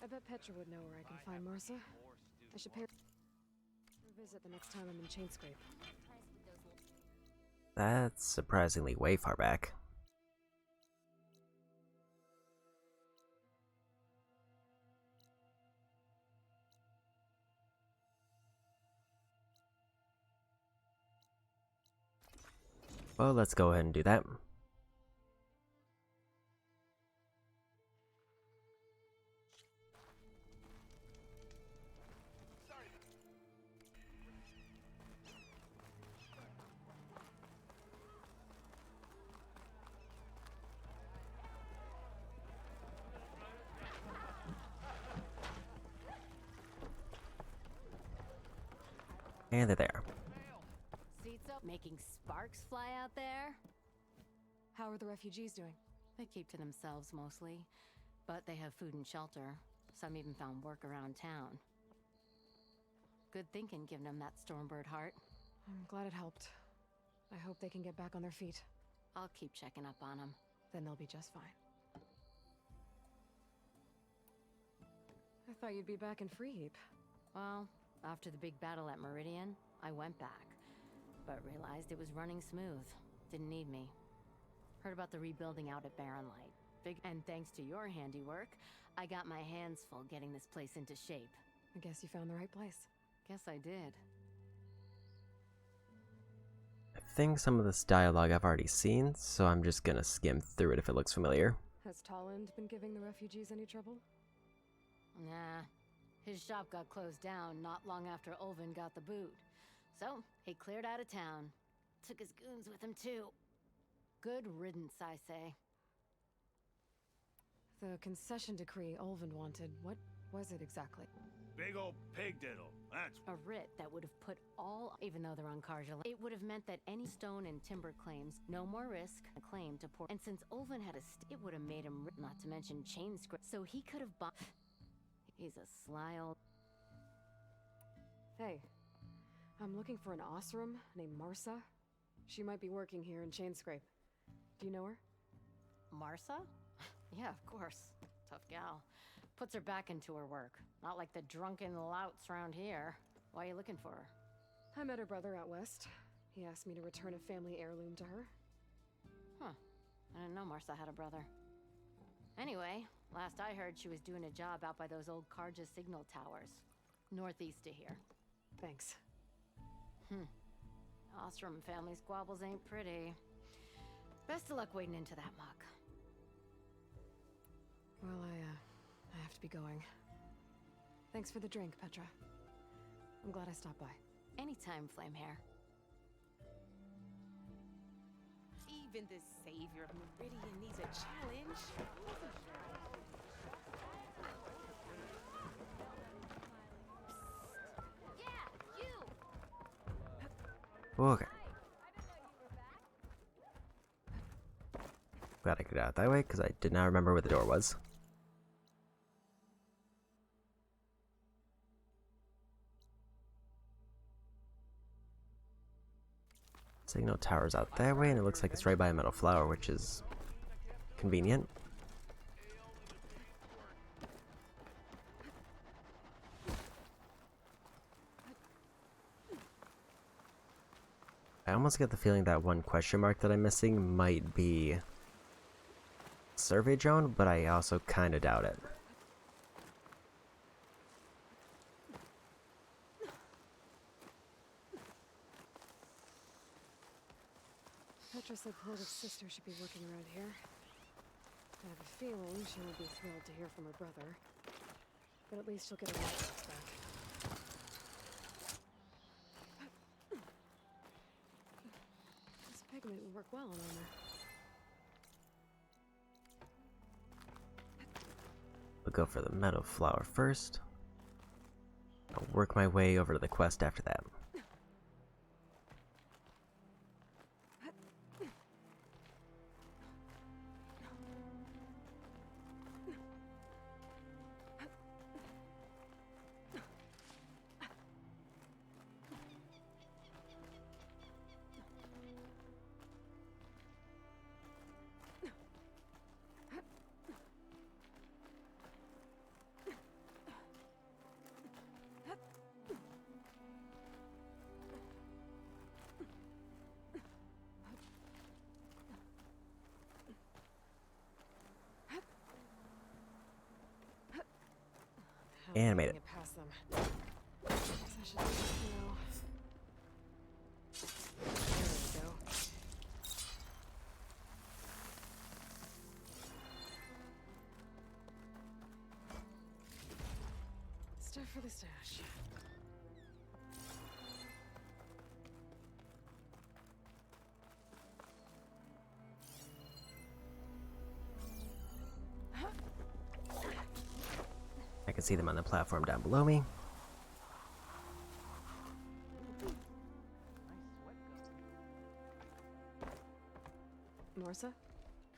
I bet Petra would know where I can find Martha. I should pay her a visit the next time I'm in Chainscrape. That's surprisingly way far back. Well, let's go ahead and do that. And they're there. Seats up, making sparks fly out there. How are the refugees doing? They keep to themselves mostly, but they have food and shelter. Some even found work around town. Good thinking, giving them that Stormbird heart. I'm glad it helped. I hope they can get back on their feet. I'll keep checking up on them. Then they'll be just fine. I thought you'd be back in Freeheap. Well, after the big battle at Meridian, I went back, but realized it was running smooth. Didn't need me. Heard about the rebuilding out at Barren Light. And thanks to your handiwork, I got my hands full getting this place into shape. I guess you found the right place. Guess I did. I think some of this dialogue I've already seen, so I'm just gonna skim through it if it looks familiar. Has Tolland been giving the refugees any trouble? Nah. His shop got closed down not long after Ulvin got the boot. So, he cleared out of town. Took his goons with him, too. Good riddance, I say. The concession decree Ulvin wanted, what was it exactly? Big old pig diddle, that's... A writ that would have put all, even though they're on Karja, it would have meant that any stone and timber claims, no more risk, a claim to port. And since Ulvin had it would have made him, not to mention chain script, so he could have bought... He's a sly old... Hey, I'm looking for an Osram named Marsa. She might be working here in Chainscrape. Do you know her? Marsa? Yeah, of course. Tough gal. Puts her back into her work. Not like the drunken louts around here. Why are you looking for her? I met her brother out west. He asked me to return a family heirloom to her. Huh. I didn't know Marsa had a brother. Anyway, last I heard she was doing a job out by those old Karja signal towers. Northeast of here. Thanks. Ostrom family squabbles ain't pretty. Best of luck wading into that muck. Well, I have to be going. Thanks for the drink, Petra. I'm glad I stopped by. Anytime, Flamehair. Even the savior of Meridian needs a challenge. Okay. Glad I could get out that way, because I did not remember where the door was. Signal tower's out that way, and it looks like it's right by a metal flower, which is convenient. I almost get the feeling that one question mark that I'm missing might be survey drone, but I also kind of doubt it. Petra said Clovis' sister should be working around here. I have a feeling she would be thrilled to hear from her brother. But at least she'll get her license back. This pigment would work well on armor. We'll go for the metal flower first. I'll work my way over to the quest after that. Animated. Past them. Guess I should do this now. There we go. Stuff for the stash. I can see them on the platform down below me. Marsa?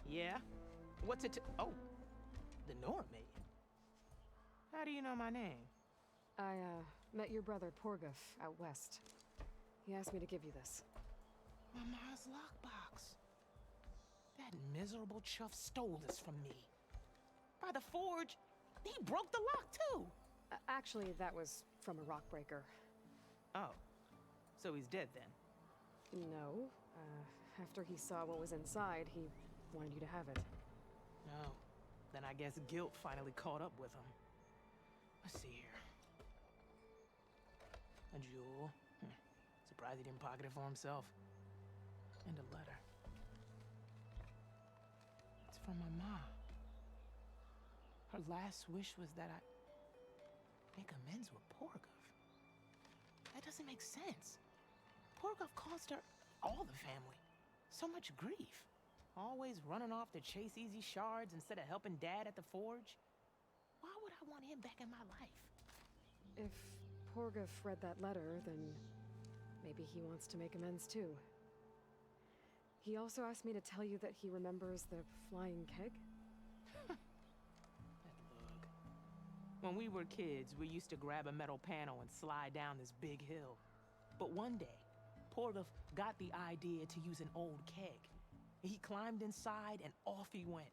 Yeah? What's it? Oh, the Nora maiden. How do you know my name? I, met your brother, Porguf, out west. He asked me to give you this. My ma's lockbox. That miserable chuff stole this from me. By the forge, he broke the lock too. Actually, that was from a rock breaker. Oh, so he's dead then? No. After he saw what was inside, he wanted you to have it. No. Then I guess guilt finally caught up with him. Let's see here. A jewel. Surprised he didn't pocket it for himself. And a letter. It's from my mom. Her last wish was that I make amends with Porguf. That doesn't make sense. Porguf caused her, all the family, so much grief. Always running off to chase easy shards instead of helping Dad at the forge. Why would I want him back in my life? If Porguf read that letter, then maybe he wants to make amends too. He also asked me to tell you that he remembers the flying keg. When we were kids, we used to grab a metal panel and slide down this big hill. But one day, Porguf got the idea to use an old keg. He climbed inside and off he went.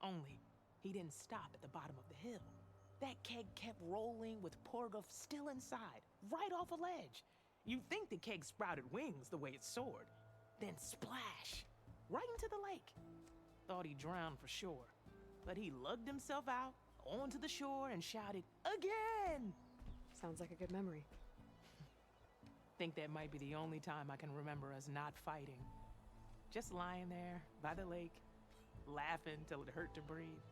Only, he didn't stop at the bottom of the hill. That keg kept rolling with Porguf still inside, right off a ledge. You'd think the keg sprouted wings the way it soared. Then splash, right into the lake. Thought he drowned for sure, but he lugged himself out onto the shore and shouted, "Again!" Sounds like a good memory. Think that might be the only time I can remember us not fighting. Just lying there by the lake, laughing till it hurt to breathe.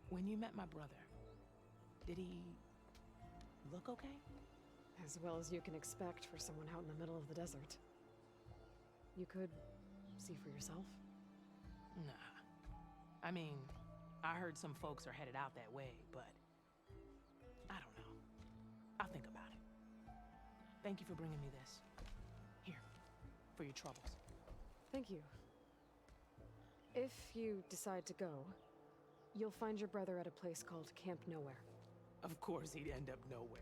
When you met my brother, did he look okay? As well as you can expect for someone out in the middle of the desert. You could see for yourself. Nah. I mean, I heard some folks are headed out that way, but I don't know. I'll think about it. Thank you for bringing me this. Here, for your troubles. Thank you. If you decide to go, you'll find your brother at a place called Camp Nowhere. Of course he'd end up nowhere.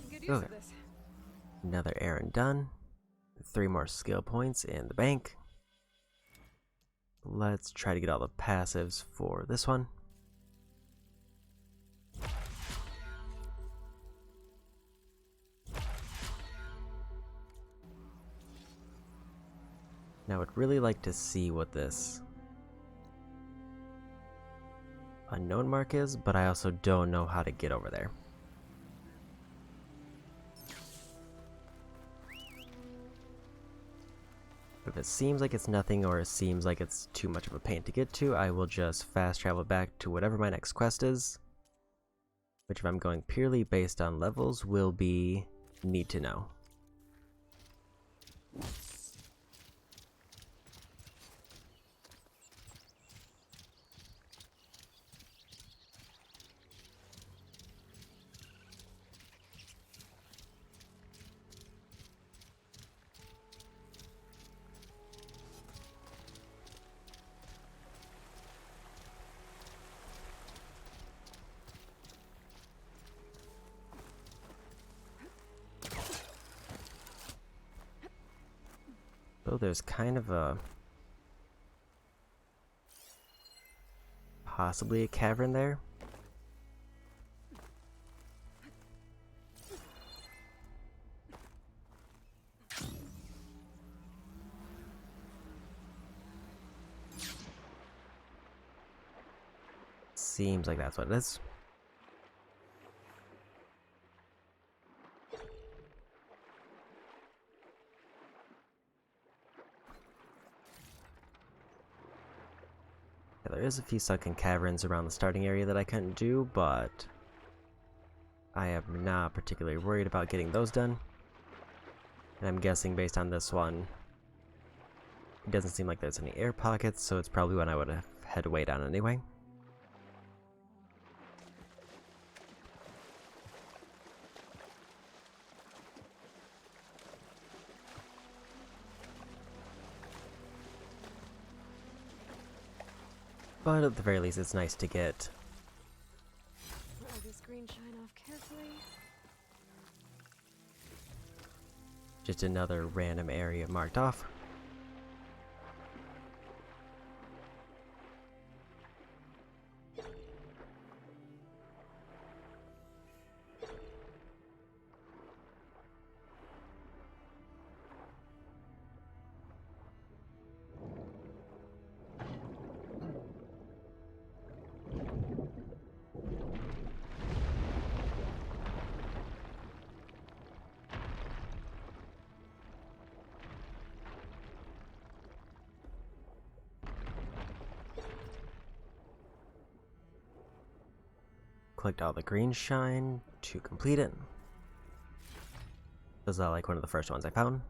Good use of this. Another errand done. 3 more skill points in the bank. Let's try to get all the passives for this one. Now I would really like to see what this unknown mark is, but I also don't know how to get over there. If it seems like it's nothing or it seems like it's too much of a pain to get to, I will just fast travel back to whatever my next quest is, which if I'm going purely based on levels will be need to know. So there's kind of a possibly a cavern there. Seems like that's what it is. There is a few sunken caverns around the starting area that I couldn't do, but I am not particularly worried about getting those done. And I'm guessing based on this one, it doesn't seem like there's any air pockets, so it's probably one I would have had to wait on anyway. But at the very least, it's nice to get Let this green shine off carefully. just another random area marked off. Collect all the green shine to complete it. This is like one of the first ones I found.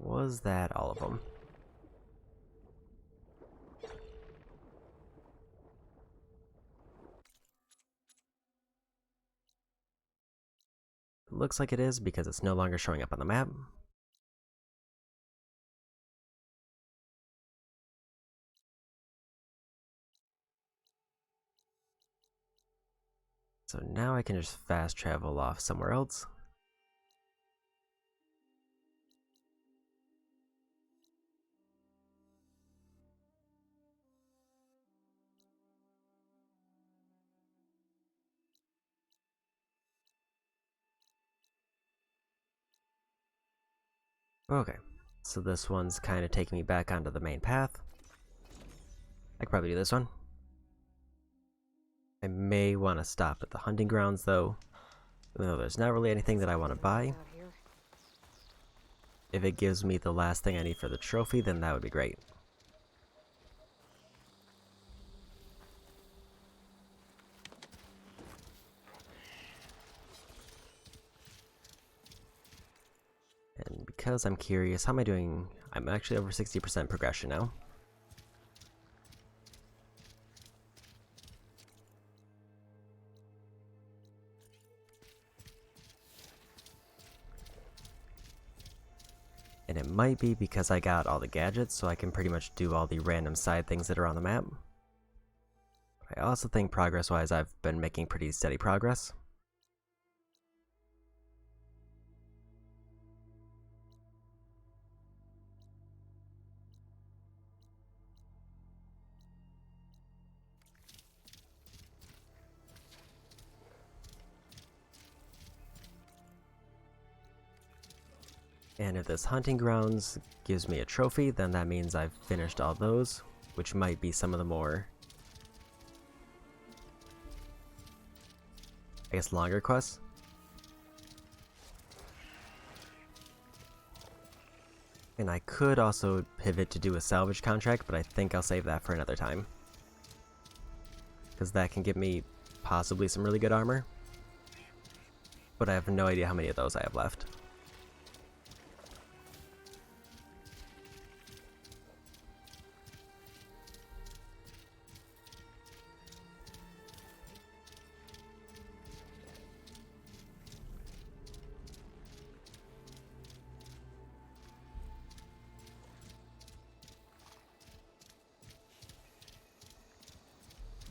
Was that all of them? Looks like it is because it's no longer showing up on the map. So now I can just fast travel off somewhere else. Okay, so this one's kind of taking me back onto the main path. I could probably do this one. I may want to stop at the hunting grounds though, even though there's not really anything that I want to buy. If it gives me the last thing I need for the trophy, then that would be great. And because I'm curious, how am I doing? I'm actually over 60% progression now. And it might be because I got all the gadgets, so I can pretty much do all the random side things that are on the map. But I also think progress-wise, I've been making pretty steady progress. And if this hunting grounds gives me a trophy, then that means I've finished all those, which might be some of the more, I guess, longer quests. And I could also pivot to do a salvage contract, but I think I'll save that for another time. Because that can give me possibly some really good armor. But I have no idea how many of those I have left.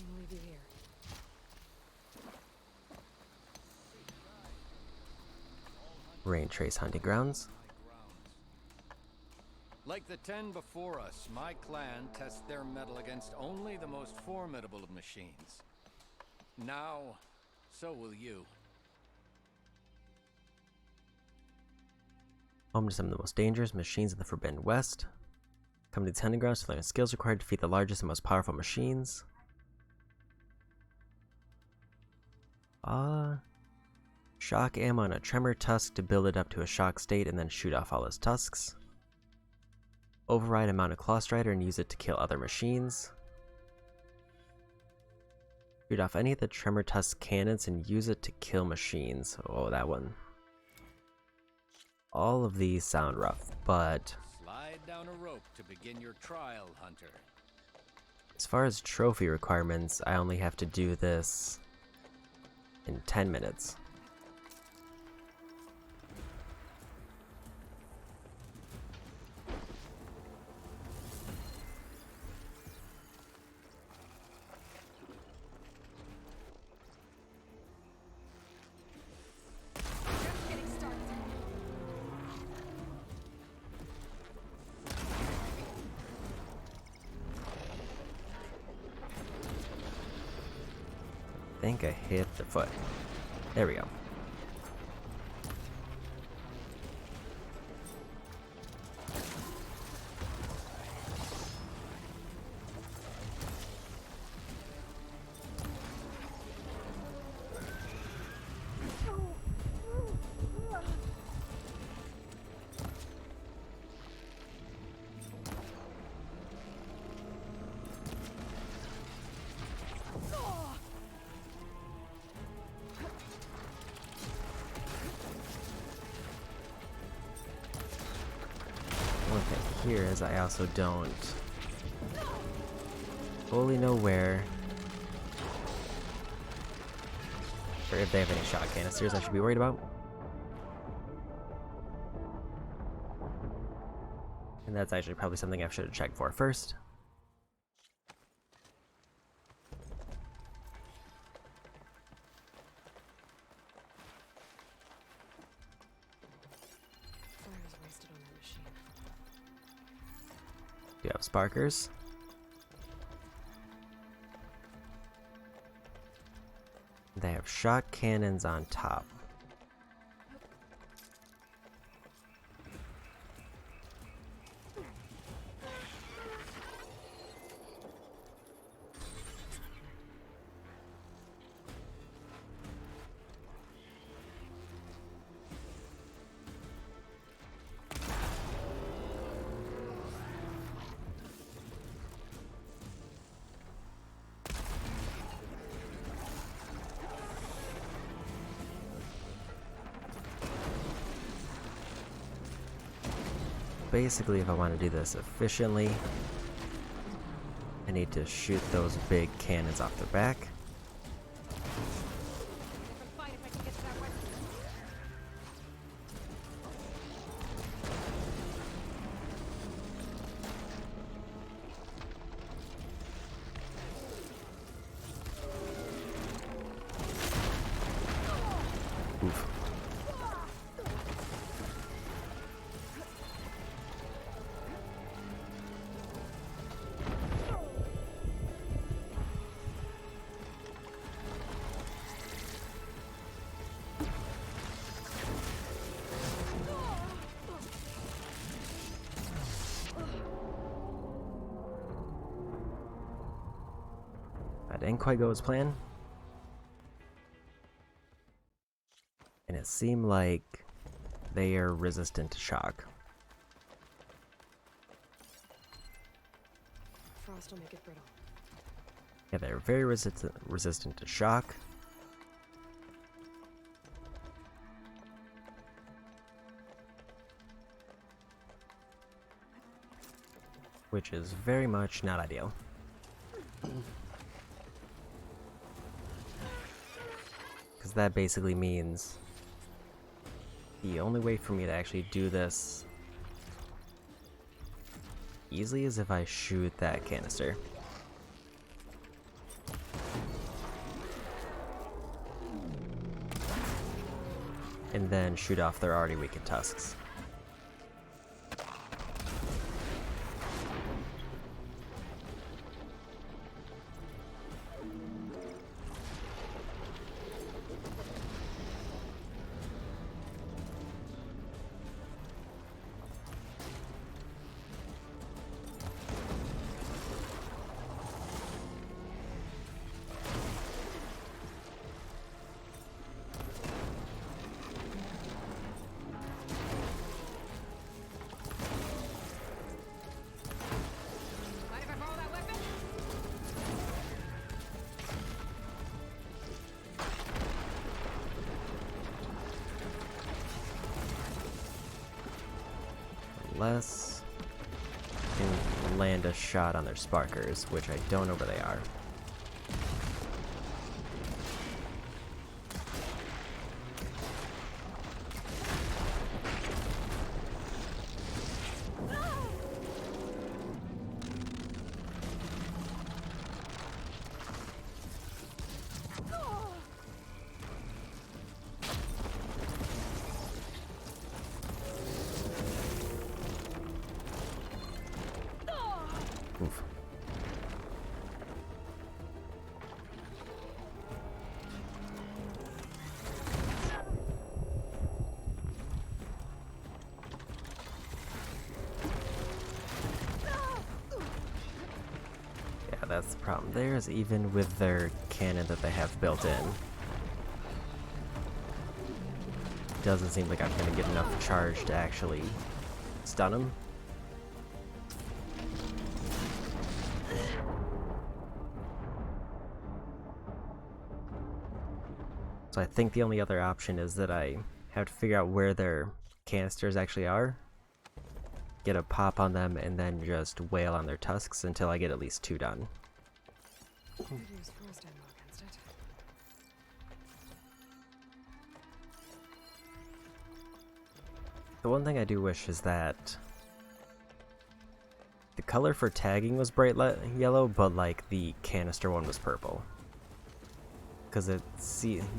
I'll leave you here. Rain Trace Hunting Grounds. Like the 10 before us, my clan tests their mettle against only the most formidable of machines. Now, so will you. Home to some of the most dangerous machines in the Forbidden West. Come to these hunting grounds to learn the skills required to defeat the largest and most powerful machines. Shock ammo on a tremor tusk to build it up to a shock state and then shoot off all his tusks. override a mounted claw strider and use it to kill other machines. Shoot off any of the tremor tusk cannons and use it to kill machines. Oh, that one. All of these sound rough, but Slide down a rope to begin your trial, Hunter. as far as trophy requirements, I only have to do this in 10 minutes. I think I hit the foot. There we go. One thing here is I also don't fully know where or if they have any shot canisters I should be worried about. And that's actually probably something I should have checked for first. Fire's wasted on that machine. Do you have sparkers? They have shot cannons on top. Basically, if I want to do this efficiently, I need to shoot those big cannons off the back. Oof. That didn't quite go as planned. And it seemed like they are resistant to shock. Frost will make it brittle. Yeah, they're very resistant to shock. Which is very much not ideal. Because that basically means the only way for me to actually do this easily is if I shoot that canister. And then shoot off their already weakened tusks. Unless I can land a shot on their sparkers, which I don't know where they are. Oof. Yeah, that's the problem. There's even with their cannon that they have built in. Doesn't seem like I'm gonna get enough charge to actually stun him. So I think the only other option is that I have to figure out where their canisters actually are, get a pop on them, and then just wail on their tusks until I get at least 2 done. The one thing I do wish is that the color for tagging was bright yellow, but like the canister one was purple. Because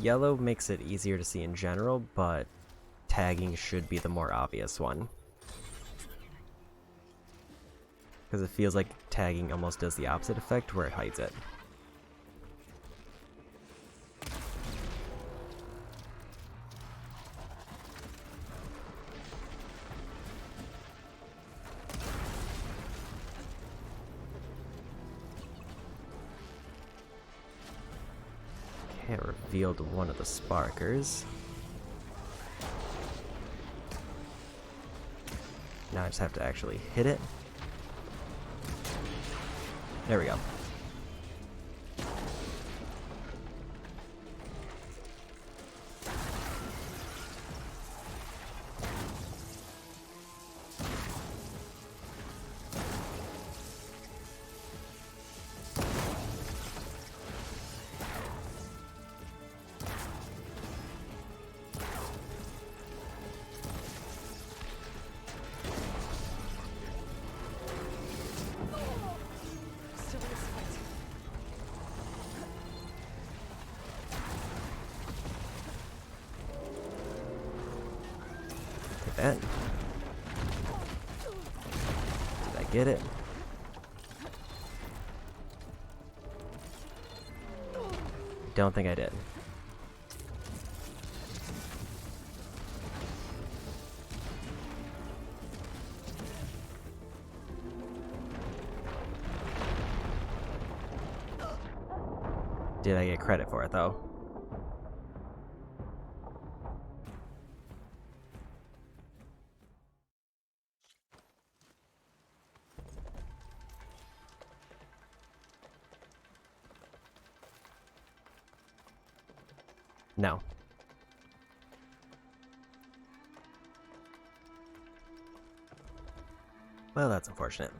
yellow makes it easier to see in general, but tagging should be the more obvious one. Because it feels like tagging almost does the opposite effect, where it hides it. Okay, I revealed one of the sparkers. Now I just have to actually hit it. There we go. That. Did I get it? Don't think I did. Did I get credit for it though? No. Well, that's unfortunate.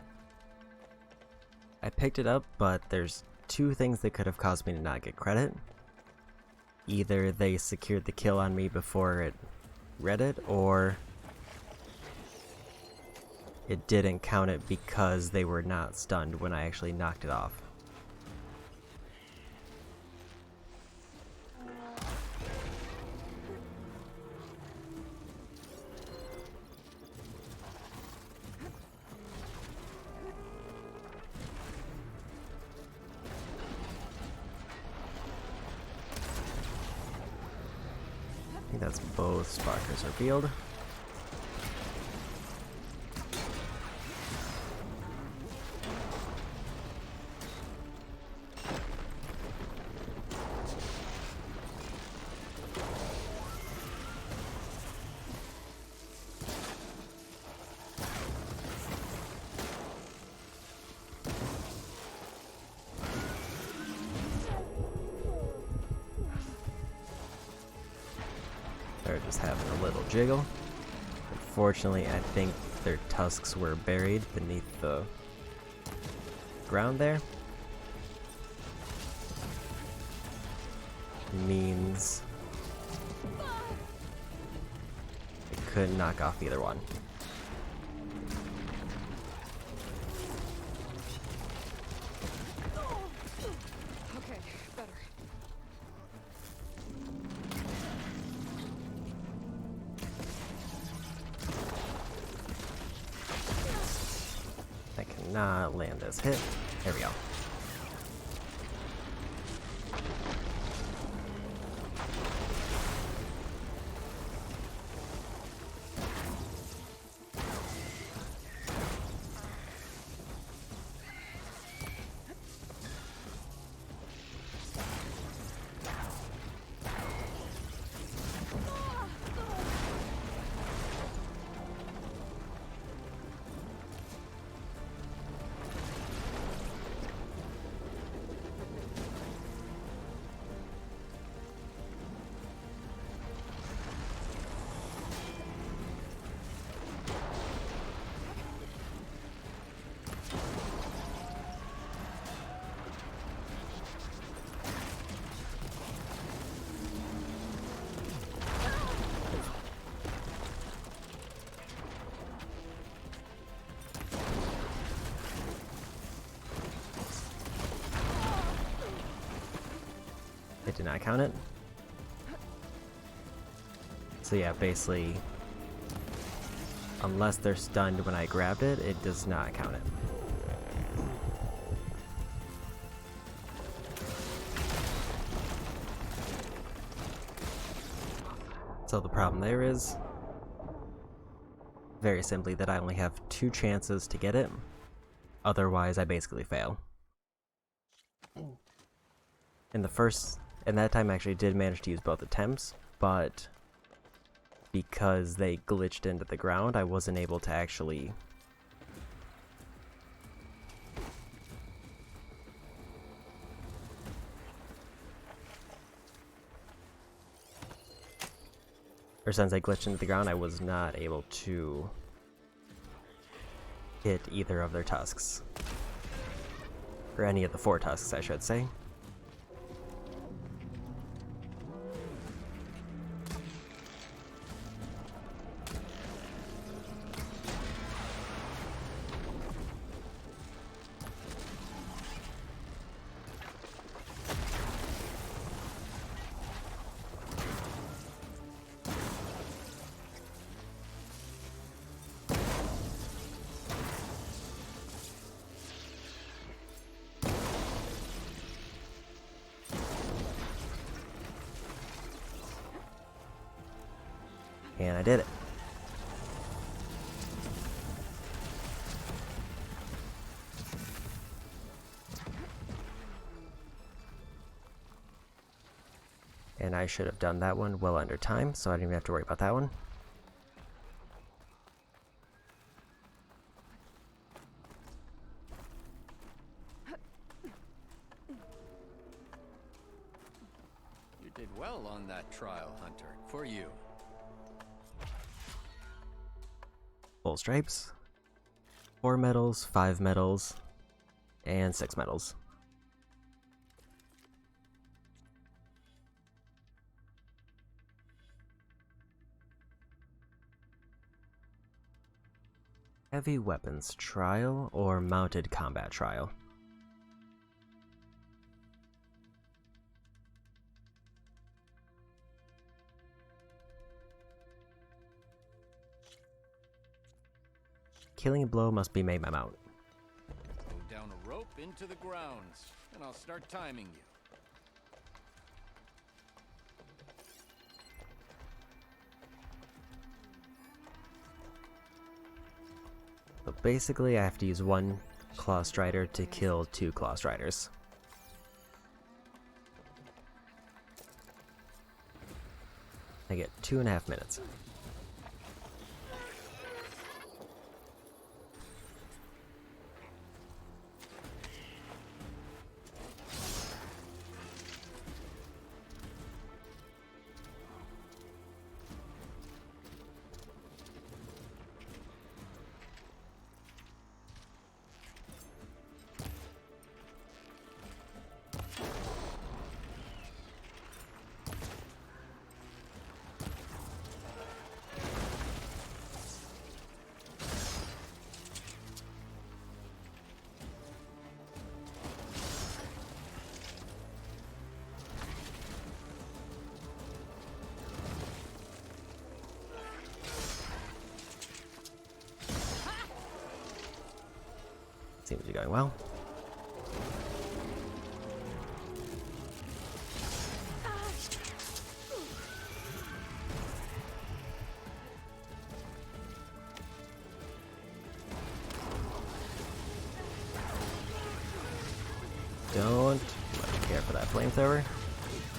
I picked it up, but there's 2 things that could have caused me to not get credit. Either they secured the kill on me before it read it, or it didn't count it because they were not stunned when I actually knocked it off. I think that's both sparkers revealed. They're just having a little jiggle. Unfortunately, I think their tusks were buried beneath the ground there. Means I couldn't knock off either one. Okay, better. I cannot land this hit. There we go. It did not count it. So yeah, basically, unless they're stunned when I grabbed it, it does not count it. So the problem there is, very simply, that I only have 2 chances to get it. Otherwise, I basically fail. In that time I actually did manage to use both attempts, but because they glitched into the ground, I wasn't able to actually since they glitched into the ground, I was not able to hit either of their tusks. Or any of the 4 tusks, I should say. And I did it. And I should have done that one well under time, so I didn't even have to worry about that one. You did well on that trial, Hunter. For you. Full stripes, 4 medals, 5 medals, and 6 medals. Heavy weapons trial or mounted combat trial? Killing blow must be made my mount. Go down a rope into the grounds, and I'll start timing you. So basically I have to use 1 Claw Strider to kill 2 Claw Striders. I get 2.5 minutes. Seems to be going well. Don't much care for that flamethrower,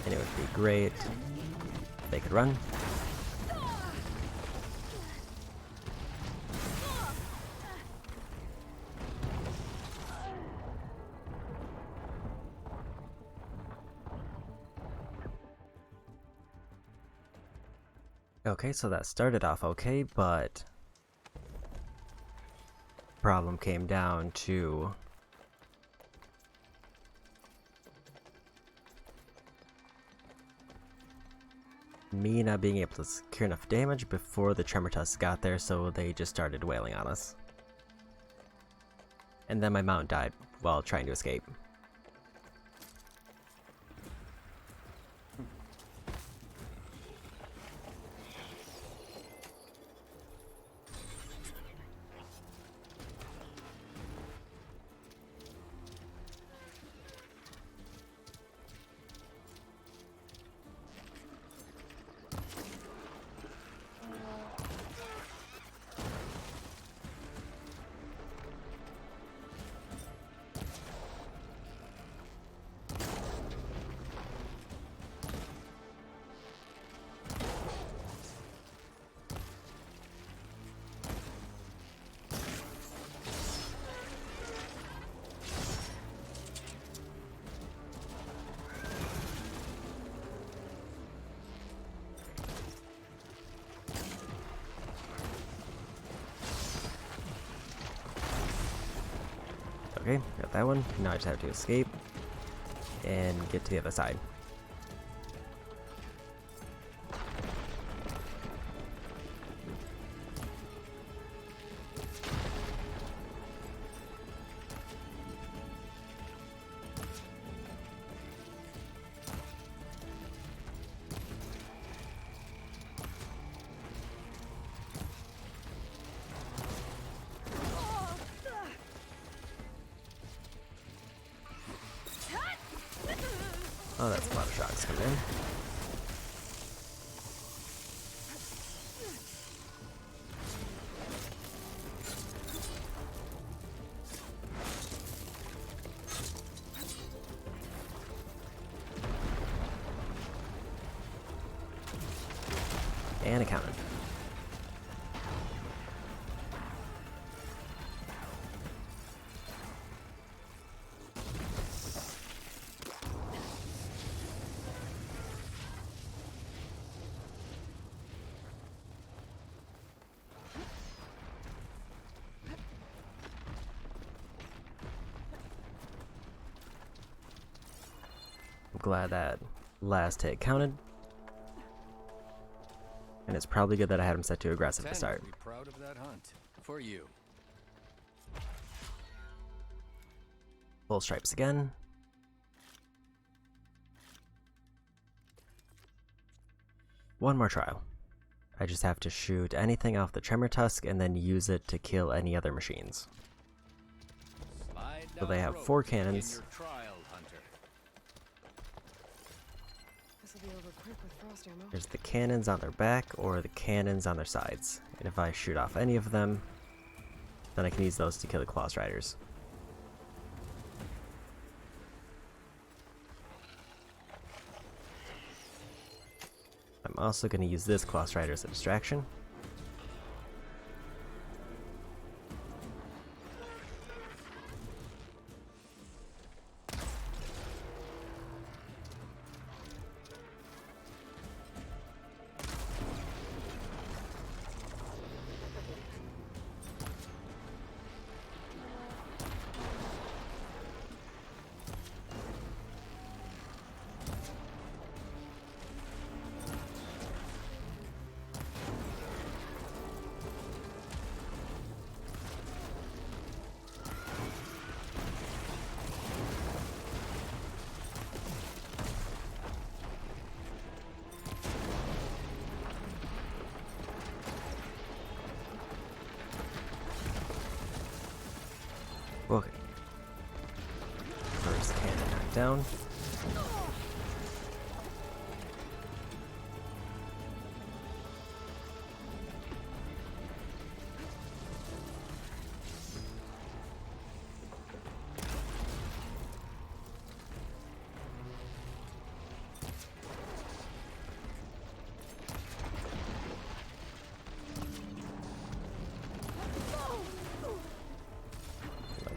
and it would be great if they could run. Okay, so that started off okay, but problem came down to me not being able to secure enough damage before the Tremor Tusks got there, so they just started wailing on us. And then my mount died while trying to escape. Okay, got that one. Now I just have to escape and get to the other side. Oh, that's a lot of shots coming in. And it counted. Glad that last hit counted, and it's probably good that I had him set to aggressive to start. Be proud of that hunt for you. Full stripes again. One more trial. I just have to shoot anything off the Tremor Tusk and then use it to kill any other machines. So they have 4 cannons. There's the cannons on their back or the cannons on their sides. And if I shoot off any of them, then I can use those to kill the Claws Riders. I'm also going to use this Claws Rider as a distraction. Okay, knockdown.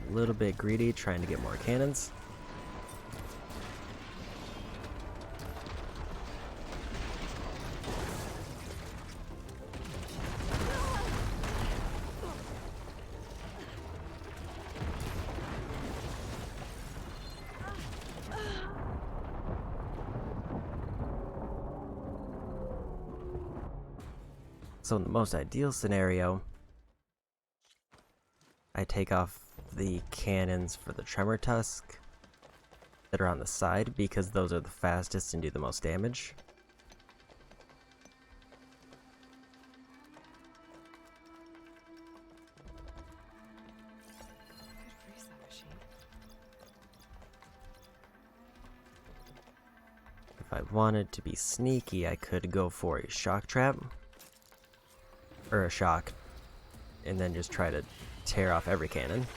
A little bit greedy, trying to get more cannons. So in the most ideal scenario, I take off the cannons for the Tremor Tusk that are on the side because those are the fastest and do the most damage. If I wanted to be sneaky, I could go for a shock trap or a shock and then just try to tear off every cannon.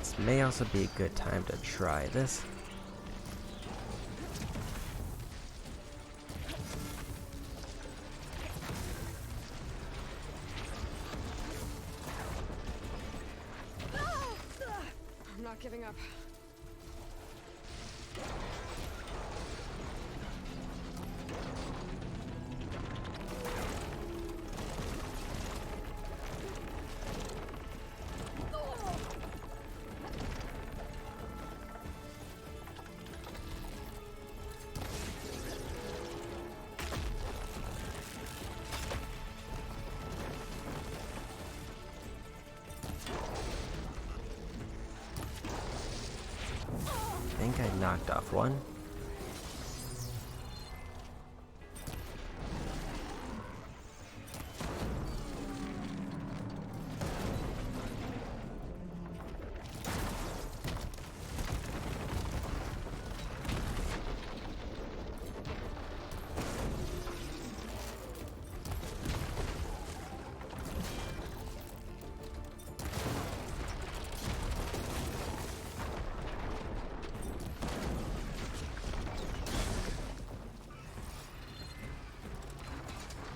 This may also be a good time to try this. I'm not giving up. I think I knocked off one.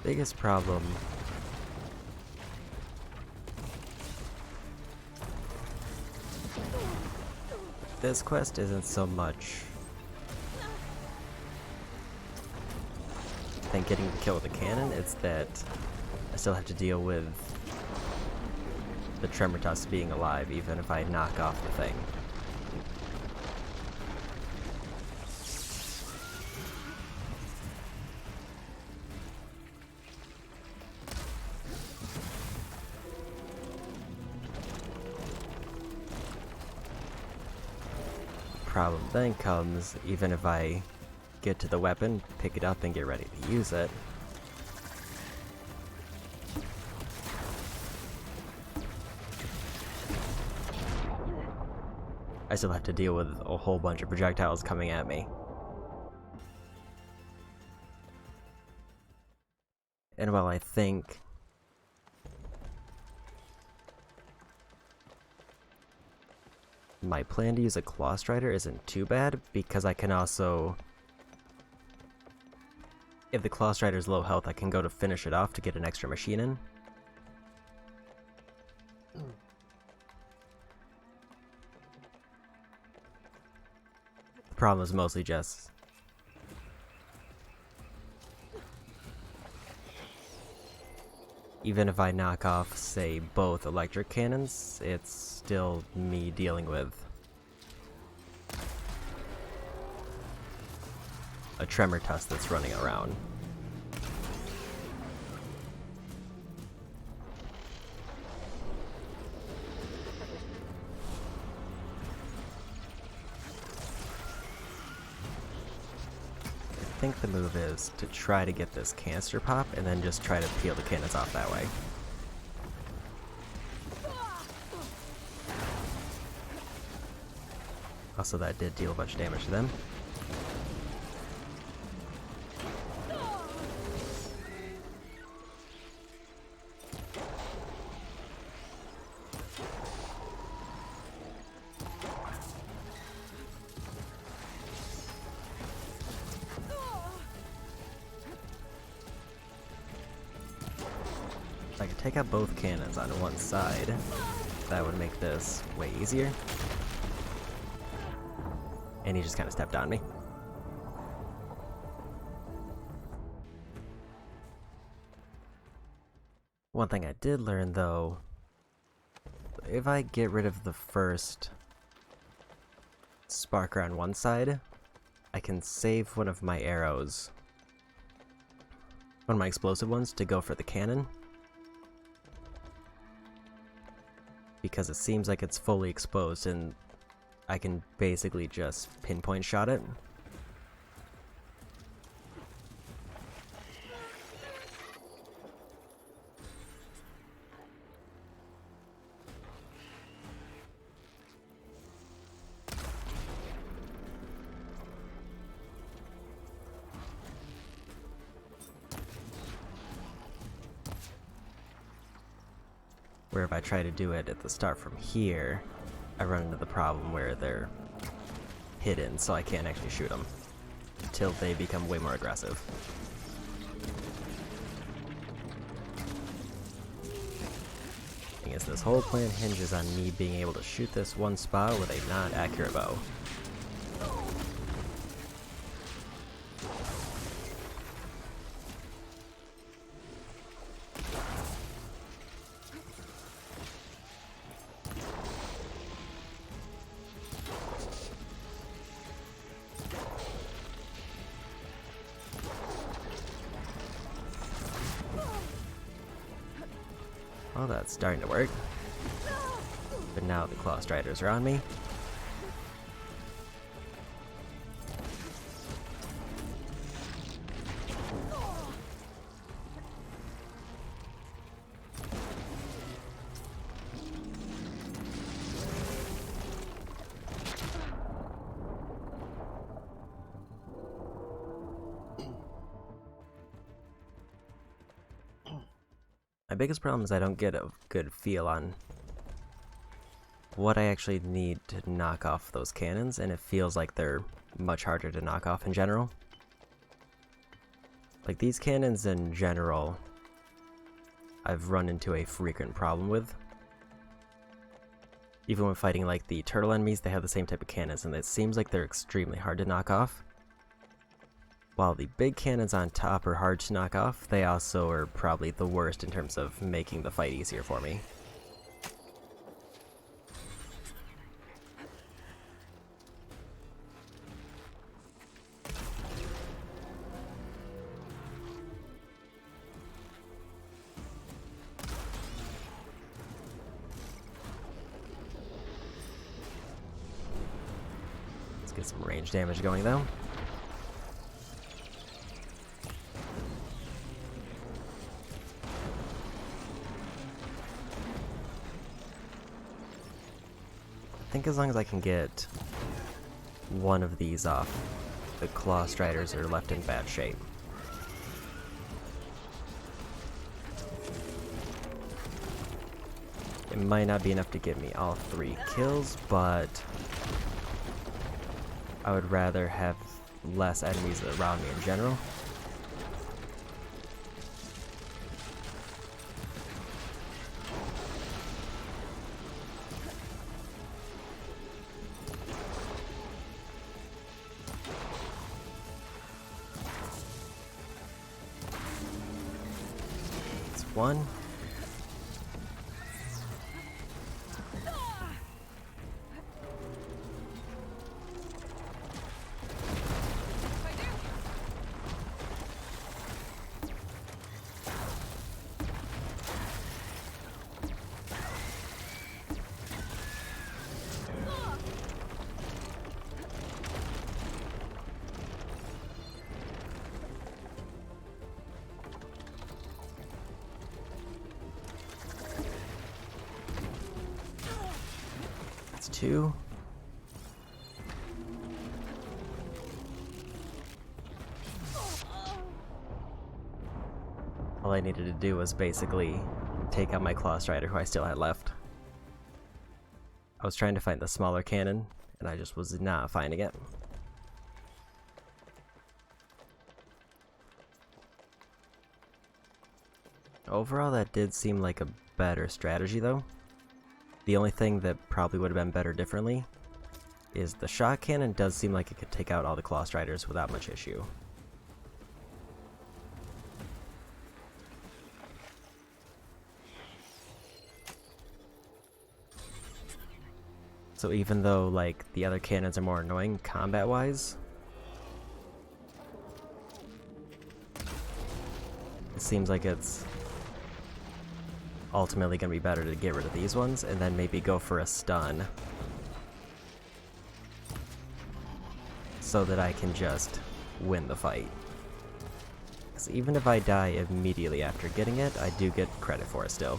Biggest problem this quest isn't so much than getting the kill with the cannon, it's that I still have to deal with the Tremor Tusk being alive even if I knock off the thing. Problem then comes, even if I get to the weapon, pick it up and get ready to use it, I still have to deal with a whole bunch of projectiles coming at me. And while I think my plan to use a Claw Strider isn't too bad, because I can also, if the Claw Strider is low health, I can go to finish it off to get an extra machine in. The problem is mostly just even if I knock off, say, both electric cannons, it's still me dealing with a tremor tusk that's running around. I think the move is to try to get this canister pop and then just try to peel the cannons off that way. Also, that did deal a bunch of damage to them. If I could take out both cannons on one side, that would make this way easier. And he just kind of stepped on me. One thing I did learn though, if I get rid of the first sparker on one side, I can save one of my arrows, one of my explosive ones, to go for the cannon. Because it seems like it's fully exposed and I can basically just pinpoint shot it. Where if I try to do it at the start from here, I run into the problem where they're hidden, so I can't actually shoot them until they become way more aggressive. Thing is, this whole plan hinges on me being able to shoot this one spot with a non-accurate bow. Well, that's starting to work. But now the Claw Striders are on me. My biggest problem is I don't get a good feel on what I actually need to knock off those cannons, and it feels like they're much harder to knock off in general. Like, these cannons in general, I've run into a frequent problem with. Even when fighting like the turtle enemies, they have the same type of cannons, and it seems like they're extremely hard to knock off. While the big cannons on top are hard to knock off, they also are probably the worst in terms of making the fight easier for me. Let's get some range damage going though. I think as long as I can get one of these off, the Claw Striders are left in bad shape. It might not be enough to give me all 3 kills, but I would rather have less enemies around me in general. One. 2. All I needed to do was basically take out my Claw Strider, who I still had left. I was trying to find the smaller cannon, and I just was not finding it. Overall, that did seem like a better strategy, though. The only thing that probably would have been better differently is the shot cannon does seem like it could take out all the Claw Striders without much issue. So even though, like, the other cannons are more annoying combat-wise, it seems like it's ultimately going to be better to get rid of these ones and then maybe go for a stun so that I can just win the fight. Because even if I die immediately after getting it, I do get credit for it still.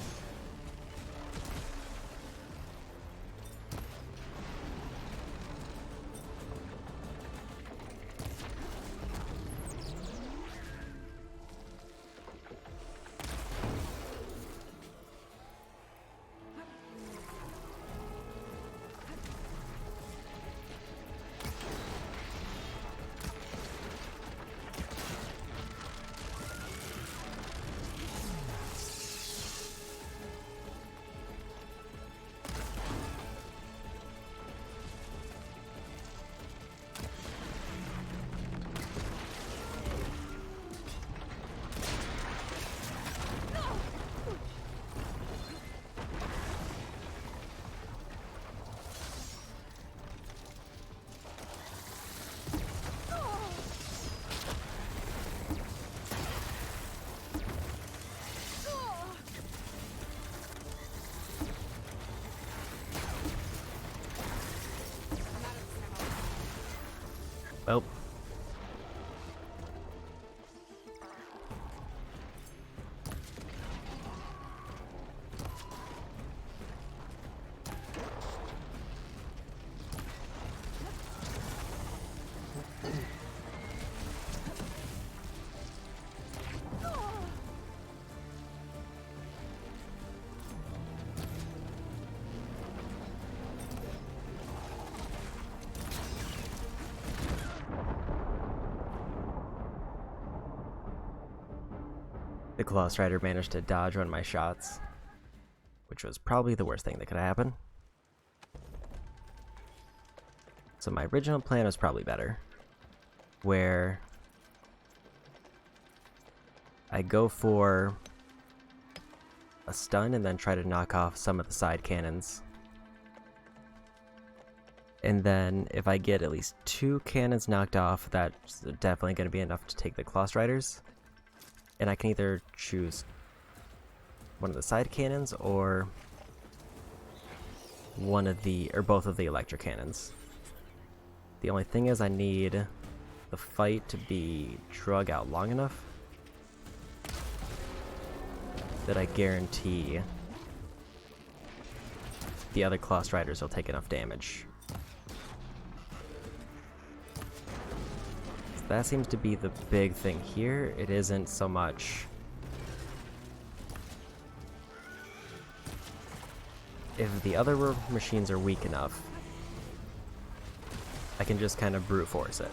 Well. The Claw Strider managed to dodge one of my shots, which was probably the worst thing that could happen. So my original plan was probably better, where I go for a stun and then try to knock off some of the side cannons. And then if I get at least 2 cannons knocked off, that's definitely going to be enough to take the Claw Striders. And I can either choose one of the side cannons or one of the, or both of the electric cannons. The only thing is I need the fight to be drug out long enough that I guarantee the other Claw Striders will take enough damage. That seems to be the big thing here. It isn't so much if the other machines are weak enough, I can just kind of brute force it.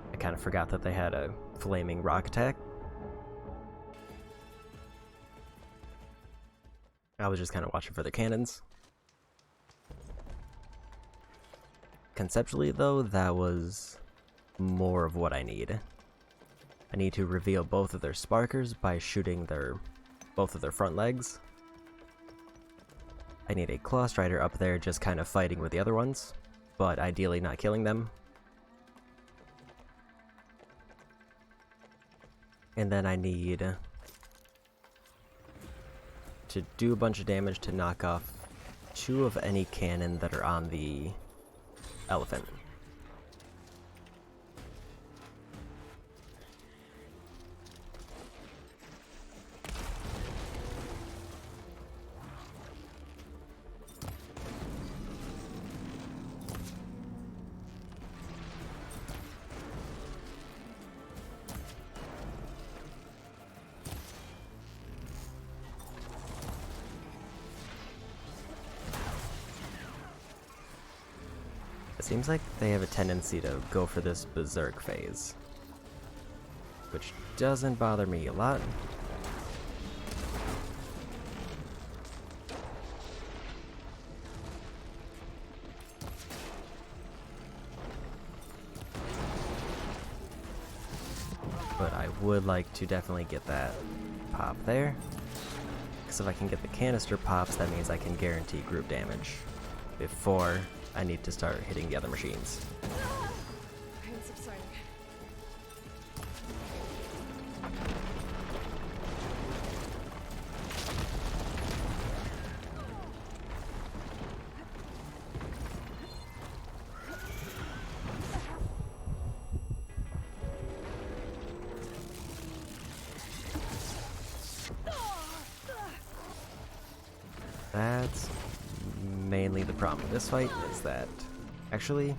I kind of forgot that they had a flaming rock attack. I was just kind of watching for the cannons. Conceptually, though, that was more of what I need. I need to reveal both of their sparkers by shooting both of their front legs. I need a Claw Strider up there just kind of fighting with the other ones, but ideally not killing them. And then I need to do a bunch of damage to knock off 2 of any cannon that are on the elephant. It seems like they have a tendency to go for this berserk phase, which doesn't bother me a lot. But I would like to definitely get that pop there, because if I can get the canister pops, that means I can guarantee group damage before I need to start hitting the other machines. Pain subsiding. That's mainly the problem with this fight, is that actually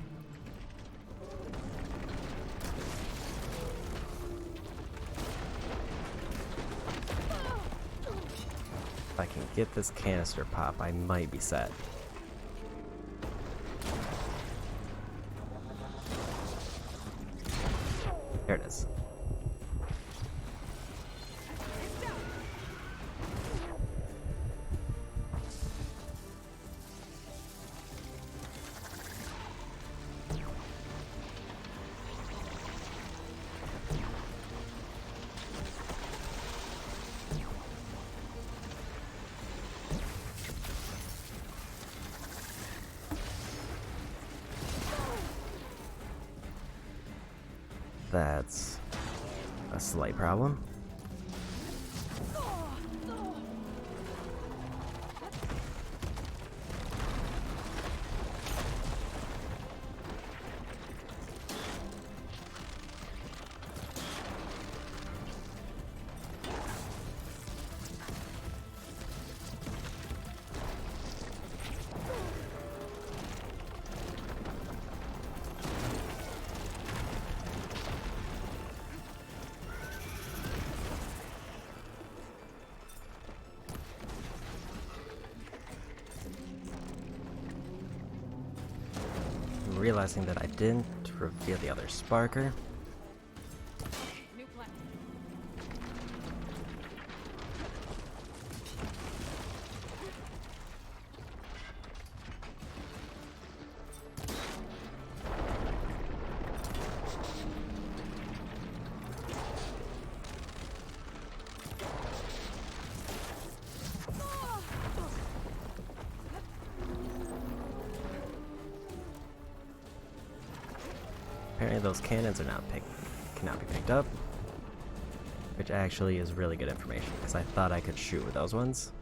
if I can get this canister pop, I might be set. There it is. That's a slight problem. Realizing that I didn't reveal the other sparker. New plan. Apparently those cannons are cannot be picked up, which actually is really good information, because I thought I could shoot with those ones.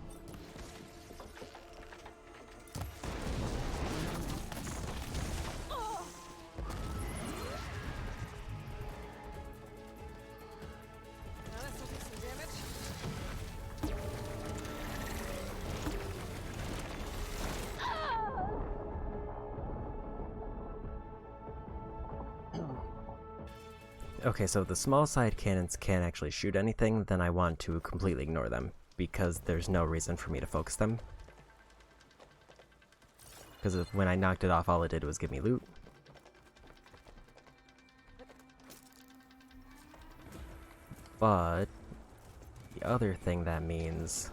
Now this will do some damage. Okay, so if the small side cannons can't actually shoot anything, then I want to completely ignore them, because there's no reason for me to focus them. Because when I knocked it off, all it did was give me loot. But the other thing that means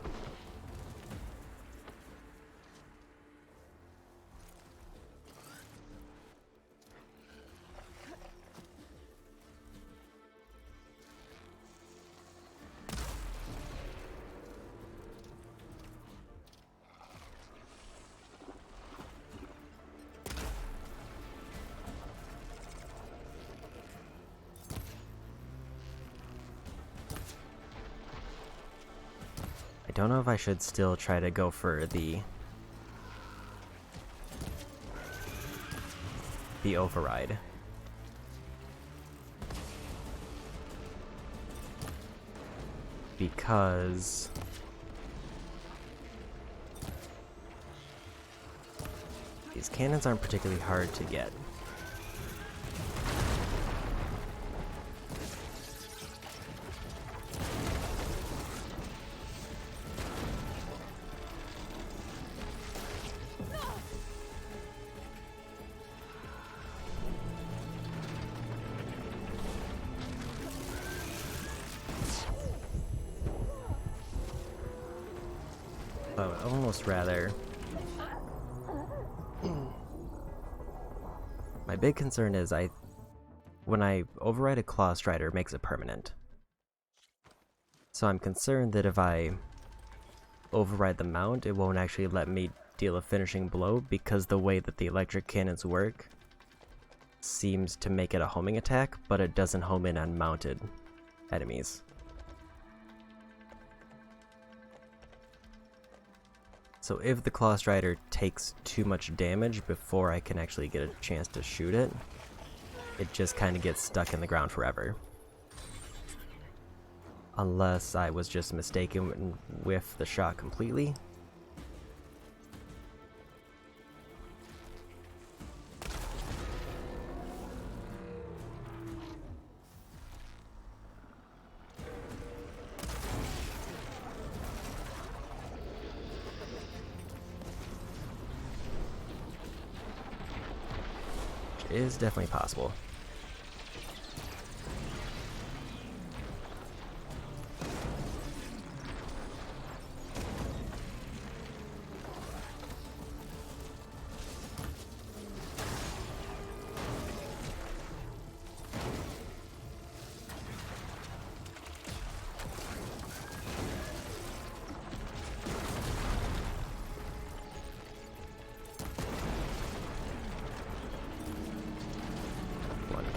don't know if I should still try to go for the override. Because these cannons aren't particularly hard to get. I would almost rather... My big concern is when I override a Claw Strider, it makes it permanent. So I'm concerned that if I override the mount, it won't actually let me deal a finishing blow, because the way that the electric cannons work seems to make it a homing attack, but it doesn't home in on mounted enemies. So if the Claw Strider takes too much damage before I can actually get a chance to shoot it, it just kind of gets stuck in the ground forever. Unless I was just mistaken with the shot completely. Is definitely possible.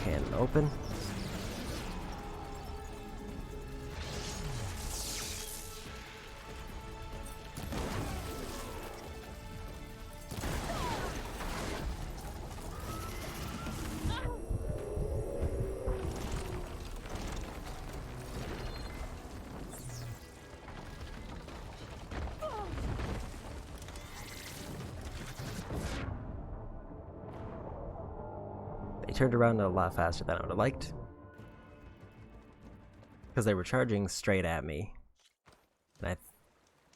Cannon open. They turned around a lot faster than I would have liked, because they were charging straight at me, and I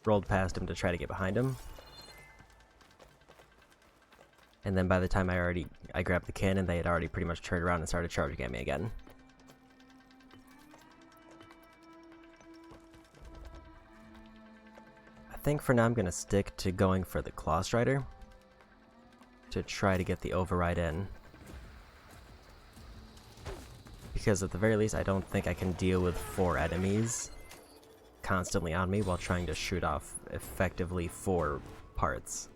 rolled past him to try to get behind him, and then by the time I grabbed the cannon, they had already pretty much turned around and started charging at me again. I think for now I'm going to stick to going for the Claw Strider to try to get the override in. Because at the very least, I don't think I can deal with 4 enemies constantly on me while trying to shoot off effectively 4 parts.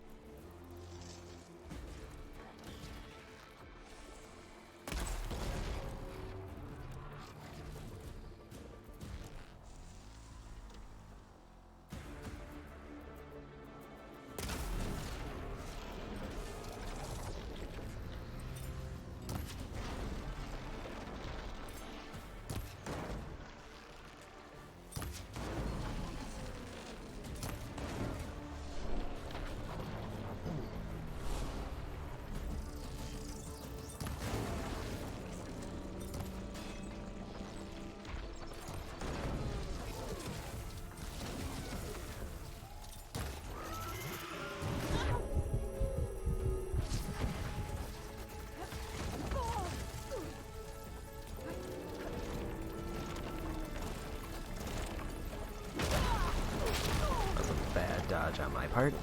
Dodge on my part.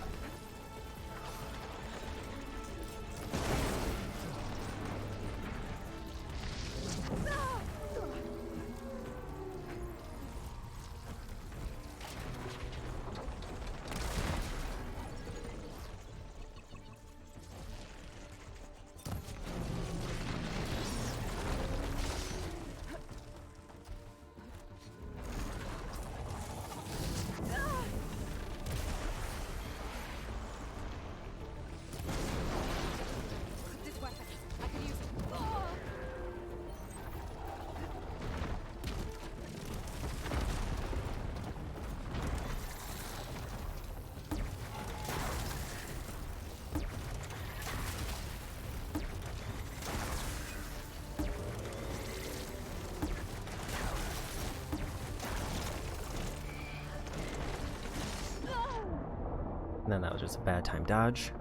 And then that was just a bad time dodge.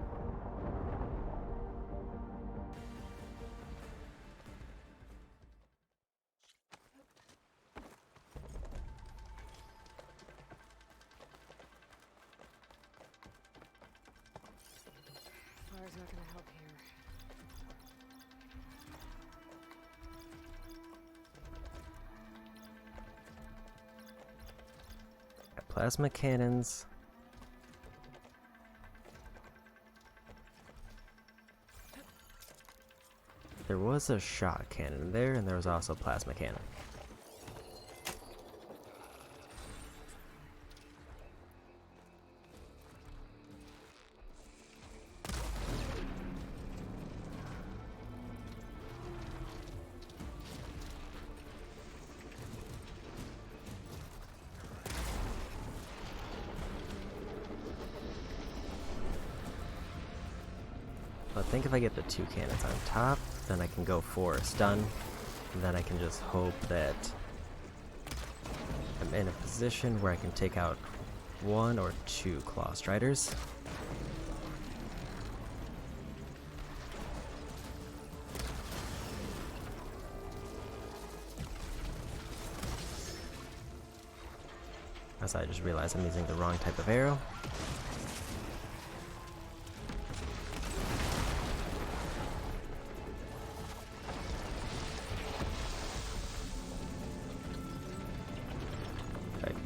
Fire's not gonna help here. Got plasma cannons. There was a shot cannon there, and there was also a plasma cannon. I think if I get the 2 cannons on top, then I can go for a stun, and then I can just hope that I'm in a position where I can take out 1 or 2 Claw Striders. As I just realized I'm using the wrong type of arrow.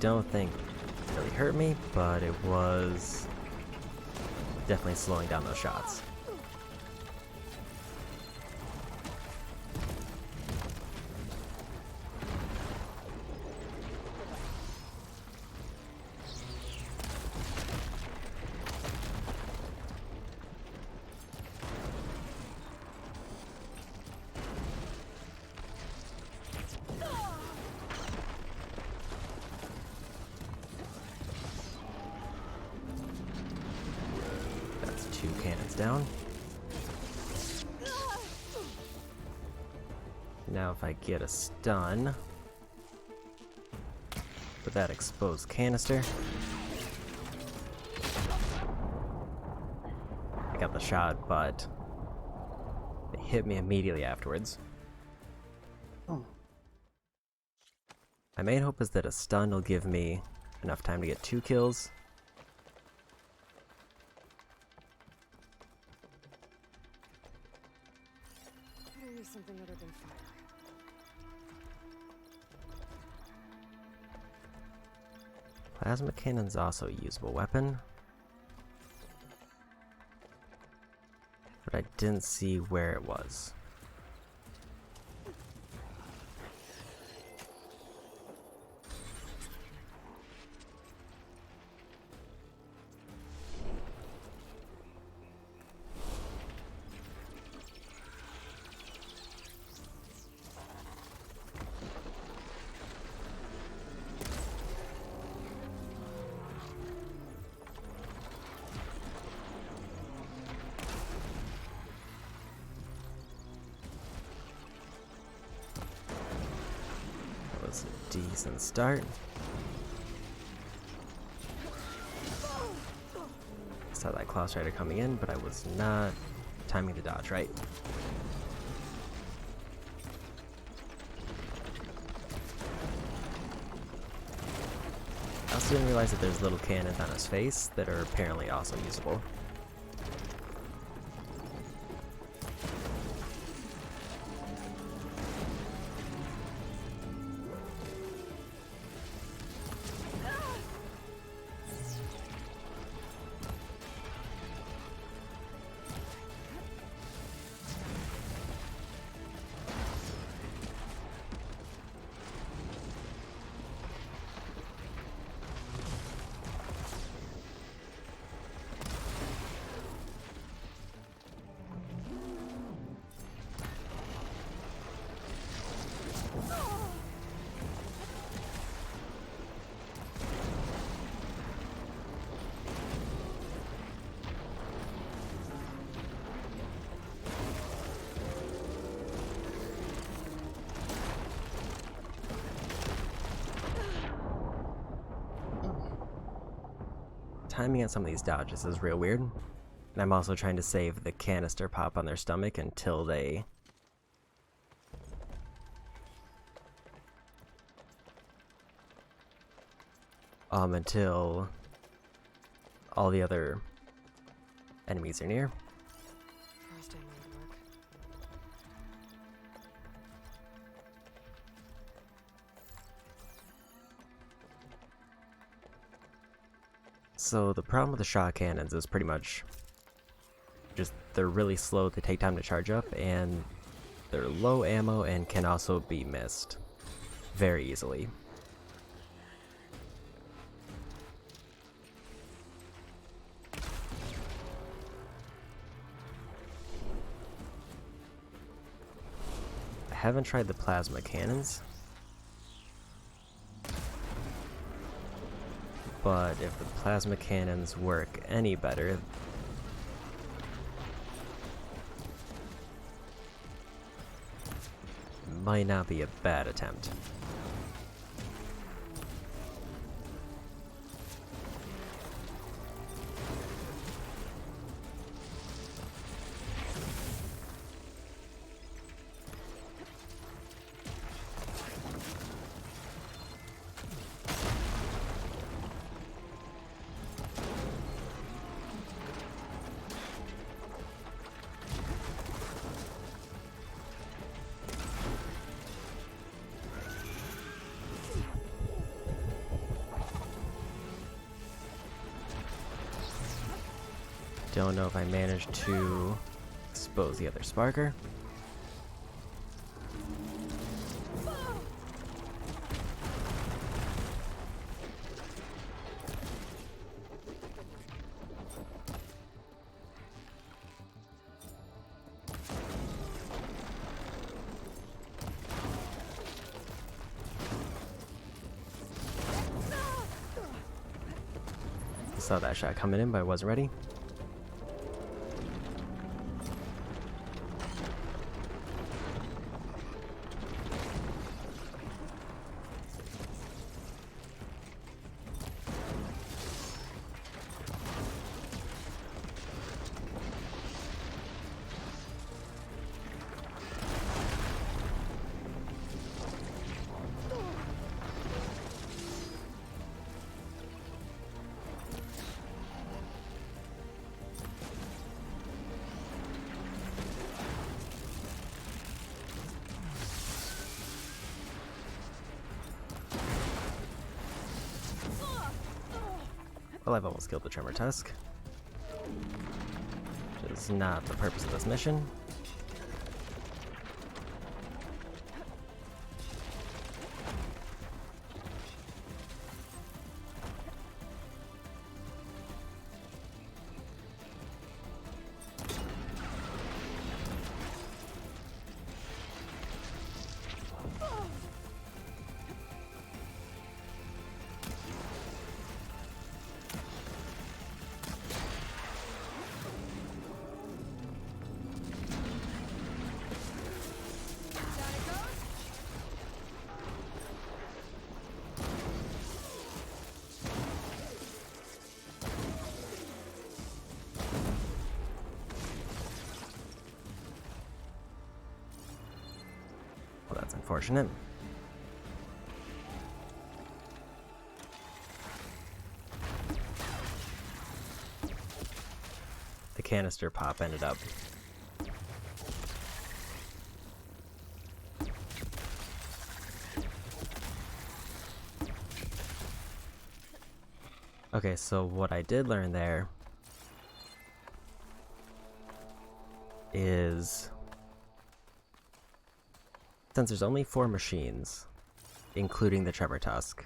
Don't think it really hurt me, but it was definitely slowing down those shots. That's 2 cannons down. Now if I get a stun with that exposed canister, I got the shot, but it hit me immediately afterwards. My main hope is that a stun will give me enough time to get 2 kills. Gotta use something other than fire. Plasma cannon's also a usable weapon, but I didn't see where it was. Decent start. Saw that Claw Strider coming in, but I was not timing the dodge right. I also didn't realize that there's little cannons on his face that are apparently also usable. timing on some of these dodges is real weird. And I'm also trying to save the canister pop on their stomach until they... until all the other enemies are near. First I made work. So the problem with the shot cannons is pretty much just they're really slow, they take time to charge up, and they're low ammo and can also be missed very easily. I haven't tried the plasma cannons, but if the plasma cannons work any better, might not be a bad attempt. Don't know if I managed to expose the other Sparker. Saw that shot coming in, but I wasn't ready. Well, I've almost killed the Tremor Tusk, which is not the purpose of this mission. Well, that's unfortunate. The canister pop ended up okay, so what I did learn there is since there's only 4 machines, including the Tremor Tusk,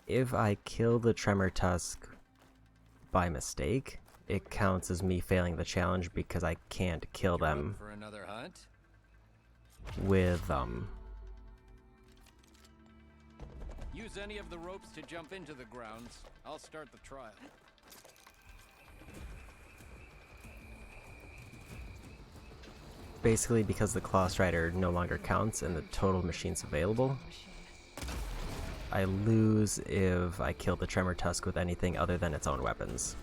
if I kill the Tremor Tusk by mistake, it counts as me failing the challenge because I can't kill them For another hunt? with Use any of the ropes to jump into the grounds. I'll start the trial. basically because the Claw Strider no longer counts in the total machines available, I lose if I kill the Tremor Tusk with anything other than its own weapons.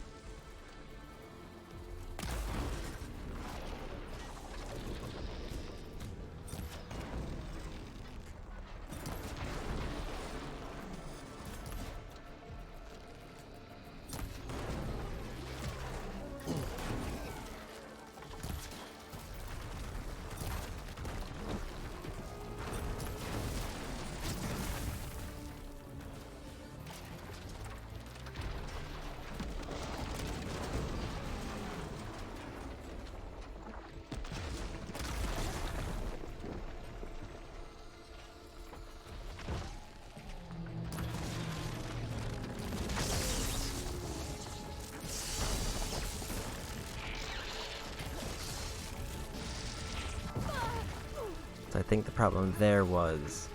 So I think the problem there was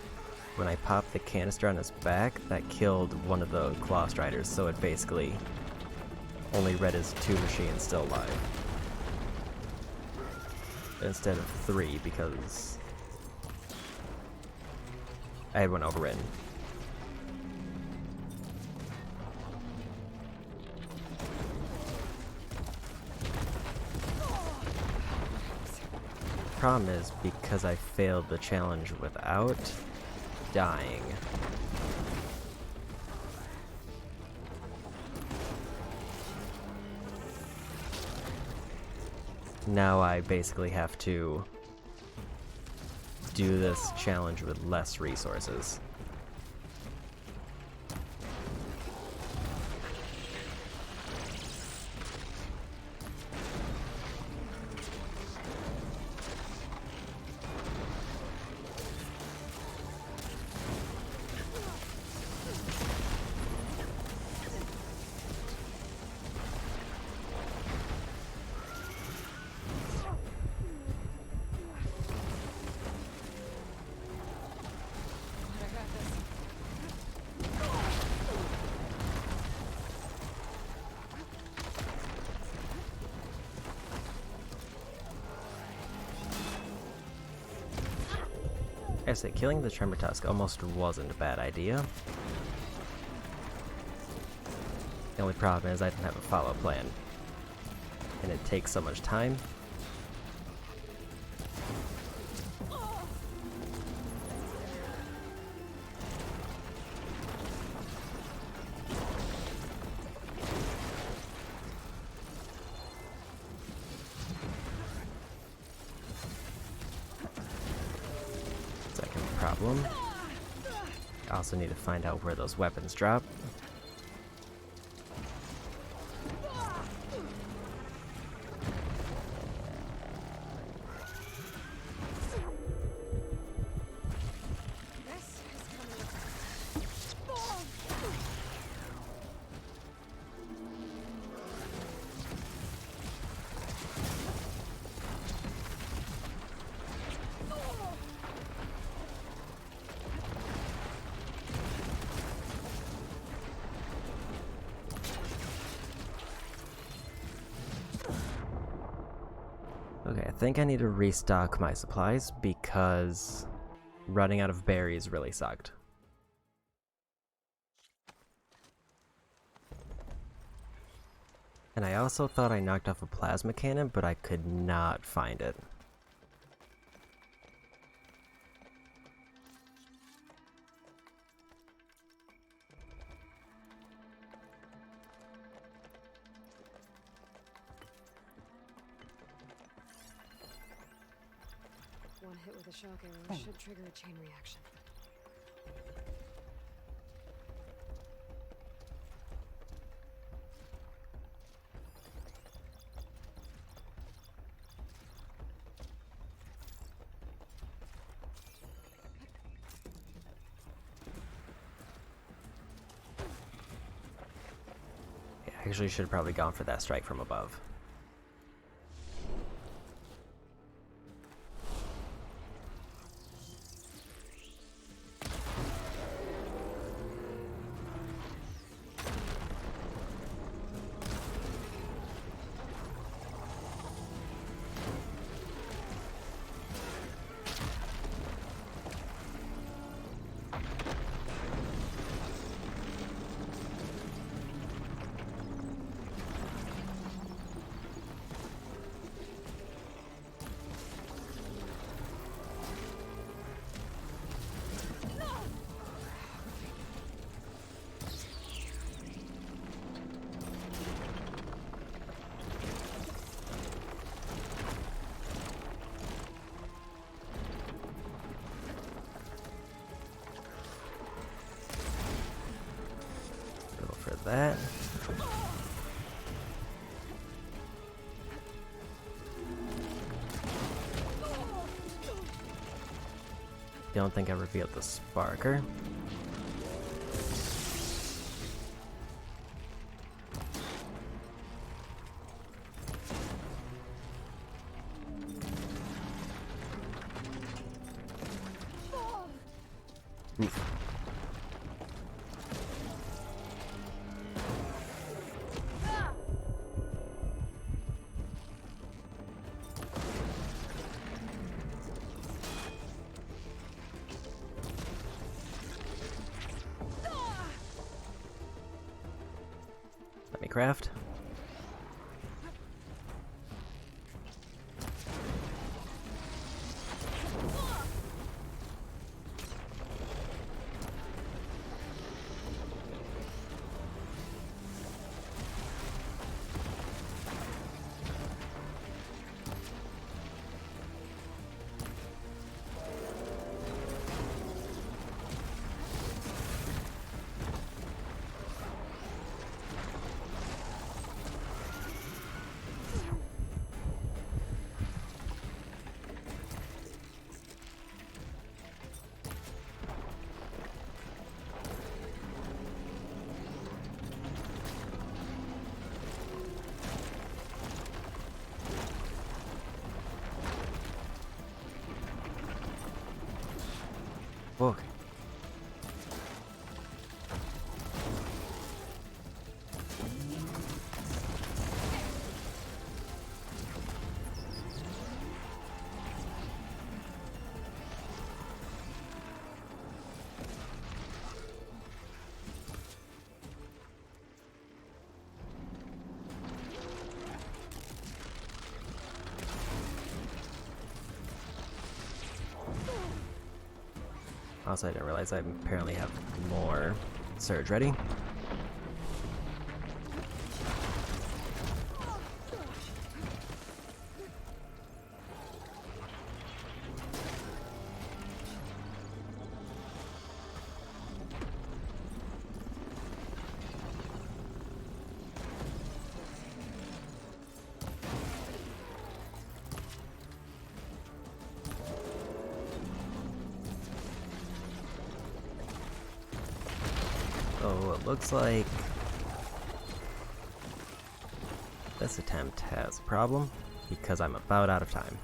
when I popped the canister on his back, that killed one of the Claw Striders, so it basically only read his 2 machines still alive. Instead of 3, because I had one overridden. Problem is, because I failed the challenge without dying, now I basically have to do this challenge with less resources. I say, killing the Tremor Tusk almost wasn't a bad idea. The only problem is I didn't have a follow-up plan. And it takes so much time. Problem. I also need to find out where those weapons drop. Okay, I think I need to restock my supplies because running out of berries really sucked. And I also thought I knocked off a plasma cannon, but I could not find it. One hit with a shock arrow should trigger a chain reaction. Yeah, I actually should have probably gone for that strike from above. that. Don't think I revealed the Sparker. Oof. Let me craft. Look. Also, I didn't realize I apparently have more surge ready. Oh, it looks like this attempt has a problem because I'm about out of time.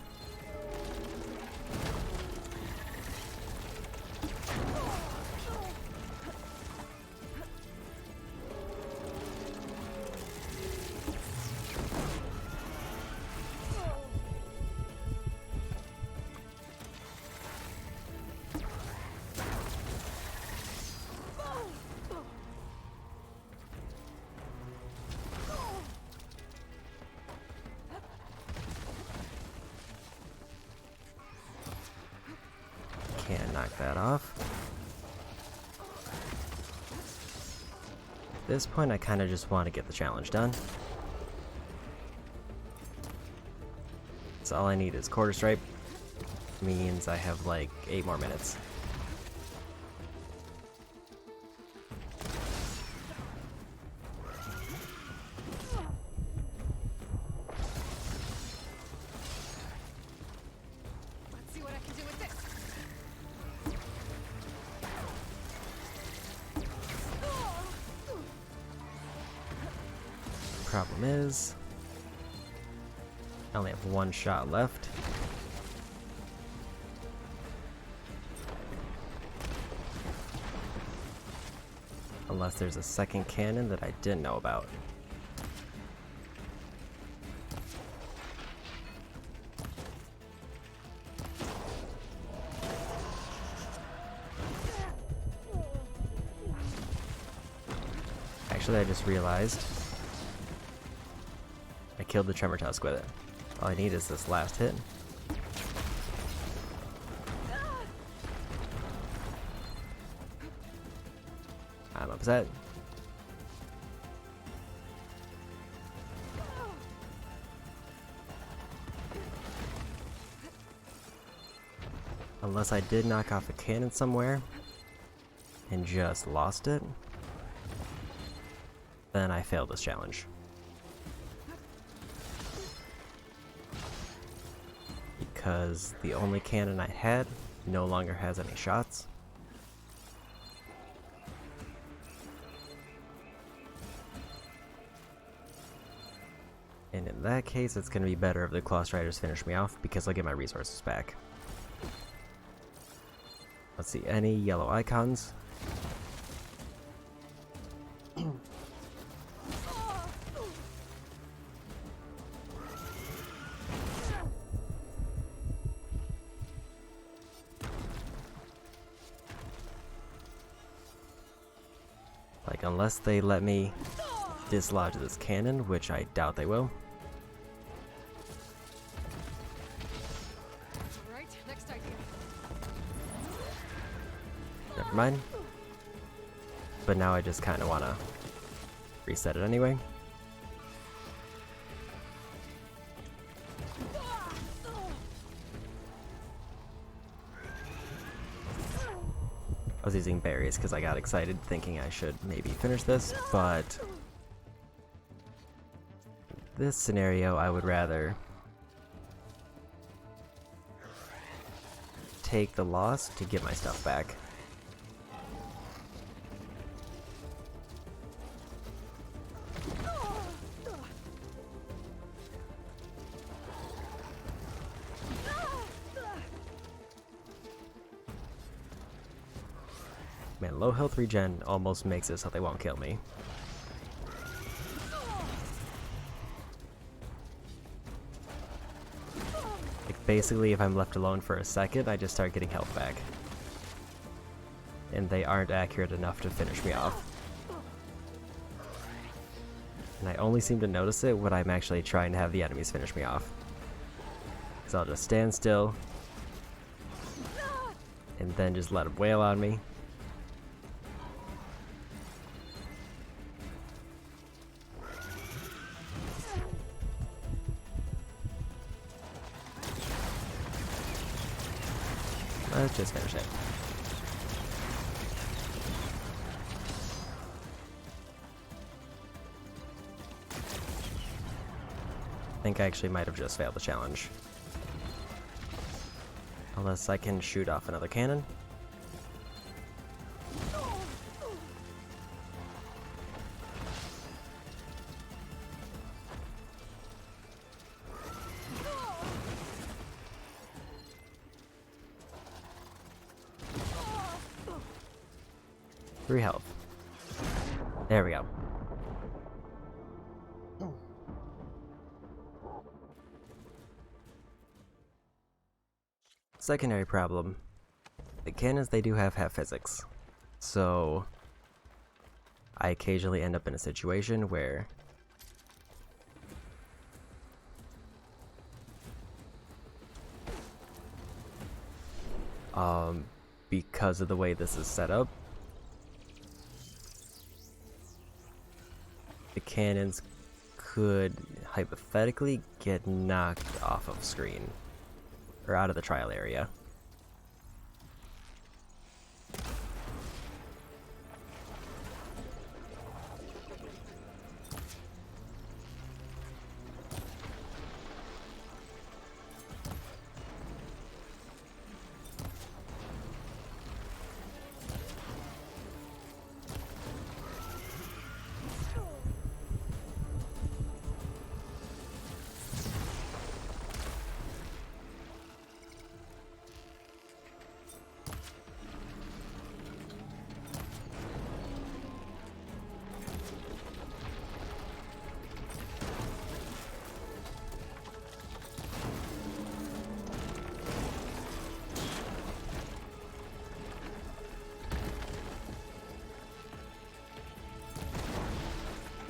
Can't knock that off. At this point, I kind of just want to get the challenge done. So all I need is quarter stripe. Means I have like 8 more minutes. Let's see what I can do with this. Problem is, I only have 1 shot left. Unless there's a second cannon that I didn't know about. Actually, I just realized I killed the Tremor Tusk with it. All I need is this last hit. I'm upset. Unless I did knock off a cannon somewhere and just lost it. then I failed this challenge. Because the only cannon I had no longer has any shots. And in that case, it's going to be better if the Claw Striders finish me off, because I'll get my resources back. Let's see, any yellow icons? Like, unless they let me dislodge this cannon, which I doubt they will. Alright, next idea. Never mind. But now I just kind of want to reset it anyway. I was using berries because I got excited thinking I should maybe finish this, but this scenario I would rather take the loss to get my stuff back. Man, low health regen almost makes it so they won't kill me. Like, basically, if I'm left alone for a second, I just start getting health back. And they aren't accurate enough to finish me off. And I only seem to notice it when I'm actually trying to have the enemies finish me off. So I'll just stand still, and then just let them wail on me. Let's just finish it. I think I actually might have just failed the challenge. Unless I can shoot off another cannon. Three health. There we go. Secondary problem. The cannons, they do have physics. So I occasionally end up in a situation where because of the way this is set up, the cannons could hypothetically get knocked off of screen or out of the trial area.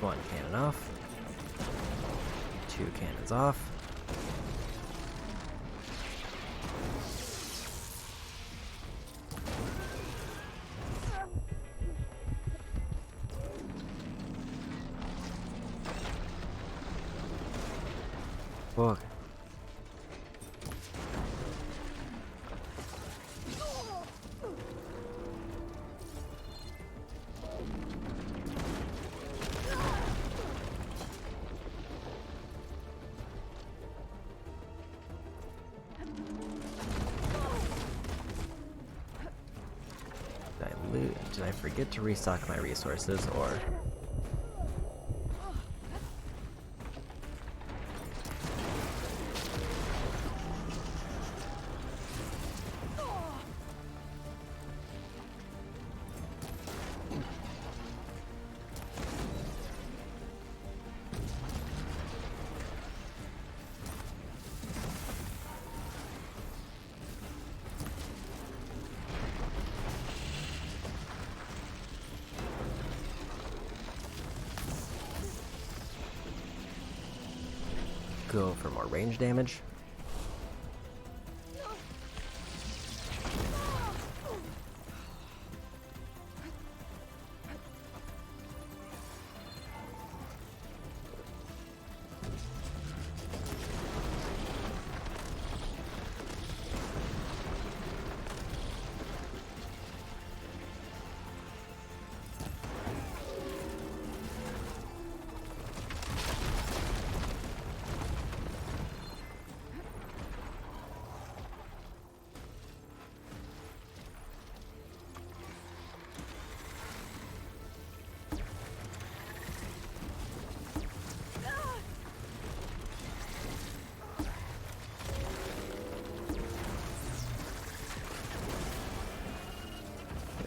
One cannon off. Two cannons off. Whoa. Did I forget to restock my resources, or... Go for more range damage.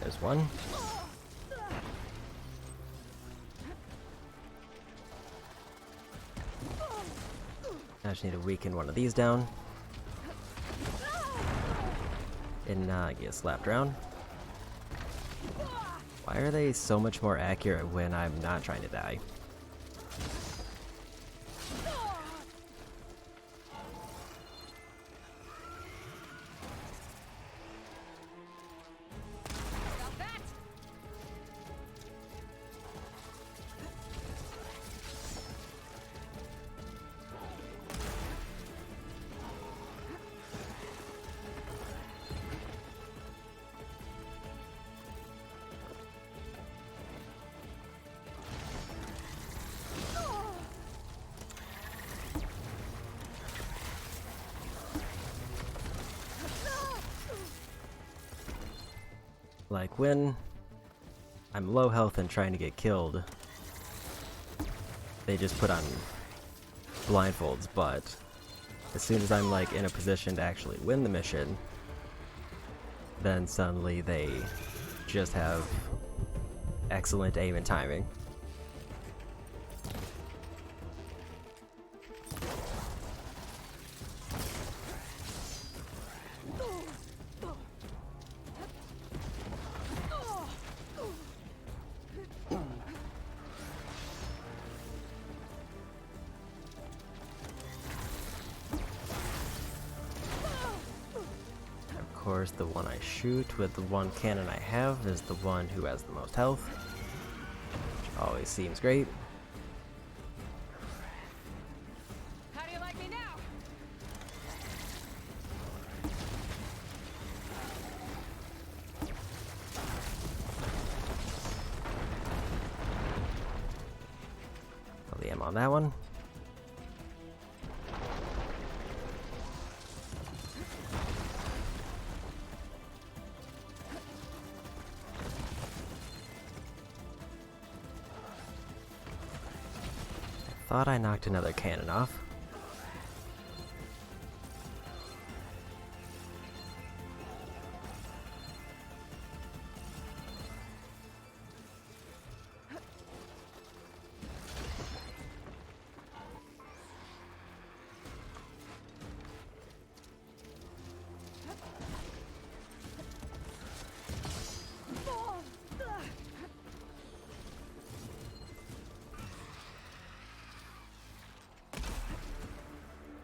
There's one. I just need to weaken one of these down. And get slapped around. Why are they so much more accurate when I'm not trying to die? Like when I'm low health and trying to get killed, they just put on blindfolds, but as soon as I'm like in a position to actually win the mission, then suddenly they just have excellent aim and timing. Of course, the one I shoot with the one cannon I have is the one who has the most health, which always seems great. How do you like me now? All the ammo on that one. Thought I knocked another cannon off.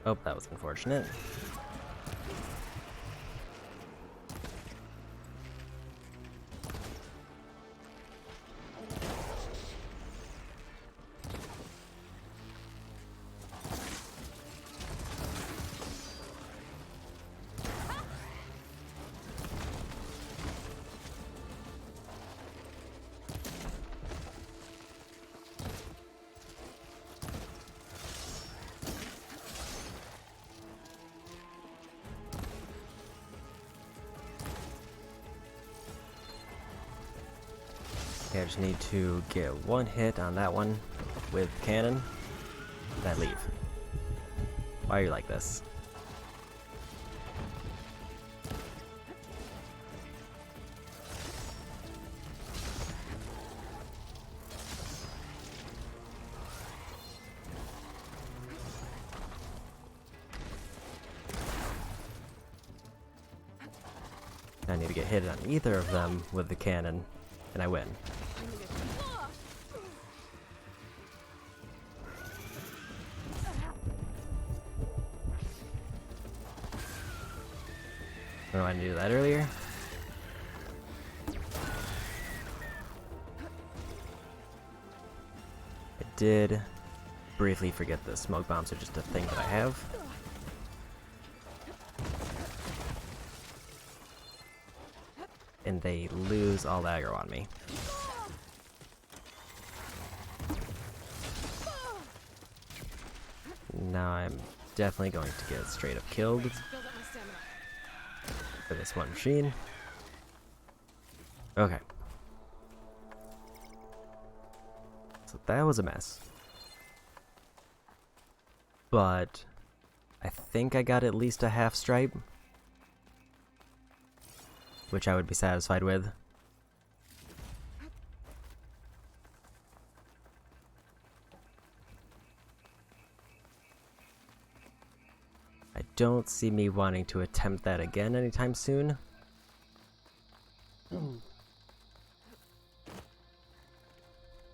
Oh, that was unfortunate. Okay, I just need to get one hit on that one with cannon, then leave. Why are you like this? I need to get hit on either of them with the cannon, and I win. I don't know why I didn't do that earlier. I did briefly forget the smoke bombs are just a thing that I have. And they lose all the aggro on me. Now I'm definitely going to get straight up killed for this one machine. Okay. So that was a mess. But I think I got at least a half stripe, which I would be satisfied with. I don't see me wanting to attempt that again anytime soon. So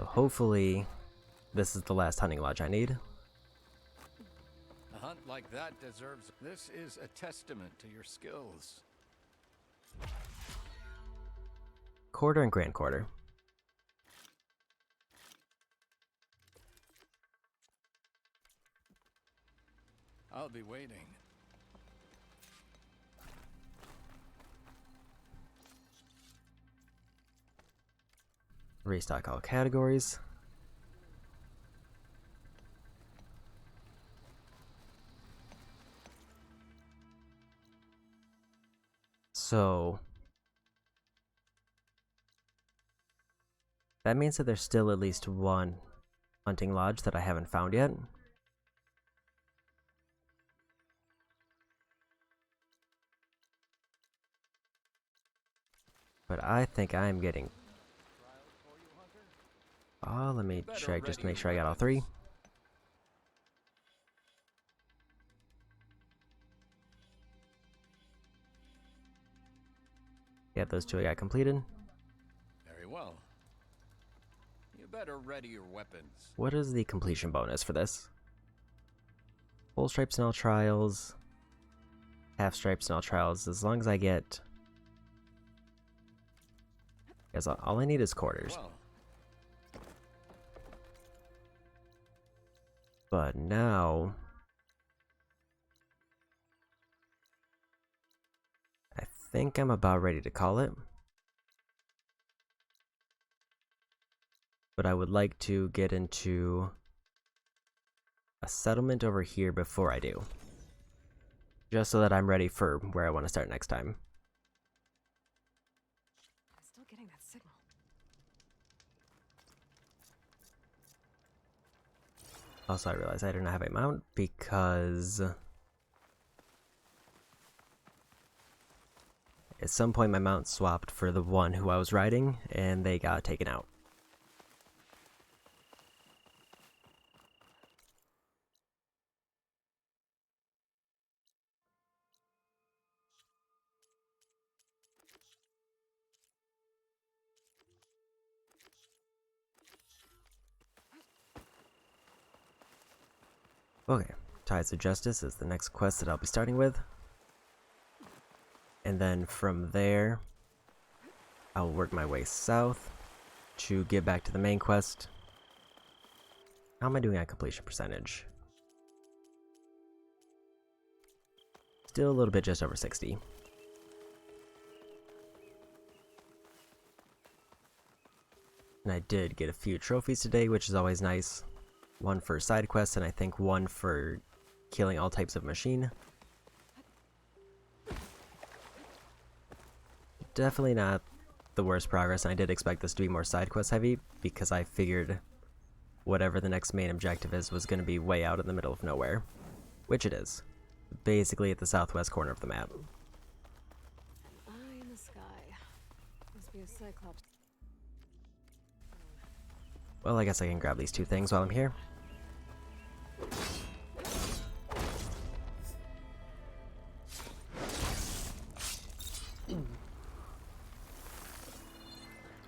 hopefully this is the last hunting lodge I need. A hunt like that deserves... This is a testament to your skills. Quarter and Grand Quarter. I'll be waiting. Restock all categories. So that means that there's still at least one hunting lodge that I haven't found yet. But I think I'm getting... Oh, let me check just to make sure I got all three. Yeah, those two I got completed. Very well. You better ready your weapons. What is the completion bonus for this? Full stripes in all trials. Half stripes in all trials. As long as I get... Because all I need is quarters. Well. But now... I think I'm about ready to call it. But I would like to get into a settlement over here before I do. Just so that I'm ready for where I want to start next time. I'm still getting that signal. Also, I realized I did not have a mount because at some point my mount swapped for the one who I was riding and they got taken out. Okay, Tides of Justice is the next quest that I'll be starting with. And then from there, I'll work my way south to get back to the main quest. How am I doing on completion percentage? Still a little bit just over 60. And I did get a few trophies today, which is always nice. One for side quests, and I think one for killing all types of machine. Definitely not the worst progress, and I did expect this to be more side quest heavy because I figured whatever the next main objective is was going to be way out in the middle of nowhere, which it is. Basically at the southwest corner of the map. Eye in the sky. Must be a cyclops. Well, I guess I can grab these two things while I'm here.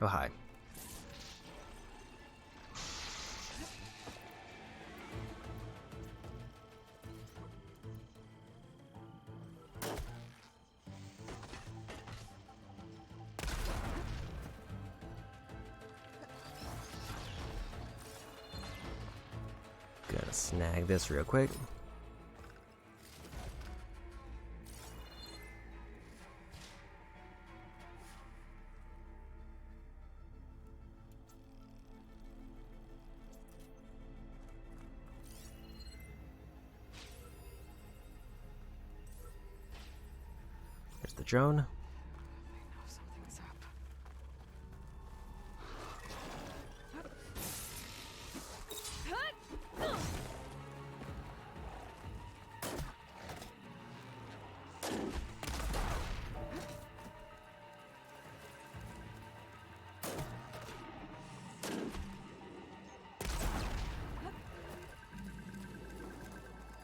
Oh, hi. Gotta snag this real quick. There's the drone. Something's up.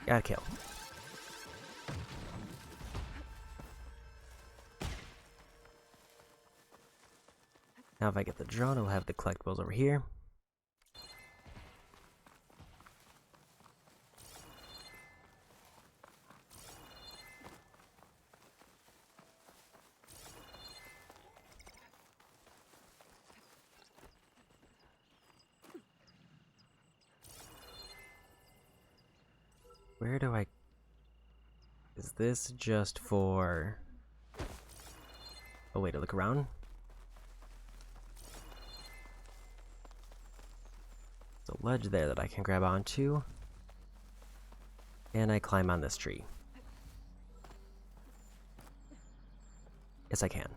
Gotta kill. Now if I get the drone, I'll have the collectibles over here. Where do I... Is this just for... a way to look around? There's a ledge there that I can grab onto. And I climb on this tree. Yes, I can.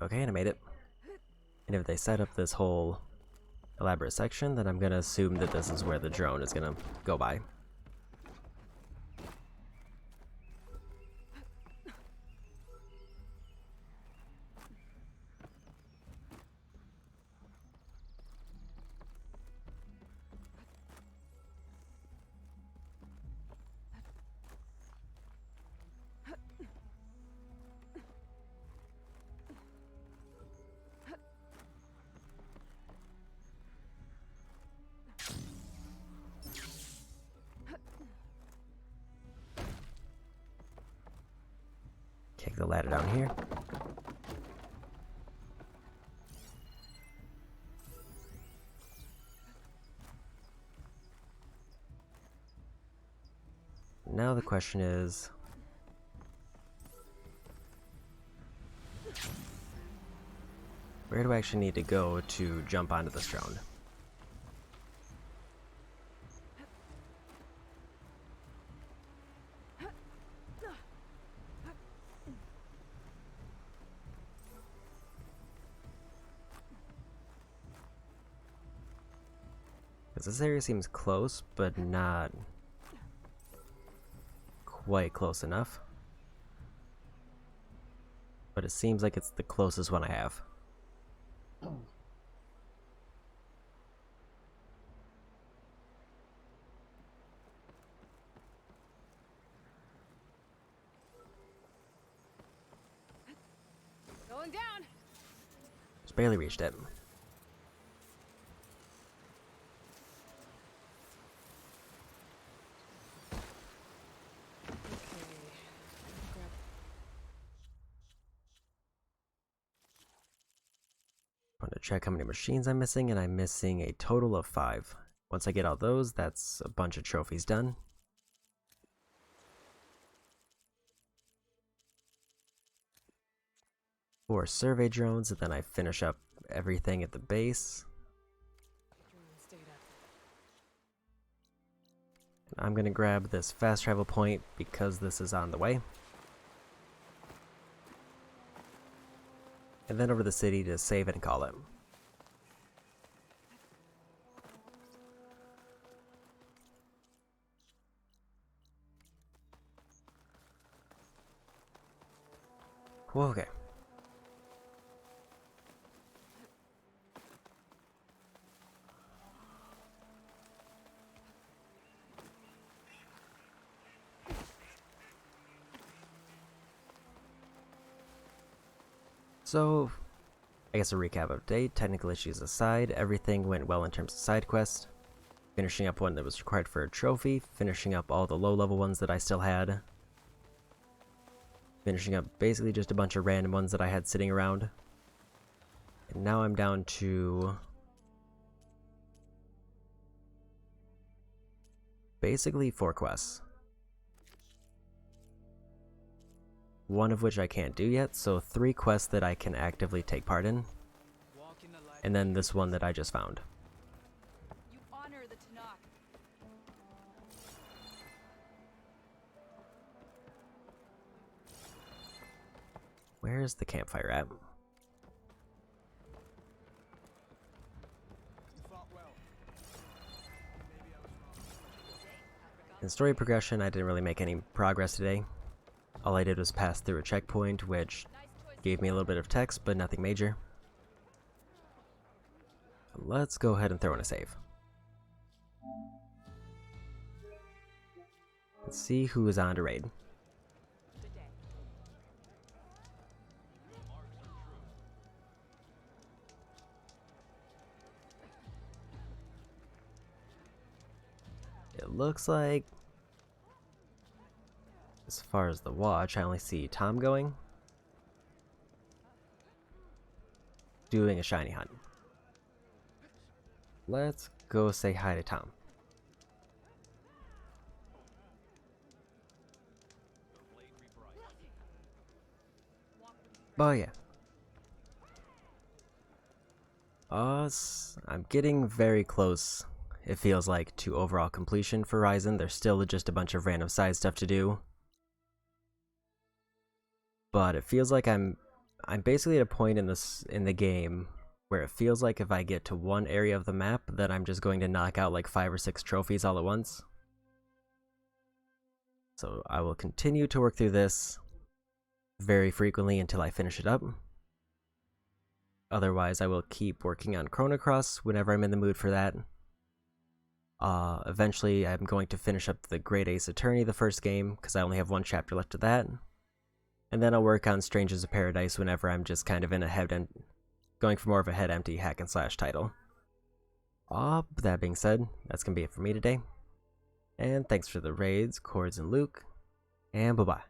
Okay, and I made it. And if they set up this whole elaborate section, then I'm gonna assume that this is where the drone is gonna go by. Kick the ladder down here. Now the question is... where do I actually need to go to jump onto this drone? Because this area seems close, but not quite close enough. But it seems like it's the closest one I have. Going down. Just barely reached it. Want to check how many machines I'm missing, and I'm missing a total of 5. Once I get all those, that's a bunch of trophies done. 4 survey drones, and then I finish up everything at the base. I'm gonna grab this fast travel point because this is on the way. And then over to the city to save it and call it. Okay. So, I guess a recap of the day. Technical issues aside, everything went well in terms of side quests. Finishing up one that was required for a trophy, finishing up all the low-level ones that I still had. Finishing up basically just a bunch of random ones that I had sitting around. And now I'm down to basically 4 quests. One of which I can't do yet, so 3 quests that I can actively take part in. And then this one that I just found. You honor the Tanakh. Where's the campfire at? In story progression, I didn't really make any progress today. All I did was pass through a checkpoint, which gave me a little bit of text, but nothing major. Let's go ahead and throw in a save. Let's see who is on to raid. It looks like, as far as the watch, I only see Tom going. Doing a shiny hunt. Let's go say hi to Tom. Oh yeah. I'm getting very close, it feels like, to overall completion for Horizon. There's still just a bunch of random side stuff to do. But it feels like I'm basically at a point in the game where it feels like if I get to one area of the map, then I'm just going to knock out like 5 or 6 trophies all at once. So I will continue to work through this very frequently until I finish it up. Otherwise, I will keep working on Chrono Cross whenever I'm in the mood for that. Eventually, I'm going to finish up the Great Ace Attorney, the first game, because I only have 1 chapter left of that. And then I'll work on Strangers of Paradise whenever I'm just kind of in a going for more of a head-empty hack-and-slash title. That being said, that's going to be it for me today. And thanks for the raids, Cords and Luke, and bye-bye.